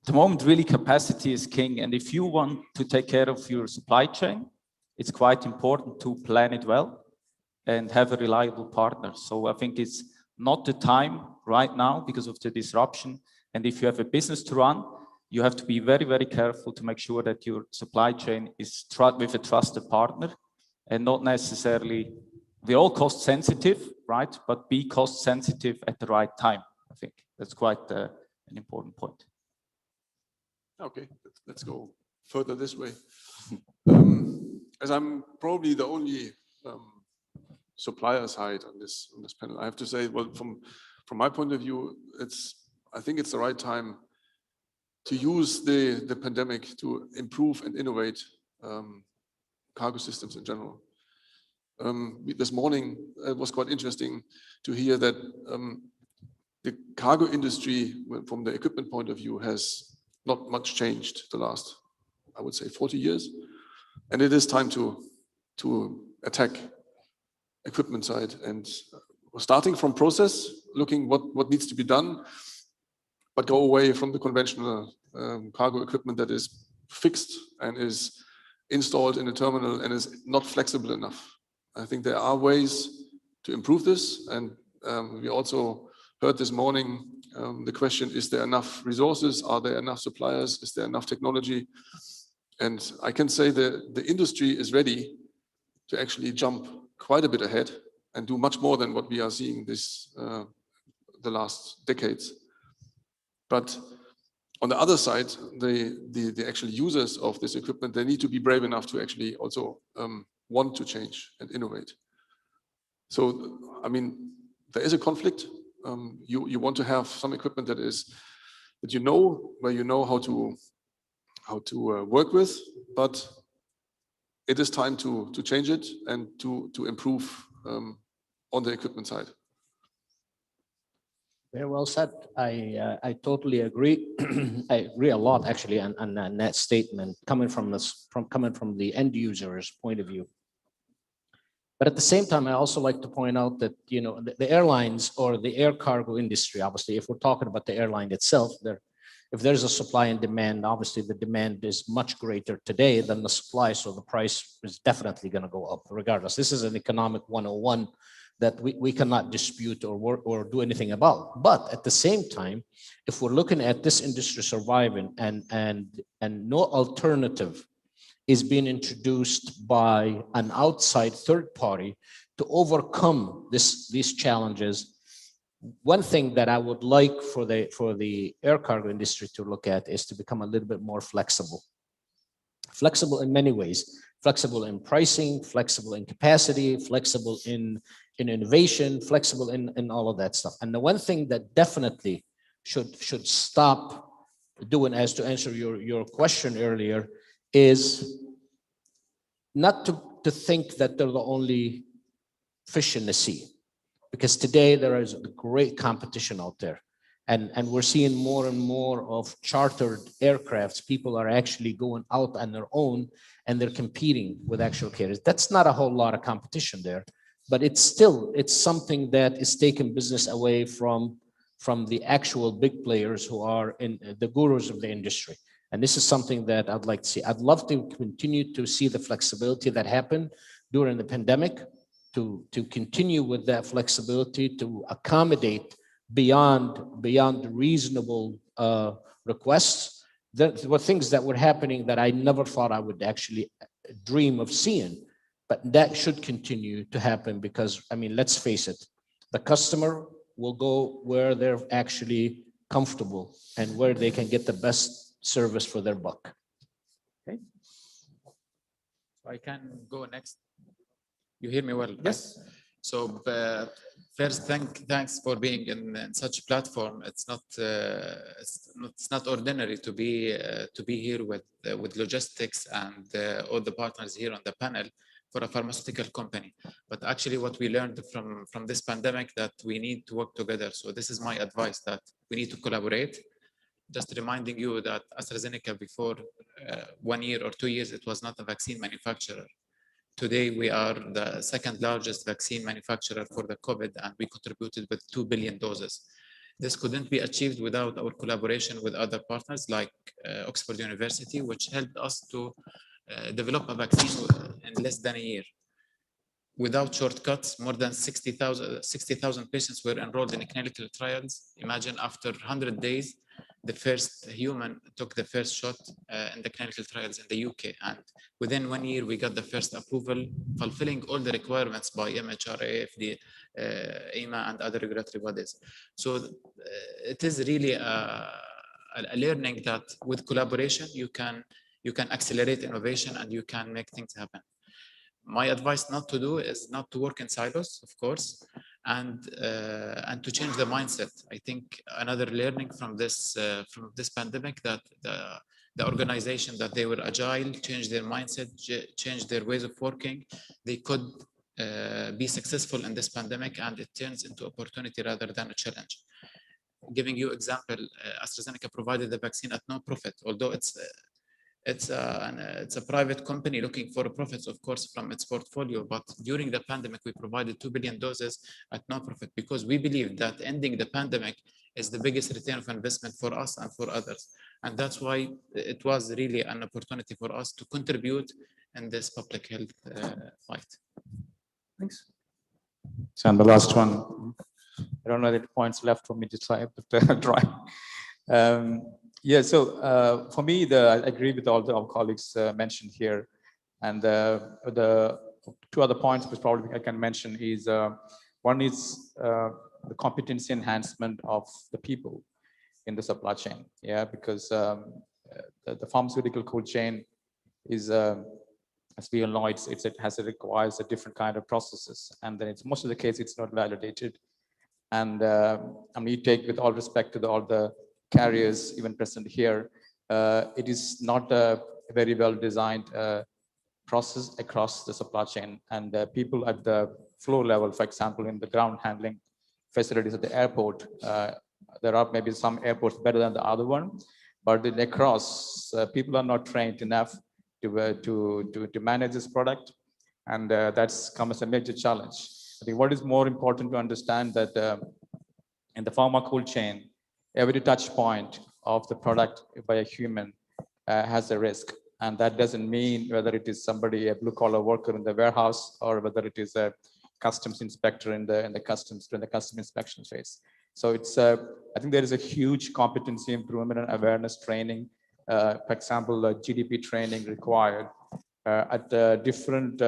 the moment really capacity is king. And if you want to take care of your supply chain, it's quite important to plan it well and have a reliable partner. So I think it's not the time right now because of the disruption. And if you have a business to run, you have to be very, very careful to make sure that your supply chain is with a trusted partner and not necessarily, we're all cost sensitive, right? But be cost sensitive at the right time. I think that's quite an important point. Okay, let's go further this way. As I'm probably the only supplier side on this panel, I have to say, well, from my point of view, I think it's the right time to use the pandemic to improve and innovate cargo systems in general. This morning, it was quite interesting to hear that the cargo industry, from the equipment point of view, has not much changed the last, I would say, 40 years. And it is time to attack equipment side and starting from process, looking what needs to be done, but go away from the conventional cargo equipment that is fixed and is installed in a terminal and is not flexible enough. I think there are ways to improve this. And we also heard this morning the question, is there enough resources? Are there enough suppliers? Is there enough technology? And I can say that the industry is ready to actually jump quite a bit ahead and do much more than what we are seeing the last decades. But on the other side, the actual users of this equipment, they need to be brave enough to actually also want to change and innovate. So, I mean, there is a conflict. You want to have some equipment that you know, where you know how to work with, but it is time to change it and to improve on the equipment side. Very well said. I totally agree. I agree a lot actually on that statement coming from the end user's point of view. But at the same time, I also like to point out that the airlines or the air cargo industry, obviously, if we're talking about the airline itself, if there's a supply and demand, obviously the demand is much greater today than the supply, so the price is definitely going to go up regardless. This is an economic 101 that we cannot dispute or do anything about. But at the same time, if we're looking at this industry surviving and no alternative is being introduced by an outside third party to overcome these challenges, one thing that I would like for the air cargo industry to look at is to become a little bit more flexible. Flexible in many ways, flexible in pricing, flexible in capacity, flexible in innovation, flexible in all of that stuff. And the one thing that definitely should stop doing, as to answer your question earlier, is not to think that they're the only fish in the sea. Because today there is a great competition out there. And we're seeing more and more of chartered aircrafts. People are actually going out on their own and they're competing with actual carriers. That's not a whole lot of competition there, but it's something that is taking business away from the actual big players who are in the gurus of the industry. And this is something that I'd like to see. I'd love to continue to see the flexibility that happened during the pandemic, to continue with that flexibility, to accommodate beyond reasonable requests. There were things that were happening that I never thought I would actually dream of seeing. But that should continue to happen because, I mean, let's face it, the customer will go where they're actually comfortable and where they can get the best service for their buck. Okay. So I can go next. You hear me well? right? Yes. So first, thanks for being in such a platform. It's not ordinary to be here with logistics and all the partners here on the panel for a pharmaceutical company. But actually what we learned from this pandemic that we need to work together. So this is my advice, that we need to collaborate. Just reminding you that AstraZeneca before 1 year or 2 years, it was not a vaccine manufacturer. Today, we are the second largest vaccine manufacturer for the COVID, and we contributed with 2 billion doses. This couldn't be achieved without our collaboration with other partners like Oxford University, which helped us to develop a vaccine in less than a year. Without shortcuts, more than 60,000 patients were enrolled in clinical trials. Imagine after 100 days, the first human took the first shot in the clinical trials in the UK. And within 1 year, we got the first approval, fulfilling all the requirements by MHRA, FDA, EMA, and other regulatory bodies. So it is really a learning that with collaboration, you can accelerate innovation and you can make things happen. My advice not to do is not to work in silos, of course, and to change the mindset. I think another learning from this pandemic, that the organization, that they were agile, changed their mindset, changed their ways of working. They could be successful in this pandemic, and it turns into opportunity rather than a challenge. Giving you example, AstraZeneca provided the vaccine at no profit, although it's a private company looking for profits, of course, from its portfolio. But during the pandemic, we provided 2 billion doses at no profit because we believe that ending the pandemic is the biggest return of investment for us and for others. And that's why it was really an opportunity for us to contribute in this public health fight. Thanks. So, and the last one, I don't know the points left for me to try, but I'll try. Yeah, so for me, I agree with all our colleagues mentioned here. And the two other points which probably I can mention is, one is the competency enhancement of the people in the supply chain. Yeah, because the pharmaceutical cold chain is, as we all know, it requires a different kind of processes. And then it's most of the case, it's not validated. And I mean, you take, with all respect to all the carriers even present here, it is not a very well designed process across the supply chain. And people at the floor level, for example, in the ground handling facilities at the airport, there are maybe some airports better than the other one, but across, people are not trained enough to manage this product. And that's come as a major challenge. I think what is more important to understand that in the pharma cold chain, every touch point of the product by a human has a risk. And that doesn't mean whether it is somebody, a blue collar worker in the warehouse, or whether it is a customs inspector in the customs inspection phase. So it's, I think there is a huge competency improvement and awareness training, for example, GDP training required at different,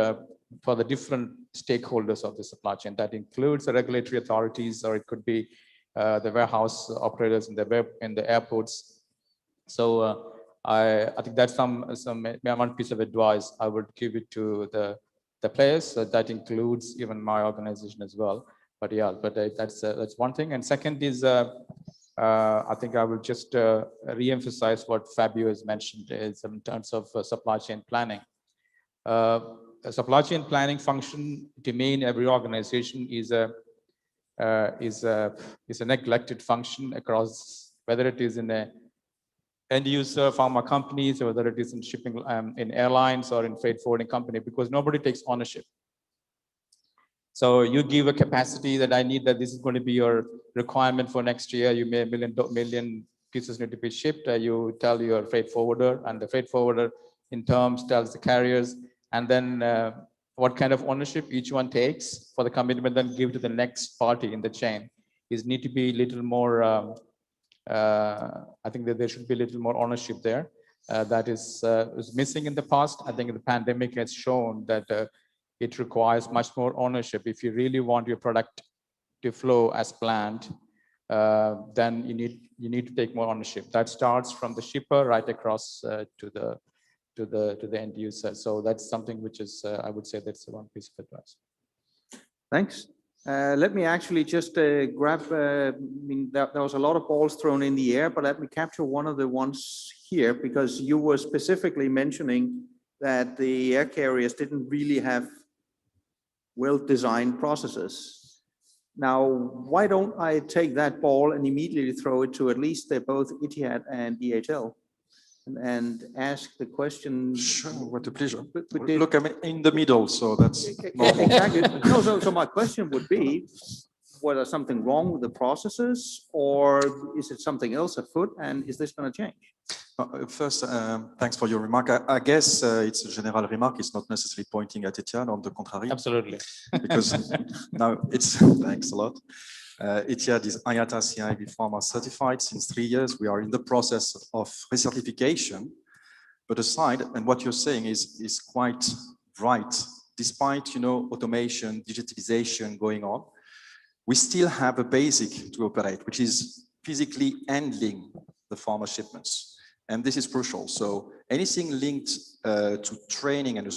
for the different stakeholders of the supply chain. That includes the regulatory authorities, or it could be the warehouse operators in the airports. So I think that's one piece of advice I would give it to the players. That includes even my organization as well. But yeah, that's one thing. And second is, I think I will just re-emphasize what Fabio has mentioned is in terms of supply chain planning. A supply chain planning function, to me, in every organization is a neglected function across, whether it is in a end user pharma companies, or whether it is in shipping, in airlines, or in freight forwarding company, because nobody takes ownership. So you give a capacity that I need, that this is going to be your requirement for next year. You may million pieces need to be shipped. You tell your freight forwarder, and the freight forwarder in terms tells the carriers, and then what kind of ownership each one takes for the commitment, then give to the next party in the chain is need to be a little more I think that there should be a little more ownership there. That is missing in the past. I think the pandemic has shown that it requires much more ownership. If you really want your product to flow as planned, then you need to take more ownership. That starts from the shipper right across to the end user. So that's something which is, I would say, that's one piece of advice. Thanks. Let me actually just grab, I mean, there was a lot of balls thrown in the air, but let me capture one of the ones here, because you were specifically mentioning that the air carriers didn't really have well-designed processes. Now, why don't I take that ball and immediately throw it to at least both Etihad and DHL and ask the question? Sure, what a pleasure. Look, I'm in the middle, so that's normal. Exactly. No, so my question would be, whether something wrong with the processes, or is it something else afoot, and is this going to change? First, thanks for your remark. I guess it's a general remark. It's not necessarily pointing at Etihad, on the contrary. Absolutely. Because now it's, thanks a lot. Etihad is IATA CIV Pharma certified since 3 years. We are in the process of recertification. But aside, and what you're saying is quite right. Despite, you know, automation, digitalization going on, we still have a basic to operate, which is physically handling the pharma shipments. And this is crucial. So anything linked to training and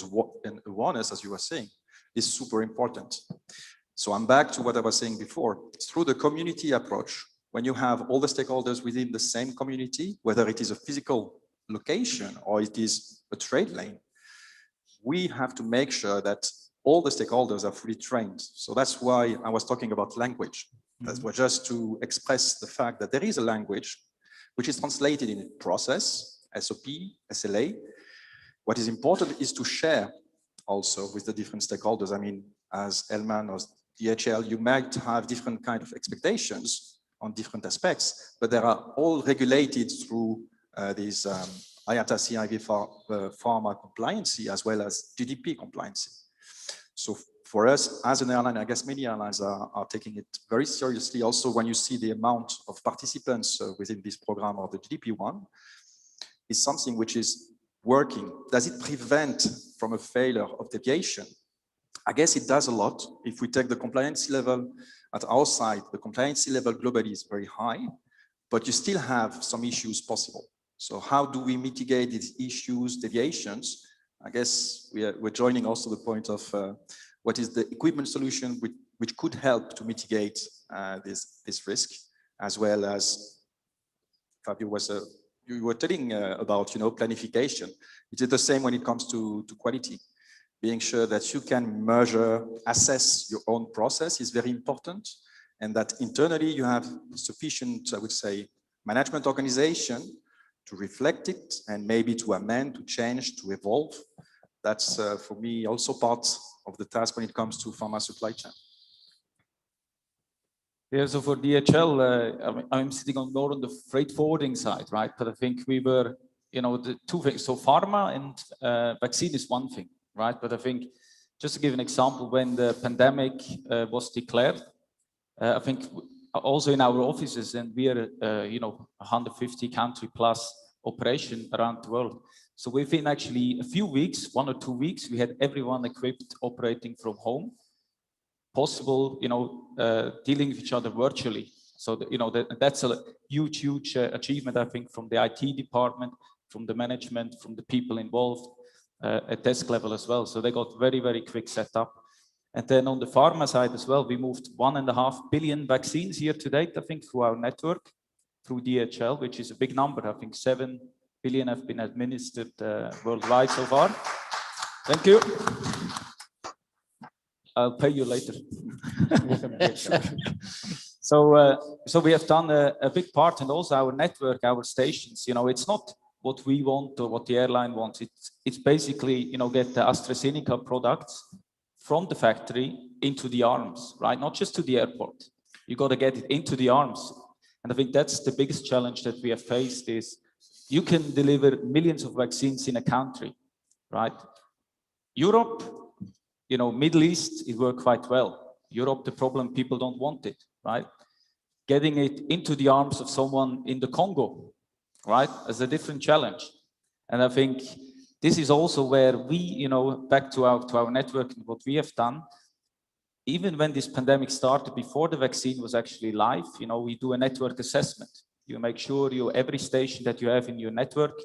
awareness, as you were saying, is super important. So I'm back to what I was saying before. Through the community approach, when you have all the stakeholders within the same community, whether it is a physical location or it is a trade lane, we have to make sure that all the stakeholders are fully trained. So that's why I was talking about language. That was just to express the fact that there is a language which is translated in process, SOP, SLA. What is important is to share also with the different stakeholders. I mean, as Elman or DHL, you might have different kind of expectations on different aspects, but they are all regulated through these IATA CIV pharma compliance as well as GDP compliance. So for us as an airline, I guess many airlines are taking it very seriously. Also, when you see the amount of participants within this program or the GDP one, is something which is working. Does it prevent from a failure of deviation? I guess it does a lot. If we take the compliance level at our side, the compliance level globally is very high, but you still have some issues possible. So how do we mitigate these issues, deviations? I guess we're joining also the point of what is the equipment solution which could help to mitigate this risk, as well as Fabio you were telling about, you know, planification. It is the same when it comes to quality. Being sure that you can measure, assess your own process is very important, and that internally you have sufficient, I would say, management organization to reflect it and maybe to amend, to change, to evolve. That's for me also part of the task when it comes to pharma supply chain. Yeah, so for DHL, I'm sitting more on the freight forwarding side, right? But I think we were, you know, the two things. So pharma and vaccine is one thing, right? But I think, just to give an example, when the pandemic was declared, I think also in our offices, and we are, you know, 150 country plus operation around the world. So within actually a few weeks, 1 or 2 weeks, we had everyone equipped operating from home, possible, you know, dealing with each other virtually. So, you know, that's a huge, huge achievement, I think, from the IT department, from the management, from the people involved at desk level as well. So they got very, very quick setup. And then on the pharma side as well, we moved 1.5 billion vaccines year to date, I think, through our network, through DHL, which is a big number. I think 7 billion have been administered worldwide so far. Thank you. I'll pay you later. So we have done a big part, and also our network, our stations. You know, it's not what we want or what the airline wants. It's basically, you know, get the AstraZeneca products from the factory into the arms, right? Not just to the airport. You got to get it into the arms. And I think that's the biggest challenge that we have faced is you can deliver millions of vaccines in a country, right? Europe, you know, Middle East, it worked quite well. Europe, the problem, people don't want it, right? getting it into the arms of someone in the Congo, right? As a different challenge. And I think this is also where we, you know, back to our network and what we have done, even when this pandemic started, before the vaccine was actually live, you know, we do a network assessment. You make sure every station that you have in your network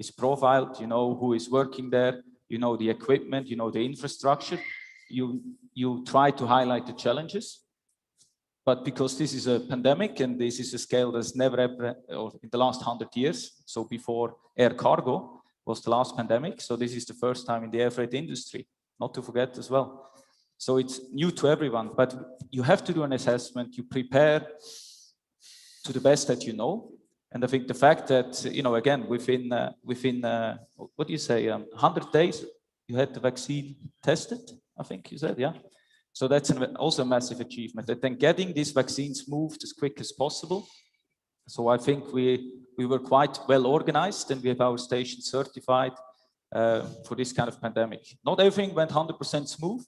is profiled, you know who is working there, you know the equipment, you know the infrastructure. You try to highlight the challenges. But because this is a pandemic and this is a scale that's never ever, or in the last 100 years, so before air cargo was the last pandemic, so this is the first time in the air freight industry, not to forget as well. So it's new to everyone, but you have to do an assessment, you prepare to the best that you know. And I think the fact that, you know, again, within what do you say, 100 days, you had the vaccine tested, I think you said, yeah. So that's also a massive achievement. And then getting these vaccines moved as quick as possible. So I think we were quite well organized, and we have our station certified for this kind of pandemic. Not everything went 100% smooth,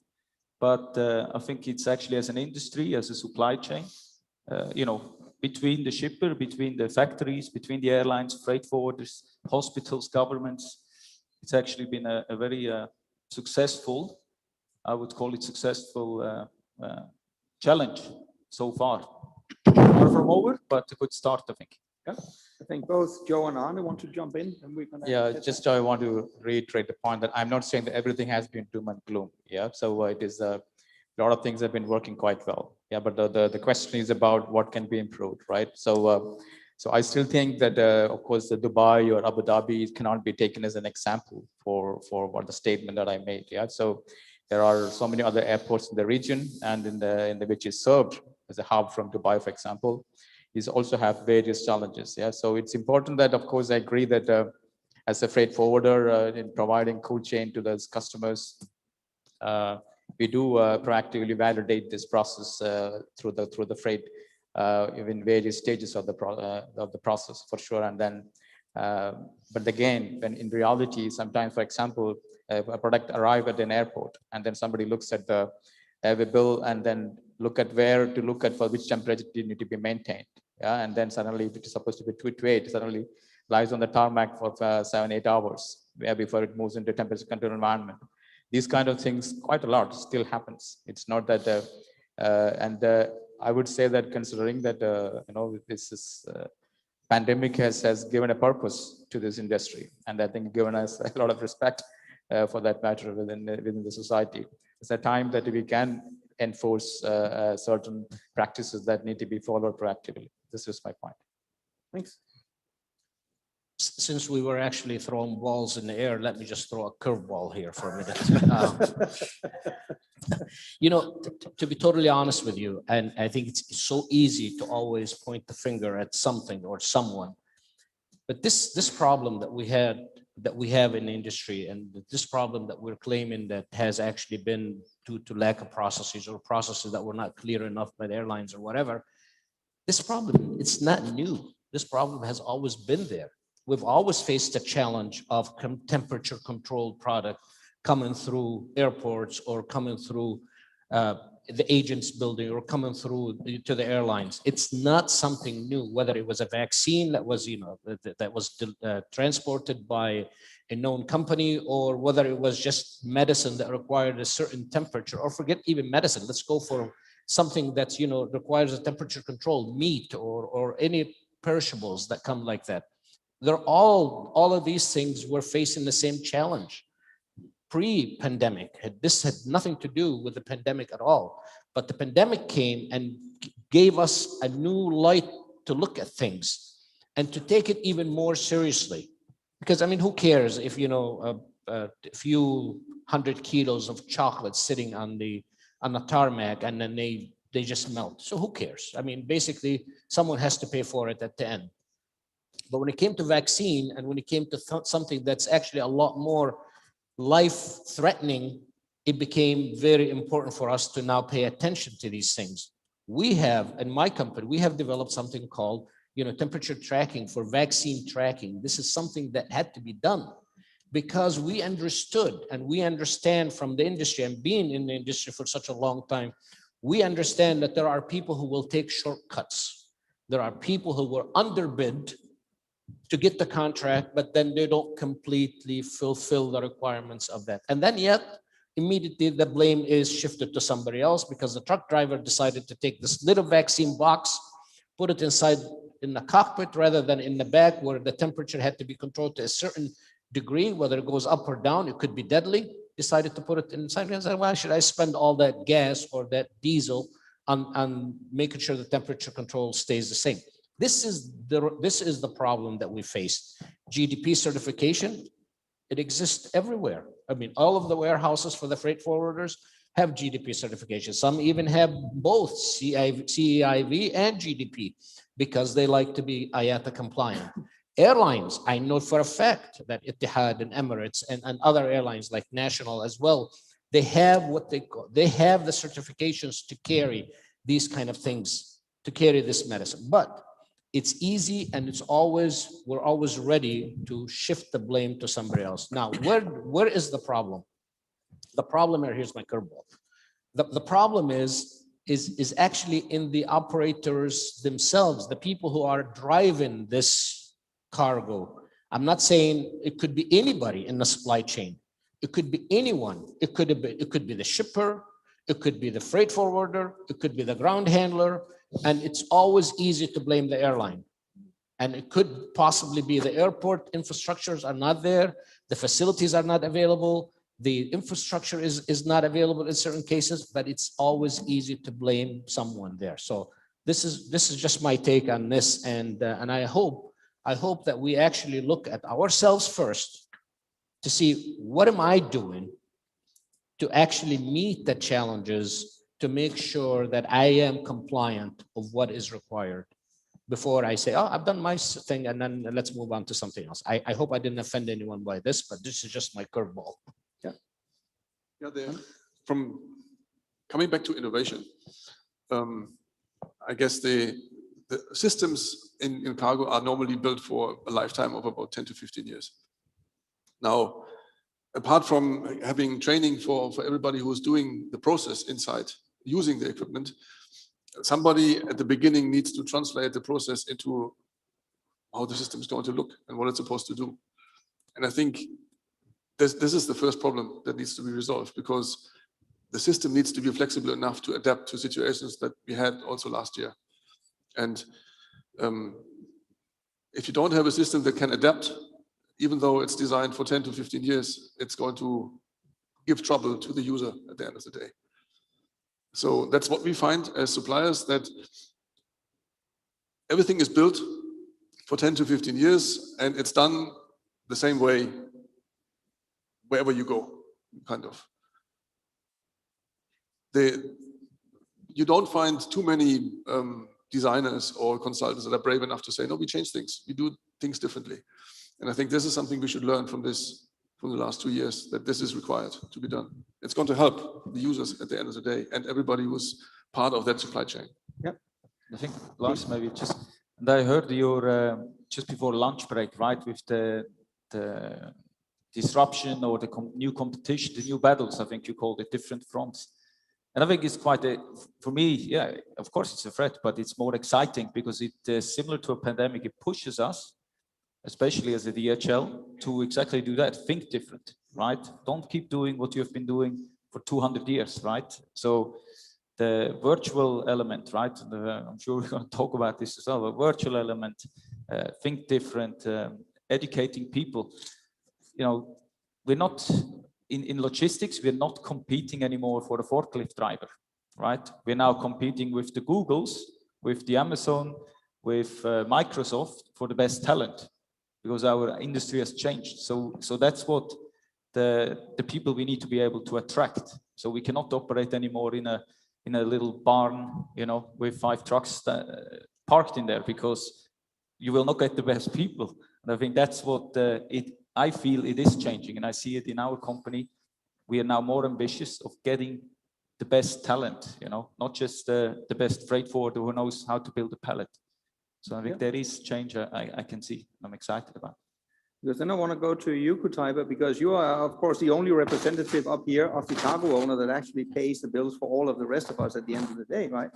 but I think it's actually, as an industry, as a supply chain, you know, between the shipper, between the factories, between the airlines, freight forwarders, hospitals, governments, it's actually been a very successful, I would call it successful challenge so far. Far from over, but a good start, I think. Yeah. I think both Joe and Arne want to jump in, and we can. Yeah, just I want to reiterate the point that I'm not saying that everything has been doom and gloom. Yeah, so it is a lot of things have been working quite well. Yeah, but the question is about what can be improved, right? So so I still think that of course the Dubai or Abu Dhabi cannot be taken as an example for what the statement that I made. Yeah, so there are so many other airports in the region, and in the which is served as a hub from Dubai, for example, is also have various challenges. Yeah, so it's important that, of course, I agree that as a freight forwarder in providing cold chain to those customers, we do proactively validate this process through the freight in various stages of the process, for sure. And then, but again, when in reality, sometimes, for example, a product arrive at an airport, and then somebody looks at the bill and then look at where to look at for which temperature it need to be maintained. Yeah, and then suddenly, if it is supposed to be 228, suddenly lies on the tarmac for 7-8 hours before it moves into temperature control environment. These kind of things, quite a lot, still happens. It's not that, I would say that considering that you know, this is pandemic has given a purpose to this industry, and I think given us a lot of respect for that matter within the society. It's a time that we can enforce certain practices that need to be followed proactively. This is my point. Thanks. Since we were actually throwing balls in the air, let me just throw a curveball here for a minute. You know, to be totally honest with you, and I think it's so easy to always point the finger at something or someone, but this problem that we have in the industry, and this problem that we're claiming that has actually been due to lack of processes or processes that were not clear enough by the airlines or whatever, this problem, it's not new. This problem has always been there. We've always faced the challenge of temperature controlled product coming through airports or coming through the agents building or coming through to the airlines. It's not something new, whether it was a vaccine that was, you know, that was transported by a known company, or whether it was just medicine that required a certain temperature, or forget even medicine. Let's go for something that's, you know, requires a temperature control, meat or any perishables that come like that. They're all of these things were facing the same challenge pre-pandemic. This had nothing to do with the pandemic at all, but the pandemic came and gave us a new light to look at things and to take it even more seriously. Because I mean, who cares if, you know, a few 100 kilos of chocolate sitting on the tarmac and then they just melt. So who cares? I mean, basically someone has to pay for it at the end. But when it came to vaccine, and when it came to something that's actually a lot more life-threatening, it became very important for us to now pay attention to these things. We have, in my company, we have developed something called, you know, temperature tracking for vaccine tracking. This is something that had to be done because we understood and we understand from the industry, and being in the industry for such a long time, we understand that there are people who will take shortcuts. There are people who were underbid to get the contract, but then they don't completely fulfill the requirements of that. And then yet, immediately the blame is shifted to somebody else because the truck driver decided to take this little vaccine box, put it inside in the cockpit rather than in the back where the temperature had to be controlled to a certain degree, whether it goes up or down, it could be deadly. Decided to put it inside and said, why should I spend all that gas or that diesel on making sure the temperature control stays the same? This is the problem that we face. GDP certification, it exists everywhere. I mean, all of the warehouses for the freight forwarders have GDP certification. Some even have both CEIV and GDP because they like to be IATA compliant. Airlines, I know for a fact that Etihad and Emirates and other airlines like National as well, they have they have the certifications to carry these kind of things, to carry this medicine. But it's easy and we're always ready to shift the blame to somebody else. Now, where is the problem? The problem, here's my curveball. The problem is actually in the operators themselves, the people who are driving this cargo. I'm not saying it could be anybody in the supply chain. It could be anyone. It could be the shipper. It could be the freight forwarder. It could be the ground handler. And it's always easy to blame the airline. And it could possibly be the airport infrastructures are not there. The facilities are not available. The infrastructure is not available in certain cases, but it's always easy to blame someone there. So this is just my take on this. And I hope that we actually look at ourselves first to see what am I doing to actually meet the challenges to make sure that I am compliant of what is required before I say, oh, I've done my thing and then let's move on to something else. I hope I didn't offend anyone by this, but this is just my curveball. Yeah. Yeah, from coming back to innovation, I guess the systems in cargo are normally built for a lifetime of about 10 to 15 years. Now, apart from having training for everybody who's doing the process inside, using the equipment, somebody at the beginning needs to translate the process into how the system is going to look and what it's supposed to do. And I think this is the first problem that needs to be resolved, because the system needs to be flexible enough to adapt to situations that we had also last year. And if you don't have a system that can adapt, even though it's designed for 10 to 15 years, it's going to give trouble to the user at the end of the day. So that's what we find as suppliers, that everything is built for 10 to 15 years and it's done the same way wherever you go, kind of. You don't find too many designers or consultants that are brave enough to say, no, we change things, we do things differently. And I think this is something we should learn from the last 2 years, that this is required to be done. It's going to help the users at the end of the day and everybody who's part of that supply chain. Yep. I think Lars, maybe just, and I heard your just before lunch break, right, with the disruption or the new competition, the new battles, I think you called it, different fronts. And I think it's quite for me, yeah, of course it's a threat, but it's more exciting because it similar to a pandemic, it pushes us, especially as a DHL, to exactly do that, think different, right? Don't keep doing what you have been doing for 200 years, right? So the virtual element, right? I'm sure we're going to talk about this as well, the virtual element, think different, educating people. You know, we're not, in logistics, we're not competing anymore for the forklift driver, right? We're now competing with the Googles, with the Amazon, with Microsoft for the best talent, because our industry has changed. So that's what the people we need to be able to attract. So we cannot operate anymore in a little barn, you know, with 5 trucks parked in there, because you will not get the best people. And I think that's what I feel it is changing, and I see it in our company. We are now more ambitious of getting the best talent, you know, not just the best freight forwarder who knows how to build a pallet. So I think there is change I can see. I'm excited about. Because then I want to go to you, Kutaiba, because you are, of course, the only representative up here of the cargo owner that actually pays the bills for all of the rest of us at the end of the day, right?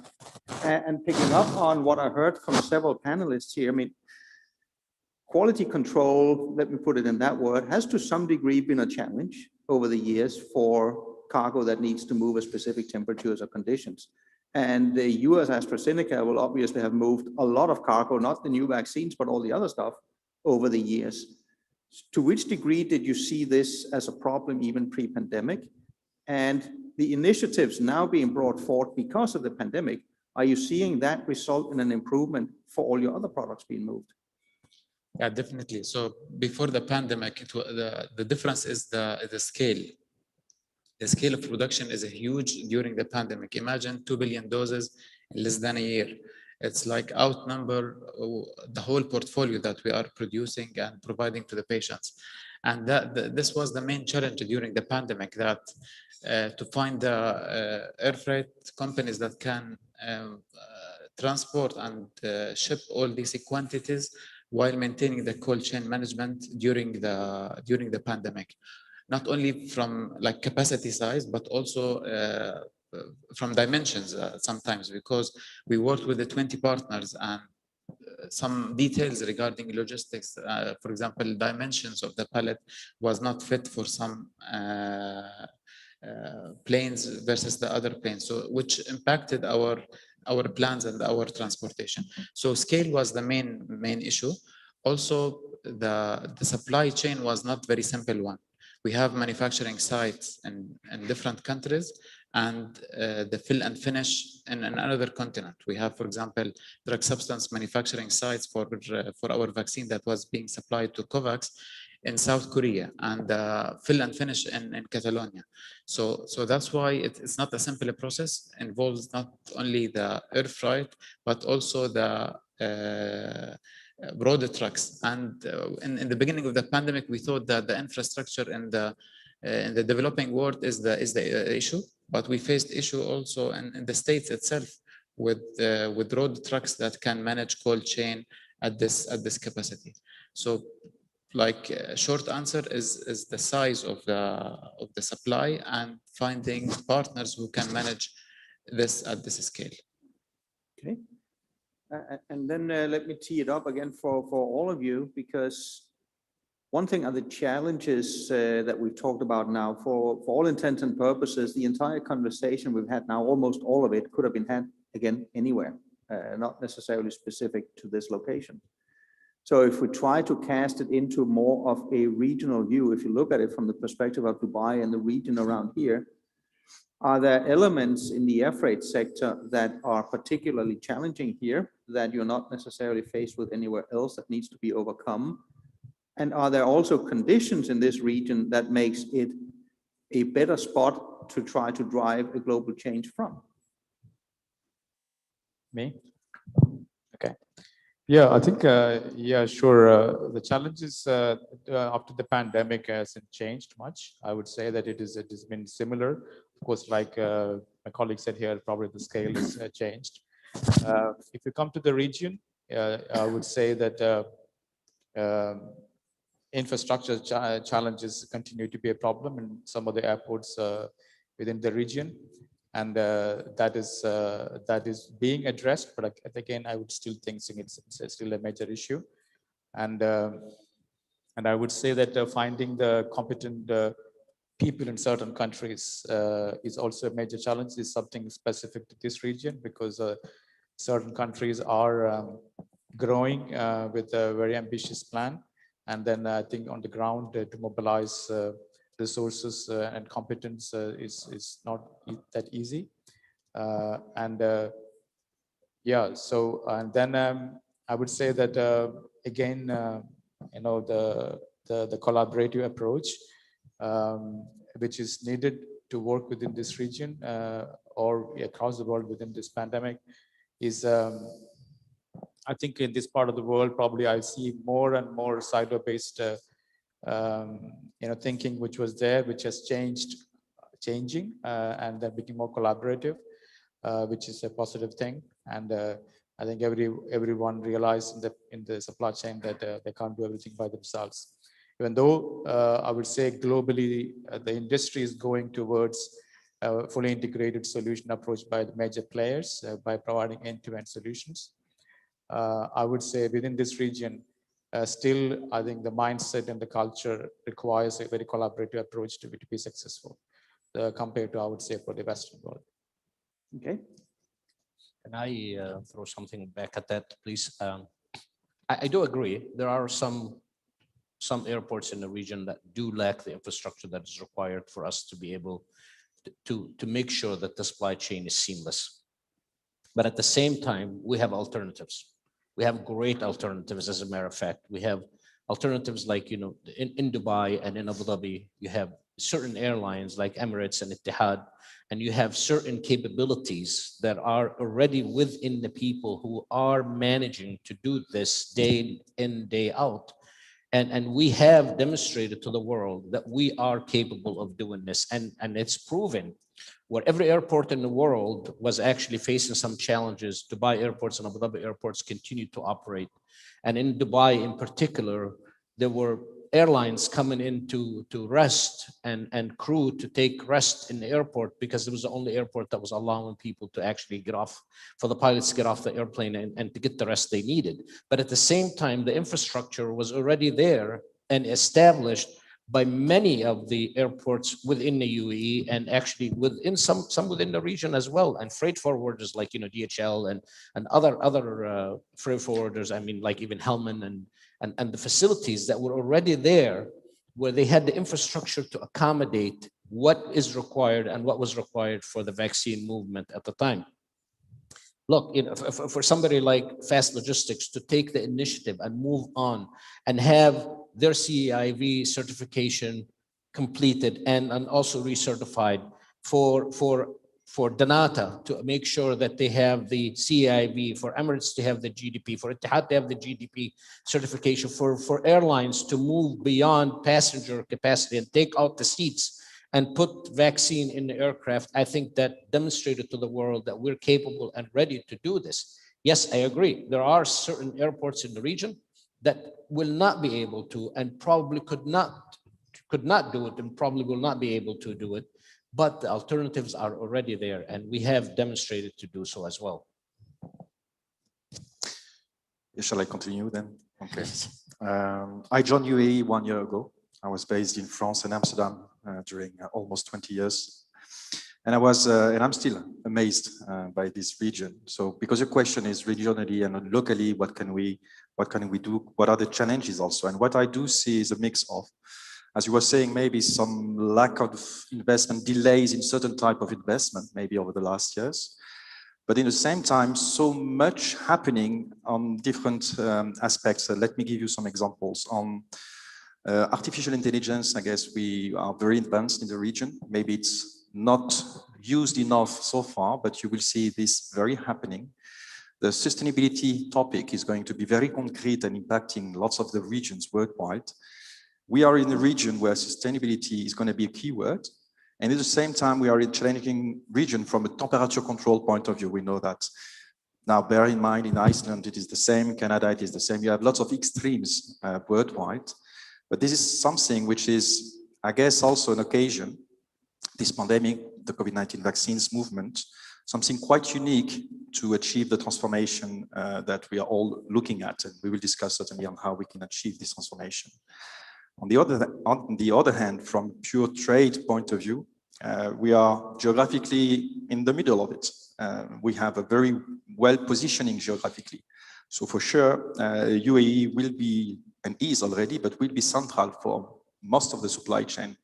And picking up on what I heard from several panelists here, I mean, quality control, let me put it in that word, has to some degree been a challenge over the years for cargo that needs to move at specific temperatures or conditions. And the US AstraZeneca will obviously have moved a lot of cargo, not the new vaccines, but all the other stuff over the years. To which degree did you see this as a problem even pre-pandemic? And the initiatives now being brought forth because of the pandemic, are you seeing that result in an improvement for all your other products being moved? Yeah, definitely. So before the pandemic, the difference is the scale. The scale of production is huge during the pandemic. Imagine 2 billion doses in less than a year. It's like outnumber the whole portfolio that we are producing and providing to the patients. And this was the main challenge during the pandemic, that to find the air freight companies that can transport and ship all these quantities while maintaining the cold chain management during the pandemic. Not only from like capacity size, but also from dimensions sometimes, because we worked with the 20 partners, and some details regarding logistics, for example, dimensions of the pallet was not fit for some planes versus the other planes, so which impacted our plans and our transportation. So scale was the main issue. Also, the supply chain was not very simple one. We have manufacturing sites in different countries, and the fill and finish in another continent. We have, for example, drug substance manufacturing sites for our vaccine that was being supplied to COVAX in South Korea, and fill and finish in Catalonia. So that's why it's not a simple process. It involves not only the air freight, but also the broader trucks. And in the beginning of the pandemic, we thought that the infrastructure in the developing world is the issue, but we faced issue also in the States itself with road trucks that can manage cold chain at this capacity. So, like short answer is the size of the supply and finding partners who can manage this at this scale. Okay. And then let me tee it up again for all of you, because one thing are the challenges that we've talked about now. For all intents and purposes, the entire conversation we've had now, almost all of it could have been had again anywhere, not necessarily specific to this location. So if we try to cast it into more of a regional view, if you look at it from the perspective of Dubai and the region around here, are there elements in the air freight sector that are particularly challenging here that you're not necessarily faced with anywhere else that needs to be overcome? And are there also conditions in this region that makes it a better spot to try to drive a global change from? Me? Okay. Yeah, I think, yeah, sure. The challenges after the pandemic hasn't changed much. I would say that it has been similar. Of course, like my colleague said here, probably the scale has changed. If you come to the region, I would say that infrastructure challenges continue to be a problem in some of the airports within the region. And that is being addressed, but again, I would still think it's still a major issue. And I would say that finding the competent people in certain countries is also a major challenge. Is something specific to this region, because certain countries are growing with a very ambitious plan, and then I think on the ground to mobilize resources and competence is not that easy. Yeah, so and then I would say that again, you know, the collaborative approach which is needed to work within this region or across the world within this pandemic is, I think in this part of the world, probably I see more and more silo-based you know, thinking which was there, which has changing, and then becoming more collaborative, which is a positive thing. And I think everyone realized in the supply chain that they can't do everything by themselves. Even though I would say globally, the industry is going towards a fully integrated solution approach by the major players by providing end-to-end solutions. I would say within this region, still, I think the mindset and the culture requires a very collaborative approach to be successful compared to, I would say, for the Western world. Okay. Can I throw something back at that, please? I do agree. There are some airports in the region that do lack the infrastructure that is required for us to be able to make sure that the supply chain is seamless. But at the same time, we have alternatives. We have great alternatives, as a matter of fact. We have alternatives like, you know, in Dubai and in Abu Dhabi, you have certain airlines like Emirates and Etihad, and you have certain capabilities that are already within the people who are managing to do this day in, day out. And we have demonstrated to the world that we are capable of doing this, and it's proven. Where every airport in the world was actually facing some challenges, Dubai airports and Abu Dhabi airports continue to operate. And in Dubai in particular, there were airlines coming in to rest and crew to take rest in the airport, because it was the only airport that was allowing people to actually get off, for the pilots to get off the airplane and to get the rest they needed. But at the same time, the infrastructure was already there and established by many of the airports within the UAE, and actually within some within the region as well. And freight forwarders like, you know, DHL and other freight forwarders, I mean, like even Hellman and the facilities that were already there, where they had the infrastructure to accommodate what is required and what was required for the vaccine movement at the time. Look, you know, for somebody like Fast Logistics to take the initiative and move on and have their CEIV certification completed and also recertified for Danata to make sure that they have the CEIV, for Emirates to have the GDP, for Etihad to have the GDP certification, for airlines to move beyond passenger capacity and take out the seats and put vaccine in the aircraft. I think that demonstrated to the world that we're capable and ready to do this. Yes, I agree. There are certain airports in the region that will not be able to, and probably could not do it, and probably will not be able to do it. But the alternatives are already there, and we have demonstrated to do so as well. Shall I continue then? Okay. I joined UAE 1 year ago. I was based in France and Amsterdam during almost 20 years. And I was, and I'm still amazed by this region. So because your question is regionally and locally, what can we do? What are the challenges also? And what I do see is a mix of, as you were saying, maybe some lack of investment, delays in certain type of investment, maybe over the last years. But in the same time, so much happening on different aspects. Let me give you some examples. On artificial intelligence, I guess we are very advanced in the region. Maybe it's not used enough so far, but you will see this very happening. The sustainability topic is going to be very concrete and impacting lots of the regions worldwide. We are in a region where sustainability is going to be a key word. And at the same time, we are in a challenging region from a temperature control point of view. We know that. Now, bear in mind, in Iceland, it is the same. Canada, it is the same. You have lots of extremes worldwide. But this is something which is, I guess, also an occasion, this pandemic, the COVID-19 vaccines movement, something quite unique to achieve the transformation that we are all looking at. And we will discuss certainly on how we can achieve this transformation. On the other hand, from pure trade point of view, we are geographically in the middle of it. We have a very well positioning geographically. So for sure, UAE will be, and is already, but will be central for most of the supply chain.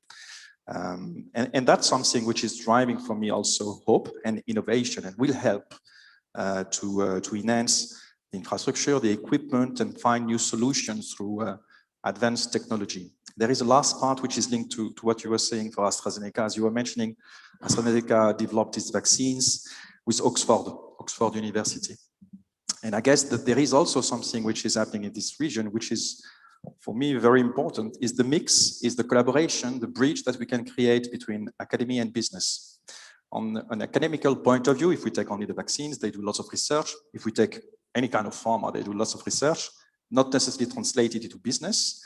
And that's something which is driving for me also hope and innovation, and will help to enhance the infrastructure, the equipment, and find new solutions through advanced technology. There is a last part which is linked to what you were saying for AstraZeneca. As you were mentioning, AstraZeneca developed its vaccines with Oxford University. And I guess that there is also something which is happening in this region, which is, for me, very important, is the mix, is the collaboration, the bridge that we can create between academy and business. On an academical point of view, if we take only the vaccines, they do lots of research. If we take any kind of pharma, they do lots of research, not necessarily translated into business.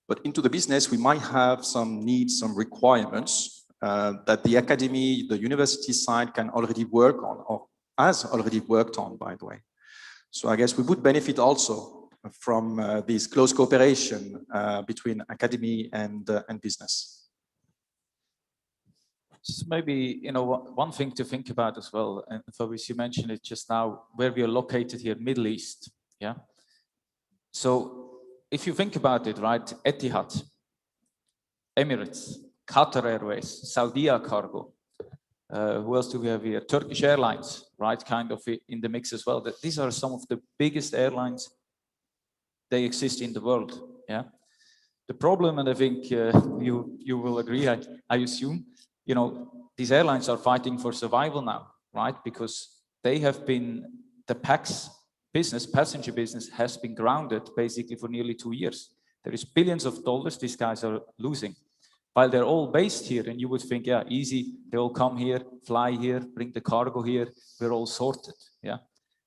But into the business, we might have some needs, some requirements that the academy, the university side can already work on, or has already worked on, by the way. So I guess we would benefit also from this close cooperation between academy and business. So maybe, you know, one thing to think about as well, and Fabrice, you mentioned it just now, where we are located here, Middle East, yeah? So if you think about it, right, Etihad, Emirates, Qatar Airways, Saudia Cargo, who else do we have here? Turkish Airlines, right, kind of in the mix as well. That these are some of the biggest airlines they exist in the world, yeah? The problem, and I think you will agree, I assume, you know, these airlines are fighting for survival now, right? Because they have been, the PAX business, passenger business, has been grounded basically for nearly 2 years. There is billions of dollars these guys are losing. While they're all based here, and you would think, yeah, easy, they all come here, fly here, bring the cargo here, we're all sorted, yeah?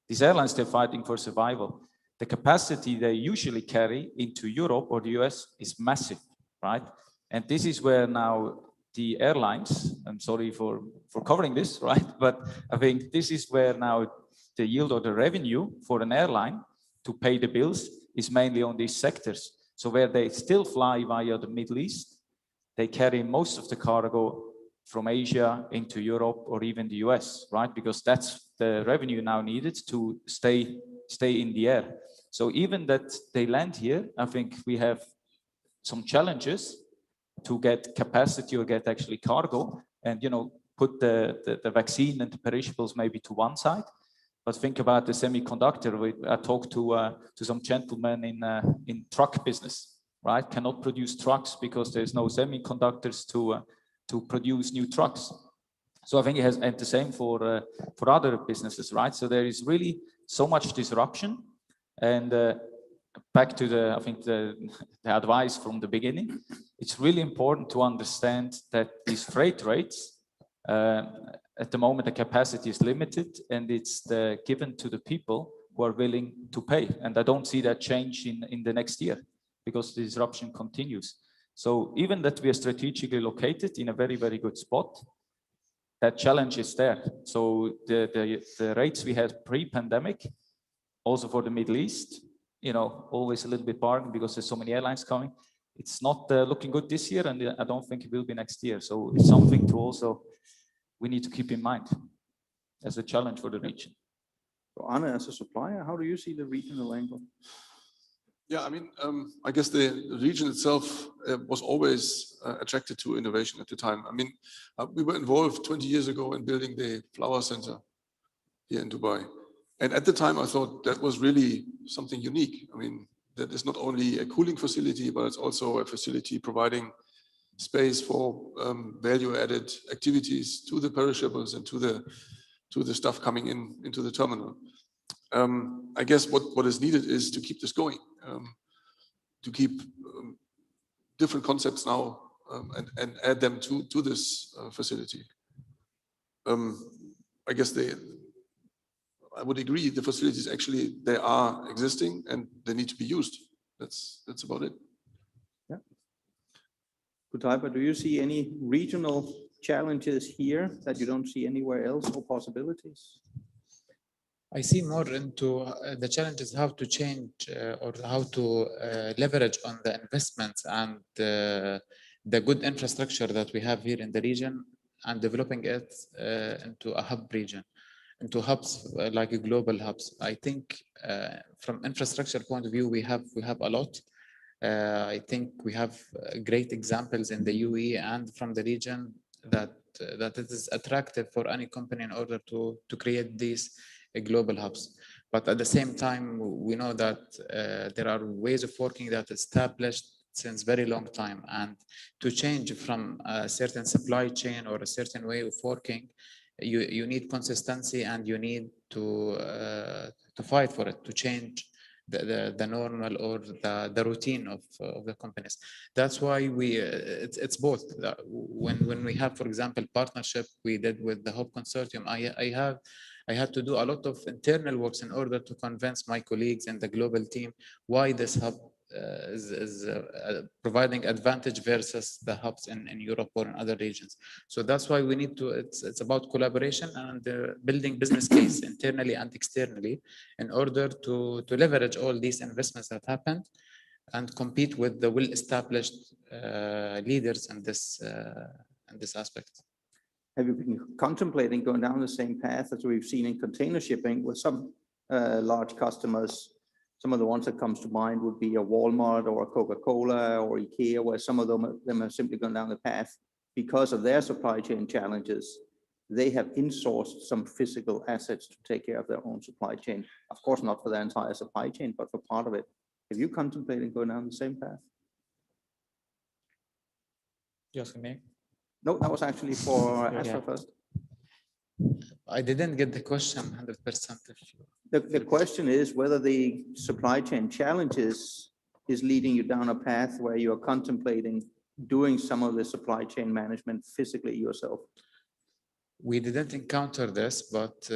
These airlines, they're fighting for survival. The capacity they usually carry into Europe or the US is massive, right? And this is where now the airlines, I'm sorry for covering this, right? But I think this is where now the yield or the revenue for an airline to pay the bills is mainly on these sectors. So where they still fly via the Middle East, they carry most of the cargo from Asia into Europe or even the US, right? Because that's the revenue now needed to stay in the air. So even that they land here, I think we have some challenges to get capacity or get actually cargo and, you know, put the vaccine and the perishables maybe to one side. But think about the semiconductor. I talked to some gentlemen in truck business, right? Cannot produce trucks because there's no semiconductors to produce new trucks. So I think it has, and the same for other businesses, right? So there is really so much disruption. And back to I think the advice from the beginning, it's really important to understand that these freight rates, at the moment, the capacity is limited and it's given to the people who are willing to pay. And I don't see that change in the next year because the disruption continues. So even that we are strategically located in a very, very good spot, that challenge is there. So the rates we had pre-pandemic, also for the Middle East, you know, always a little bit bargain because there's so many airlines coming. It's not looking good this year, and I don't think it will be next year. So it's something to also, we need to keep in mind as a challenge for the region. So Anna, as a supplier, how do you see the regional angle? Yeah, I mean, I guess the region itself was always attracted to innovation at the time. I mean, we were involved 20 years ago in building the Flower Center here in Dubai. And at the time, I thought that was really something unique. I mean, that is not only a cooling facility, but it's also a facility providing space for value-added activities to the perishables and to the stuff coming into the terminal. I guess what is needed is to keep this going, to keep different concepts now and add them to this facility. I guess I would agree the facilities actually, they are existing and they need to be used. That's about it. Yeah. Kutaiba, do you see any regional challenges here that you don't see anywhere else or possibilities? I see more into the challenges, how to change or how to leverage on the investments and the good infrastructure that we have here in the region and developing it into a hub region, into hubs like global hubs. I think from infrastructure point of view, we have a lot. I think we have great examples in the UAE and from the region that it is attractive for any company in order to create these global hubs. But at the same time, we know that there are ways of working that established since very long time, and to change from a certain supply chain or a certain way of working, you need consistency and you need to fight for it, to change the normal or the routine of the companies. That's why it's both. When we have, for example, partnership we did with the Hub Consortium, I had to do a lot of internal works in order to convince my colleagues and the global team why this hub providing advantage versus the hubs in Europe or in other regions. So that's why we need to, it's about collaboration and building business case internally and externally in order to leverage all these investments that happened and compete with the well-established leaders in this aspect. Have you been contemplating going down the same path as we've seen in container shipping with some large customers? Some of the ones that comes to mind would be a Walmart or a Coca-Cola or IKEA, where some of them have simply gone down the path because of their supply chain challenges. They have insourced some physical assets to take care of their own supply chain. Of course, not for their entire supply chain, but for part of it. Have you contemplated going down the same path? Yes, for me. No, that was actually for Astra first. I didn't get the question 100%. The question is whether the supply chain challenges is leading you down a path where you are contemplating doing some of the supply chain management physically yourself. We didn't encounter this, but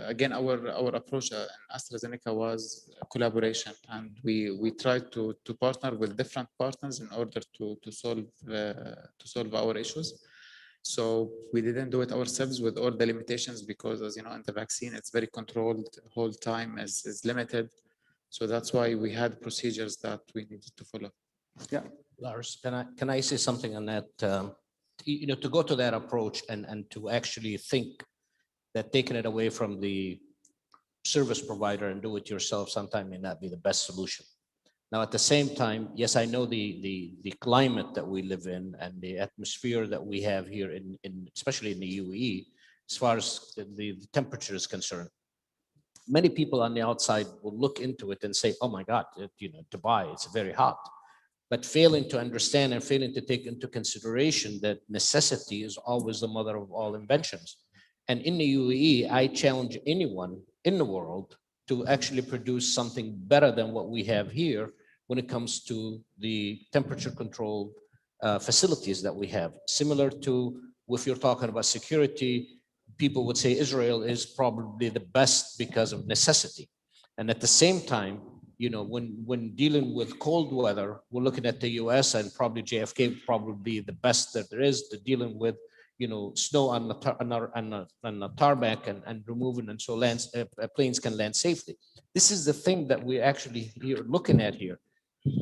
again, our approach in AstraZeneca was collaboration, and we tried to partner with different partners in order to solve our issues. So we didn't do it ourselves with all the limitations because, as you know, in the vaccine, it's very controlled. Whole time is limited. So that's why we had procedures that we needed to follow. Yeah. Lars, can I say something on that? You know, to go to that approach and to actually think that taking it away from the service provider and do it yourself sometimes may not be the best solution. Now, at the same time, yes, I know the climate that we live in and the atmosphere that we have here especially in the UAE, as far as the temperature is concerned. Many people on the outside will look into it and say, oh my God, you know, Dubai, it's very hot. But failing to understand and failing to take into consideration that necessity is always the mother of all inventions. And in the UAE, I challenge anyone in the world to actually produce something better than what we have here when it comes to the temperature controlled facilities that we have. Similar to, if you're talking about security, people would say Israel is probably the best because of necessity. And at the same time, you know, when dealing with cold weather, we're looking at the US and probably JFK probably the best that there is to dealing with, you know, snow on the tarmac and removing, and so planes can land safely. This is the thing that we're actually looking at here.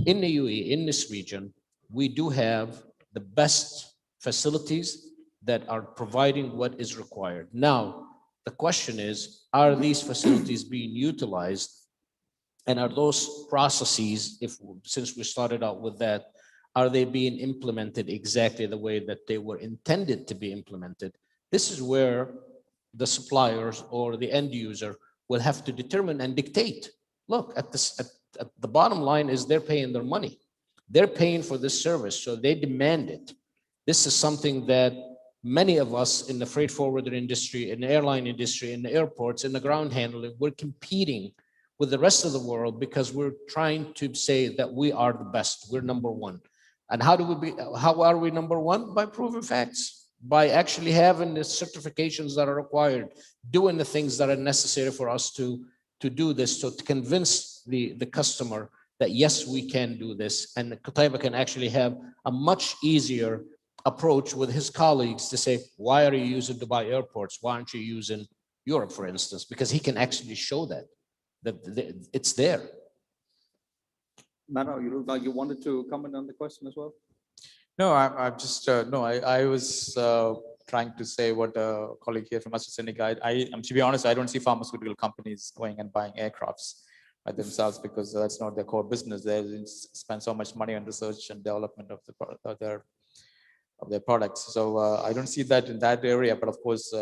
In the UAE, in this region, we do have the best facilities that are providing what is required. Now, the question is, are these facilities being utilized? And are those processes, since we started out with that, are they being implemented exactly the way that they were intended to be implemented? This is where the suppliers or the end user will have to determine and dictate. Look, at the bottom line is they're paying their money. They're paying for this service, so they demand it. This is something that many of us in the freight forwarder industry, in the airline industry, in the airports, in the ground handling, we're competing with the rest of the world because we're trying to say that we are the best, we're number one. And how are we number one? By proven facts, by actually having the certifications that are required, doing the things that are necessary for us to do this, so to convince the customer that yes, we can do this. And Qutaiba can actually have a much easier approach with his colleagues to say, why are you using Dubai airports? Why aren't you using Europe, for instance? Because he can actually show that it's there. Mano, you look like you wanted to comment on the question as well. No, I'm just, no, I was trying to say what a colleague here from AstraZeneca, to be honest, I don't see pharmaceutical companies going and buying aircrafts by themselves because that's not their core business. They spend so much money on research and development of their products. So I don't see that in that area, but of course,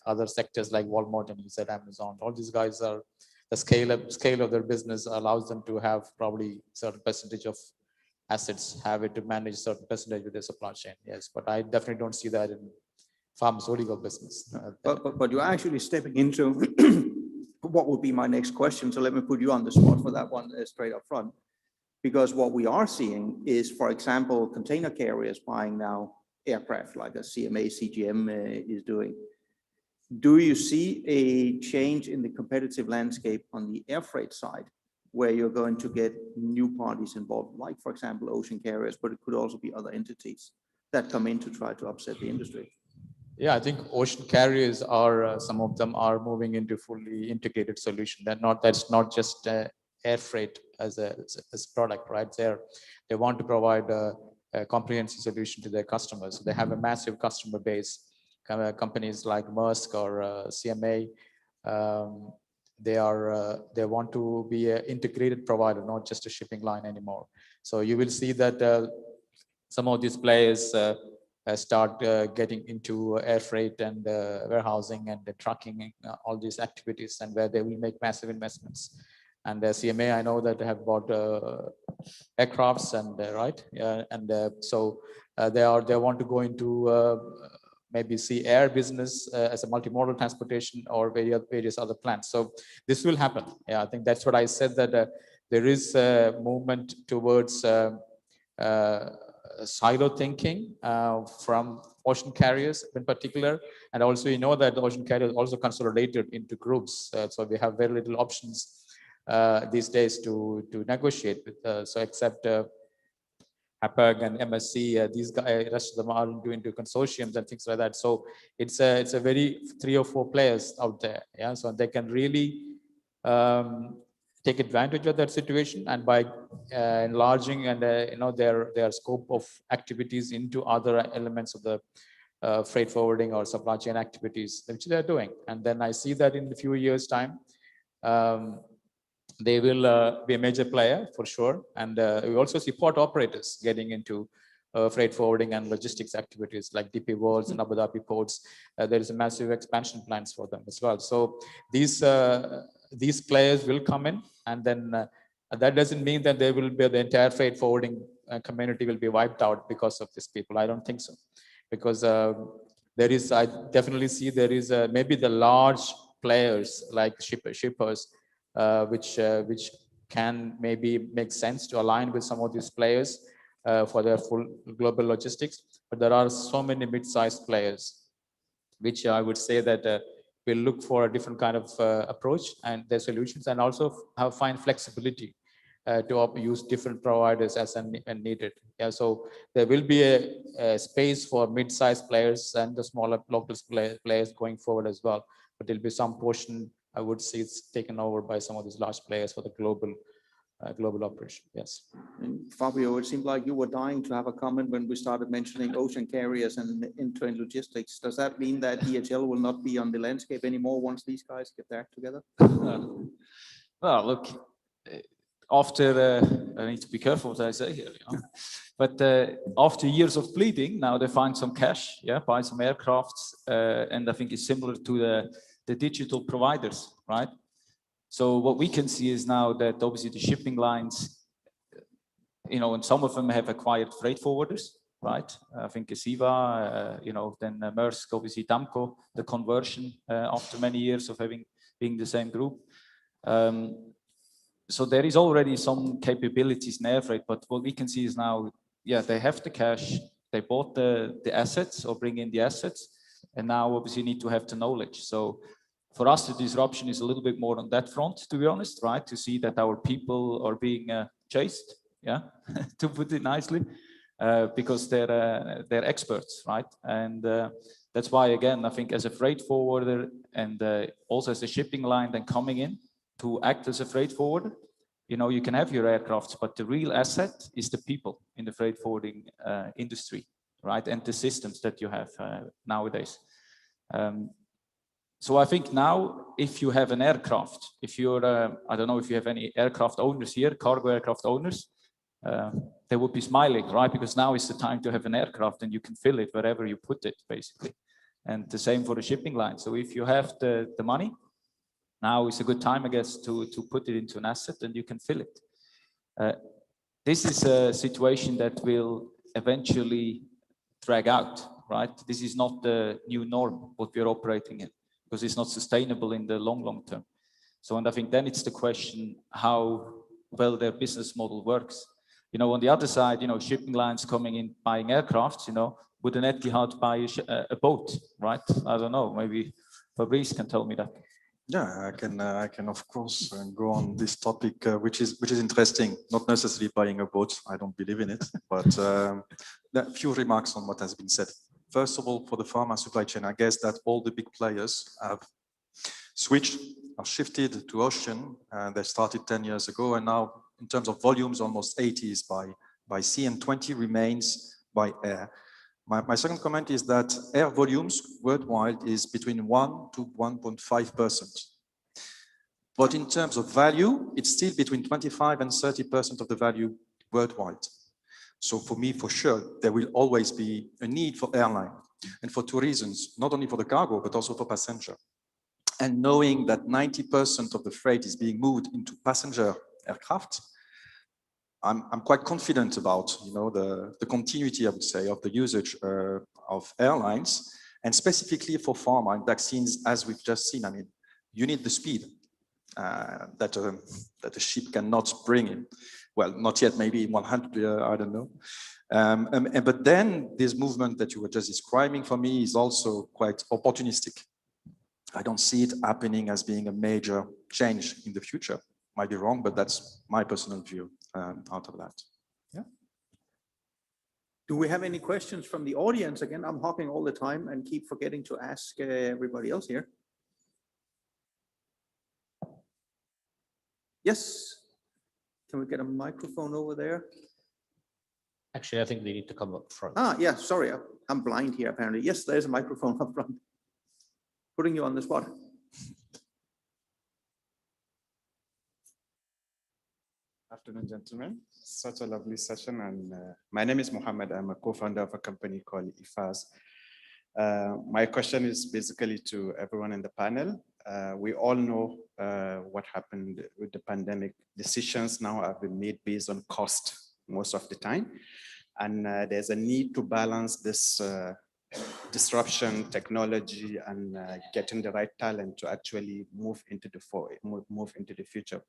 other sectors like Walmart and you said Amazon, all these guys are, the scale of their business allows them to have probably certain percentage of assets, have it to manage certain percentage of their supply chain. Yes, but I definitely don't see that in pharmaceutical business. But you're actually stepping into what would be my next question. So let me put you on the spot for that one straight up front. Because what we are seeing is, for example, container carriers buying now aircraft like a CMA CGM is doing. Do you see a change in the competitive landscape on the air freight side where you're going to get new parties involved, like, for example, ocean carriers, but it could also be other entities that come in to try to upset the industry? Yeah, I think ocean carriers are, some of them are moving into fully integrated solution. That's not just air freight as a product, right? They want to provide a comprehensive solution to their customers. They have a massive customer base, companies like Maersk or CMA. They want to be an integrated provider, not just a shipping line anymore. So you will see that some of these players start getting into air freight and warehousing and the trucking, all these activities, and where they will make massive investments. And CMA, I know that they have bought aircrafts and right, so they want to go into maybe sea air business as a multimodal transportation or various other plans. So this will happen. Yeah, I think that's what I said, that there is a movement towards silo thinking from ocean carriers in particular, and also you know that the ocean carriers also consolidated into groups, so we have very little options these days to negotiate with. So except Hapag and MSC, these guys, rest of them are into consortiums and things like that. So it's a very 3 or 4 players out there. Yeah, so they can really take advantage of that situation, and by enlarging and their scope of activities into other elements of the freight forwarding or supply chain activities, which they're doing. And then I see that in a few years' time, they will be a major player for sure. And we also see port operators getting into freight forwarding and logistics activities like DP World and Abu Dhabi ports. There is a massive expansion plans for them as well. So these players will come in, and then that doesn't mean that they will be, the entire freight forwarding community will be wiped out because of these people. I don't think so, because I definitely see there is maybe the large players like shippers, which can maybe make sense to align with some of these players for their full global logistics. But there are so many mid-sized players, which I would say that will look for a different kind of approach and their solutions, and also find flexibility to use different providers as and needed. Yeah, so there will be a space for mid-sized players and the smaller local players going forward as well. But there'll be some portion, I would say, it's taken over by some of these large players for the global operation. Yes. And Fabio, it seemed like you were dying to have a comment when we started mentioning ocean carriers and end-to-end logistics. Does that mean that DHL will not be on the landscape anymore once these guys get their act together? Well, look, after I need to be careful what I say here, but after years of bleeding, now they find some cash, buy some aircrafts, and I think it's similar to the digital providers, right? So what we can see is now that obviously the shipping lines, and some of them have acquired freight forwarders, right? I think Siva, then Maersk, obviously Damco, the conversion after many years of being the same group. So there is already some capabilities in air freight, but what we can see is now, they have the cash, they bought the assets or bring in the assets, and now obviously need to have the knowledge. So for us, the disruption is a little bit more on that front, to be honest, right? To see that our people are being chased, to put it nicely, because they're experts, right? And that's why, again, I think as a freight forwarder and also as a shipping line, then coming in to act as a freight forwarder, you can have your aircrafts, but the real asset is the people in the freight forwarding industry, right? And the systems that you have nowadays. So I think now, if you have an aircraft, if you're, I don't know if you have any aircraft owners here, cargo aircraft owners, they would be smiling, right? Because now is the time to have an aircraft and you can fill it wherever you put it, basically. And the same for the shipping line. So if you have the money, now is a good time, I guess, to put it into an asset and you can fill it. This is a situation that will eventually drag out, right? This is not the new norm, what we're operating in, because it's not sustainable in the long term. So, and I think then it's the question how well their business model works. On the other side, shipping lines coming in, buying aircrafts, would an Etihad buy a boat, right? I don't know, maybe Fabrice can tell me that. Yeah, I can of course go on this topic, which is interesting. Not necessarily buying a boat. I don't believe in it, but a few remarks on what has been said. First of all, for the pharma supply chain, I guess that all the big players have switched or shifted to ocean. They started 10 years ago, and now in terms of volumes, almost 80 is by sea and 20 remains by air. My second comment is that air volumes worldwide is between 1 to 1.5%. But in terms of value, it's still between 25 and 30% of the value worldwide. So for me, for sure, there will always be a need for airline, and for two reasons, not only for the cargo, but also for passenger. And knowing that 90% of the freight is being moved into passenger aircraft, I'm quite confident about, you know, the continuity, I would say, of the usage of airlines, and specifically for pharma and vaccines, as we've just seen. I mean, you need the speed that a ship cannot bring in. Well, not yet, maybe 100, I don't know. But then this movement that you were just describing for me is also quite opportunistic. I don't see it happening as being a major change in the future. Might be wrong, but that's my personal view out of that. Yeah. Do we have any questions from the audience? Again, I'm hopping all the time and keep forgetting to ask everybody else here. Yes. Can we get a microphone over there? Actually, I think they need to come up front. Ah, yeah, sorry, I'm blind here apparently. Yes, there's a microphone up front. Putting you on the spot. Afternoon, gentlemen. Such a lovely session. And my name is Mohammed. I'm a co-founder of a company called IFAS. My question is basically to everyone in the panel. We all know what happened with the pandemic. Decisions now have been made based on cost most of the time. And there's a need to balance this disruption, technology, and getting the right talent to actually move into the future.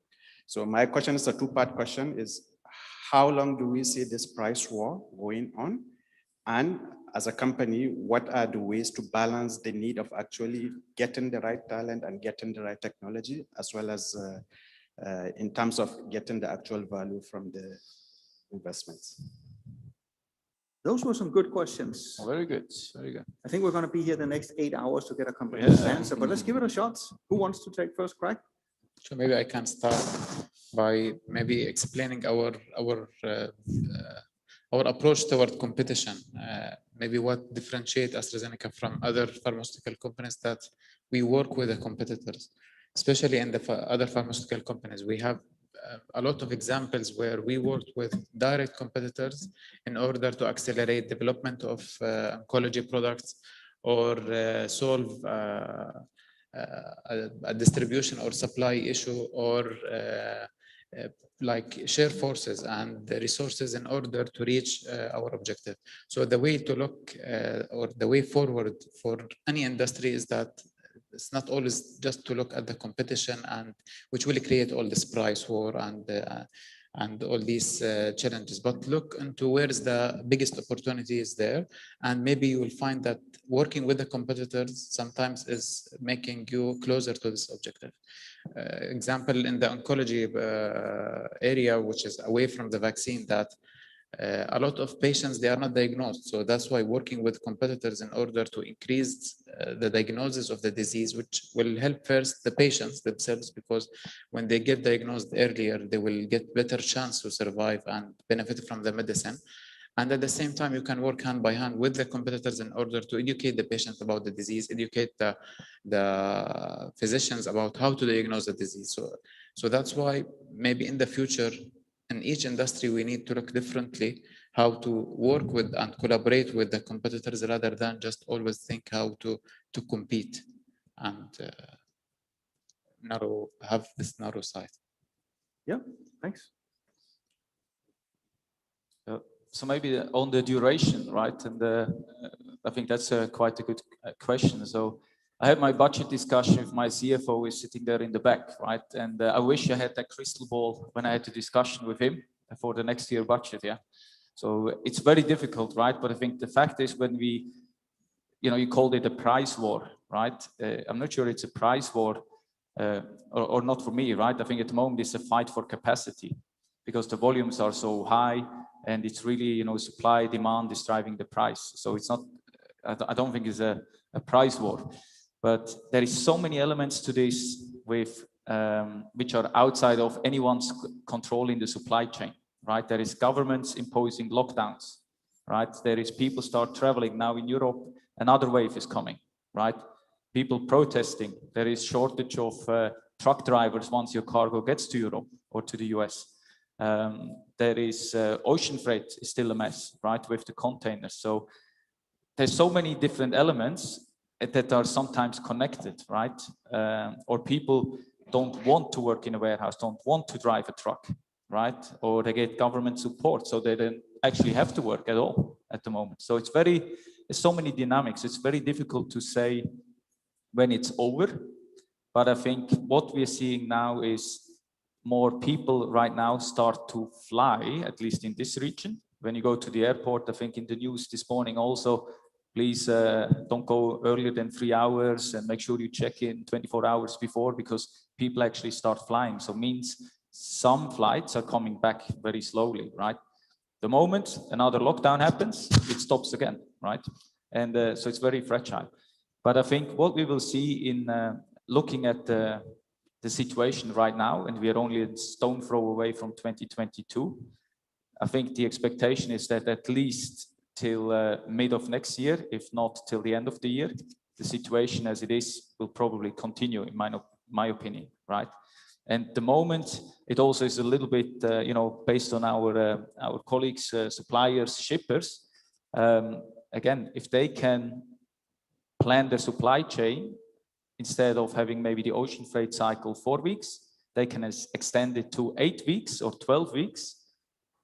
So my question is a two-part question: is how long do we see this price war going on? And as a company, what are the ways to balance the need of actually getting the right talent and getting the right technology, as well as in terms of getting the actual value from the investments? Those were some good questions. Oh, very good, very good. I think we're going to be here the next 8 hours to get a comprehensive answer, but let's give it a shot. Who wants to take first crack? So maybe I can start by maybe explaining our approach toward competition. Maybe what differentiates AstraZeneca from other pharmaceutical companies, that we work with the competitors, especially in the other pharmaceutical companies. We have a lot of examples where we worked with direct competitors in order to accelerate development of oncology products, or solve a distribution or supply issue, or like share forces and the resources in order to reach our objective. So the way to look or the way forward for any industry is that it's not always just to look at the competition, and which will create all this price war and all these challenges, but look into where is the biggest opportunity is there. And maybe you will find that working with the competitors sometimes is making you closer to this objective. Example, in the oncology area, which is away from the vaccine, that a lot of patients, they are not diagnosed. So that's why working with competitors in order to increase the diagnosis of the disease, which will help first the patients themselves, because when they get diagnosed earlier, they will get better chance to survive and benefit from the medicine. And at the same time, you can work hand by hand with the competitors in order to educate the patients about the disease, educate the physicians about how to diagnose the disease. So that's why maybe in the future, in each industry, we need to look differently how to work with and collaborate with the competitors, rather than just always think how to compete and have this narrow sight. Yeah, thanks. So maybe on the duration, right? And I think that's quite a good question. So I had my budget discussion with my CFO, is sitting there in the back, right? And I wish I had that crystal ball when I had the discussion with him for the next year budget, yeah? So it's very difficult, right? But I think the fact is, when we, you called it a price war, right? I'm not sure it's a price war or not for me, right? I think at the moment it's a fight for capacity because the volumes are so high and it's really, supply demand is driving the price. So it's not, I don't think it's a price war, but there is so many elements to this with which are outside of anyone's control in the supply chain, right? There is governments imposing lockdowns, right? There is people start traveling now in Europe, another wave is coming, right? People protesting, there is shortage of truck drivers once your cargo gets to Europe or to the US. There is ocean freight is still a mess, right, with the containers. So there's so many different elements that are sometimes connected, right? Or people don't want to work in a warehouse, don't want to drive a truck, right? Or they get government support, so they don't actually have to work at all at the moment. So it's so many dynamics. It's very difficult to say when it's over, but I think what we're seeing now is more people right now start to fly, at least in this region. When you go to the airport, I think in the news this morning also, please don't go earlier than 3 hours and make sure you check in 24 hours before because people actually start flying. So it means some flights are coming back very slowly, right? The moment another lockdown happens, it stops again, right? And so it's very fragile. But I think what we will see in looking at the situation right now, and we are only a stone throw away from 2022, I think the expectation is that at least till mid of next year, if not till the end of the year, the situation as it is will probably continue, in my opinion, right? And the moment it also is a little bit, based on our colleagues, suppliers, shippers. Again, if they can plan their supply chain instead of having maybe the ocean freight cycle 4 weeks, they can extend it to 8 weeks or 12 weeks.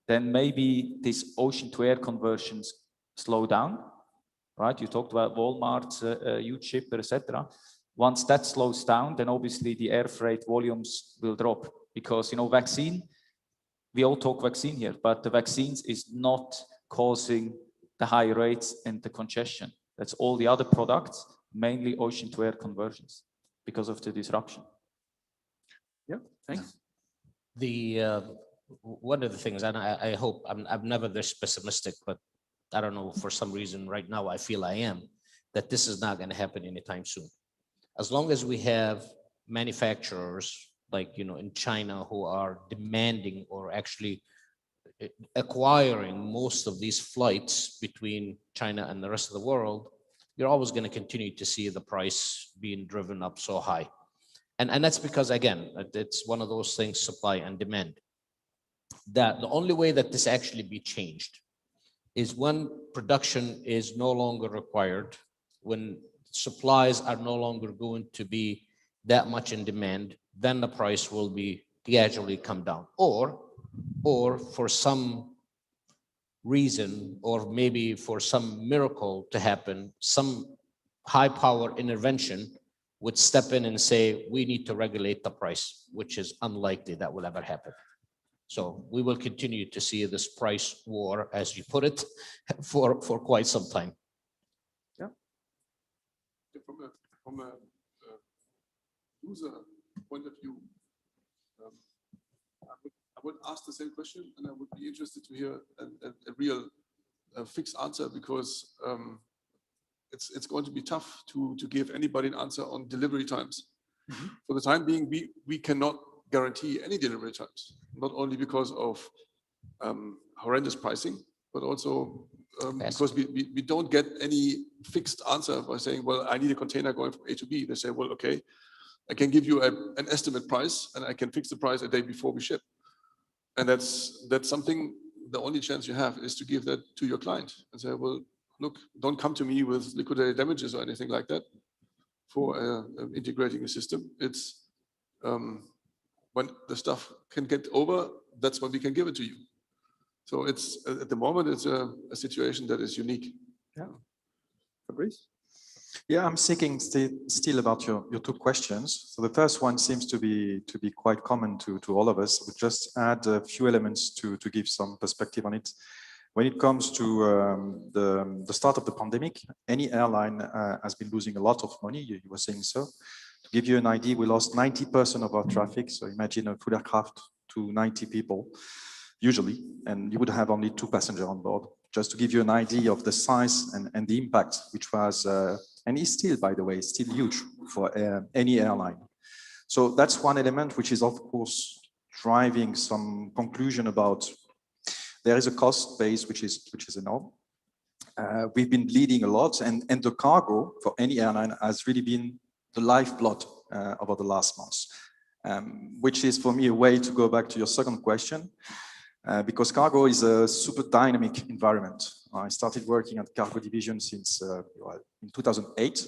Then maybe these ocean to air conversions slow down, right? You talked about Walmart, huge shipper, etc. Once that slows down, then obviously the air freight volumes will drop because, vaccine, we all talk vaccine here, but the vaccines is not causing the high rates and the congestion. That's all the other products, mainly ocean to air conversions because of the disruption. Yeah, thanks. One of the things, and I hope I'm never this pessimistic, but I don't know, for some reason right now I feel I am, that this is not going to happen anytime soon. As long as we have manufacturers like, in China who are demanding or actually acquiring most of these flights between China and the rest of the world, you're always going to continue to see the price being driven up so high. And that's because, again, it's one of those things, supply and demand. That the only way that this actually be changed is when production is no longer required, when supplies are no longer going to be that much in demand, then the price will be gradually come down. Or for some reason, or maybe for some miracle to happen, some high power intervention would step in and say, we need to regulate the price, which is unlikely that will ever happen. So we will continue to see this price war, as you put it, for quite some time. Yeah. From a user point of view, I would ask the same question, and I would be interested to hear a real fixed answer, because it's going to be tough to give anybody an answer on delivery times. Mm-hmm. For the time being, we cannot guarantee any delivery times, not only because of horrendous pricing, but also because we don't get any fixed answer by saying, well, I need a container going from A to B. They say, well, okay, I can give you an estimate price, and I can fix the price a day before we ship. And that's something, the only chance you have is to give that to your client and say, well, look, don't come to me with liquidated damages or anything like that for integrating a system. It's when the stuff can get over, that's when we can give it to you. So it's, at the moment, it's a situation that is unique. Yeah. Fabrice? Yeah, I'm thinking still about your two questions. So the first one seems to be quite common to all of us. We'll just add a few elements to give some perspective on it. When it comes to the start of the pandemic, any airline has been losing a lot of money. You were saying so. To give you an idea, we lost 90% of our traffic. So imagine a full aircraft to 90 people, usually, and you would have only 2 passengers on board. Just to give you an idea of the size and the impact, which was, and is still, by the way, still huge for any airline. So that's one element which is, of course, driving some conclusion about there is a cost base which is enormous. We've been bleeding a lot, and the cargo for any airline has really been the lifeblood over the last months, which is for me a way to go back to your second question, because cargo is a super dynamic environment. I started working at cargo division since in 2008.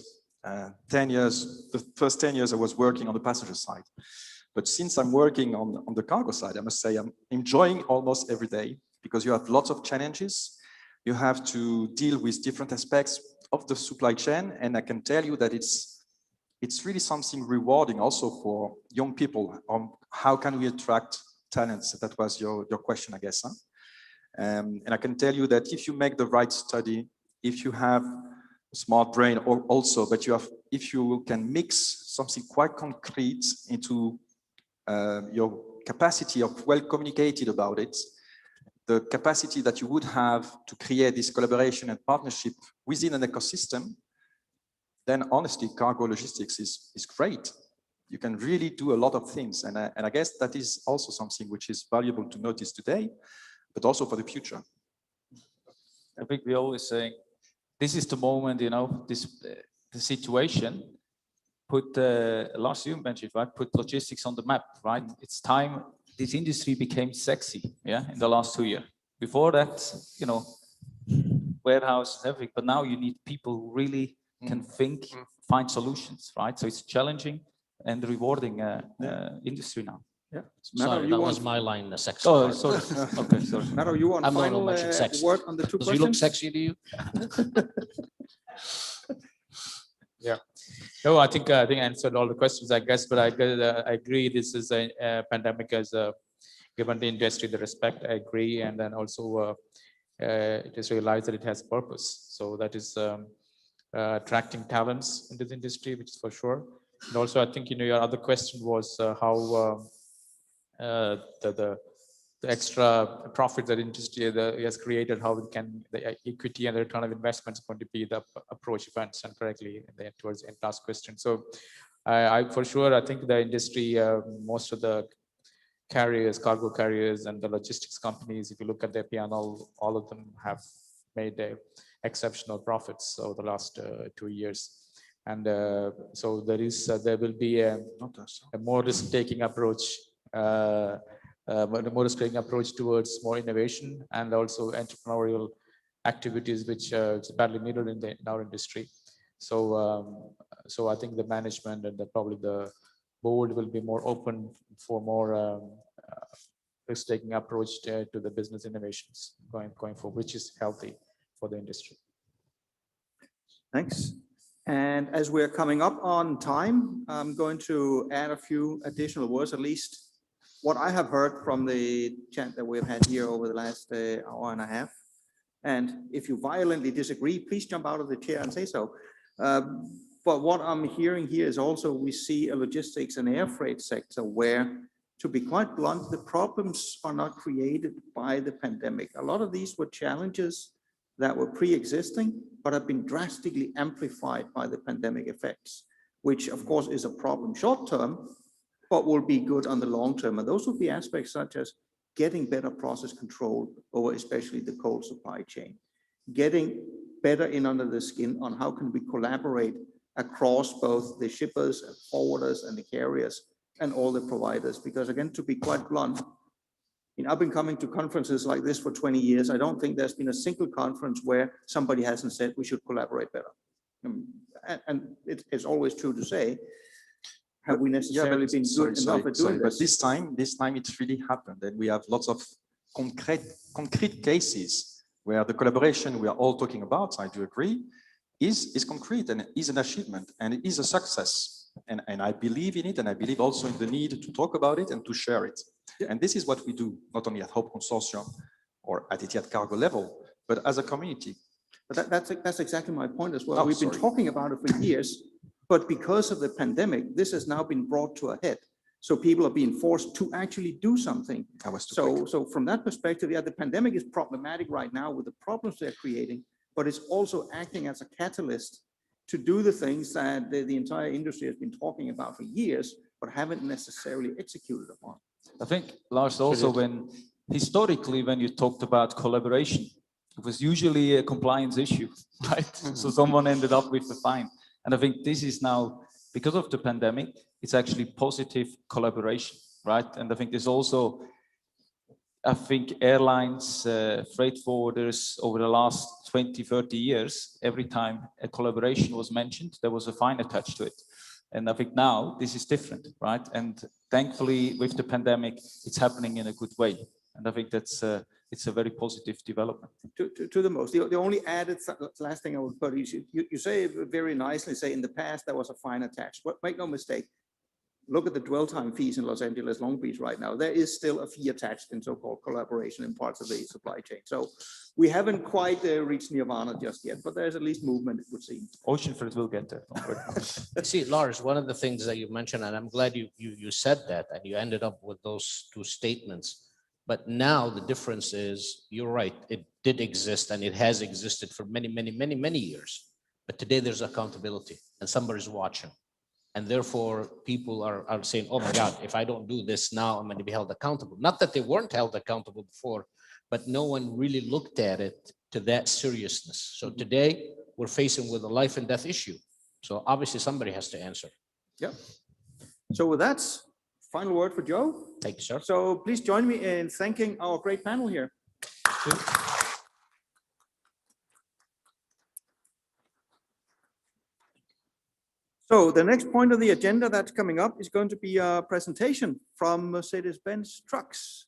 10 years, the first 10 years I was working on the passenger side. But since I'm working on the cargo side, I must say I'm enjoying almost every day, because you have lots of challenges. You have to deal with different aspects of the supply chain. And I can tell you that it's really something rewarding also for young people on how can we attract talents. That was your question, I guess. Huh? And I can tell you that if you make the right study, if you have a smart brain also, but if you can mix something quite concrete into your capacity of well communicated about it, the capacity that you would have to create this collaboration and partnership within an ecosystem, then honestly, cargo logistics is great. You can really do a lot of things. And I guess that is also something which is valuable to notice today, but also for the future. I think we always saying, this is the moment, you know, the situation, Lars, you mentioned, right, put logistics on the map, right? It's time this industry became sexy, yeah, in the last 2 years. Before that, you know, warehouses, everything, but now you need people who really can think, find solutions, right? So it's challenging and rewarding industry now. Yeah. Sorry, that was my line, the sexy Oh, part. sorry. Okay, sorry. Maro, you want I'm not final mentioning sexy. word on the 2 Does questions? he look sexy to you? Yeah. No, I think I answered all the questions, I guess, but I agree this is a pandemic has given the industry the respect. I agree, and then also it is realized that it has purpose. So that is attracting talents into the industry, which is for sure. And also, I think, you know, your other question was how the extra profit that industry has created, how it can, the equity and the return of investment is going to be the approach, if I understand correctly, towards the last question. So I for sure, I think the industry, most of the carriers, cargo carriers and the logistics companies, if you look at their P&L, all of them have made exceptional profits over the last 2 years. And so there will be a more risk-taking approach, towards more innovation and also entrepreneurial activities, which is badly needed in our industry. So, so I think the management and probably the board will be more open for more risk-taking approach to the business innovations going forward, which is healthy for the industry. Thanks. And as we're coming up on time, I'm going to add a few additional words, at least what I have heard from the chat that we've had here over the last hour and a half. And if you violently disagree, please jump out of the chair and say so. But what I'm hearing here is also we see a logistics and air freight sector where, to be quite blunt, the problems are not created by the pandemic. A lot of these were challenges that were pre-existing, but have been drastically amplified by the pandemic effects, which of course is a problem short-term, but will be good on the long term. And those will be aspects such as getting better process control over especially the cold supply chain, getting better in under the skin on how can we collaborate across both the shippers and forwarders and the carriers and all the providers. Because again, to be quite blunt, I've been coming to conferences like this for 20 years. I don't think there's been a single conference where somebody hasn't said we should collaborate better. And it's always true to say, have we necessarily been good enough at doing But this? this time it's really happened, and we have lots of concrete cases where the collaboration we are all talking about, I do agree, is concrete and is an achievement and it is a success. And I believe in it, and I believe also in the need to talk about it and to share it. And this is what we do, not only at Hope Consortium or at Etihad Cargo level, but as a community. But that's exactly my point as well. We've been talking about it for years, But because of the pandemic, this has now been brought to a head. So people are being forced to actually do something. So from that perspective, yeah, the pandemic is problematic right now with the problems they're creating, but it's also acting as a catalyst to do the things that the entire industry has been talking about for years, but haven't necessarily executed upon. I think, Lars, also historically, when you talked about collaboration, it was usually a compliance issue, right? So someone ended up with a fine. And I think this is now, because of the pandemic, it's actually positive collaboration, right? And I think there's also, I think airlines, freight forwarders over the last 20, 30 years, every time a collaboration was mentioned, there was a fine attached to it. And I think now this is different, right? And thankfully with the pandemic, it's happening in a good way. And I think that's it's a very positive development. To the most, the only added last thing I would put is you say very nicely, say in the past there was a fine attached, but make no mistake, look at the dwell time fees in Los Angeles, Long Beach right now. There is still a fee attached in so-called collaboration in parts of the supply chain. So we haven't quite reached nirvana just yet, but there's at least movement, it would seem. Ocean freight will get there. See, Lars, one of the things that you mentioned, and I'm glad you said that, and you ended up with those two statements. But now the difference is, you're right, it did exist and it has existed for many, many, many, many years. But today there's accountability and somebody's watching. And therefore people are saying, oh my God, if I don't do this now, I'm going to be held accountable. Not that they weren't held accountable before, but no one really looked at it to that seriousness. So today we're facing with a life and death issue. So obviously somebody has to answer. Yep. So with that, final word for Joe. Thank you, sir. So please join me in thanking our great panel here. So the next point of the agenda that's coming up is going to be a presentation from Mercedes-Benz Trucks.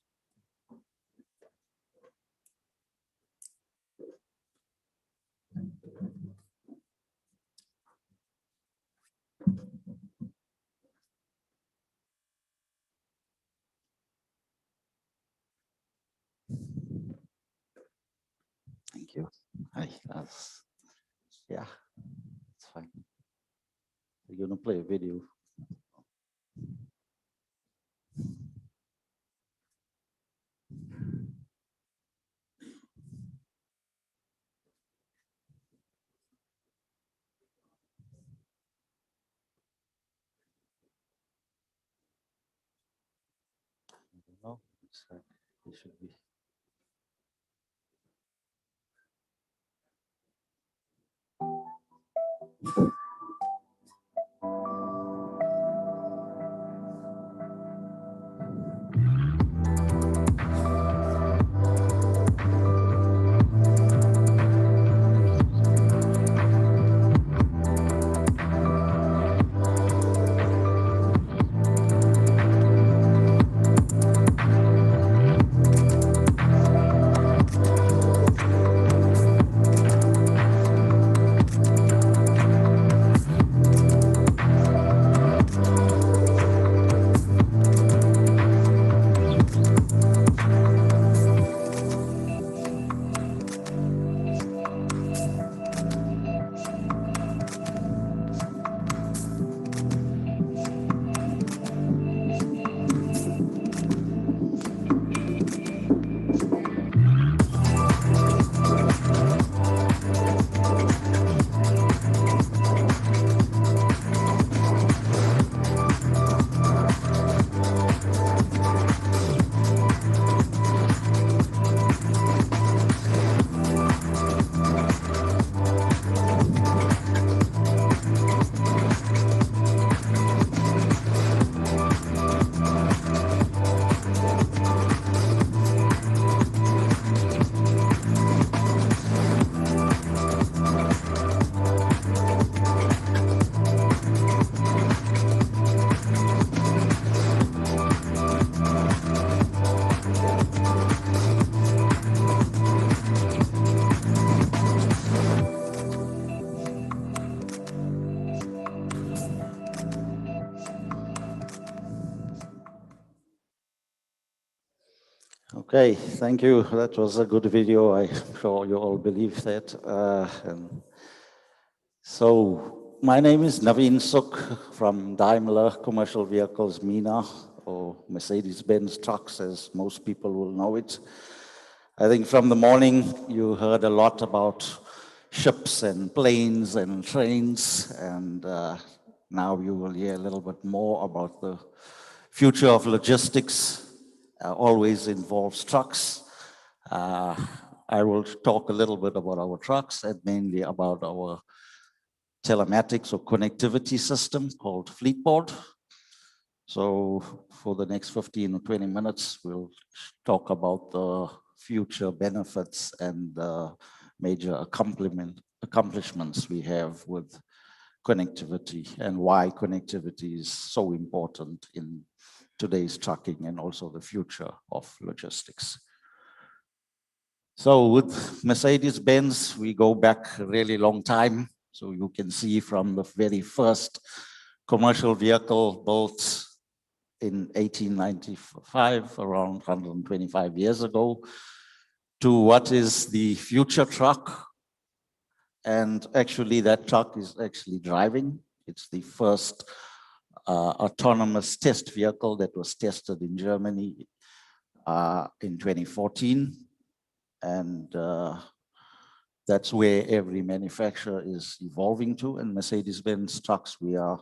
Thank you. Hi, yeah, it's fine. You're gonna play a video. I don't know. It should be. Okay, thank you. That was a good video. I'm sure you all believe that. So my name is Naveen Suk from Daimler Commercial Vehicles, MENA, or Mercedes-Benz Trucks, as most people will know it. I think from the morning you heard a lot about ships and planes and trains, and now you will hear a little bit more about the future of logistics. Always involves trucks. I will talk a little bit about our trucks and mainly about our telematics or connectivity system called Fleetboard. So for the next 15 or 20 minutes, we'll talk about the future benefits and major accomplishments we have with connectivity and why connectivity is so important in today's trucking and also the future of logistics. So with Mercedes-Benz, we go back a really long time. So you can see from the very first commercial vehicle built in 1895, around 125 years ago, to what is the future truck. And actually that truck is actually driving. It's the first autonomous test vehicle that was tested in Germany in 2014. And that's where every manufacturer is evolving to. And Mercedes-Benz trucks, we are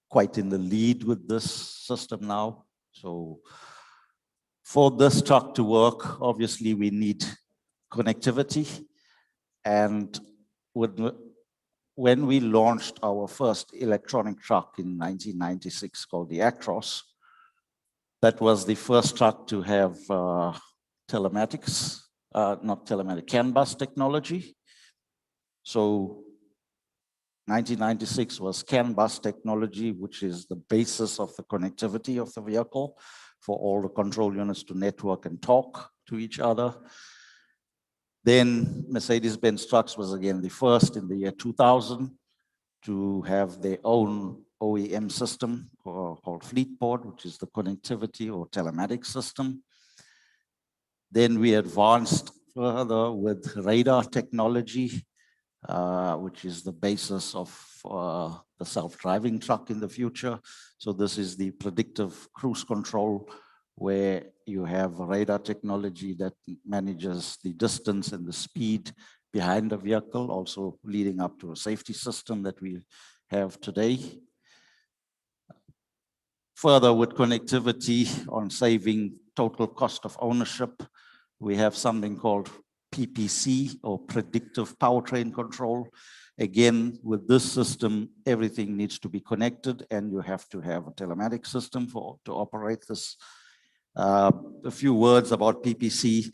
quite in the lead with this system now. So for this truck to work, obviously we need connectivity. And when we launched our first electronic truck in 1996 called the Actros, that was the first truck to have telematics, not telematic, CAN bus technology. So 1996 was CAN bus technology, which is the basis of the connectivity of the vehicle for all the control units to network and talk to each other. Then Mercedes-Benz Trucks was again the first in the year 2000 to have their own OEM system called Fleetboard, which is the connectivity or telematics system. Then we advanced further with radar technology, which is the basis of the self-driving truck in the future. So this is the predictive cruise control, where you have radar technology that manages the distance and the speed behind the vehicle, also leading up to a safety system that we have today. Further with connectivity on saving total cost of ownership, we have something called PPC or predictive powertrain control. Again, with this system, everything needs to be connected and you have to have a telematic system to operate this. A few words about PPC.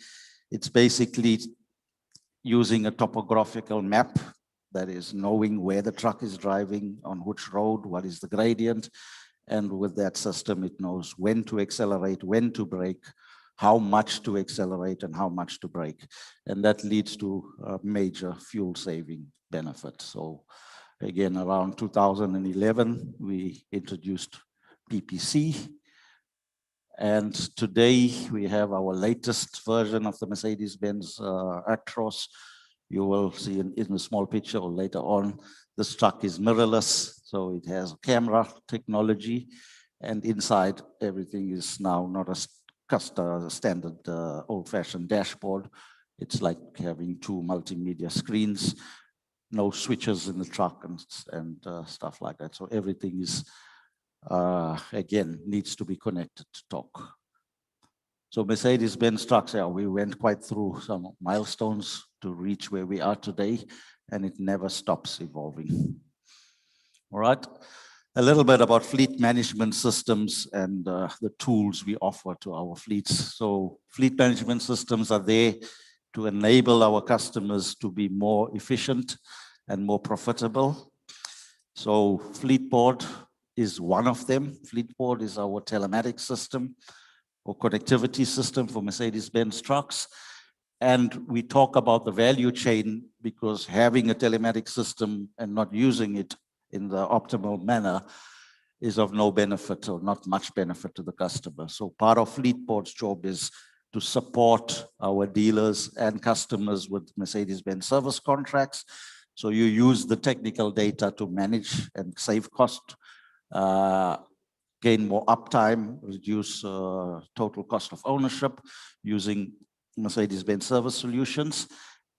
It's basically using a topographical map, that is knowing where the truck is driving, on which road, what is the gradient. And with that system, it knows when to accelerate, when to brake, how much to accelerate and how much to brake. And that leads to a major fuel saving benefit. So again, around 2011, we introduced PPC. And today we have our latest version of the Mercedes-Benz Actros. You will see in the small picture or later on, this truck is mirrorless. So it has camera technology, and inside everything is now not a standard old-fashioned dashboard. It's like having two multimedia screens, no switches in the truck and stuff like that. So everything is again, needs to be connected to talk. So Mercedes-Benz Trucks, yeah, we went quite through some milestones to reach where we are today, and it never stops evolving. All right, a little bit about fleet management systems and the tools we offer to our fleets. So fleet management systems are there to enable our customers to be more efficient and more profitable. So Fleetboard is one of them. Fleetboard is our telematics system or connectivity system for Mercedes-Benz Trucks. And we talk about the value chain because having a telematic system and not using it in the optimal manner is of no benefit or not much benefit to the customer. So part of Fleetboard's job is to support our dealers and customers with Mercedes-Benz service contracts So you use the technical data to manage and save cost, gain more uptime, reduce total cost of ownership using Mercedes-Benz Service Solutions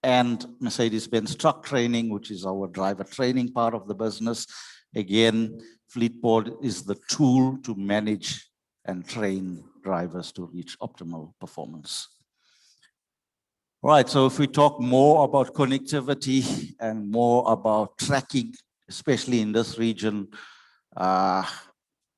and Mercedes-Benz Truck Training, which is our driver training part of the business. Again, Fleetboard is the tool to manage and train drivers to reach optimal performance. All right, so if we talk more about connectivity and more about tracking, especially in this region,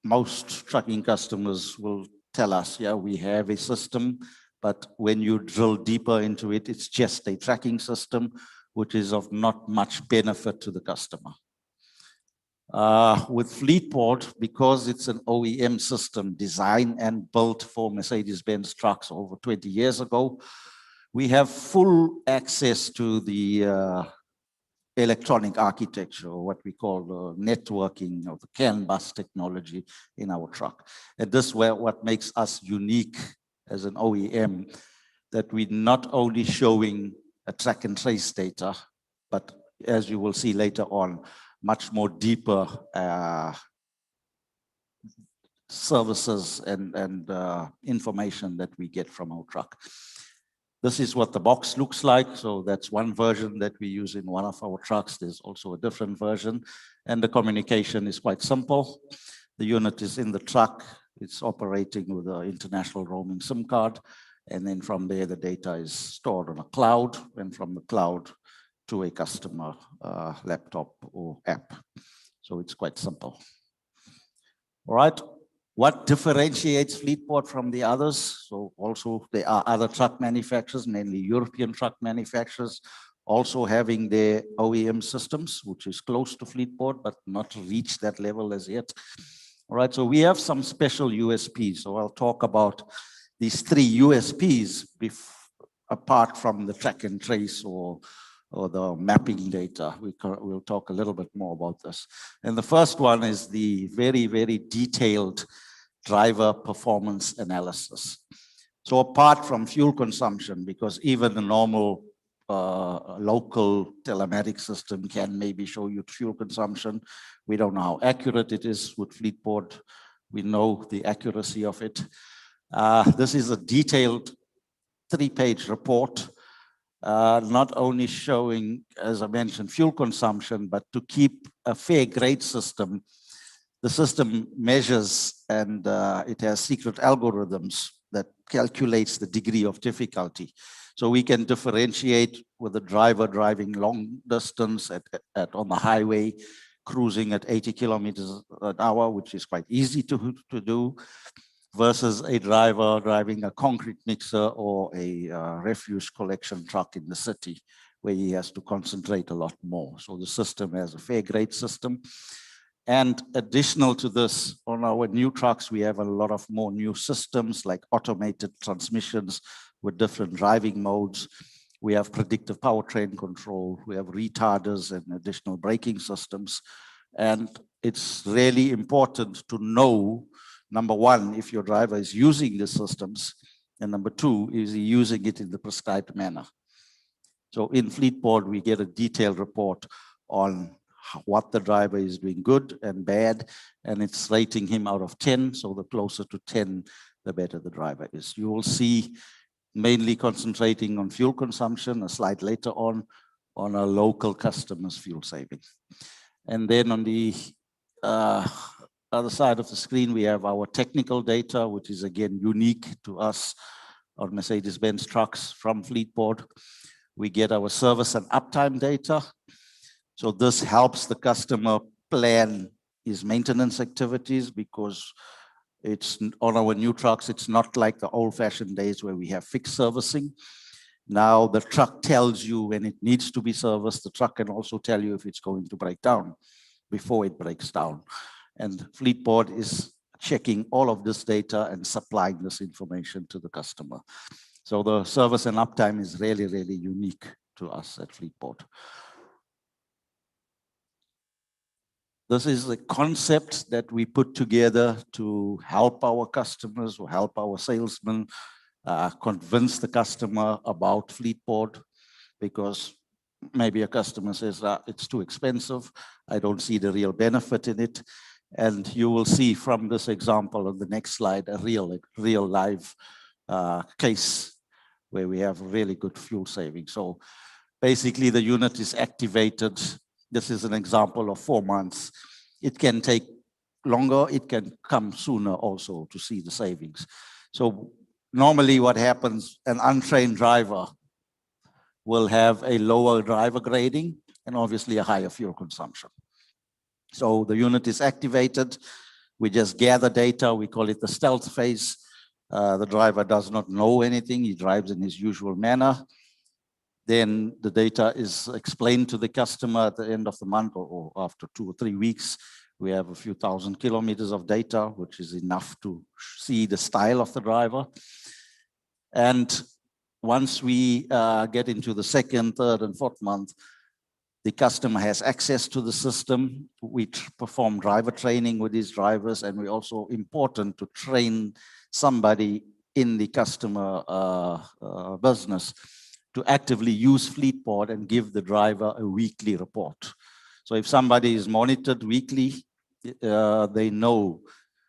most trucking customers will tell us, yeah, we have a system, but when you drill deeper into it, it's just a tracking system, which is of not much benefit to the customer. With Fleetboard, because it's an OEM system designed and built for Mercedes-Benz trucks over 20 years ago, we have full access to the electronic architecture, or what we call the networking of the CAN bus technology in our truck. And this is what makes us unique as an OEM, that we're not only showing a track and trace data, but as you will see later on, much more deeper services and information that we get from our truck. This is what the box looks like. So that's one version that we use in one of our trucks. There's also a different version, and the communication is quite simple. The unit is in the truck. It's operating with an international roaming SIM card. And then from there, the data is stored on a cloud, and from the cloud to a customer laptop or app. So it's quite simple. All right. What differentiates Fleetboard from the others? So also there are other truck manufacturers, mainly European truck manufacturers, also having their OEM systems, which is close to Fleetboard, but not reached that level as yet. All right, so we have some special USPs. So I'll talk about these 3 USPs apart from the track and trace or the mapping data. We'll talk a little bit more about this. And the first one is the very, very detailed driver performance analysis. So apart from fuel consumption, because even the normal local telematics system can maybe show you fuel consumption, we don't know how accurate it is. With Fleetboard, we know the accuracy of it. This is a detailed 3-page report, not only showing, as I mentioned, fuel consumption, but to keep a fair grade system. The system measures and it has secret algorithms that calculates the degree of difficulty. So we can differentiate with a driver driving long distance on the highway, cruising at 80 kilometers an hour, which is quite easy to do, versus a driver driving a concrete mixer or a refuse collection truck in the city, where he has to concentrate a lot more. So the system has a fair grade system. And additional to this, on our new trucks, we have a lot of more new systems like automated transmissions with different driving modes. We have predictive powertrain control. We have retarders and additional braking systems. And it's really important to know, number one, if your driver is using the systems, and number two, is he using it in the prescribed manner. So in Fleetboard, we get a detailed report on what the driver is doing good and bad, and it's rating him out of 10. So the closer to 10, the better the driver is. You will see mainly concentrating on fuel consumption, a slide later on our local customers' fuel saving. And then on the other side of the screen, we have our technical data, which is again unique to us on Mercedes-Benz trucks from Fleetboard. We get our service and uptime data. So this helps the customer plan his maintenance activities, because it's on our new trucks, it's not like the old-fashioned days where we have fixed servicing. Now the truck tells you when it needs to be serviced. The truck can also tell you if it's going to break down before it breaks down. And Fleetboard is checking all of this data and supplying this information to the customer. So the service and uptime is really, really unique to us at Fleetboard. This is a concept that we put together to help our customers or help our salesmen convince the customer about Fleetboard, because maybe a customer says, it's too expensive. I don't see the real benefit in it. And you will see from this example on the next slide, a real live case where we have really good fuel saving. So basically the unit is activated. This is an example of 4 months. It can take longer, it can come sooner also to see the savings. So normally what happens, an untrained driver will have a lower driver grading and obviously a higher fuel consumption. So the unit is activated. We just gather data. We call it the stealth phase. The driver does not know anything. He drives in his usual manner. Then the data is explained to the customer at the end of the month or after 2 or 3 weeks. We have a few thousand kilometers of data, which is enough to see the style of the driver. And once we get into the 2nd, 3rd, and 4th month, the customer has access to the system. We perform driver training with these drivers, and we also important to train somebody in the customer business to actively use Fleetboard and give the driver a weekly report. So if somebody is monitored weekly, they know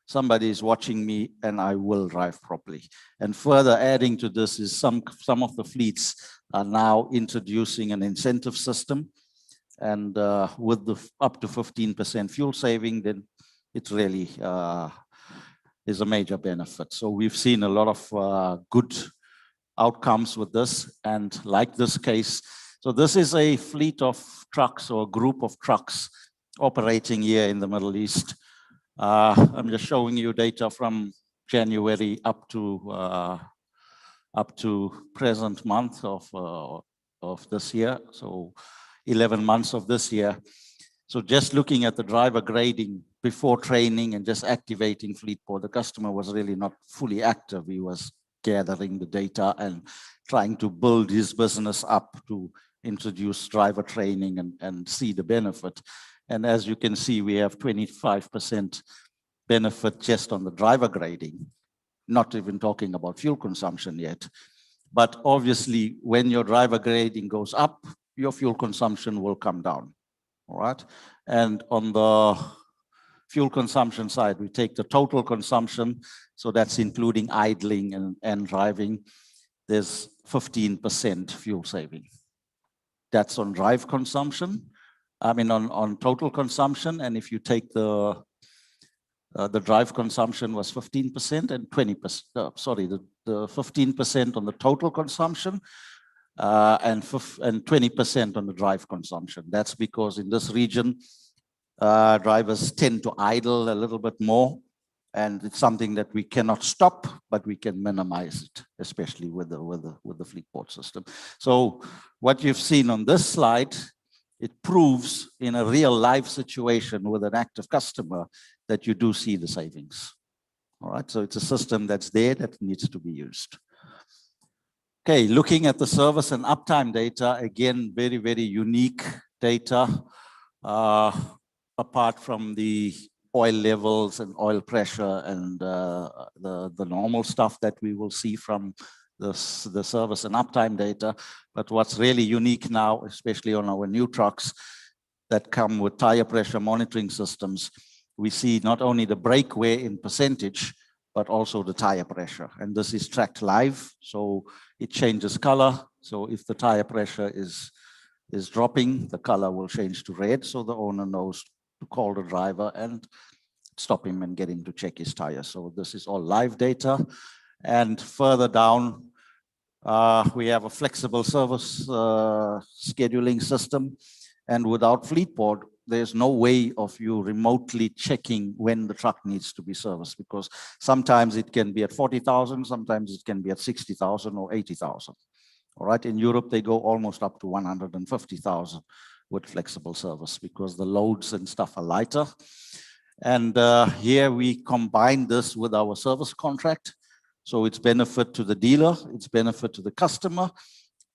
somebody is watching me and I will drive properly. And further adding to this is some of the fleets are now introducing an incentive system. And with the up to 15% fuel saving, then it really is a major benefit. So we've seen a lot of good outcomes with this. And like this case, so this is a fleet of trucks or a group of trucks operating here in the Middle East. I'm just showing you data from January up to present month of this year. So 11 months of this year. So just looking at the driver grading before training and just activating Fleetboard, the customer was really not fully active. He was gathering the data and trying to build his business up to introduce driver training and see the benefit. And as you can see, we have 25% benefit just on the driver grading, not even talking about fuel consumption yet. But obviously, when your driver grading goes up, your fuel consumption will come down, all right? And on the fuel consumption side, we take the total consumption, so that's including idling and driving. There's 15% fuel saving. That's on drive consumption. I mean, on total consumption, and if you take the drive consumption was 15% and 20%, sorry, the 15% on the total consumption, and 20% on the drive consumption. That's because in this region, drivers tend to idle a little bit more, and it's something that we cannot stop, but we can minimize it, especially with the Fleetboard system. So what you've seen on this slide, it proves in a real life situation with an active customer that you do see the savings. All right, so it's a system that's there that needs to be used. Okay, looking at the service and uptime data, again, very, very unique data. Apart from the oil levels and oil pressure and the normal stuff that we will see from the service and uptime data. But what's really unique now, especially on our new trucks that come with tire pressure monitoring systems, we see not only the brake wear in percentage, but also the tire pressure. And this is tracked live, so it changes color. So if the tire pressure is dropping, the color will change to red, so the owner knows to call the driver and stop him and get him to check his tires. So this is all live data. And further down, we have a flexible service scheduling system. And without Fleetboard, there's no way of you remotely checking when the truck needs to be serviced, because sometimes it can be at 40,000, sometimes it can be at 60,000 or 80,000. All right, in Europe, they go almost up to 150,000 with flexible service because the loads and stuff are lighter. And here we combine this with our service contract. So it's benefit to the dealer, it's benefit to the customer.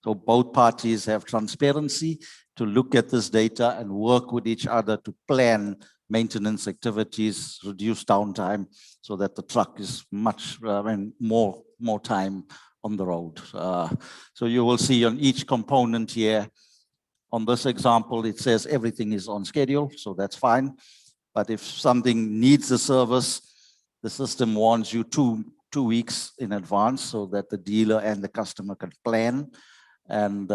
So both parties have transparency to look at this data and work with each other to plan maintenance activities, reduce downtime, so that the truck is much more time on the road. So you will see on each component here On this example, it says everything is on schedule, so that's fine. But if something needs a service, the system warns you two weeks in advance so that the dealer and the customer can plan. And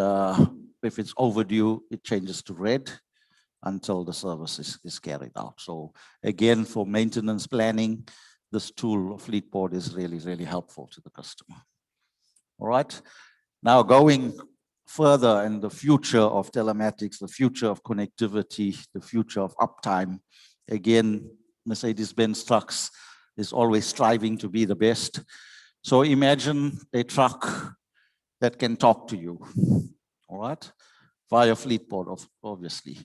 if it's overdue, it changes to red until the service is carried out. So again, for maintenance planning, this tool of Fleetboard is really, really helpful to the customer. All right. Now going further in the future of telematics, the future of connectivity, the future of uptime, again, Mercedes-Benz Trucks is always striving to be the best. So imagine a truck that can talk to you, all right, via Fleetboard, obviously.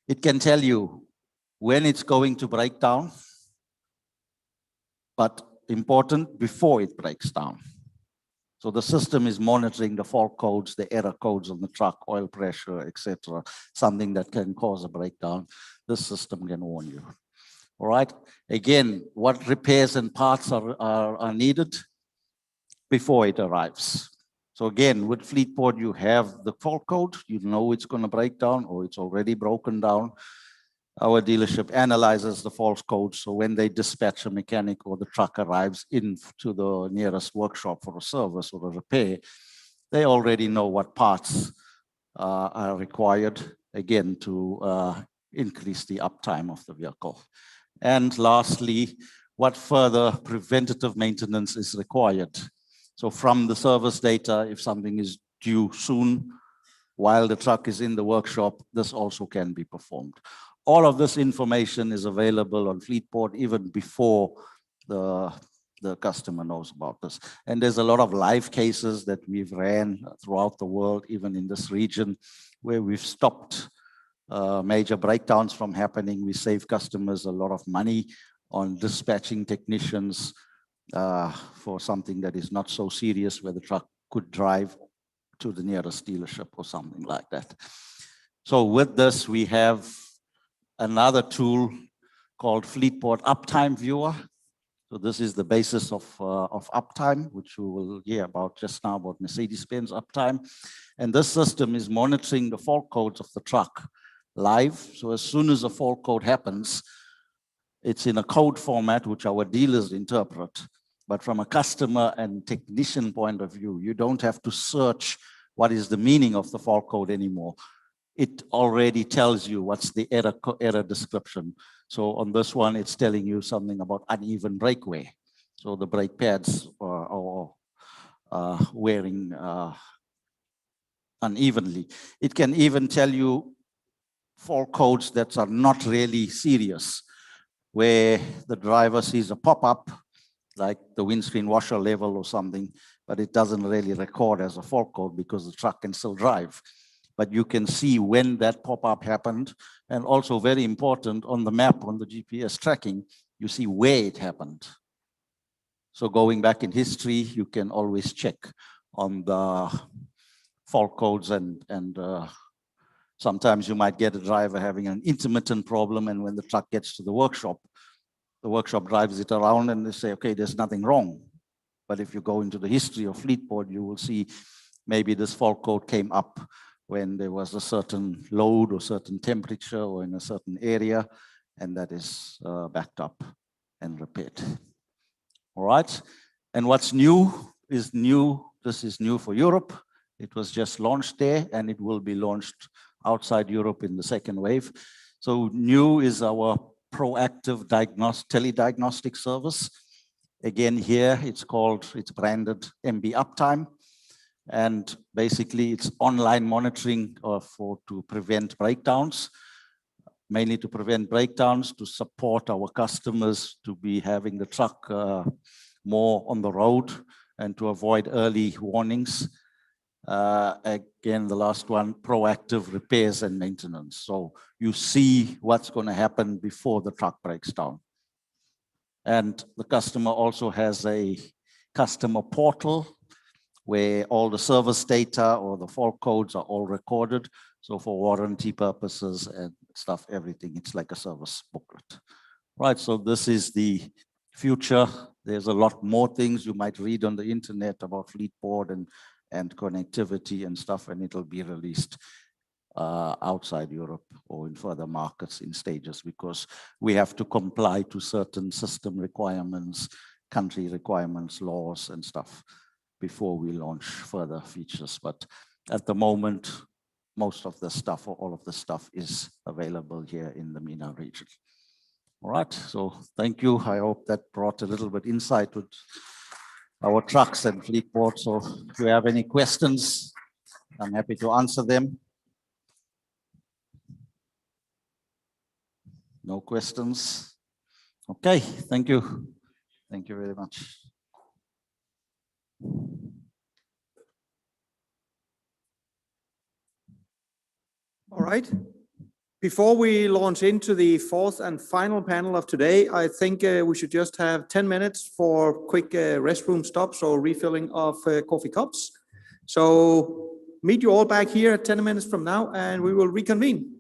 It can tell you when it's going to break down, but important, before it breaks down. So the system is monitoring the fault codes, the error codes on the truck, oil pressure, etc. Something that can cause a breakdown. This system can warn you. All right. Again, what repairs and parts are needed before it arrives. So again, with Fleetboard, you have the fault code. You know it's going to break down or it's already broken down. Our dealership analyzes the fault code. So when they dispatch a mechanic or the truck arrives into the nearest workshop for a service or a repair, they already know what parts are required, again, to increase the uptime of the vehicle. And lastly, what further preventative maintenance is required. So from the service data, if something is due soon, while the truck is in the workshop, this also can be performed. All of this information is available on Fleetboard even before the customer knows about this. And there's a lot of live cases that we've ran throughout the world, even in this region, where we've stopped major breakdowns from happening. We save customers a lot of money on dispatching technicians for something that is not so serious, where the truck could drive to the nearest dealership or something like that. So with this, we have another tool called Fleetboard Uptime Viewer. So this is the basis of uptime, which we will hear about just now about Mercedes-Benz uptime. And this system is monitoring the fault codes of the truck live. So as soon as a fault code happens, it's in a code format which our dealers interpret. But from a customer and technician point of view, you don't have to search what is the meaning of the fault code anymore. It already tells you what's the error description. So on this one, it's telling you something about uneven brake wear. So the brake pads are wearing unevenly. It can even tell you fault codes that are not really serious, where the driver sees a pop-up, like the windscreen washer level or something, but it doesn't really record as a fault code because the truck can still drive. But you can see when that pop-up happened, and also very important, on the map, on the GPS tracking, you see where it happened. So going back in history, you can always check on the fault codes, and sometimes you might get a driver having an intermittent problem, and when the truck gets to the workshop drives it around and they say, okay, there's nothing wrong. But if you go into the history of Fleetboard, you will see maybe this fault code came up when there was a certain load or certain temperature or in a certain area, and that is backed up and repaired. All right. And what's new is new. This is new for Europe. It was just launched there, and it will be launched outside Europe in the second wave. So new is our proactive telediagnostic service. Again, here it's branded MB Uptime. And basically it's online monitoring to prevent breakdowns, mainly to prevent breakdowns, to support our customers to be having the truck more on the road and to avoid early warnings. Again, the last one, proactive repairs and maintenance. So you see what's going to happen before the truck breaks down. And the customer also has a customer portal where all the service data or the fault codes are all recorded. So for warranty purposes and stuff, everything, it's like a service booklet. Right, so this is the future. There's a lot more things you might read on the internet about Fleetboard and connectivity and stuff, and it'll be released. outside Europe or in further markets in stages, because we have to comply to certain system requirements, country requirements, laws and stuff before we launch further features. But at the moment, most of the stuff or all of the stuff is available here in the MENA region. All right, so thank you. I hope that brought a little bit insight to our trucks and fleet board. So if you have any questions, I'm happy to answer them. No questions? Okay, thank you. Thank you very much. All right. Before we launch into the fourth and final panel of today, I think we should just have 10 minutes for quick restroom stops or refilling of coffee cups. So meet you all back here 10 minutes from now, and we will reconvene.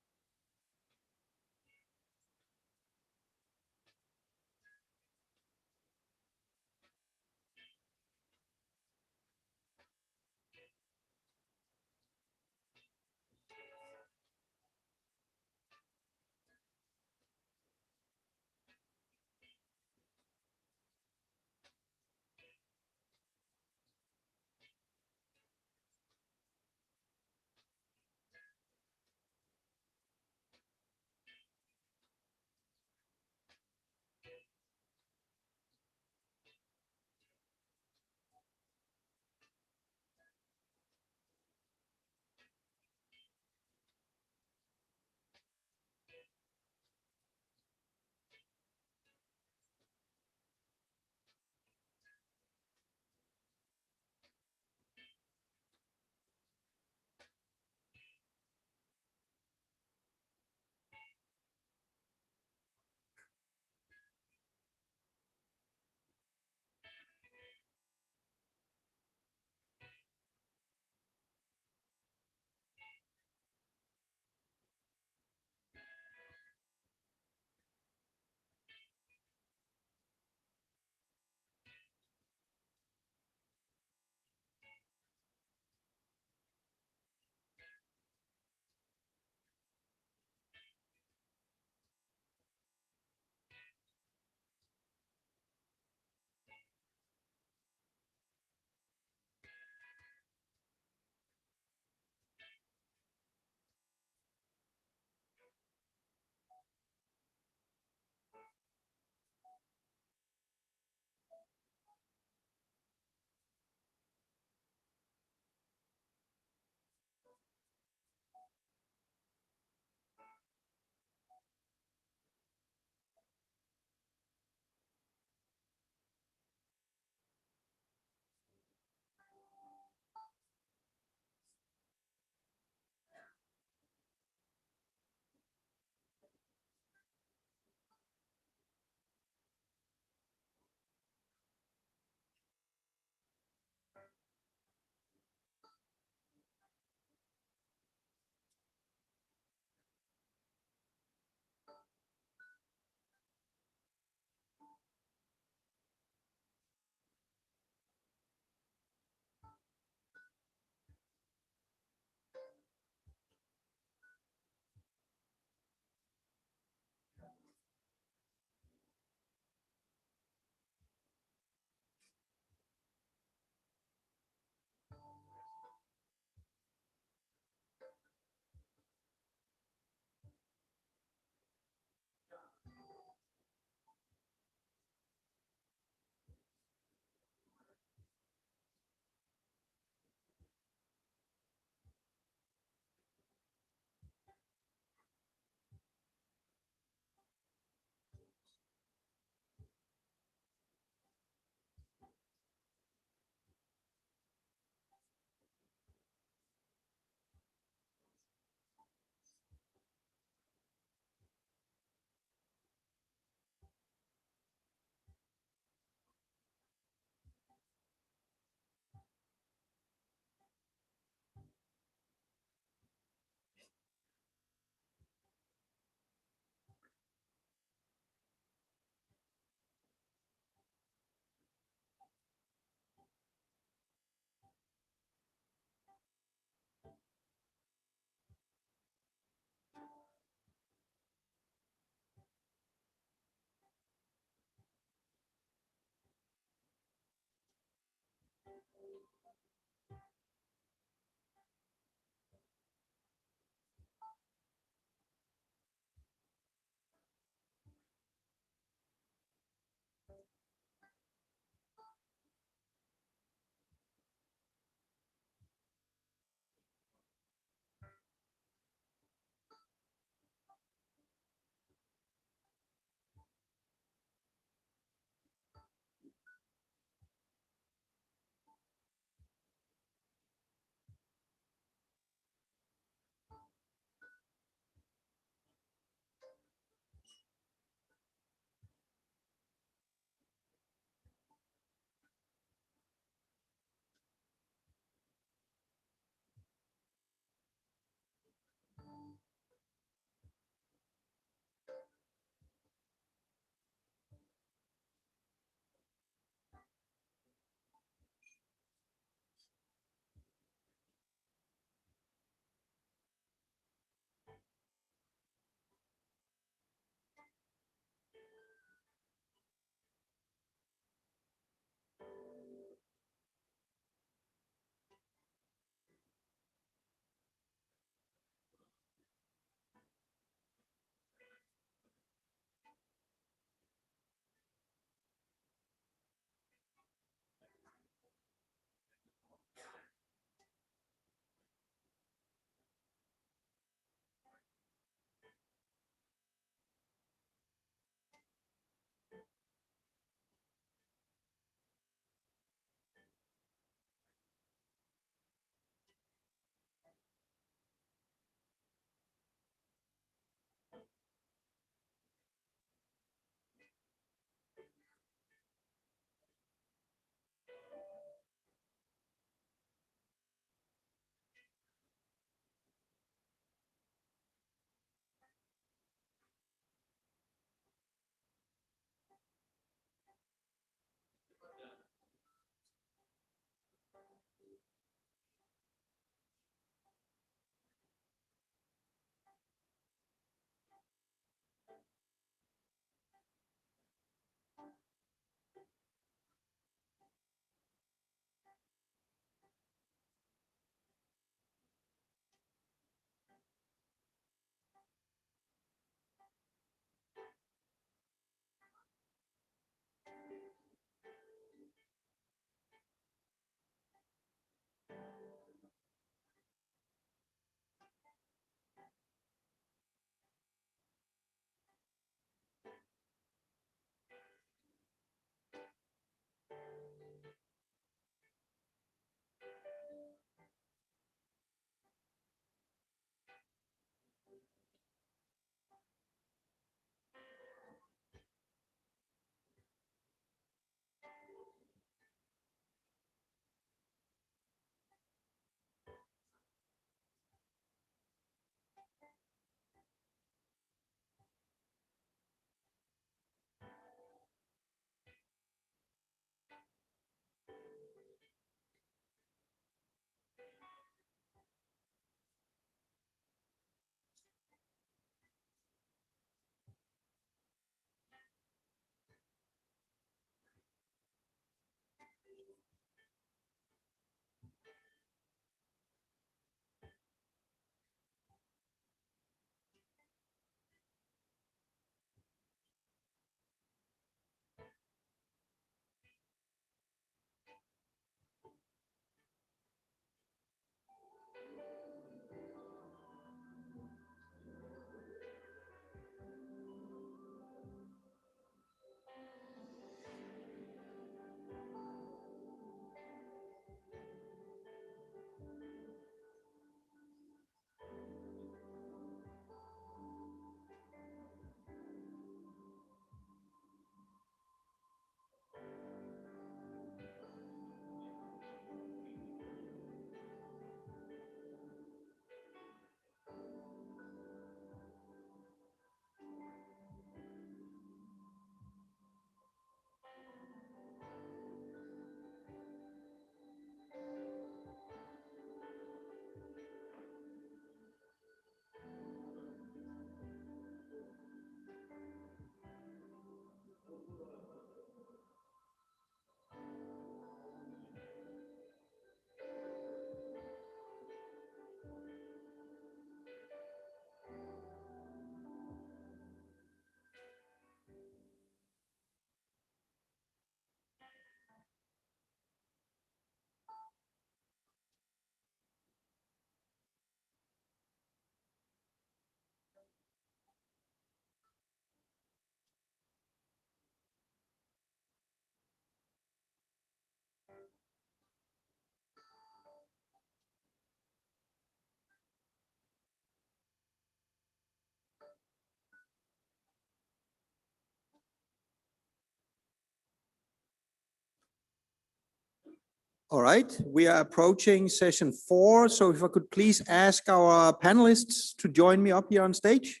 All right, we are approaching session 4. So if I could please ask our panelists to join me up here on stage.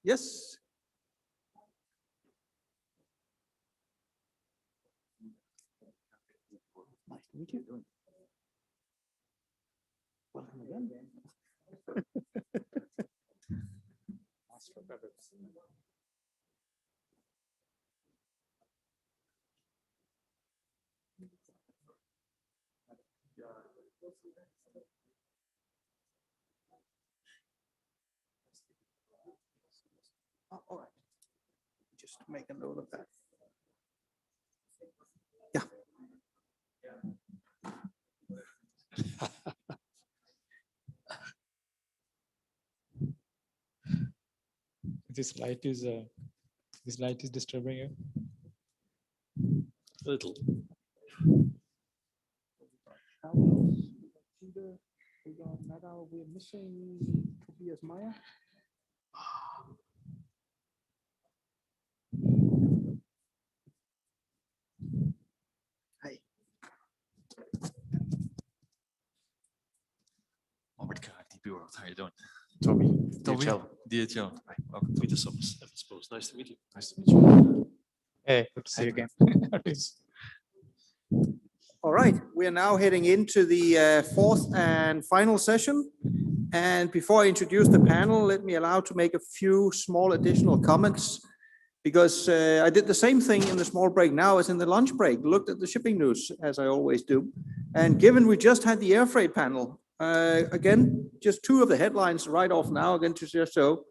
Yes. Nice to meet you. Welcome again. Oh, all right. Just make a note of that. Yeah. This light is disturbing you. A little. We're missing Tobias Meyer. Hi. Robert Kaak, DP World. How are you doing? Toby. DHL. DHL. Hi. Welcome to the Summers. Nice to meet you. Nice to meet you. Hey, good to see you again. All right, we are now heading into the fourth and final session. And before I introduce the panel, let me allow to make a few small additional comments, because I did the same thing in the small break now as in the lunch break, looked at the shipping news as I always do. And given we just had the air freight panel, again, just two of the headlines right off now, again, to just show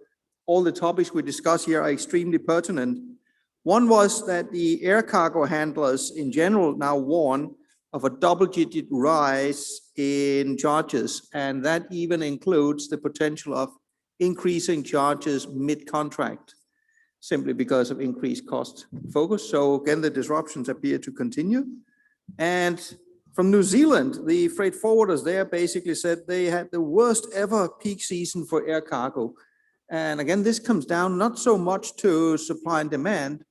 all the topics we discuss here are extremely pertinent. One was that the air cargo handlers in general now warn of a double-digit rise in charges, and that even includes the potential of increasing charges mid-contract, simply because of increased cost focus. So again, the disruptions appear to continue. And from New Zealand, the freight forwarders there basically said they had the worst ever peak season for air cargo. And again, this comes down not so much to supply and demand,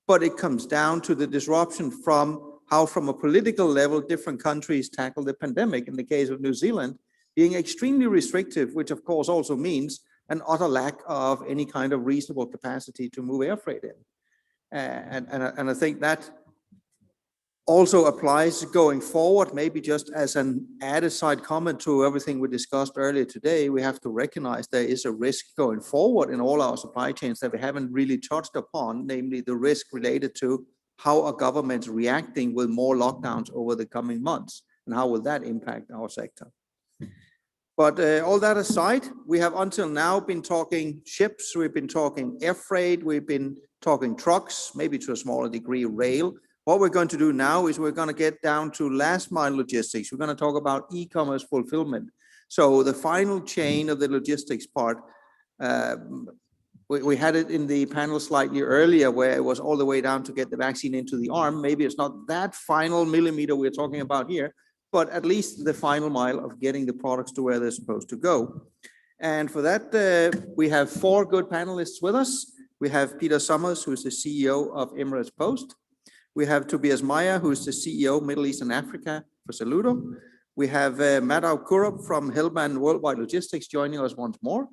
but it comes down to the disruption from how, from a political level, different countries tackle the pandemic. In the case of New Zealand, being extremely restrictive, which of course also means an utter lack of any kind of reasonable capacity to move air freight in. And I think that also applies going forward, maybe just as an added side comment to everything we discussed earlier today. We have to recognize there is a risk going forward in all our supply chains that we haven't really touched upon, namely the risk related to how are governments reacting with more lockdowns over the coming months, and how will that impact our sector. But all that aside, we have until now been talking ships, we've been talking air freight, we've been talking trucks, maybe to a smaller degree rail. What we're going to do now is we're going to get down to last mile logistics. We're going to talk about e-commerce fulfillment. So the final chain of the logistics part, we had it in the panel slightly earlier where it was all the way down to get the vaccine into the arm. Maybe it's not that final millimeter we're talking about here, but at least the final mile of getting the products to where they're supposed to go. And for that, we have 4 good panelists with us. We have Peter Summers, who is the CEO of Emirates Post. We have Tobias Meyer, who is the CEO, Middle East and Africa for Saludo. We have Madhav Kurup from Hellman Worldwide Logistics joining us once more.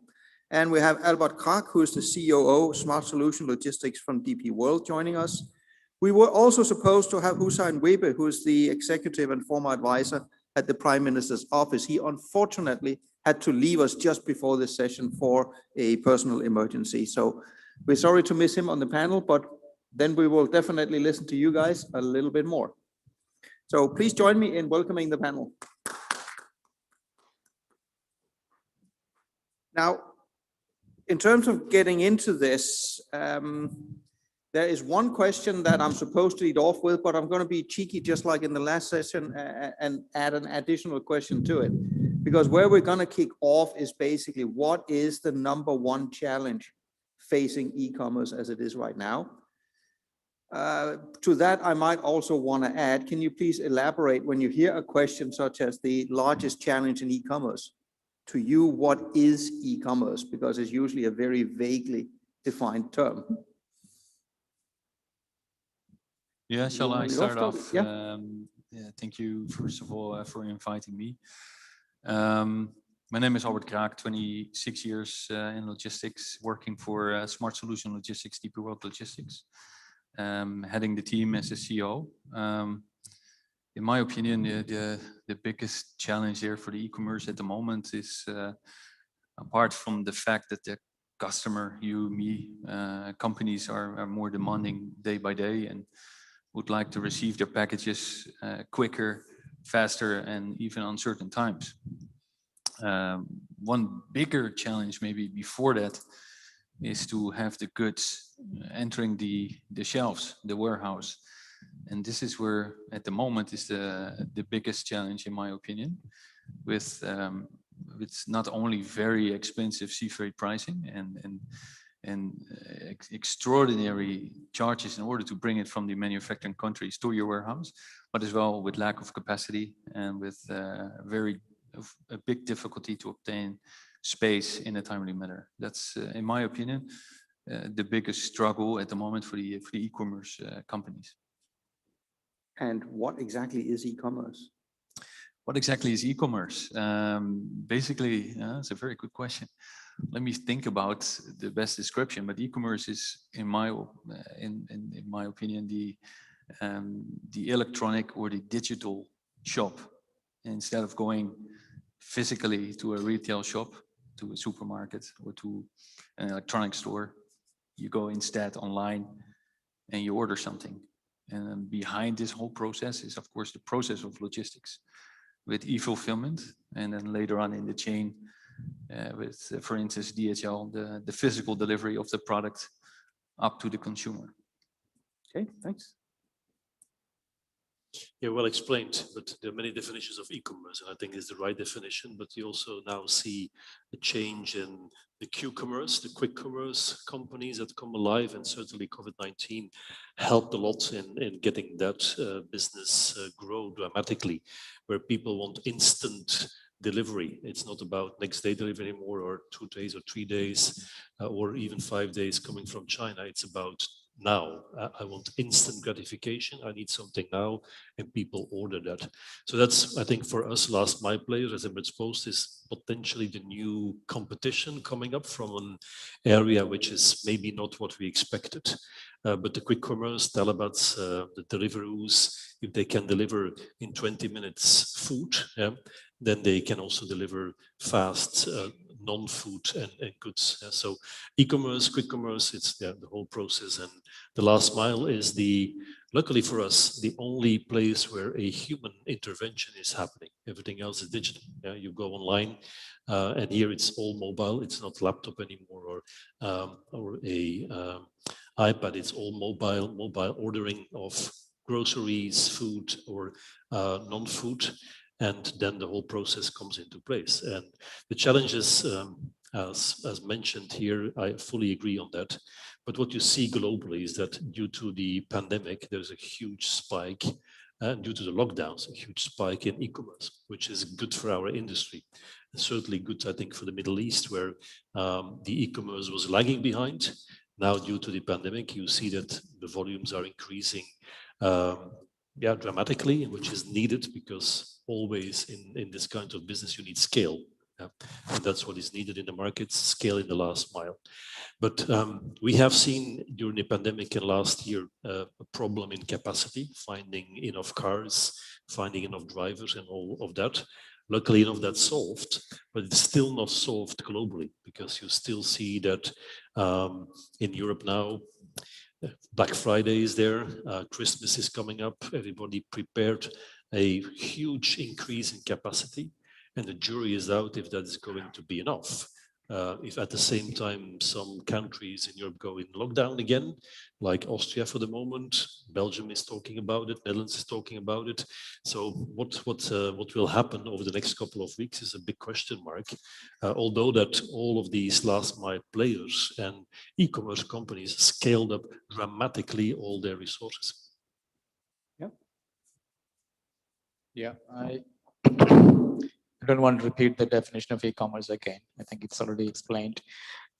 And we have Albert Krag, who is the COO, Smart Solution Logistics from DP World joining us. We were also supposed to have Hussein Webe, who is the executive and former advisor at the Prime Minister's office. He unfortunately had to leave us just before this session for a personal emergency. So we're sorry to miss him on the panel, but then we will definitely listen to you guys a little bit more. So please join me in welcoming the panel. Now, in terms of getting into this, there is one question that I'm supposed to lead off with, but I'm going to be cheeky just like in the last session and add an additional question to it. Because where we're going to kick off is basically what is the #1 challenge facing e-commerce as it is right now? To that, I might also want to add, can you please elaborate when you hear a question such as the largest challenge in e-commerce? to you, what is e-commerce? Because it's usually a very vaguely defined term. Yeah, shall want I me to start start? off? Yeah. Yeah, thank you, first of all, for inviting me. My name is Albert Kraak, 26 years in logistics, working for Smart Solution Logistics, DP World Logistics, heading the team as a CEO. In my opinion, the biggest challenge there for the e-commerce at the moment is, apart from the fact that the customer, you, me, companies are more demanding day by day and would like to receive their packages quicker, faster, and even on certain times. One bigger challenge maybe before that is to have the goods entering the shelves, the warehouse. And this is where at the moment is the biggest challenge in my opinion, with not only very expensive sea freight pricing and extraordinary charges in order to bring it from the manufacturing countries to your warehouse, but as well with lack of capacity and with a big difficulty to obtain space in a timely manner. That's, in my opinion, the biggest struggle at the moment for the e-commerce companies. And what exactly is e-commerce? What exactly is e-commerce? Basically, it's a very good question. Let me think about the best description. But e-commerce is, in my opinion, the electronic or the digital shop. Instead of going physically to a retail shop, to a supermarket, or to an electronic store, you go instead online and you order something. And behind this whole process is, of course, the process of logistics with e-fulfillment, and then later on in the chain with, for instance, DHL, the physical delivery of the product up to the consumer. Okay, thanks. Yeah, well explained, but there are many definitions of e-commerce, and I think it's the right definition, but you also now see a change in the Q-commerce, the quick commerce companies that come alive, and certainly COVID-19 helped a lot in getting that business grow dramatically, where people want instant delivery. It's not about next day delivery anymore, or 2 days or 3 days, or even 5 days coming from China. It's about now. I want instant gratification. I need something now, and people order that. So that's, I think, for us last mile players, as Emirates Post, is potentially the new competition coming up from an area which is maybe not what we expected. But the quick commerce, Talabats, the Deliveroos, if they can deliver in 20 minutes food, then they can also deliver fast non-food and goods. So e-commerce, quick commerce, it's the whole process. And the last mile is luckily for us, the only place where a human intervention is happening. Everything else is digital. You go online, and here it's all mobile. It's not laptop anymore or a iPad. It's all mobile ordering of groceries, food, or non-food. And then the whole process comes into place. And the challenges, as mentioned here, I fully agree on that. But what you see globally is that due to the pandemic, there's a huge spike, and due to the lockdowns, a huge spike in e-commerce, which is good for our industry. And certainly good, I think, for the Middle East, where the e-commerce was lagging behind. Now, due to the pandemic, you see that the volumes are increasing dramatically, which is needed, because always in this kind of business you need scale, and that's what is needed in the markets, scale in the last mile. But we have seen during the pandemic and last year a problem in capacity, finding enough cars, finding enough drivers, and all of that. Luckily enough, that's solved, but it's still not solved globally, because you still see that in Europe now, Black Friday is there, Christmas is coming up, everybody prepared a huge increase in capacity, and the jury is out if that is going to be enough. If at the same time some countries in Europe go in lockdown again, like Austria for the moment, Belgium is talking about it, Netherlands is talking about it. So what will happen over the next couple of weeks is a big question mark. Although that all of these last mile players and e-commerce companies scaled up dramatically all their resources. Yeah, I don't want to repeat the definition of e-commerce again. I think it's already explained.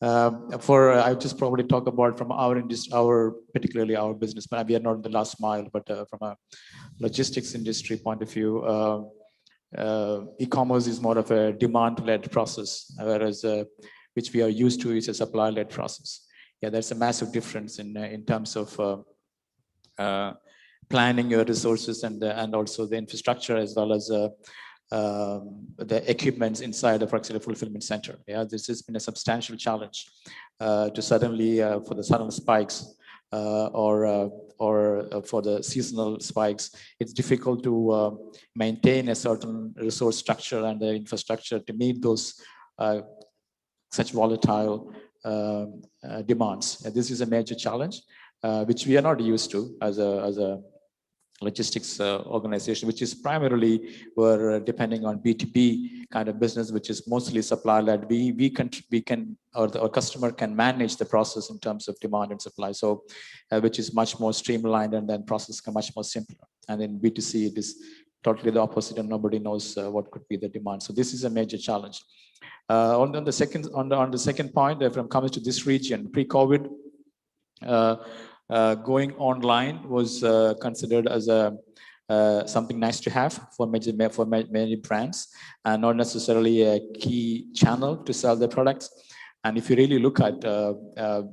I just probably talk about from our industry, particularly our business, but we are not in the last mile, but from a logistics industry point of view, e-commerce is more of a demand-led process, whereas which we are used to is a supply-led process. Yeah, there's a massive difference in terms of planning your resources and also the infrastructure, as well as the equipments inside, for example, fulfillment center. Yeah, this has been a substantial challenge to suddenly for the sudden spikes or for the seasonal spikes. It's difficult to maintain a certain resource structure and the infrastructure to meet those such volatile demands. This is a major challenge, which we are not used to as a logistics organization, which is primarily we're depending on B2B kind of business, which is mostly supply-led. Our customer can manage the process in terms of demand and supply. So, which is much more streamlined, and then process can much more simpler. And in B2C, it is totally the opposite, and nobody knows what could be the demand. So this is a major challenge. On the second point, if I'm coming to this region, pre-COVID, going online was considered as something nice to have for many brands, and not necessarily a key channel to sell their products. And if you really look at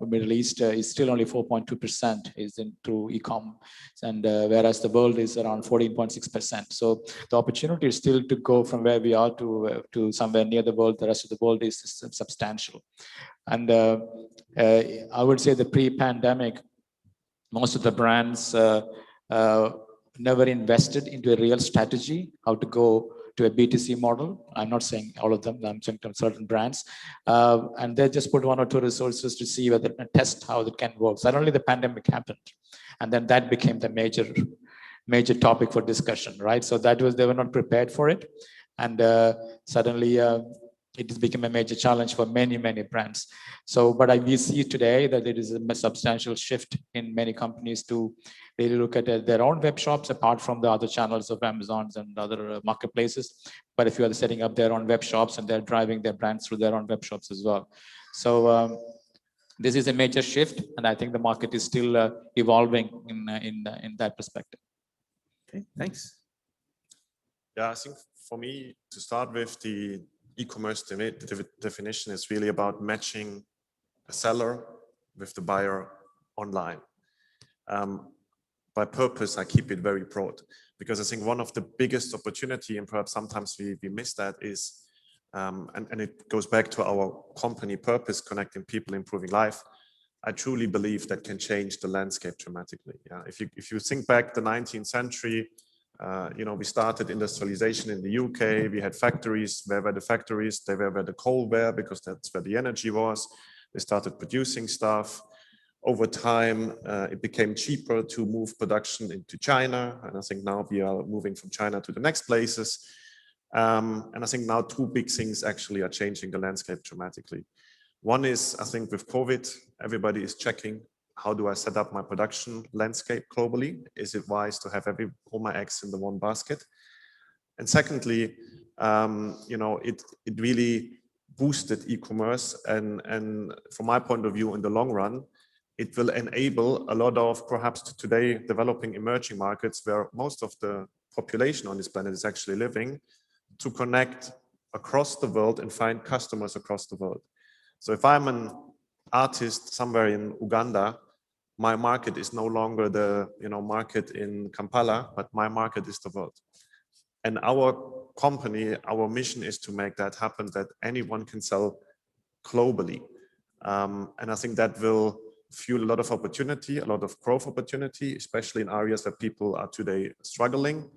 Middle East, is still only 4.2% is through e-com, and whereas the world is around 14.6%. So the opportunity is still to go from where we are to somewhere near the world. The rest of the world is substantial. And I would say the pre-pandemic, most of the brands never invested into a real strategy, how to go to a B2C model. I'm not saying all of them, I'm saying certain brands. And they just put 1 or 2 resources to see whether, test how it can work. Suddenly the pandemic happened. And then that became the major topic for discussion, right? So they were not prepared for it. And suddenly it has become a major challenge for many brands. So, but we see today that there is a substantial shift in many companies to really look at their own web shops, apart from the other channels of Amazons and other marketplaces. But if you are setting up their own web shops, and they're driving their brands through their own web shops as well. So this is a major shift, and I think the market is still evolving in that perspective. Okay, thanks. Yeah, I think for me, to start with, the e-commerce definition is really about matching the seller with the buyer online. By purpose, I keep it very broad, because I think one of the biggest opportunity, and perhaps sometimes we miss that, is, and it goes back to our company purpose, connecting people, improving life. I truly believe that can change the landscape dramatically. Yeah, if you think back the 19th century, we started industrialization in the UK. We had factories. Where were the factories? They were where the coal were, because that's where the energy was. They started producing stuff. Over time, it became cheaper to move production into China. And I think now we are moving from China to the next places. And I think now 2 big things actually are changing the landscape dramatically. One is, I think with COVID, everybody is checking, how do I set up my production landscape globally? Is it wise to have all my eggs in the one basket? And secondly, it really boosted e-commerce, and from my point of view, in the long run, it will enable a lot of perhaps today developing emerging markets, where most of the population on this planet is actually living, to connect across the world and find customers across the world. So if I'm an artist somewhere in Uganda, my market is no longer the market in Kampala, but my market is the world. And our company, our mission is to make that happen, that anyone can sell globally. And I think that will fuel a lot of opportunity, a lot of growth opportunity, especially in areas that people are today struggling,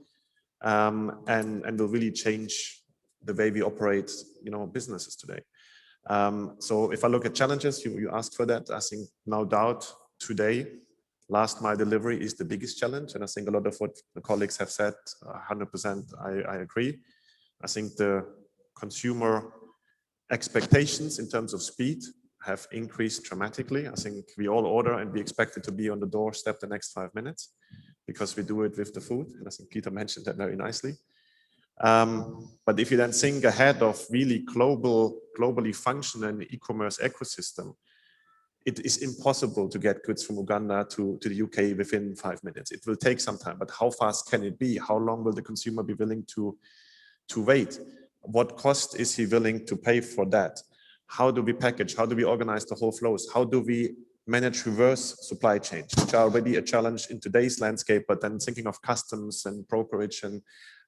and will really change the way we operate, businesses today. So if I look at challenges, you asked for that. I think no doubt today, last mile delivery is the biggest challenge. And I think a lot of what the colleagues have said, 100% I agree. I think the consumer expectations in terms of speed have increased dramatically. I think we all order and we expect it to be on the doorstep the next 5 minutes, because we do it with the food. And I think Peter mentioned that very nicely. But if you then think ahead of really globally functioning e-commerce ecosystem, it is impossible to get goods from Uganda to the UK within 5 minutes. It will take some time, but how fast can it be? How long will the consumer be willing to wait? What cost is he willing to pay for that? How do we package? How do we organize the whole flows? How do we manage reverse supply chains, which are already a challenge in today's landscape, but then thinking of customs and brokerage and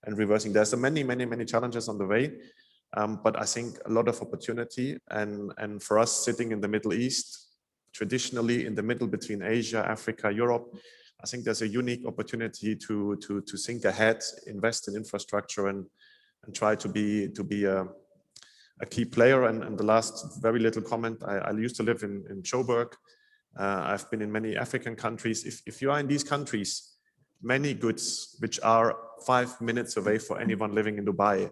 reversing. There's so many challenges on the way, but I think a lot of opportunity. And for us sitting in the Middle East, traditionally in the middle between Asia, Africa, Europe, I think there's a unique opportunity to think ahead, invest in infrastructure, and try to be a key player. And the last very little comment, I used to live in Joburg. I've been in many African countries. If you are in these countries, many goods which are 5 minutes away for anyone living in Dubai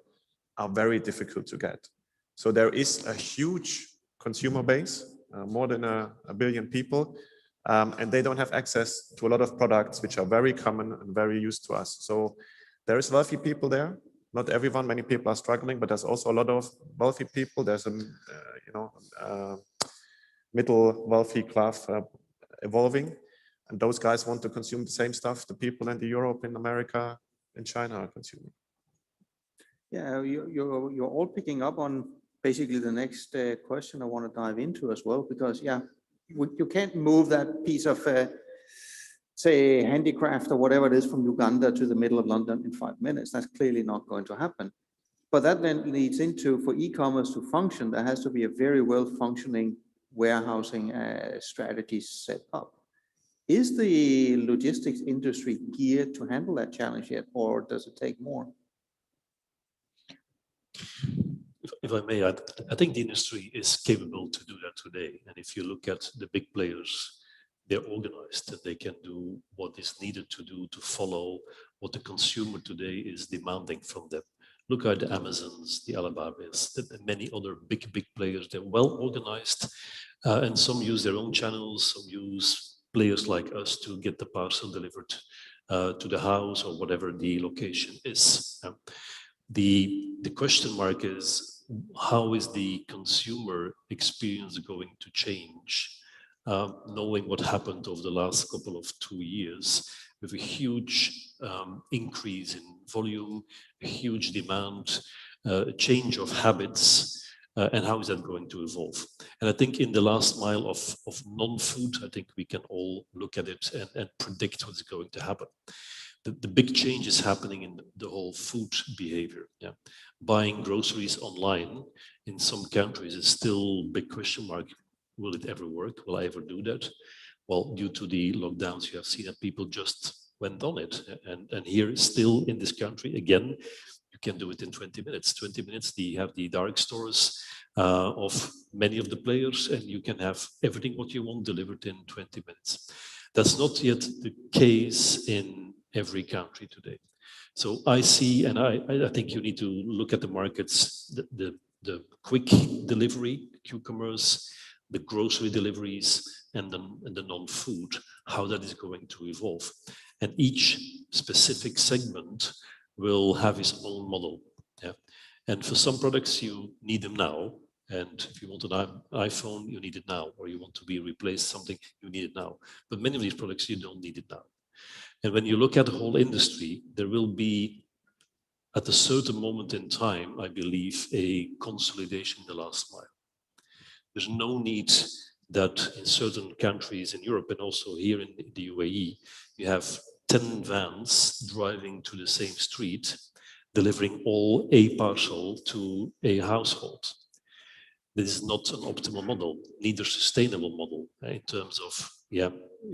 are very difficult to get. So there is a huge consumer base, more than a billion people, and they don't have access to a lot of products which are very common and very used to us. So there is wealthy people there. Not everyone, many people are struggling, but there's also a lot of wealthy people. There's a middle wealthy class evolving, and those guys want to consume the same stuff the people in Europe, in America, in China are consuming. Yeah, you're all picking up on basically the next question I want to dive into as well, because you can't move that piece of say handicraft or whatever it is from Uganda to the middle of London in 5 minutes. That's clearly not going to happen. But that then leads into, for e-commerce to function, there has to be a very well functioning warehousing strategy set up. Is the logistics industry geared to handle that challenge yet, or does it take more? If I may, I think the industry is capable to do that today. And if you look at the big players, they're organized and they can do what is needed to do to follow what the consumer today is demanding from them. Look at the Amazons, the Alibabas, the many other big players. They're well organized, and some use their own channels, some use players like us to get the parcel delivered to the house or whatever the location is. The question mark is, how is the consumer experience going to change? Knowing what happened over the last couple of 2 years with a huge increase in volume, a huge demand, a change of habits, and how is that going to evolve? And I think in the last mile of non-food, I think we can all look at it and predict what's going to happen. The big change is happening in the whole food behavior. Yeah, buying groceries online in some countries is still a big question mark. Will it ever work? Will I ever do that? Well, due to the lockdowns, you have seen that people just went on it. And here, still in this country, again, you can do it in 20 minutes. 20 minutes, you have the dark stores of many of the players, and you can have everything what you want delivered in 20 minutes. That's not yet the case in every country today. So I see, and I think you need to look at the markets, the quick delivery, Q-commerce, the grocery deliveries, and the non-food, how that is going to evolve. And each specific segment will have its own model. Yeah? And for some products, you need them now. And if you want an iPhone, you need it now. Or you want to be replaced something, you need it now. But many of these products, you don't need it now. And when you look at the whole industry, there will be, at a certain moment in time, I believe, a consolidation in the last mile. There's no need that in certain countries in Europe and also here in the UAE, you have 10 vans driving to the same street, delivering all a parcel to a household. This is not an optimal model, neither sustainable model in terms of, when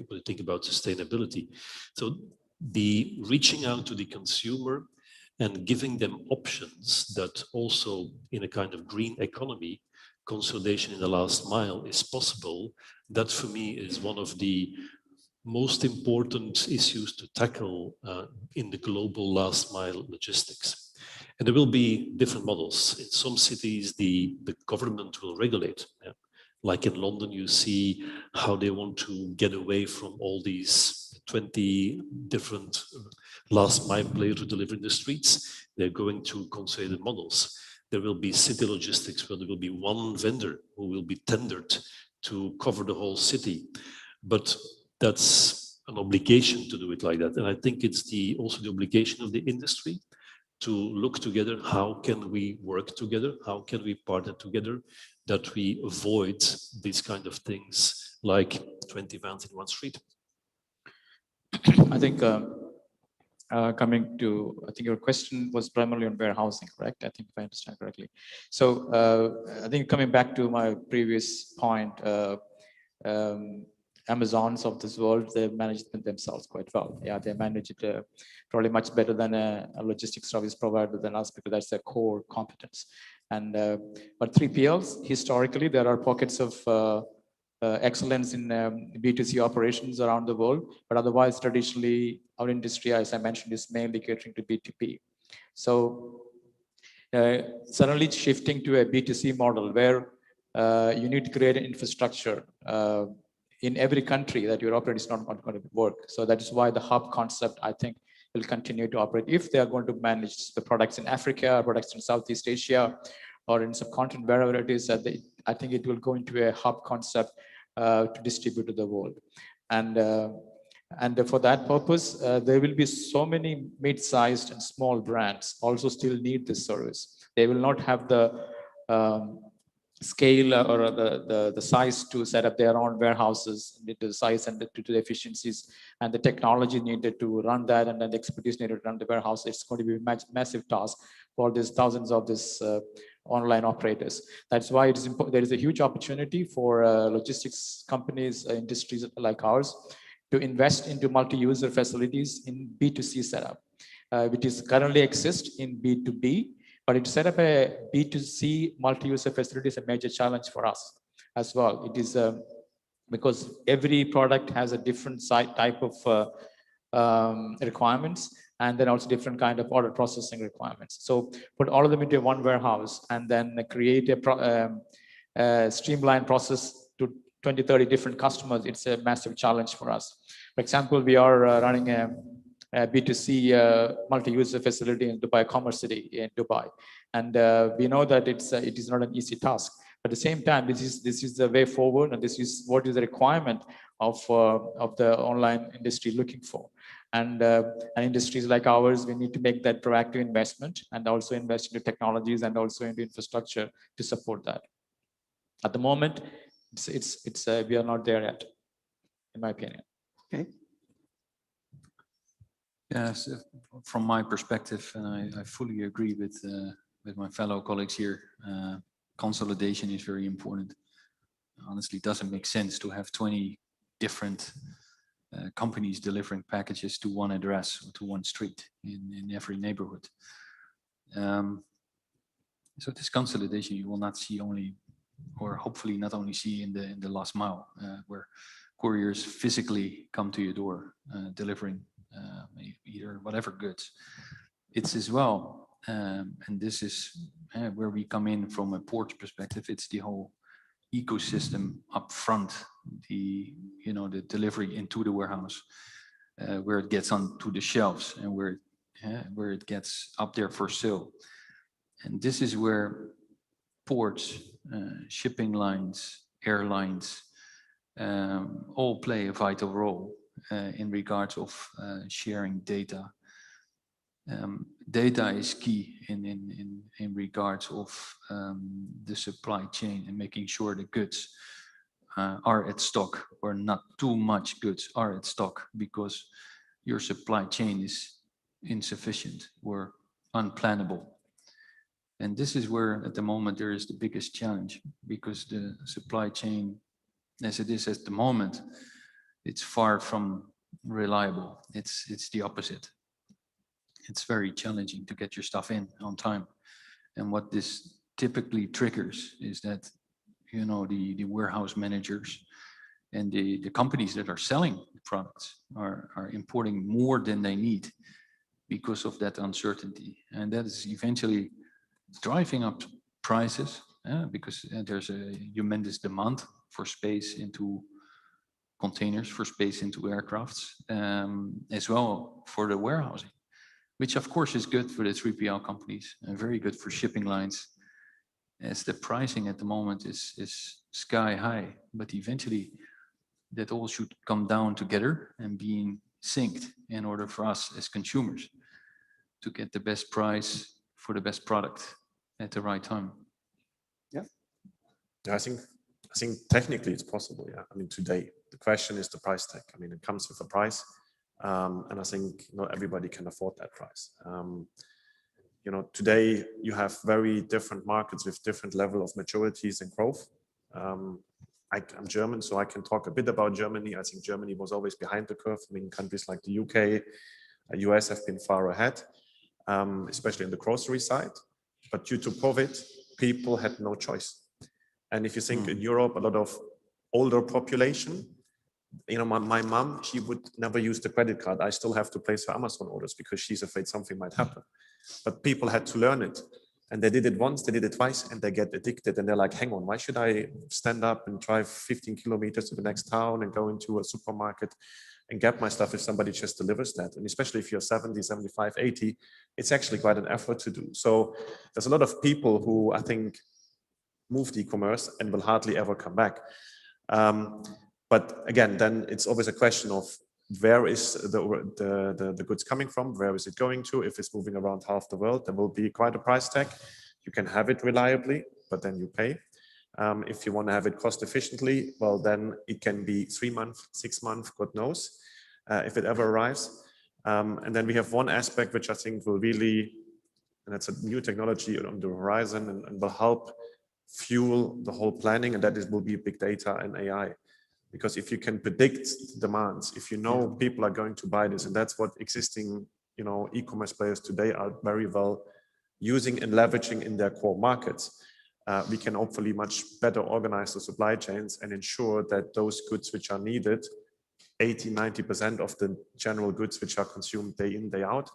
you think about sustainability. So the reaching out to the consumer and giving them options that also in a kind of green economy, consolidation in the last mile is possible. That for me is one of the most important issues to tackle in the global last mile logistics. And there will be different models. In some cities, the government will regulate. Yeah? Like in London, you see how they want to get away from all these 20 different last mile players to deliver in the streets. They're going to consolidated models. There will be city logistics where there will be one vendor who will be tendered to cover the whole city. But that's an obligation to do it like that. And I think it's also the obligation of the industry to look together, how can we work together, how can we partner together, that we avoid these kind of things like 20 vans in one street. I think coming to, I think your question was primarily on warehousing, correct? I think if I understand correctly. So I think coming back to my previous point, Amazons of this world, they manage it themselves quite well. Yeah, they manage it probably much better than a logistics service provider than us, because that's their core competence. And but 3PLs, historically, there are pockets of excellence in B2C operations around the world, but otherwise, traditionally, our industry, as I mentioned, is mainly catering to B2B. So suddenly shifting to a B2C model where you need to create an infrastructure in every country that you're operating is not going to work. So that is why the hub concept, I think, will continue to operate if they are going to manage the products in Africa, products in Southeast Asia, or in subcontinent, wherever it is. I think it will go into a hub concept to distribute to the world. And for that purpose, there will be so many mid-sized and small brands also still need this service. They will not have the scale or the size to set up their own warehouses, the size and to the efficiencies and the technology needed to run that, and then the expertise needed to run the warehouse. It's going to be a massive task for these thousands of these online operators. That's why it is important. There is a huge opportunity for logistics companies, industries like ours, to invest into multi-user facilities in B2C setup, which is currently exists in B2B. But to set up a B2C multi-user facility is a major challenge for us as well. It is because every product has a different type of requirements, and then also different kind of order processing requirements. So put all of them into one warehouse and then create a streamlined process to 20, 30 different customers. It's a massive challenge for us. For example, we are running a B2C multi-user facility in Dubai Commerce City in Dubai, and we know that it is not an easy task. At the same time, this is the way forward, and this is what is the requirement of the online industry looking for. And industries like ours, we need to make that proactive investment and also invest into technologies and also into infrastructure to support that. At the moment, we are not there yet, in my opinion. Okay. Yes, from my perspective, and I fully agree with my fellow colleagues here, consolidation is very important. Honestly, it doesn't make sense to have 20 different companies delivering packages to one address or to one street in every neighborhood. So this consolidation you will not see only, or hopefully not only see in the last mile, where couriers physically come to your door delivering either whatever goods. It's as well, and this is where we come in from a port perspective. It's the whole ecosystem up front, the delivery into the warehouse, where it gets onto the shelves and where it gets up there for sale. And this is where ports, shipping lines, airlines, all play a vital role in regards of sharing data. Data is key in regards of the supply chain and making sure the goods are at stock, or not too much goods are at stock, because your supply chain is insufficient or unplannable. And this is where at the moment there is the biggest challenge, because the supply chain as it is at the moment, it's far from reliable. It's the opposite. It's very challenging to get your stuff in on time. And what this typically triggers is that, the warehouse managers and the companies that are selling products are importing more than they need because of that uncertainty. And that is eventually driving up prices, because there's a tremendous demand for space into containers for space into aircrafts, as well for the warehousing, which of course is good for the 3PL companies and very good for shipping lines, as the pricing at the moment is sky high, but eventually that all should come down together and being synced in order for us as consumers to get the best price for the best product at the right time. Yeah, I think technically it's possible. Yeah, I mean today the question is the price tag. I mean it comes with a price, and I think not everybody can afford that price. You know, today you have very different markets with different level of maturities and growth. I'm German, so I can talk a bit about Germany. I think Germany was always behind the curve. I mean, countries like the UK, US have been far ahead, especially in the grocery side. But due to COVID, people had no choice. And if you think in Europe, a lot of older population, you know, my mom, she would never use the credit card. I still have to place her Amazon orders because she's afraid something might happen. But people had to learn it. And they did it once, they did it twice, and they get addicted. And they're like, hang on, why should I stand up and drive 15 kilometers to the next town and go into a supermarket and get my stuff if somebody just delivers that? And especially if you're 70, 75, 80, it's actually quite an effort to do. So there's a lot of people who I think moved e-commerce and will hardly ever come back. But again, then it's always a question of where is the goods coming from? Where is it going to? If it's moving around half the world, there will be quite a price tag. You can have it reliably, but then you pay. If you want to have it cost efficiently, well, then it can be 3 months, 6 months, God knows, if it ever arrives. And then we have one aspect which I think will really, and it's a new technology on the horizon and will help fuel the whole planning, and that will be big data and AI. Because if you can predict demands, if you know people are going to buy this, and that's what existing, you know, e-commerce players today are very well using and leveraging in their core markets, we can hopefully much better organize the supply chains and ensure that those goods which are needed, 80–90% of the general goods which are consumed day in, day out,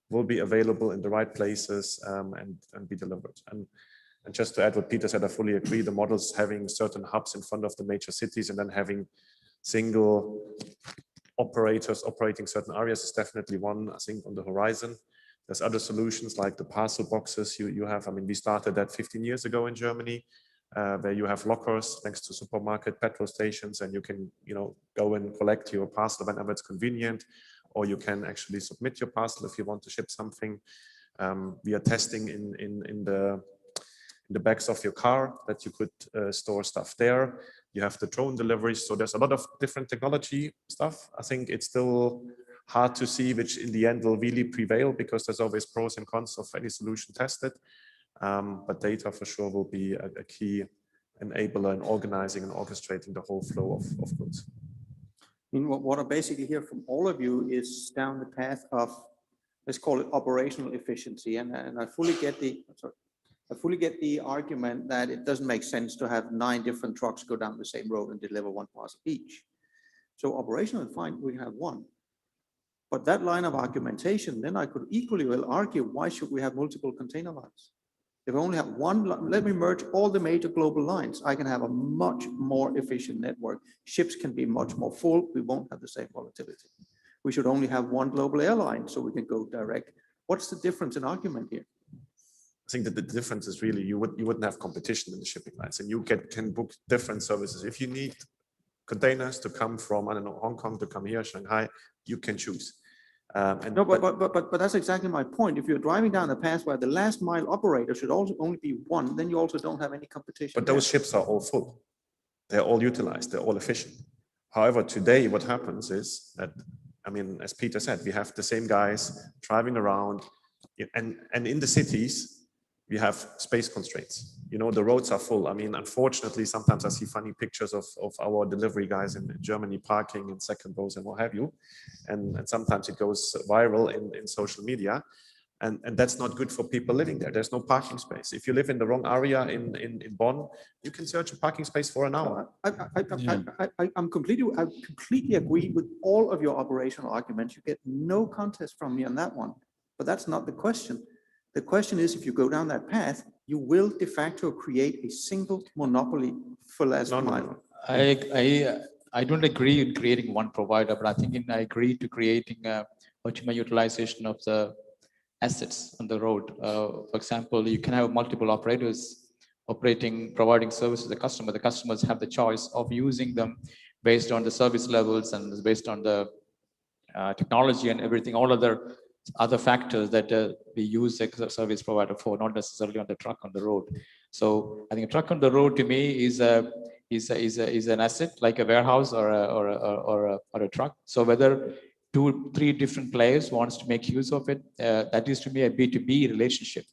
will be available in the right places and be delivered. And just to add what Peter said, I fully agree. The models having certain hubs in front of the major cities and then having single operators operating certain areas is definitely one, I think, on the horizon. There's other solutions like the parcel boxes you have. I mean, we started that 15 years ago in Germany, where you have lockers next to supermarket, petrol stations, and you can, you know, go and collect your parcel whenever it's convenient, or you can actually submit your parcel if you want to ship something. We are testing in the backs of your car that you could store stuff there. You have the drone deliveries. So there's a lot of different technology stuff. I think it's still hard to see which in the end will really prevail because there's always pros and cons of any solution tested. But data for sure will be a key enabler in organizing and orchestrating the whole flow of goods. I mean, what I basically hear from all of you is down the path of, let's call it operational efficiency. And I fully get the argument that it doesn't make sense to have 9 different trucks go down the same road and deliver 1 parcel each. So operational, fine, we have 1. But that line of argumentation, then I could equally well argue, why should we have multiple container lines? If I only have 1, let me merge all the major global lines. I can have a much more efficient network. Ships can be much more full. We won't have the same volatility. We should only have 1 global airline so we can go direct. What's the difference in argument here? I think that the difference is really you wouldn't have competition in the shipping lines, and you can book different services. If you need containers to come from, I don't know, Hong Kong to come here, Shanghai, you can choose. But that's exactly my point. If you're driving down a path where the last mile operator should also only be 1, then you also don't have any competition. But those ships are all full. They're all utilized. They're all efficient. However, today what happens is that, I mean, as Peter said, we have the same guys driving around, and in the cities, we have space constraints. You know, the roads are full. I mean, unfortunately, sometimes I see funny pictures of our delivery guys in Germany parking in second rows and what have you. And sometimes it goes viral in social media. And that's not good for people living there. There's no parking space. If you live in the wrong area in Bonn, you can search a parking space for an hour. I completely agree with all of your operational arguments. You get no contest from me on that one. But that's not the question. The question is, if you go down that path, you will de facto create a single monopoly for last mile. I don't agree in creating one provider, but I think I agree to creating a optimal utilization of the assets on the road. For example, you can have multiple operators providing service to the customer. The customers have the choice of using them based on the service levels and based on the technology and everything, all other factors that we use a service provider for, not necessarily on the truck on the road. So I think a truck on the road to me is an asset, like a warehouse or a truck. So whether 2-3 different players wants to make use of it, that is to me a B2B relationship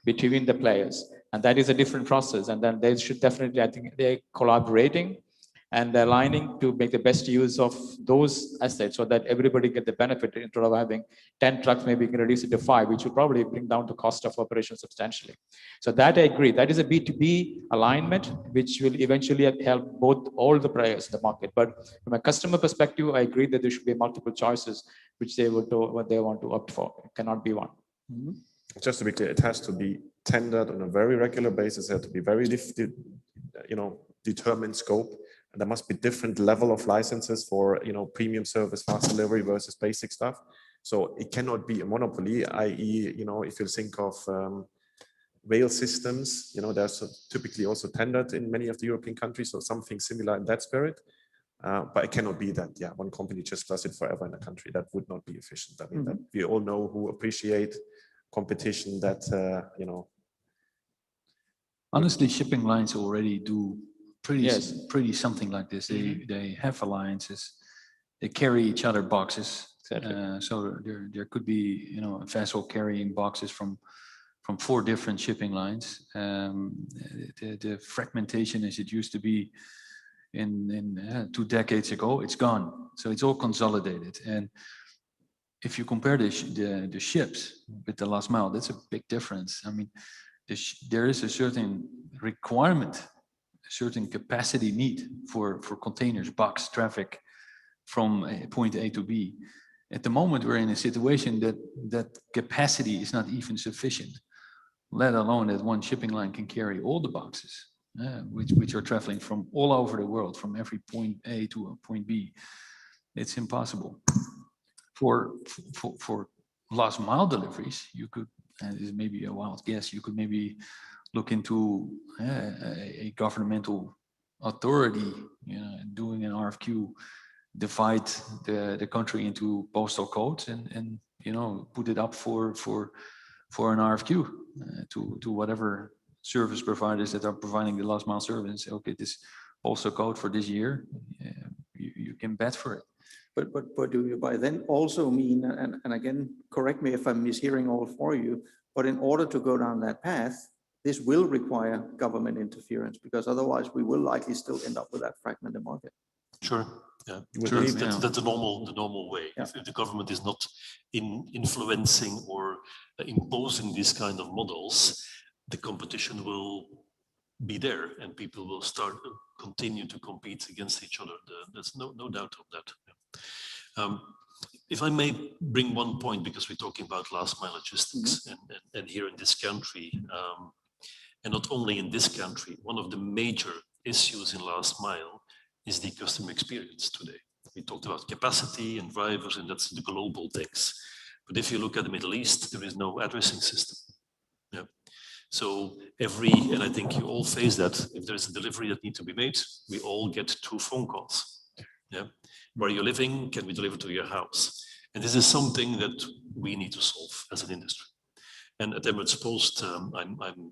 between the players, and that is a different process. And then they should definitely, I think, they're collaborating and aligning to make the best use of those assets so that everybody get the benefit. Instead of having 10 trucks, maybe you can reduce it to 5, which will probably bring down the cost of operation substantially. So that I agree. That is a B2B alignment, which will eventually help all the players in the market. But from a customer perspective, I agree that there should be multiple choices, which they would do what they want to opt for. It cannot be one. Mm-hmm. Just to be clear, it has to be tendered on a very regular basis. It has to be very, determined scope. And there must be different level of licenses for, premium service, fast delivery versus basic stuff. So it cannot be a monopoly, i.e., if you think of rail systems, they're typically also tendered in many of the European countries. So something similar in that spirit. But it cannot be that, one company just does it forever in a country. That would not be efficient. I mean, that we all know who appreciate competition that, Honestly, shipping lines already do pretty something like this. They have alliances. They carry each other boxes. Exactly. So there could be, a vessel carrying boxes from 4 different shipping lines. The fragmentation as it used to be in 2 decades ago, it's gone. So it's all consolidated. And if you compare the ships with the last mile, that's a big difference. I mean, there is a certain requirement, a certain capacity need for containers, box traffic from point A to B. At the moment, we're in a situation that capacity is not even sufficient, let alone that one shipping line can carry all the boxes, which are traveling from all over the world, from every point A to a point B. It's impossible. For last mile deliveries, you could, and this is maybe a wild guess, you could maybe look into a governmental authority, doing an RFQ, divide the country into postal codes and put it up for an RFQ to whatever service providers that are providing the last mile service. Okay, this postal code for this year, you can bet for it. But do you by then also mean, and again, correct me if I'm mishearing all for you, but in order to go down that path, this will require government interference, because otherwise we will likely still end up with that fragmented market. Sure. Yeah. Sure. That's the normal way. Yeah. If the government is not influencing or imposing these kind of models, the competition will be there and people will continue to compete against each other. There's no doubt of that. Yeah. If I may bring one point, because we're talking about last mile logistics and here in this country, and not only in this country, one of the major issues in last mile is the customer experience today. We talked about capacity and drivers, and that's the global things. But if you look at the Middle East, there is no addressing system. Yeah. So and I think you all face that, if there's a delivery that needs to be made, we all get 2 phone calls. Yeah. Where you're living, can we deliver to your house? And this is something that we need to solve as an industry. And at Emirates Post, I'm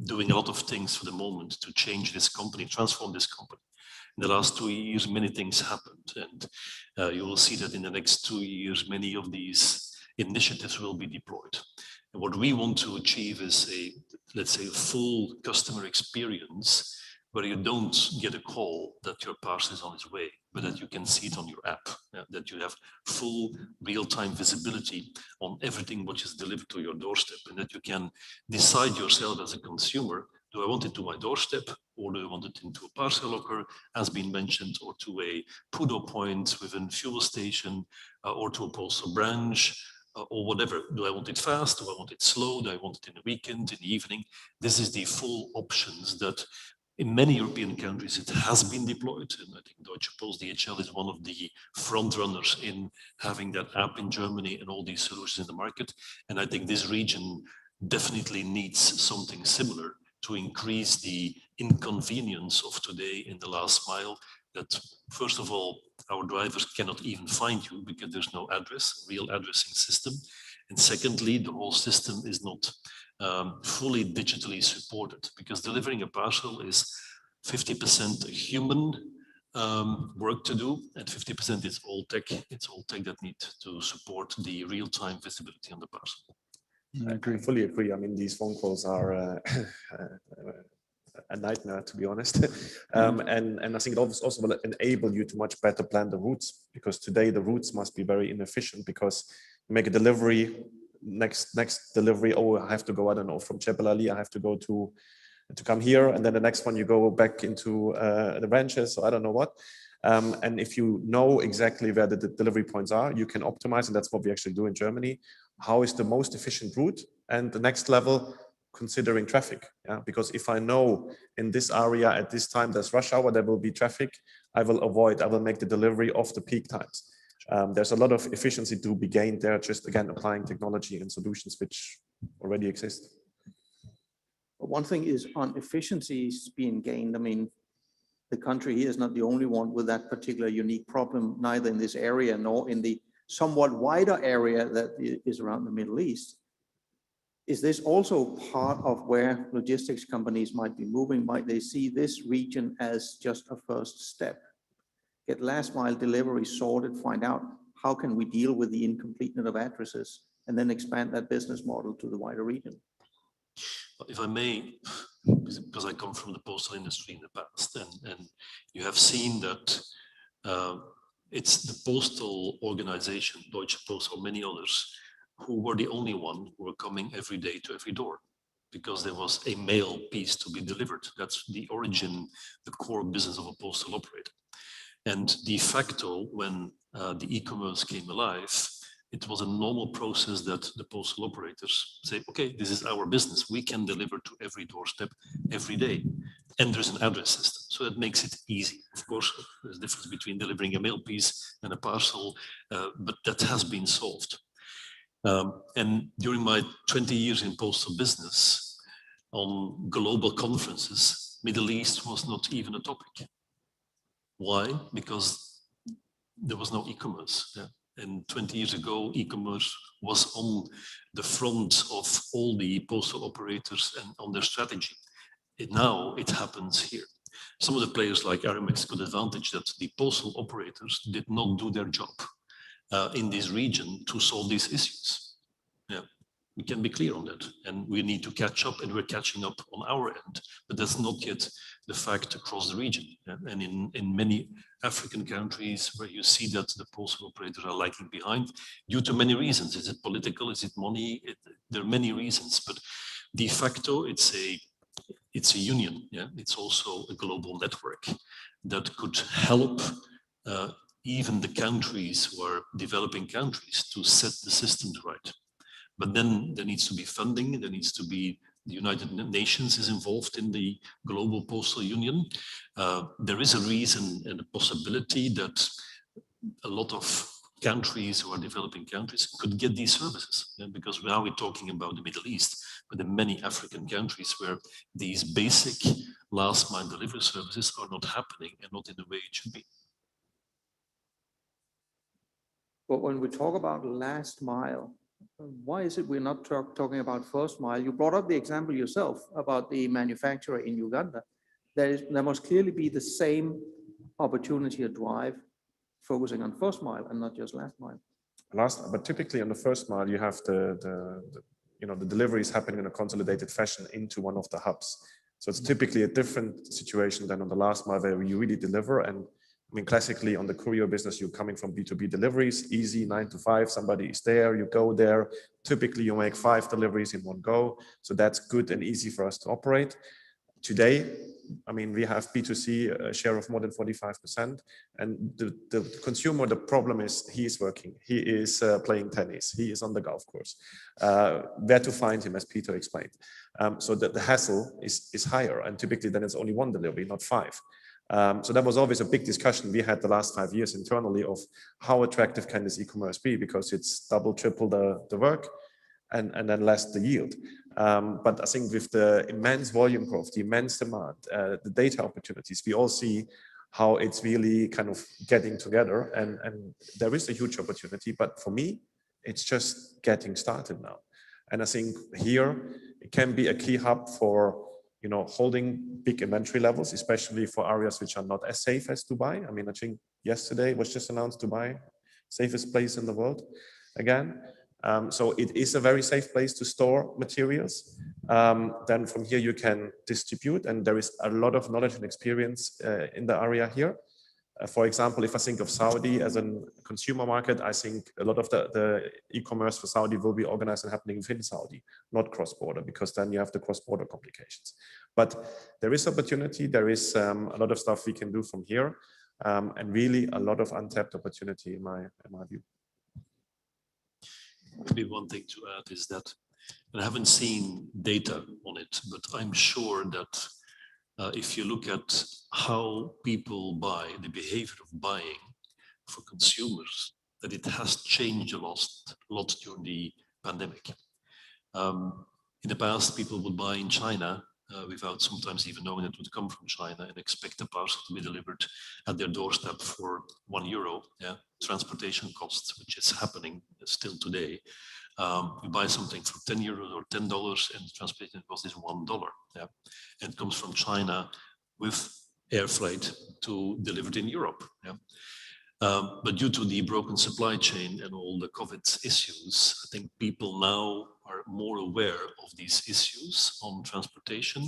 doing a lot of things for the moment to change this company, transform this company. In the last 2 years, many things happened, and you will see that in the next 2 years, many of these initiatives will be deployed. And what we want to achieve is let's say, a full customer experience where you don't get a call that your parcel is on its way, but that you can see it on your app, that you have full real-time visibility on everything which is delivered to your doorstep, and that you can decide yourself as a consumer, do I want it to my doorstep, or do I want it into a parcel locker, as been mentioned, or to a PUDO point within a fuel station, or to a postal branch, or whatever. Do I want it fast? Do I want it slow? Do I want it in the weekend, in the evening? This is the full options that In many European countries, it has been deployed, and I think Deutsche Post DHL is one of the front runners in having that app in Germany and all these solutions in the market. And I think this region definitely needs something similar to increase the inconvenience of today in the last mile. That first of all, our drivers cannot even find you because there's no address, real addressing system. And secondly, the whole system is not fully digitally supported, because delivering a parcel is 50% human work to do, and 50% is all tech. It's all tech that need to support the real-time visibility on the parcel. I agree. Fully agree. I mean, these phone calls are a nightmare, to be honest. And I think it also will enable you to much better plan the routes, because today the routes must be very inefficient, because you make a delivery, next delivery, oh, I have to go, I don't know, from Jebel Ali, I have to go to come here, and then the next one you go back into the branches, so I don't know what. And if you know exactly where the delivery points are, you can optimize, and that's what we actually do in Germany. How is the most efficient route? And the next level, considering traffic, yeah? Because if I know in this area at this time there's rush hour, there will be traffic, I will make the delivery off the peak times. There's a lot of efficiency to be gained there, just again applying technology and solutions which already exist. One thing is on efficiencies being gained. I mean, the country here is not the only one with that particular unique problem, neither in this area nor in the somewhat wider area that is around the Middle East. Is this also part of where logistics companies might be moving? Might they see this region as just a first step? Get last mile delivery sorted, find out how can we deal with the incompleteness of addresses, and then expand that business model to the wider region. If I may, because I come from the postal industry in the past, and you have seen that it's the postal organization, Deutsche Post or many others, who were the only one who were coming every day to every door, because there was a mail piece to be delivered. That's the origin, the core business of a postal operator. And de facto, when the e-commerce came alive, it was a normal process that the postal operators say, okay, this is our business. We can deliver to every doorstep every day. And there's an address system. So that makes it easy. Of course, there's a difference between delivering a mail piece and a parcel, but that has been solved. And during my 20 years in postal business, on global conferences, Middle East was not even a topic. Why? Because there was no e-commerce. Yeah. And 20 years ago, e-commerce was on the front of all the postal operators and on their strategy. Now it happens here. Some of the players like Aramex could advantage that the postal operators did not do their job in this region to solve these issues. Yeah, we can be clear on that, and we need to catch up, and we're catching up on our end, but that's not yet the fact across the region. Yeah? And in many African countries where you see that the postal operators are lagging behind due to many reasons. Is it political? Is it money? There are many reasons, but de facto it's a union. Yeah, it's also a global network that could help even the countries who are developing countries to set the systems right. But then there needs to be funding. There needs to be the United Nations is involved in the Global Postal Union. There is a reason and a possibility that a lot of countries who are developing countries could get these services. Yeah? Because now we're talking about the Middle East, but in many African countries where these basic last mile delivery services are not happening and not in the way it should be. But when we talk about last mile, why is it we're not talking about first mile? You brought up the example yourself about the manufacturer in Uganda. There must clearly be the same opportunity to drive focusing on first mile and not just last mile. But typically on the first mile, you have the deliveries happening in a consolidated fashion into one of the hubs. So it's typically a different situation than on the last mile where you really deliver. And I mean, classically on the courier business, you're coming from B2B deliveries, easy 9 to 5, somebody is there, you go there. Typically you make 5 deliveries in one go. So that's good and easy for us to operate. Today, I mean, we have B2C share of more than 45%, and the consumer, the problem is he is working, he is playing tennis, he is on the golf course. Where to find him, as Peter explained. So that the hassle is higher, and typically then it's only one delivery, not 5. So that was always a big discussion we had the last 5 years internally of how attractive can this e-commerce be, because it's double, triple the work and then less the yield. But I think with the immense volume growth, the immense demand, the data opportunities, we all see how it's really kind of getting together, and there is a huge opportunity, but for me, it's just getting started now. And I think here it can be a key hub for, you know, holding big inventory levels, especially for areas which are not as safe as Dubai. I mean, I think yesterday was just announced Dubai, safest place in the world again. So it is a very safe place to store materials. Then from here you can distribute, and there is a lot of knowledge and experience in the area here. For example, if I think of Saudi as a consumer market, I think a lot of the e-commerce for Saudi will be organized and happening within Saudi, not cross-border, because then you have the cross-border complications. But there is opportunity, there is a lot of stuff we can do from here, and really a lot of untapped opportunity in my view. Maybe one thing to add is that I haven't seen data on it, but I'm sure that if you look at how people buy, the behavior of buying for consumers, that it has changed a lot during the pandemic. In the past, people would buy in China without sometimes even knowing it would come from China, and expect a parcel to be delivered at their doorstep for €1, yeah, transportation costs, which is happening still today. You buy something for €10 or $10, and the transportation cost is $1. Yeah, and it comes from China with air freight to delivered in Europe. Yeah. But due to the broken supply chain and all the COVID issues, I think people now are more aware of these issues on transportation.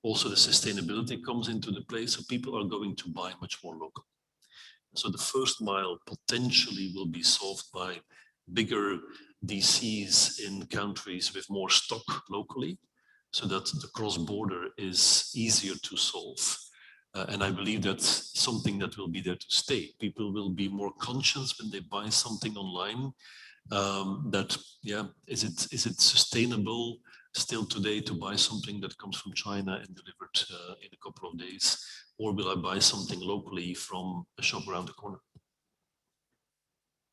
Also, the sustainability comes into the place, so people are going to buy much more local. So the first mile potentially will be solved by bigger DCs in countries with more stock locally, so that the cross-border is easier to solve. And I believe that's something that will be there to stay. People will be more conscious when they buy something online, that, yeah, is it sustainable still today to buy something that comes from China and delivered in a couple of days? Or will I buy something locally from a shop around the corner?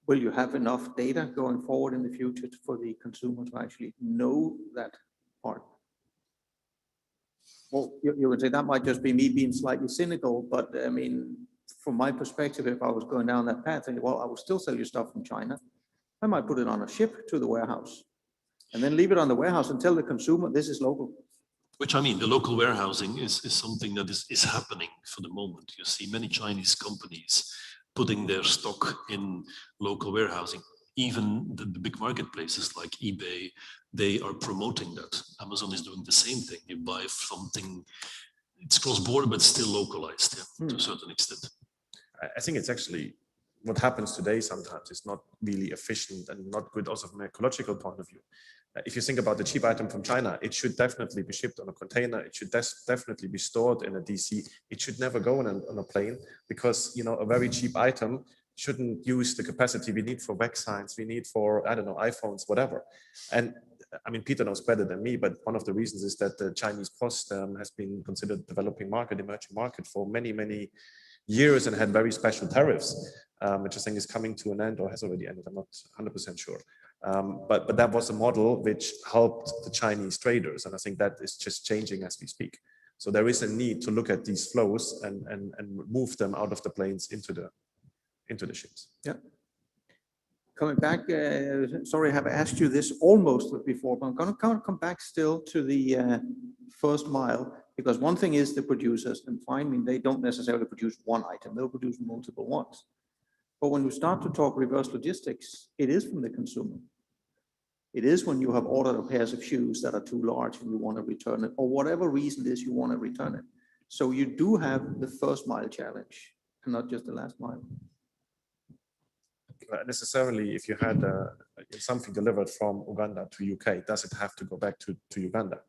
Will you have enough data going forward in the future for the consumer to actually know that part? Well, you would say that might just be me being slightly cynical, but I mean, from my perspective, if I was going down that path, thinking, well, I will still sell you stuff from China. I might put it on a ship to the warehouse and then leave it on the warehouse and tell the consumer this is local. Which, I mean, the local warehousing is something that is happening for the moment. You see many Chinese companies putting their stock in local warehousing. Even the big marketplaces like eBay, they are promoting that. Amazon is doing the same thing. You buy something, it's cross-border, but still localized, yeah, to a certain extent. I think it's actually what happens today sometimes is not really efficient and not good also from an ecological point of view. If you think about the cheap item from China, it should definitely be shipped on a container. It should definitely be stored in a DC. It should never go on a plane, because, you know, a very cheap item shouldn't use the capacity we need for wax signs, we need for, I don't know, iPhones, whatever. And I mean, Peter knows better than me, but one of the reasons is that the Chinese post has been considered developing market, emerging market for many, many years and had very special tariffs, which I think is coming to an end or has already ended. I'm not 100% sure. But that was a model which helped the Chinese traders. And I think that is just changing as we speak. So there is a need to look at these flows and move them out of the planes into the ships. Yeah. Coming back, sorry, I have asked you this almost before, but I'm going to come back still to the first mile, because one thing is the producers, and fine, I mean, they don't necessarily produce one item, they'll produce multiple ones. But when you start to talk reverse logistics, it is from the consumer. It is when you have ordered a pair of shoes that are too large and you want to return it, or whatever reason it is you want to return it. So you do have the first mile challenge, and not just the last mile. Necessarily, if you had something delivered from Uganda to UK, does it have to go back to Uganda?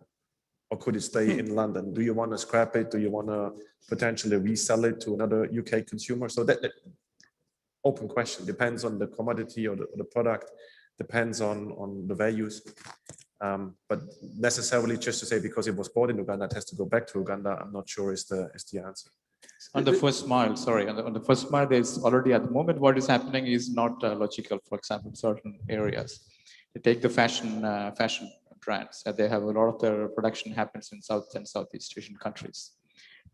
or could it stay in London? Do you want to scrap it? Do you want to potentially resell it to another UK consumer? So that open question, depends on the commodity or the product, depends on the values. But necessarily just to say because it was bought in Uganda, it has to go back to Uganda, I'm not sure is the answer. On the first mile, sorry, on the first mile, there's already at the moment what is happening is not logical. For example, in certain areas, they take the fashion brands, and they have a lot of their production happens in South and Southeast Asian countries,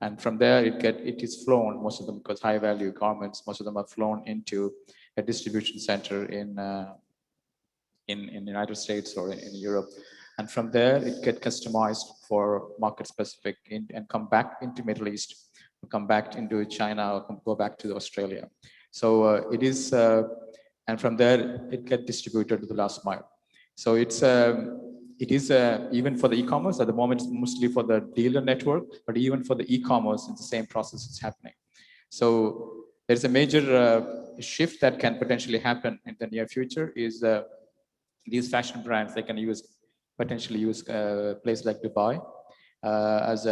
and from there it is flown. Most of them, because high value garments, most of them are flown into a distribution center in the United States or in Europe, and from there it get customized for market specific and come back into Middle East. Come back into China or go back to Australia. So it is, and from there it gets distributed to the last mile. So it is even for the e-commerce at the moment, it's mostly for the dealer network, but even for the e-commerce, it's the same process is happening. So there's a major shift that can potentially happen in the near future is these fashion brands, they can potentially use a place like Dubai as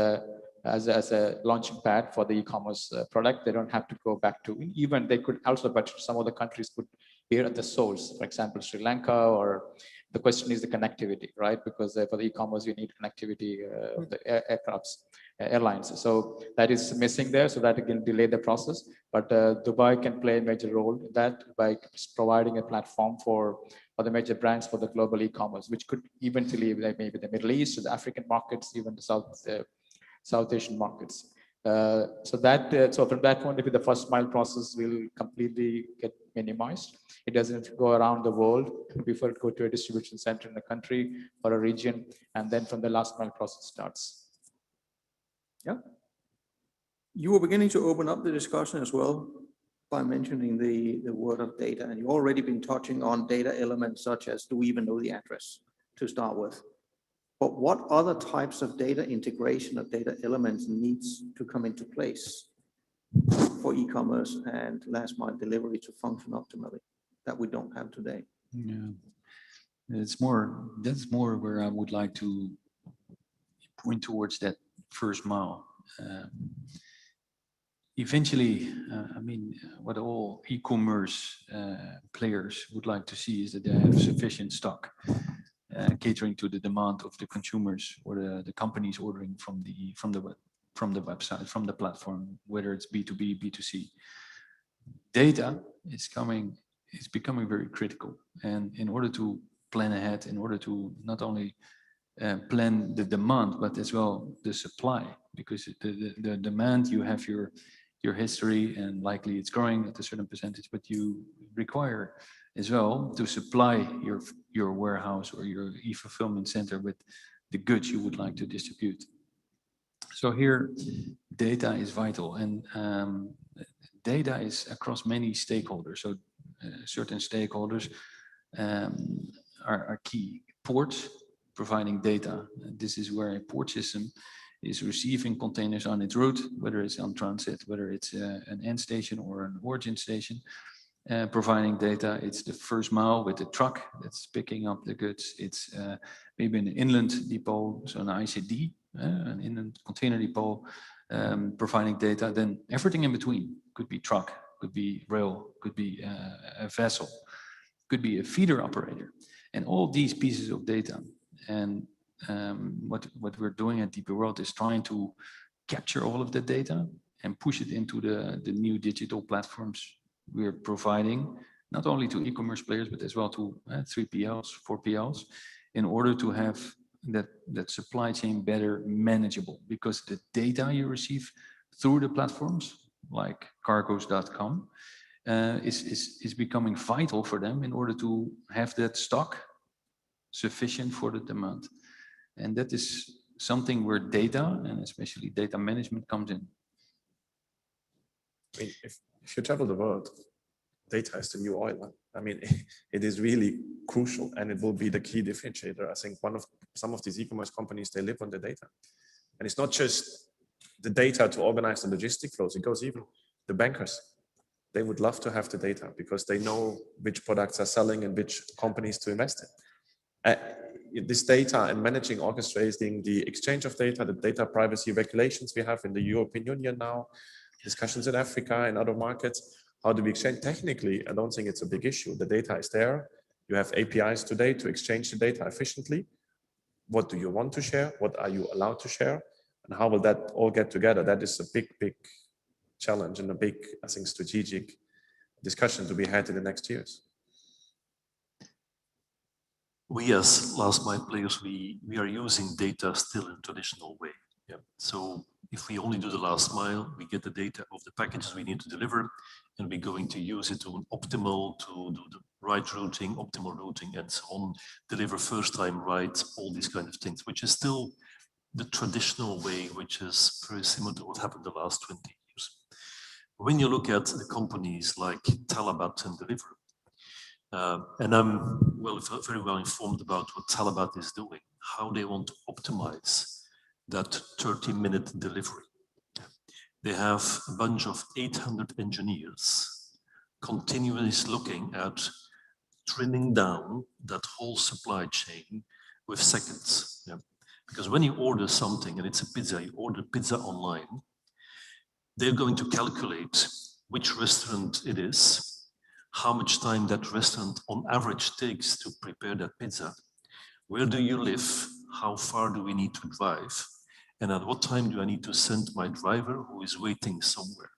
a launching pad for the e-commerce product. They don't have to go back to, even they could also, but some other countries could here at the source, for example, Sri Lanka, or the question is the connectivity, right? Because for the e-commerce, you need connectivity of the airlines. So that is missing there, so that can delay the process. But Dubai can play a major role in that by providing a platform for the major brands for the global e-commerce, which could eventually maybe the Middle East, or the African markets, even the South Asian markets. So from that point of view, the first mile process will completely get minimized. It doesn't go around the world before it go to a distribution center in a country or a region, and then from the last mile process starts. Yeah. You were beginning to open up the discussion as well by mentioning the word of data, and you've already been touching on data elements such as, do we even know the address to start with? But what other types of data integration of data elements needs to come into place for e-commerce and last mile delivery to function optimally that we don't have today? Yeah, that's more where I would like to point towards that first mile. Eventually, I mean, what all e-commerce players would like to see is that they have sufficient stock. Catering to the demand of the consumers or the companies ordering from the website, from the platform, whether it's B2B, B2C. Data is becoming very critical, and in order to plan ahead, in order to not only plan the demand but as well the supply, because the demand, you have your history and likely it's growing at a certain percentage, but you require as well to supply your warehouse or your e-fulfillment center with the goods you would like to distribute. So here, data is vital, and data is across many stakeholders. So certain stakeholders are key. Ports providing data. This is where a port system is receiving containers on its route, whether it's on transit, whether it's an end station or an origin station. Providing data, it's the first mile with the truck that's picking up the goods. It's maybe an inland depot, so an ICD, an inland container depot, providing data. Then everything in between could be truck, could be rail, could be a vessel, could be a feeder operator, and all these pieces of data. And what we're doing at DP World is trying to capture all of the data and push it into the new digital platforms we're providing, not only to e-commerce players, but as well to 3PLs, 4PLs, in order to have that supply chain better manageable. Because the data you receive through the platforms, like cargoes.com, is becoming vital for them in order to have that stock sufficient for the demand. And that is something where data, and especially data management, comes in. I mean, if you travel the world, data is the new oil. I mean, it is really crucial, and it will be the key differentiator. I think some of these e-commerce companies, they live on the data. And it's not just the data to organize the logistic flows, it goes even the bankers. They would love to have the data because they know which products are selling and which companies to invest in. this data and managing, orchestrating the exchange of data, the data privacy regulations we have in the European Union now, discussions in Africa and other markets. How do we exchange? Technically, I don't think it's a big issue. The data is there. You have APIs today to exchange the data efficiently. What do you want to share? What are you allowed to share? And how will that all get together? That is a big, big challenge and a big, I think, strategic discussion to be had in the next years. We as last mile players, we are using data still in a traditional way. Yeah. So if we only do the last mile, we get the data of the packages we need to deliver, and we're going to use it to optimal, to do the right routing, optimal routing, and so on, deliver first time right, all these kind of things, which is still the traditional way, which is very similar to what happened the last 20 years. When you look at the companies like Talabat and Deliveroo, and I'm very well informed about what Talabat is doing, how they want to optimize that 30-minute delivery. They have a bunch of 800 engineers continuously looking at trimming down that whole supply chain with seconds. Yeah. Because when you order something and it's a pizza, you order pizza online, they're going to calculate which restaurant it is, how much time that restaurant on average takes to prepare that pizza, where do you live, how far do we need to drive, and at what time do I need to send my driver who is waiting somewhere.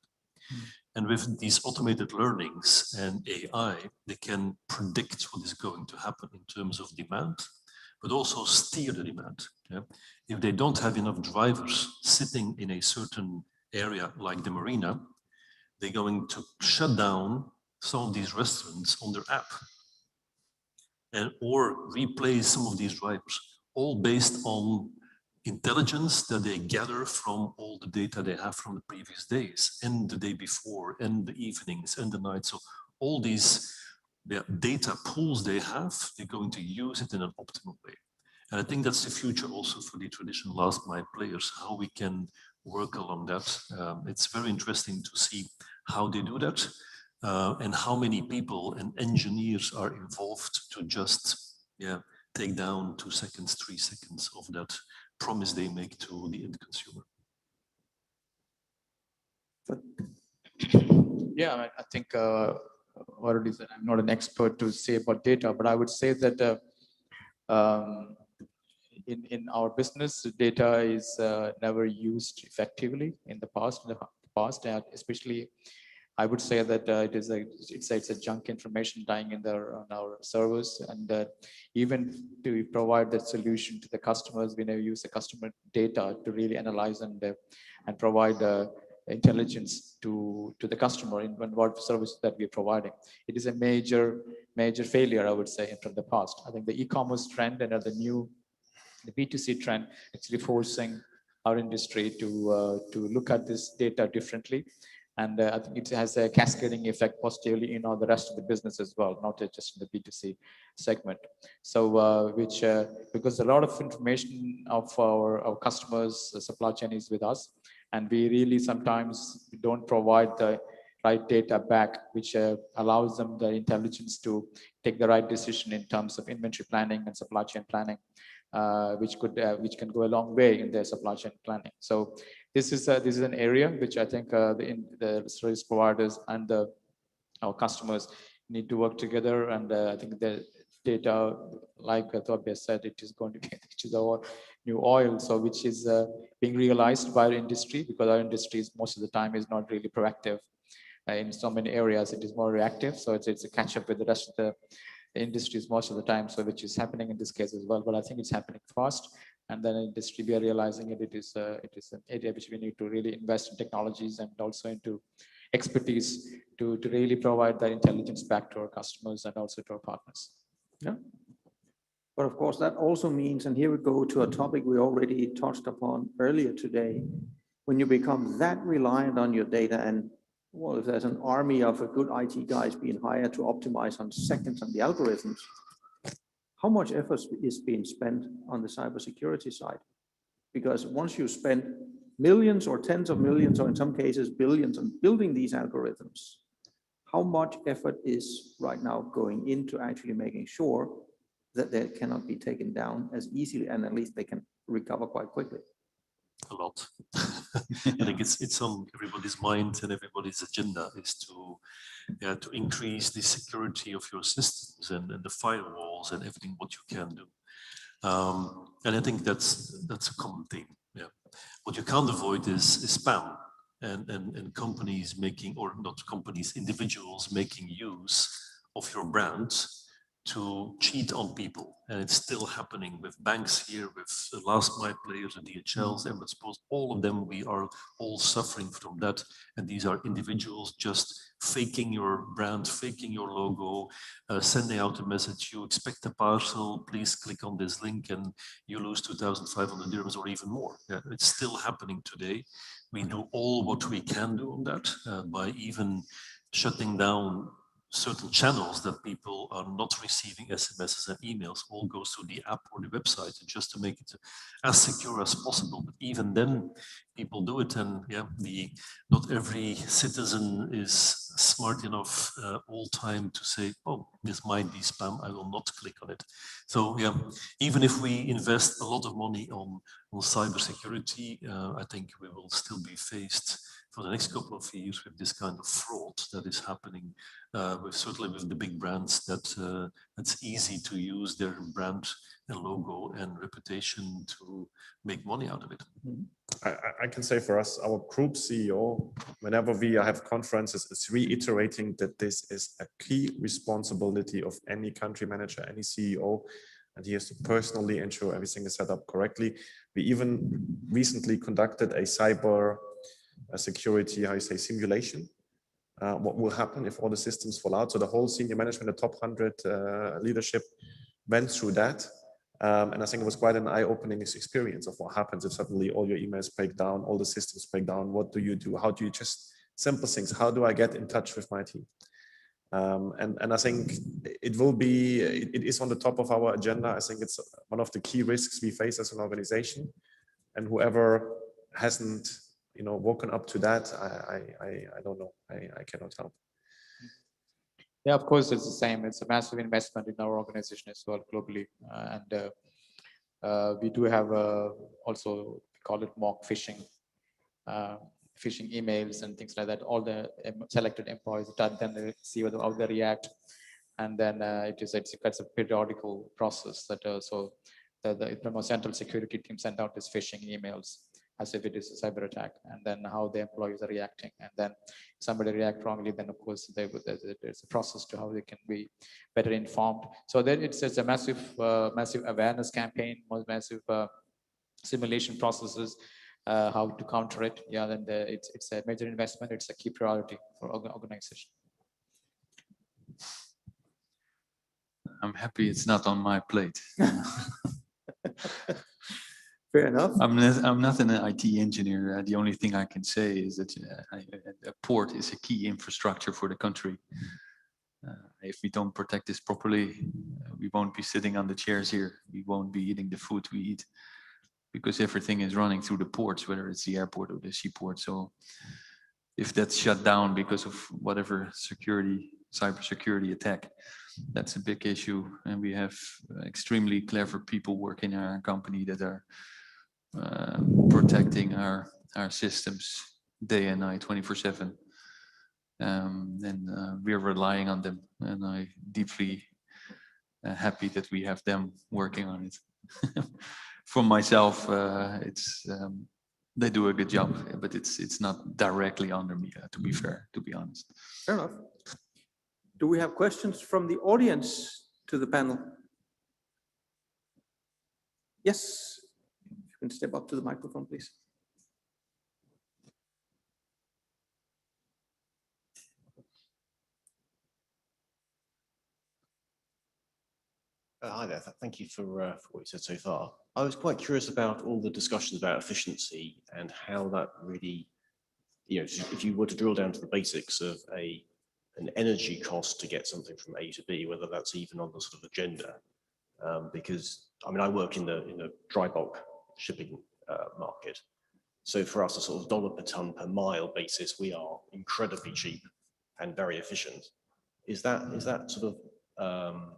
And with these automated learnings and AI, they can predict what is going to happen in terms of demand, but also steer the demand. Yeah? If they don't have enough drivers sitting in a certain area like the marina, they're going to shut down some of these restaurants on their app, and or replace some of these drivers, all based on intelligence that they gather from all the data they have from the previous days and the day before and the evenings and the night. So all these data pools they have, they're going to use it in an optimal way. And I think that's the future also for the traditional last mile players, how we can work along that. It's very interesting to see how they do that and how many people and engineers are involved to just take down 2 seconds, 3 seconds of that promise they make to the end consumer. Yeah, I think already said I'm not an expert to say about data, but I would say that in our business, data is never used effectively in the past. And especially, I would say that it's a junk information dying in on our servers, and even to provide that solution to the customers, we never use the customer data to really analyze and provide intelligence to the customer in what service that we're providing. It is a major failure, I would say, from the past. I think the e-commerce trend and the B2C trend actually forcing our industry to look at this data differently. And I think it has a cascading effect positively in all the rest of the business as well, not just in the B2C segment. So, because a lot of information of our customers' supply chain is with us, and we really sometimes don't provide the right data back, which allows them the intelligence to take the right decision in terms of inventory planning and supply chain planning, which can go a long way in their supply chain planning. So this is an area which I think the service providers and our customers need to work together. And I think the data, like Tobias said, it is going to be our new oil, so which is being realized by our industry, because our industry most of the time is not really proactive. In so many areas, it is more reactive. So it's a catch up with the rest of the industries most of the time, so which is happening in this case as well. But I think it's happening fast, and then industry we are realizing it is an area which we need to really invest in technologies and also into expertise to really provide that intelligence back to our customers and also to our partners. Yeah. But of course, that also means, and here we go to a topic we already touched upon earlier today, when you become that reliant on your data, and well, if there's an army of good IT guys being hired to optimize on seconds on the algorithms, how much effort is being spent on the cybersecurity side? Because once you spend millions or tens of millions, or in some cases billions, on building these algorithms, how much effort is right now going into actually making sure that they cannot be taken down as easily, and at least they can recover quite quickly? A lot. I think it's on everybody's mind and everybody's agenda is to increase the security of your systems and the firewalls and everything what you can do. And I think that's a common theme. Yeah. What you can't avoid is spam and companies making, or not companies, individuals making use of your brand to cheat on people. And it's still happening with banks here, with the last mile players and DHLs, and suppose all of them, we are all suffering from that. And these are individuals just faking your brand, faking your logo, sending out a message, you expect a parcel, please click on this link and you lose 2,500 dirhams or even more. Yeah, it's still happening today. We do all what we can do on that by even shutting down certain channels that people are not receiving SMSs and emails, all goes through the app or the website just to make it as secure as possible. But even then, people do it, and yeah, not every citizen is smart enough all time to say, oh, this might be spam, I will not click on it. So yeah, even if we invest a lot of money on cybersecurity, I think we will still be faced for the next couple of years with this kind of fraud that is happening, certainly with the big brands, that it's easy to use their brand and logo and reputation to make money out of it. I can say for us, our group CEO, whenever we have conferences, is reiterating that this is a key responsibility of any country manager, any CEO, and he has to personally ensure everything is set up correctly. We even recently conducted a cyber security, how you say, simulation. What will happen if all the systems fall out? So the whole senior management, the top 100 leadership went through that. And I think it was quite an eye-opening experience of what happens if suddenly all your emails break down, all the systems break down. What do you do? How do you just simple things? How do I get in touch with my team? And I think it is on the top of our agenda. I think it's one of the key risks we face as an organization. And whoever hasn't, woken up to that, I don't know. I cannot help. Yeah, of course, it's the same. It's a massive investment in our organization as well globally. We do have also, we call it mock phishing, phishing emails and things like that. All the selected employees, then they see how they react. And then it's a periodical process that so the central security team send out these phishing emails as if it is a cyber attack, and then how the employees are reacting. And then if somebody react wrongly, then of course there's a process to how they can be better informed. So then it's a massive awareness campaign, massive simulation processes, how to counter it. Yeah, then it's a major investment. It's a key priority for organization. I'm happy it's not on my plate. Fair enough. I'm not an IT engineer. The only thing I can say is that a port is a key infrastructure for the country. If we don't protect this properly, we won't be sitting on the chairs here. We won't be eating the food we eat, because everything is running through the ports, whether it's the airport or the seaport. So if that's shut down because of whatever cybersecurity attack, that's a big issue. And we have extremely clever people working in our company that are protecting our systems day and night, 24/7. And we're relying on them. And I'm deeply happy that we have them working on it. For myself, they do a good job, but it's not directly under me, to be fair, to be honest. Fair enough. Do we have questions from the audience to the panel? Yes, if you can step up to the microphone, please. Hi there. Thank you for what you said so far. I was quite curious about all the discussions about efficiency and how that really, if you were to drill down to the basics of an energy cost to get something from A to B, whether that's even on the sort of agenda. Because I work in the dry bulk shipping market. So for us, a sort of dollar per ton per mile basis, we are incredibly cheap and very efficient. Is that sort of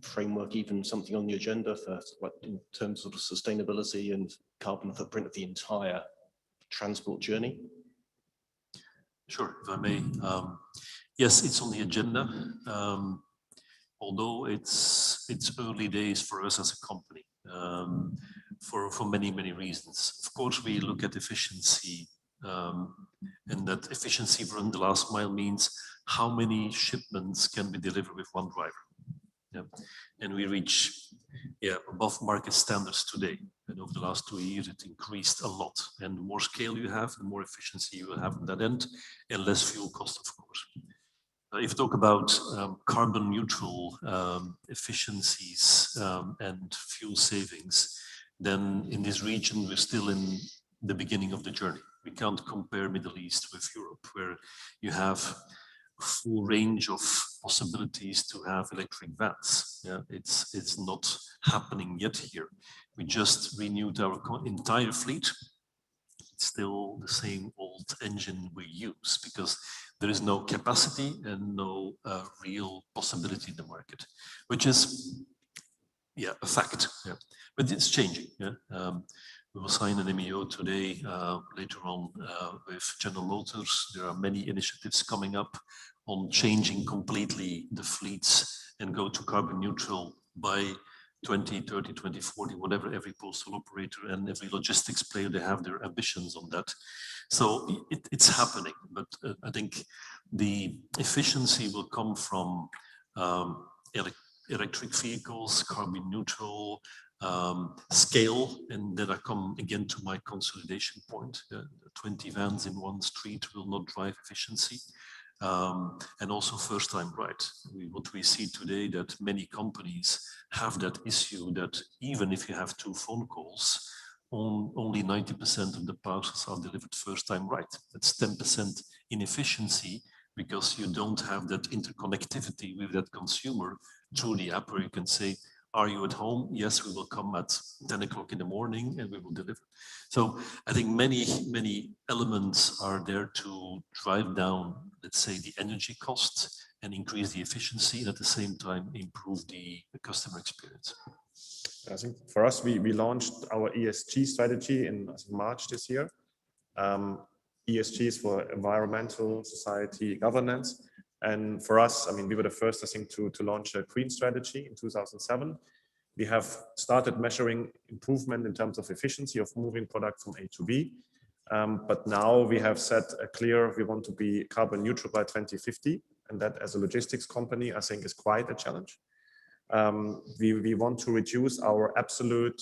framework, even something on the agenda for what in terms of sustainability and carbon footprint of the entire transport journey? Sure, if I may. Yes, it's on the agenda. Although it's early days for us as a company, for many reasons. Of course, we look at efficiency, and that efficiency from the last mile means how many shipments can be delivered with one driver. Yeah. And we reach above market standards today. And over the last 2 years, it increased a lot. And the more scale you have, the more efficiency you will have on that end, and less fuel cost, of course. If you talk about carbon neutral efficiencies and fuel savings, then in this region, we're still in the beginning of the journey. We can't compare Middle East with Europe, where you have a full range of possibilities to have electric vans. Yeah, it's not happening yet here. We just renewed our entire fleet. It's still the same old engine we use because there is no capacity and no real possibility in the market, which is a fact. Yeah. But it's changing. Yeah. We will sign an MEO today, later on with General Motors. There are many initiatives coming up on changing completely the fleets and go to carbon neutral by 2030, 2040, whatever every postal operator and every logistics player, they have their ambitions on that. So it's happening, but I think the efficiency will come from electric vehicles, carbon neutral, scale, and then I come again to my consolidation point. 20 vans in one street will not drive efficiency. And also first time right. What we see today that many companies have that issue that even if you have 2 phone calls, only 90% of the parcels are delivered first time right. That's 10% inefficiency because you don't have that interconnectivity with that consumer through the app where you can say, are you at home? Yes, we will come at 10 o'clock in the morning and we will deliver. So I think many elements are there to drive down, let's say, the energy costs and increase the efficiency and at the same time improve the customer experience. I think for us, we launched our ESG strategy in March this year. ESG is for environmental, society, governance. And for us, I mean, we were the first, I think, to launch a green strategy in 2007. We have started measuring improvement in terms of efficiency of moving product from A to B. But now we have set a clear, we want to be carbon neutral by 2050. And that as a logistics company, I think is quite a challenge. We want to reduce our absolute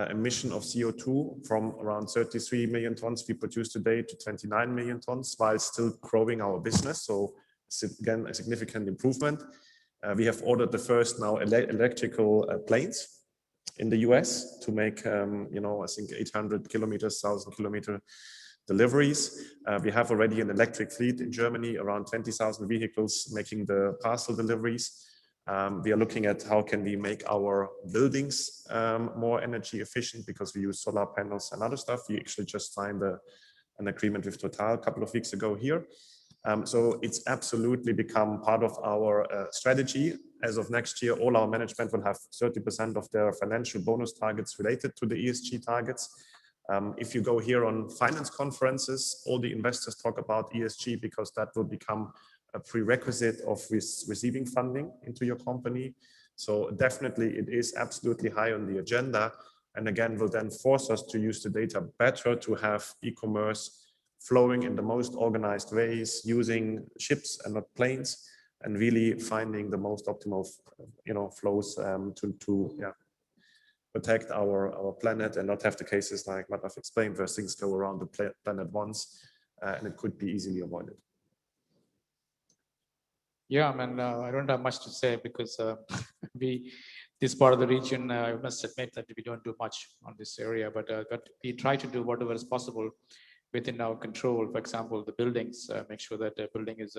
emission of CO2 from around 33 million tons we produce today to 29 million tons while still growing our business. So again, a significant improvement. We have ordered the first now electrical planes in the US to make, I think 800 kilometers, 1,000 kilometer deliveries. We have already an electric fleet in Germany, around 20,000 vehicles making the parcel deliveries. We are looking at how can we make our buildings more energy efficient because we use solar panels and other stuff. We actually just signed an agreement with Total a couple of weeks ago here. So it's absolutely become part of our strategy. As of next year, all our management will have 30% of their financial bonus targets related to the ESG targets. If you go here on finance conferences, all the investors talk about ESG because that will become a prerequisite of receiving funding into your company. So definitely it is absolutely high on the agenda. And again, will then force us to use the data better to have e-commerce flowing in the most organized ways, using ships and not planes, and really finding the most optimal, flows to protect our planet and not have the cases like what I've explained, where things go around the planet once, and it could be easily avoided. Yeah, I mean, I don't have much to say because this part of the region, I must admit that we don't do much on this area, but we try to do whatever is possible within our control. For example, the buildings, make sure that the building is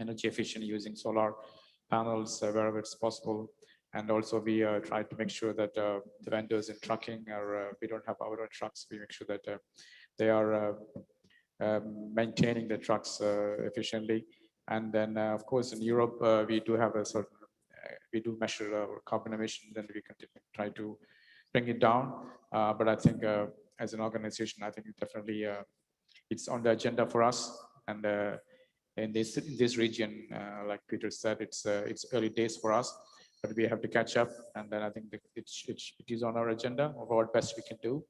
energy efficient using solar panels wherever it's possible. And also we try to make sure that the vendors in trucking we don't have our own trucks. We make sure that they are maintaining the trucks efficiently. And then, of course, in Europe, we do have a certain we do measure our carbon emissions, then we continue try to bring it down. But I think as an organization, I think definitely it's on the agenda for us. And in this region, like Peter said, it's early days for us, but we have to catch up. And then I think it is on our agenda of what best we can do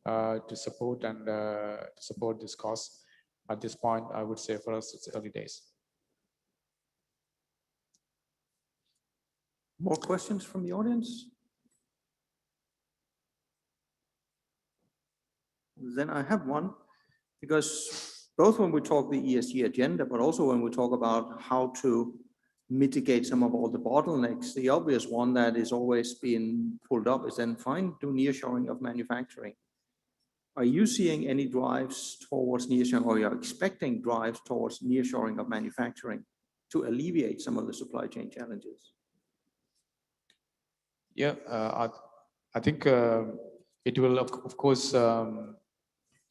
to support and support this cause. At this point, I would say for us, it's early days. More questions from the audience? Then I have one, because both when we talk the ESG agenda, but also when we talk about how to mitigate some of all the bottlenecks, the obvious one that is always being pulled up is then do nearshoring of manufacturing. Are you seeing any drives towards nearshoring, or you're expecting drives towards nearshoring of manufacturing to alleviate some of the supply chain challenges? Yeah, I think it will, of course,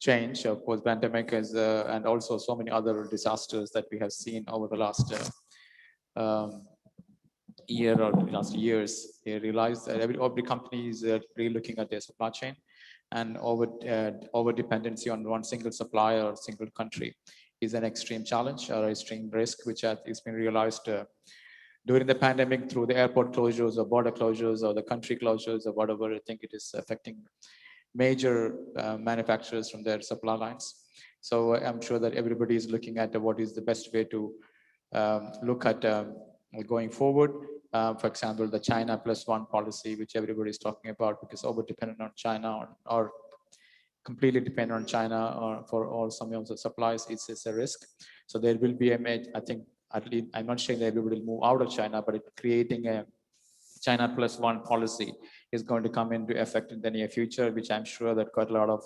change. Of course, pandemic is, and also so many other disasters that we have seen over the last year or last years. They realize that every company is really looking at their supply chain, and over dependency on one single supplier or single country is an extreme challenge or extreme risk, which has been realized during the pandemic through the airport closures or border closures or the country closures or whatever. I think it is affecting major manufacturers from their supply lines. So I'm sure that everybody is looking at what is the best way to look at going forward. For example, the China +1 policy, which everybody is talking about, because over-dependent on China or completely dependent on China or for all some of the supplies, it's a risk. So there will be I think, at least, I'm not saying that everybody will move out of China, but creating a China +1 policy is going to come into effect in the near future, which I'm sure that quite a lot of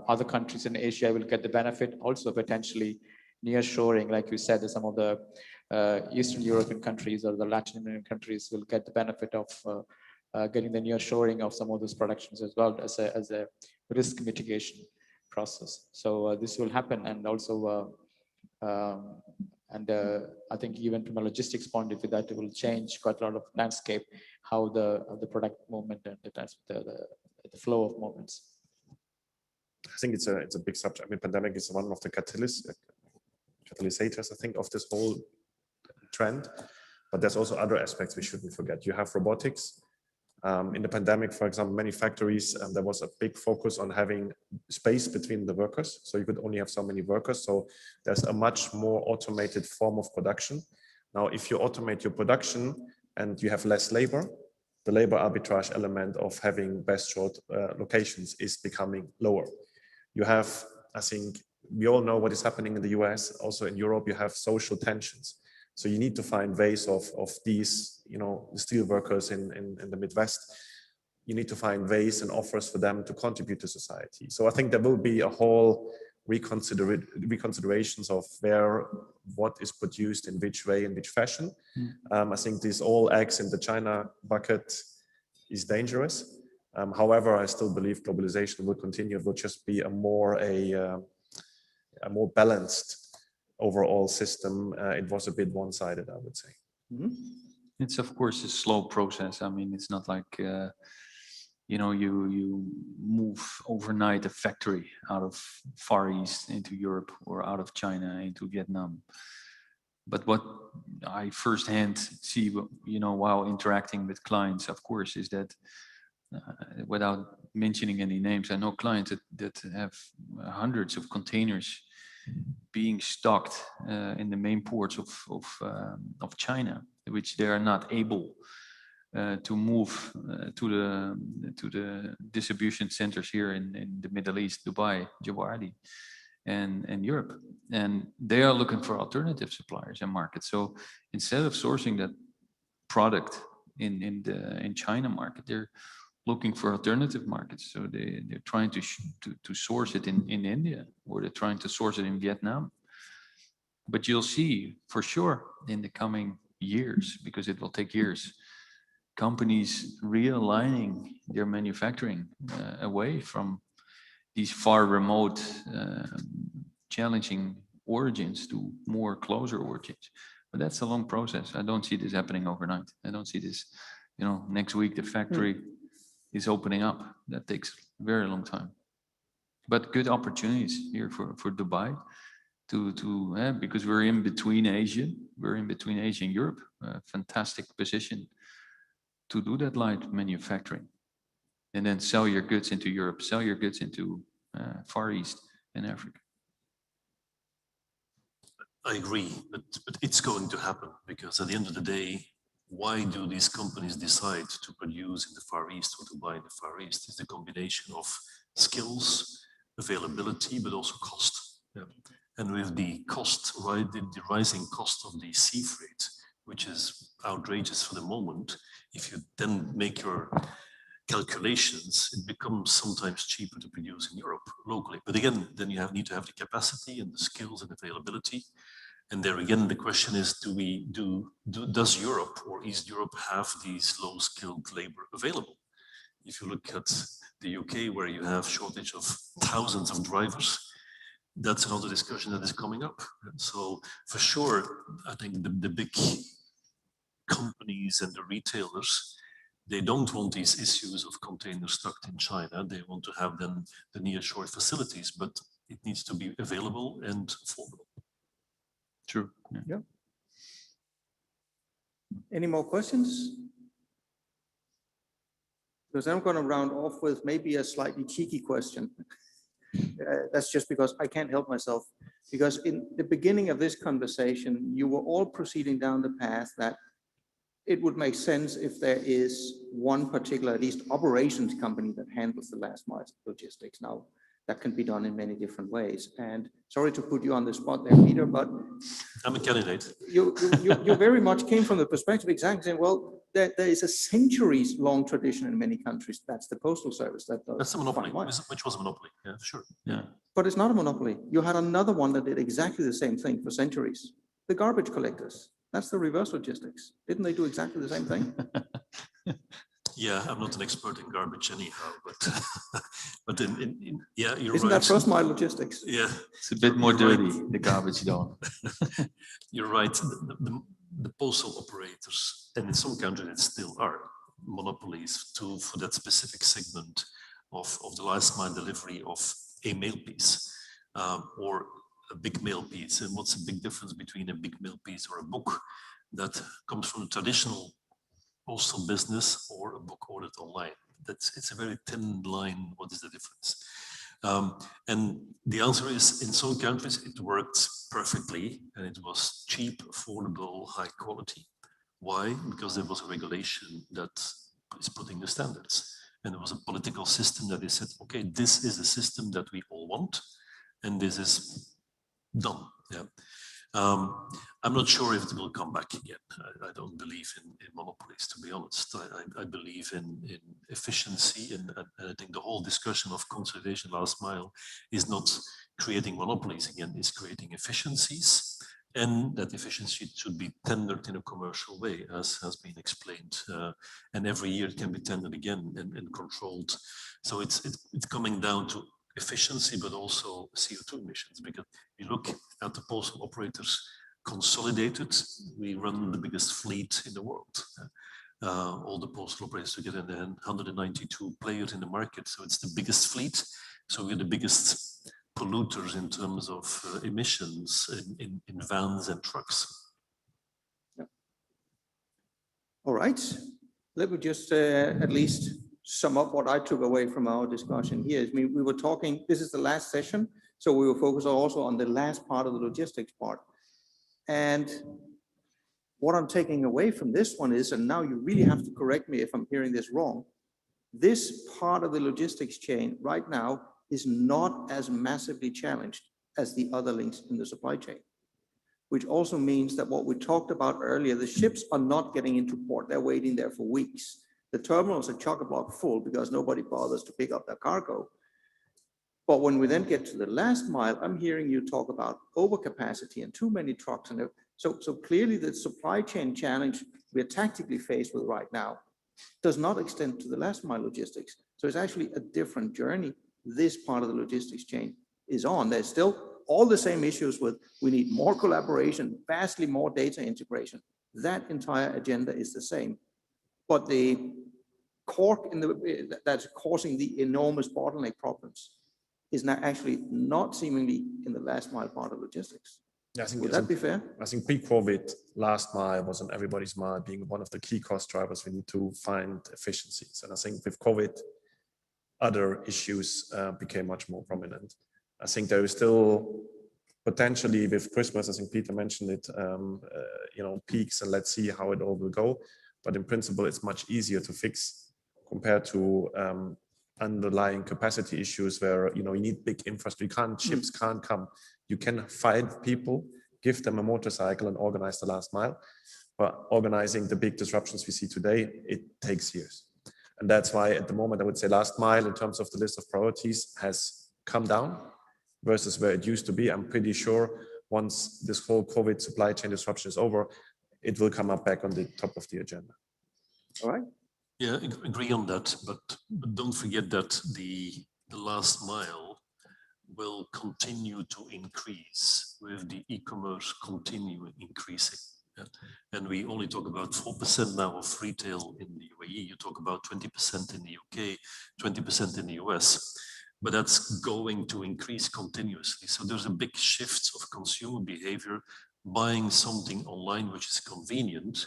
other countries in Asia will get the benefit. Also, potentially nearshoring, like you said, some of the Eastern European countries or the Latin American countries will get the benefit of getting the nearshoring of some of those productions as well as a risk mitigation process. So this will happen, and also I think even from a logistics point of view, that will change quite a lot of landscape, how the product movement and the flow of movements. I think it's a big subject. I mean, pandemic is one of the catalysts, I think, of this whole trend. But there's also other aspects we shouldn't forget. You have robotics. In the pandemic, for example, many factories, there was a big focus on having space between the workers. So you could only have so many workers. So there's a much more automated form of production. Now, if you automate your production and you have less labor, the labor arbitrage element of having best short locations is becoming lower. You have, I think, we all know what is happening in the US, also in Europe, you have social tensions. So you need to find ways of these, the steel workers in the Midwest. You need to find ways and offers for them to contribute to society. So I think there will be a whole reconsiderations of what is produced in which way, in which fashion. I think this all eggs in the China bucket is dangerous. However, I still believe globalization will continue. It will just be a more balanced overall system. It was a bit one-sided, I would say. It's of course a slow process. I mean, it's not like you move overnight a factory out of Far East into Europe or out of China into Vietnam. But what I firsthand see, while interacting with clients, of course, is that without mentioning any names, I know clients that have hundreds of containers being stocked in the main ports of China, which they are not able to move to the distribution centers here in the Middle East, Dubai, Jawadi, and Europe, and they are looking for alternative suppliers and markets. So instead of sourcing that product in China market, they're looking for alternative markets. So they're trying to source it in India, or they're trying to source it in Vietnam. But you'll see for sure in the coming years, because it will take years, companies realigning their manufacturing away from these far remote, challenging origins to more closer origins. But that's a long process. I don't see this happening overnight. I don't see this, next week the factory is opening up. That takes a very long time. But good opportunities here for Dubai because we're in between Asia. We're in between Asia and Europe. A fantastic position to do that light manufacturing. And then sell your goods into Europe, sell your goods into Far East and Africa. I agree, but it's going to happen because at the end of the day, why do these companies decide to produce in the Far East or to buy in the Far East? It's the combination of skills, availability, but also cost. Yeah. And with the cost, right, the rising cost of the sea freight, which is outrageous for the moment, if you then make your calculations, it becomes sometimes cheaper to produce in Europe locally. But again, then you need to have the capacity and the skills and availability. And there again, the question is, does Europe or East Europe have these low-skilled labor available? If you look at the UK, where you have shortage of thousands of drivers, that's another discussion that is coming up. And so for sure, I think the big companies and the retailers, they don't want these issues of containers stuck in China. They want to have then the nearshore facilities, but it needs to be available and affordable. True. Yeah. Any more questions? Because I'm going to round off with maybe a slightly cheeky question. That's just because I can't help myself. Because in the beginning of this conversation, you were all proceeding down the path that it would make sense if there is one particular, at least operations company that handles the last mile logistics. Now, that can be done in many different ways. And sorry to put you on the spot there, Peter, but I'm a candidate. You very much came from the perspective exactly saying, well, there is a centuries-long tradition in many countries. That's the postal service. That's a monopoly, which was a monopoly. Yeah, sure. Yeah. But it's not a monopoly. You had another one that did exactly the same thing for centuries. The garbage collectors. That's the reverse logistics. Didn't they do exactly the same thing? Yeah, I'm not an expert in garbage anyhow, but yeah, you're Isn't right. that first mile logistics? Yeah, it's a bit more dirty, the garbage dog. You're right. The postal operators, and in some countries it still are monopolies for that specific segment of the last mile delivery of a mail piece or a big mail piece. And what's the big difference between a big mail piece or a book that comes from the traditional postal business or a book ordered online? It's a very thin line. What is the difference? And the answer is, in some countries it worked perfectly and it was cheap, affordable, high quality. Why? Because there was a regulation that is putting the standards, and there was a political system that they said, okay, this is the system that we all want, and this is done. Yeah. I'm not sure if it will come back again. I don't believe in monopolies, to be honest. I believe in efficiency, and I think the whole discussion of consolidation last mile is not creating monopolies again, it's creating efficiencies, and that efficiency should be tendered in a commercial way, as has been explained. And every year it can be tendered again and controlled. So it's coming down to efficiency, but also CO2 emissions, because you look at the postal operators consolidated, we run the biggest fleet in the world. All the postal operators together, and then 192 players in the market. So it's the biggest fleet. So we're the biggest polluters in terms of emissions in vans and trucks. Yeah. All right. Let me just at least sum up what I took away from our discussion here. I mean, we were talking, this is the last session, so we will focus also on the last part of the logistics part. And what I'm taking away from this one is, and now you really have to correct me if I'm hearing this wrong, this part of the logistics chain right now is not as massively challenged as the other links in the supply chain, which also means that what we talked about earlier, the ships are not getting into port, they're waiting there for weeks. The terminals are chock-a-block full because nobody bothers to pick up their cargo. But when we then get to the last mile, I'm hearing you talk about overcapacity and too many trucks. And so clearly the supply chain challenge we're tactically faced with right now does not extend to the last mile logistics. So it's actually a different journey this part of the logistics chain is on. There's still all the same issues with, we need more collaboration, vastly more data integration. That entire agenda is the same. But the cork in the, that's causing the enormous bottleneck problems is now actually not seemingly in the last mile part of logistics. Yeah, I think Would that be fair? I think pre-COVID, last mile was on everybody's mind, being one of the key cost drivers. We need to find efficiencies. And I think with COVID, other issues became much more prominent. I think there is still potentially with Christmas, I think Peter mentioned it, peaks, and let's see how it all will go. But in principle, it's much easier to fix compared to underlying capacity issues where you need big infrastructure. Ships can't come. You can find people, give them a motorcycle, and organize the last mile. But organizing the big disruptions we see today, it takes years. And that's why at the moment, I would say last mile in terms of the list of priorities has come down versus where it used to be. I'm pretty sure once this whole COVID supply chain disruption is over, it will come up back on the top of the agenda. All right. Yeah, agree on that, but don't forget that the last mile will continue to increase with the e-commerce continue increasing. Yeah. And we only talk about 4% now of retail in the UAE. You talk about 20% in the UK, 20% in the US, but that's going to increase continuously. So there's a big shift of consumer behavior, buying something online which is convenient,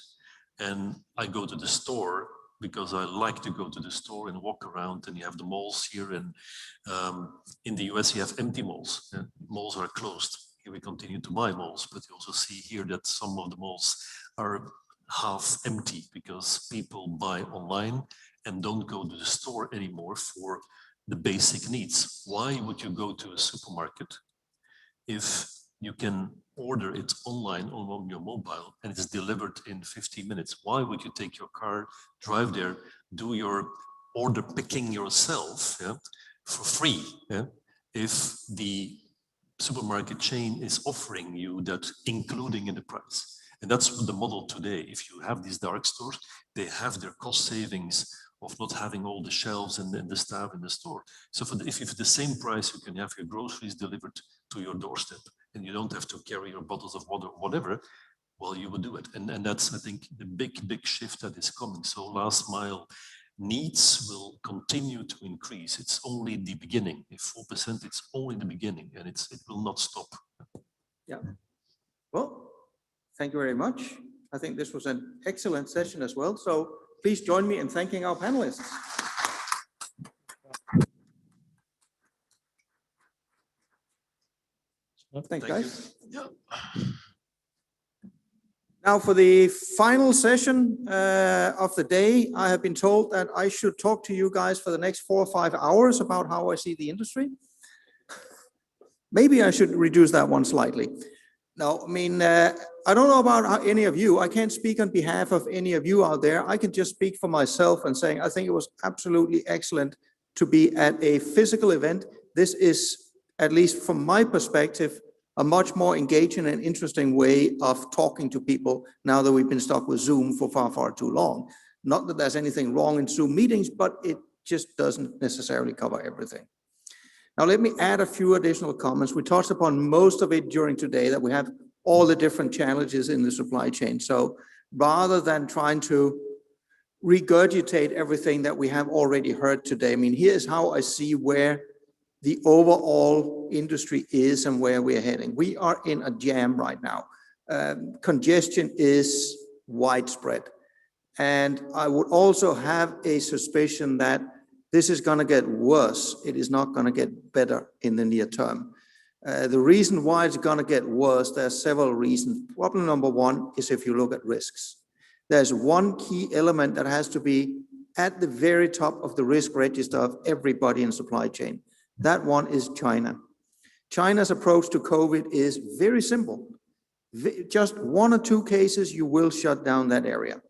and I go to the store because I like to go to the store and walk around, and you have the malls here, and in the US you have empty malls. Malls are closed. Here we continue to buy malls, but you also see here that some of the malls are half empty because people buy online and don't go to the store anymore for the basic needs. Why would you go to a supermarket if you can order it online on your mobile and it's delivered in 15 minutes? Why would you take your car, drive there, do your order picking yourself for free if the supermarket chain is offering you that including in the price? And that's the model today. If you have these dark stores, they have their cost savings of not having all the shelves and the staff in the store. So if you for the same price, you can have your groceries delivered to your doorstep and you don't have to carry your bottles of water, whatever, well, you will do it. And that's, I think, the big shift that is coming. So last mile needs will continue to increase. It's only the beginning. If 4%, it's only the beginning, and it will not stop. Yeah. Well, thank you very much. I think this was an excellent session as well. So please join me in thanking our panelists. Thanks, guys. Yeah. Now for the final session of the day, I have been told that I should talk to you guys for the next 4 or 5 hours about how I see the industry. Maybe I should reduce that one slightly. No, I mean, I don't know about any of you. I can't speak on behalf of any of you out there. I can just speak for myself and saying I think it was absolutely excellent to be at a physical event. This is, at least from my perspective, a much more engaging and interesting way of talking to people now that we've been stuck with Zoom for far too long. Not that there's anything wrong in Zoom meetings, but it just doesn't necessarily cover everything. Now, let me add a few additional comments. We touched upon most of it during today, that we have all the different challenges in the supply chain. So rather than trying to regurgitate everything that we have already heard today, I mean, here's how I see where the overall industry is and where we're heading. We are in a jam right now. Congestion is widespread. And I would also have a suspicion that this is going to get worse. It is not going to get better in the near term. The reason why it's going to get worse, there are several reasons. Problem number one is if you look at risks. There's one key element that has to be at the very top of the risk register of everybody in supply chain. That one is China. China's approach to COVID is very simple. Just 1 or 2 cases, you will shut down that area.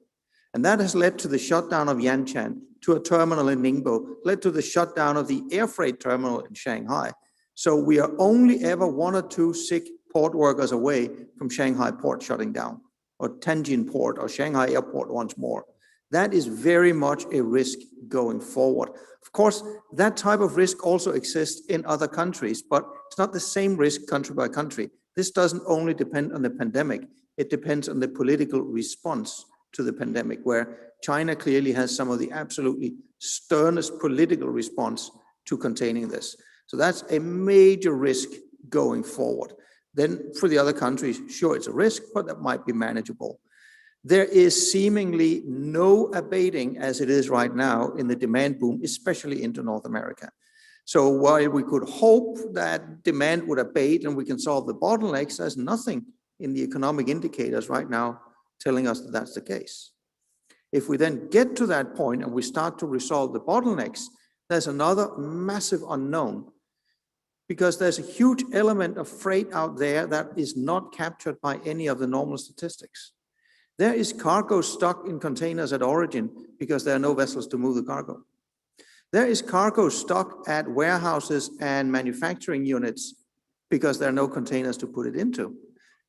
And that has led to the shutdown of Yantian, to a terminal in Ningbo, led to the shutdown of the air freight terminal in Shanghai. So we are only ever 1 or 2 sick port workers away from Shanghai port shutting down, or Tianjin port, or Shanghai airport once more. That is very much a risk going forward. Of course, that type of risk also exists in other countries, but it's not the same risk country by country. This doesn't only depend on the pandemic, it depends on the political response to the pandemic, where China clearly has some of the absolutely sternest political response to containing this. So that's a major risk going forward. Then for the other countries, sure, it's a risk, but that might be manageable. There is seemingly no abating as it is right now in the demand boom, especially into North America. So while we could hope that demand would abate and we can solve the bottlenecks, there's nothing in the economic indicators right now telling us that that's the case. If we then get to that point and we start to resolve the bottlenecks, there's another massive unknown, because there's a huge element of freight out there that is not captured by any of the normal statistics. There is cargo stuck in containers at origin because there are no vessels to move the cargo. There is cargo stuck at warehouses and manufacturing units because there are no containers to put it into.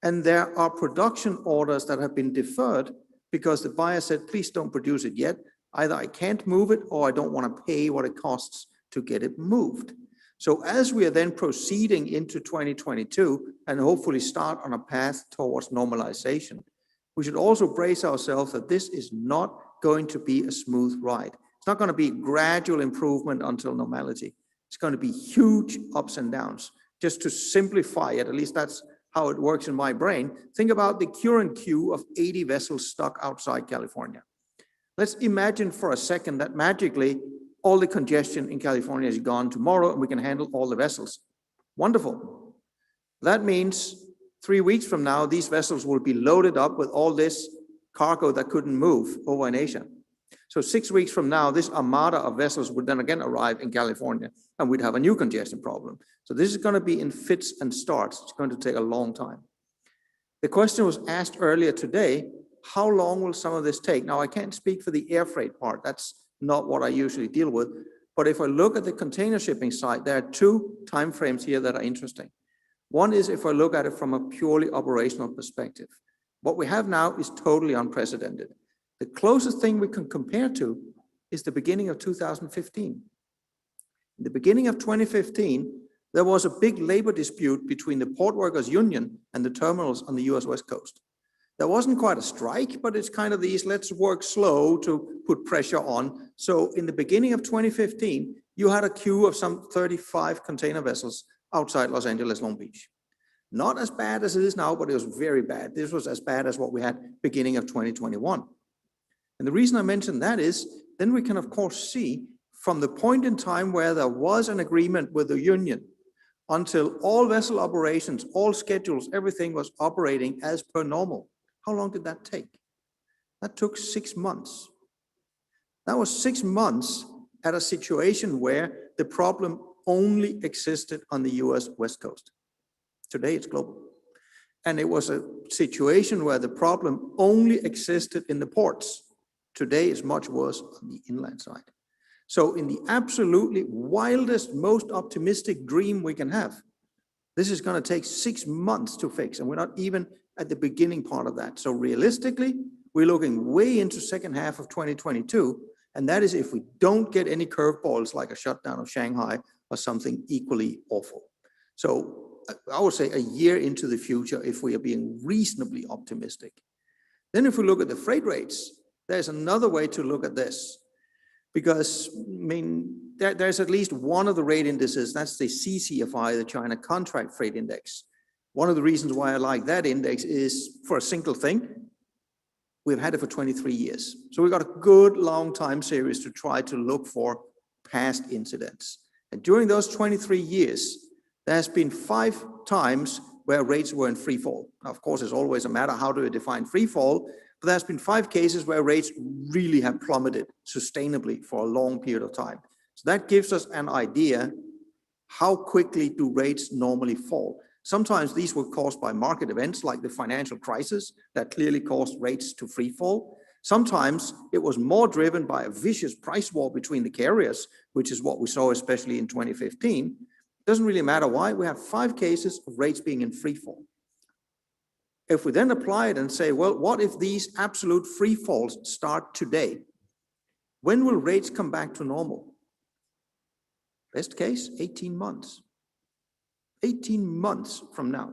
And there are production orders that have been deferred because the buyer said, please don't produce it yet. Either I can't move it or I don't want to pay what it costs to get it moved. So as we are then proceeding into 2022 and hopefully start on a path towards normalization, we should also brace ourselves that this is not going to be a smooth ride. It's not going to be gradual improvement until normality. It's going to be huge ups and downs. Just to simplify it, at least that's how it works in my brain, think about the current queue of 80 vessels stuck outside California. Let's imagine for a second that magically all the congestion in California is gone tomorrow and we can handle all the vessels. Wonderful. That means 3 weeks from now, these vessels will be loaded up with all this cargo that couldn't move over in Asia. So 6 weeks from now, this armada of vessels would then again arrive in California and we'd have a new congestion problem. So this is going to be in fits and starts. It's going to take a long time. The question was asked earlier today, how long will some of this take? Now, I can't speak for the air freight part. That's not what I usually deal with. But if I look at the container shipping side, there are two timeframes here that are interesting. One is if I look at it from a purely operational perspective. What we have now is totally unprecedented. The closest thing we can compare to is the beginning of 2015. In the beginning of 2015, there was a big labor dispute between the Port Workers Union and the terminals on the US West Coast. There wasn't quite a strike, but it's kind of these, let's work slow to put pressure on. So in the beginning of 2015, you had a queue of some 35 container vessels outside Los Angeles, Long Beach. Not as bad as it is now, but it was very bad. This was as bad as what we had beginning of 2021. And the reason I mention that is, then we can of course see from the point in time where there was an agreement with the union until all vessel operations, all schedules, everything was operating as per normal. How long did that take? That took 6 months. That was 6 months at a situation where the problem only existed on the US West Coast. Today it's global. And it was a situation where the problem only existed in the ports. Today is much worse on the inland side. So in the absolutely wildest, most optimistic dream we can have, this is going to take 6 months to fix, and we're not even at the beginning part of that. So realistically, we're looking way into second half of 2022, and that is if we don't get any curveballs like a shutdown of Shanghai or something equally awful. So I would say a year into the future if we are being reasonably optimistic. Then if we look at the freight rates, there's another way to look at this. Because, I mean, there's at least one of the rate indices, that's the CCFI, the China Contract Freight Index. One of the reasons why I like that index is for a single thing, we've had it for 23 years. So we've got a good long time series to try to look for past incidents. And during those 23 years, there has been 5 times where rates were in free fall. Now, of course, it's always a matter how do you define free fall, but there's been 5 cases where rates really have plummeted sustainably for a long period of time. So that gives us an idea how quickly do rates normally fall. Sometimes these were caused by market events like the financial crisis that clearly caused rates to free fall. Sometimes it was more driven by a vicious price war between the carriers, which is what we saw especially in 2015. It doesn't really matter why. We have 5 cases of rates being in free fall. If we then apply it and say, well, what if these absolute free falls start today? When will rates come back to normal? Best case, 18 months. 18 months from now.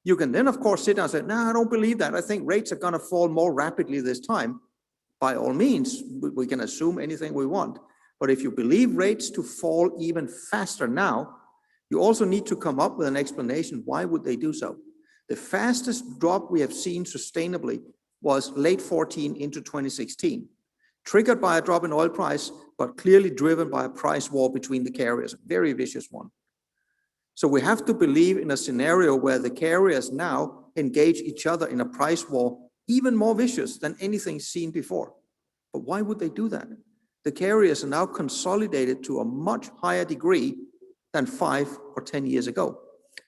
You can then, of course, sit down and say, no, I don't believe that. I think rates are going to fall more rapidly this time. By all means, we can assume anything we want. But if you believe rates to fall even faster now, you also need to come up with an explanation. Why would they do so? The fastest drop we have seen sustainably was late 14 into 2016, triggered by a drop in oil price, but clearly driven by a price war between the carriers, a very vicious one. So we have to believe in a scenario where the carriers now engage each other in a price war even more vicious than anything seen before. But why would they do that? The carriers are now consolidated to a much higher degree than 5 or 10 years ago.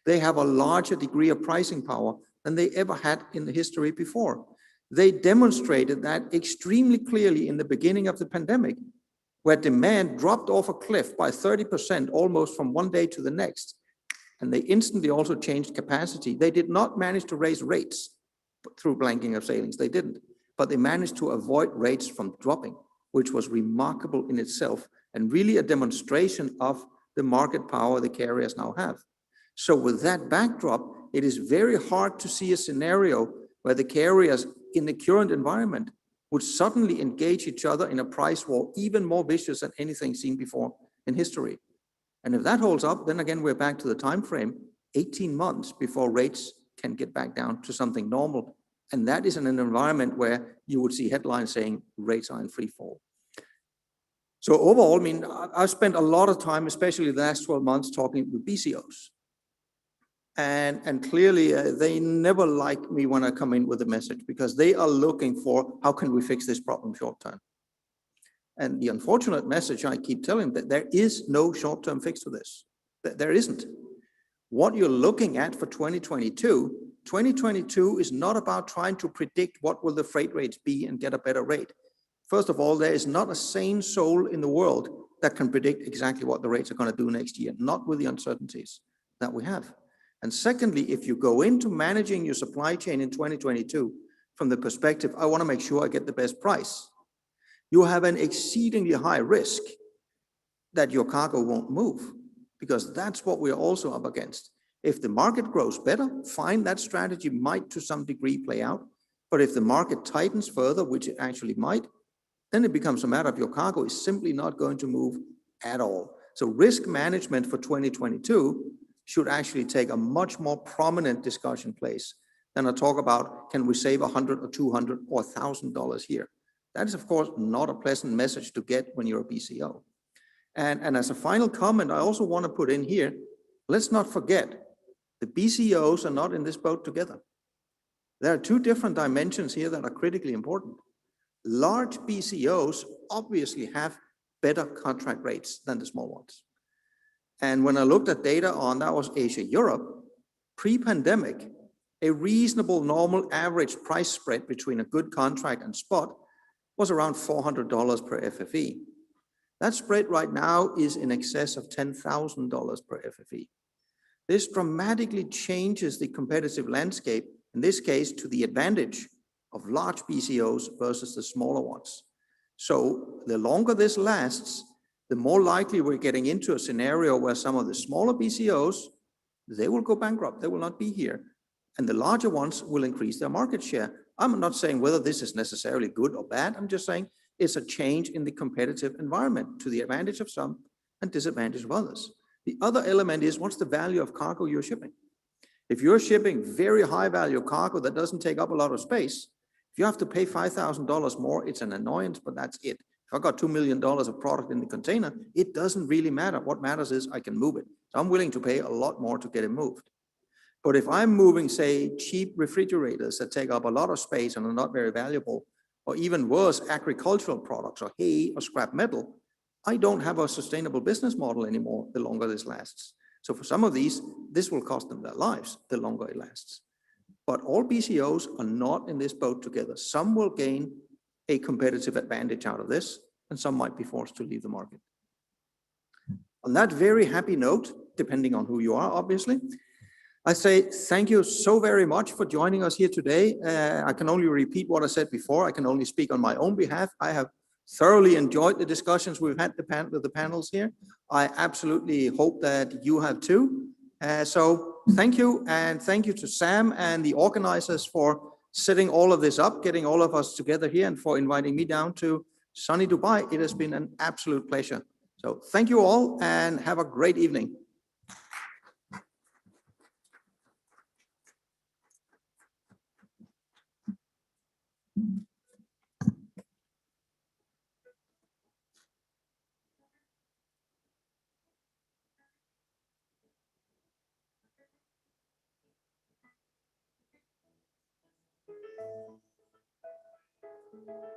They have a larger degree of pricing power than they ever had in the history before. They demonstrated that extremely clearly in the beginning of the pandemic, where demand dropped off a cliff by 30% almost from one day to the next. And they instantly also changed capacity. They did not manage to raise rates through blanking of sailings. They didn't. But they managed to avoid rates from dropping, which was remarkable in itself and really a demonstration of the market power the carriers now have. So with that backdrop, it is very hard to see a scenario where the carriers in the current environment would suddenly engage each other in a price war even more vicious than anything seen before in history. And if that holds up, then again, we're back to the time frame, 18 months before rates can get back down to something normal. And that is in an environment where you would see headlines saying rates are in free fall. So overall, I mean, I've spent a lot of time, especially the last 12 months, talking with BCOs. And clearly, they never like me when I come in with a message because they are looking for how can we fix this problem short term. And the unfortunate message I keep telling that there is no short-term fix to this. There isn't. What you're looking at for 2022 is not about trying to predict what will the freight rates be and get a better rate. First of all, there is not a sane soul in the world that can predict exactly what the rates are going to do next year, not with the uncertainties that we have. And secondly, if you go into managing your supply chain in 2022 from the perspective, I want to make sure I get the best price, you have an exceedingly high risk that your cargo won't move, because that's what we're also up against. If the market grows better, fine, that strategy might to some degree play out. But if the market tightens further, which it actually might, then it becomes a matter of your cargo is simply not going to move at all. So risk management for 2022 should actually take a much more prominent discussion place than a talk about, can we save $100 or $200 or $1,000 here? That is, of course, not a pleasant message to get when you're a BCO. And as a final comment, I also want to put in here, let's not forget, the BCOs are not in this boat together. There are two different dimensions here that are critically important. Large BCOs obviously have better contract rates than the small ones. And when I looked at data on, that was Asia-Europe, pre-pandemic, a reasonable normal average price spread between a good contract and spot was around $400 per FFE. That spread right now is in excess of $10,000 per FFE. This dramatically changes the competitive landscape, in this case, to the advantage of large BCOs versus the smaller ones. So the longer this lasts, the more likely we're getting into a scenario where some of the smaller BCOs, they will go bankrupt, they will not be here. And the larger ones will increase their market share. I'm not saying whether this is necessarily good or bad. I'm just saying it's a change in the competitive environment to the advantage of some and disadvantage of others. The other element is, what's the value of cargo you're shipping? If you're shipping very high value cargo that doesn't take up a lot of space, if you have to pay $5,000 more, it's an annoyance, but that's it. If I got $2 million of product in the container, it doesn't really matter. What matters is I can move it. So I'm willing to pay a lot more to get it moved. But if I'm moving, say, cheap refrigerators that take up a lot of space and are not very valuable, or even worse, agricultural products or hay or scrap metal, I don't have a sustainable business model anymore the longer this lasts. So for some of these, this will cost them their lives the longer it lasts. But all BCOs are not in this boat together. Some will gain a competitive advantage out of this, and some might be forced to leave the market. On that very happy note, depending on who you are, obviously, I say thank you so very much for joining us here today. I can only repeat what I said before. I can only speak on my own behalf. I have thoroughly enjoyed the discussions we've had with the panels here. I absolutely hope that you have too. So thank you, and thank you to Sam and the organizers for setting all of this up, getting all of us together here, and for inviting me down to sunny Dubai. It has been an absolute pleasure. So thank you all, and have a great evening. Thank you.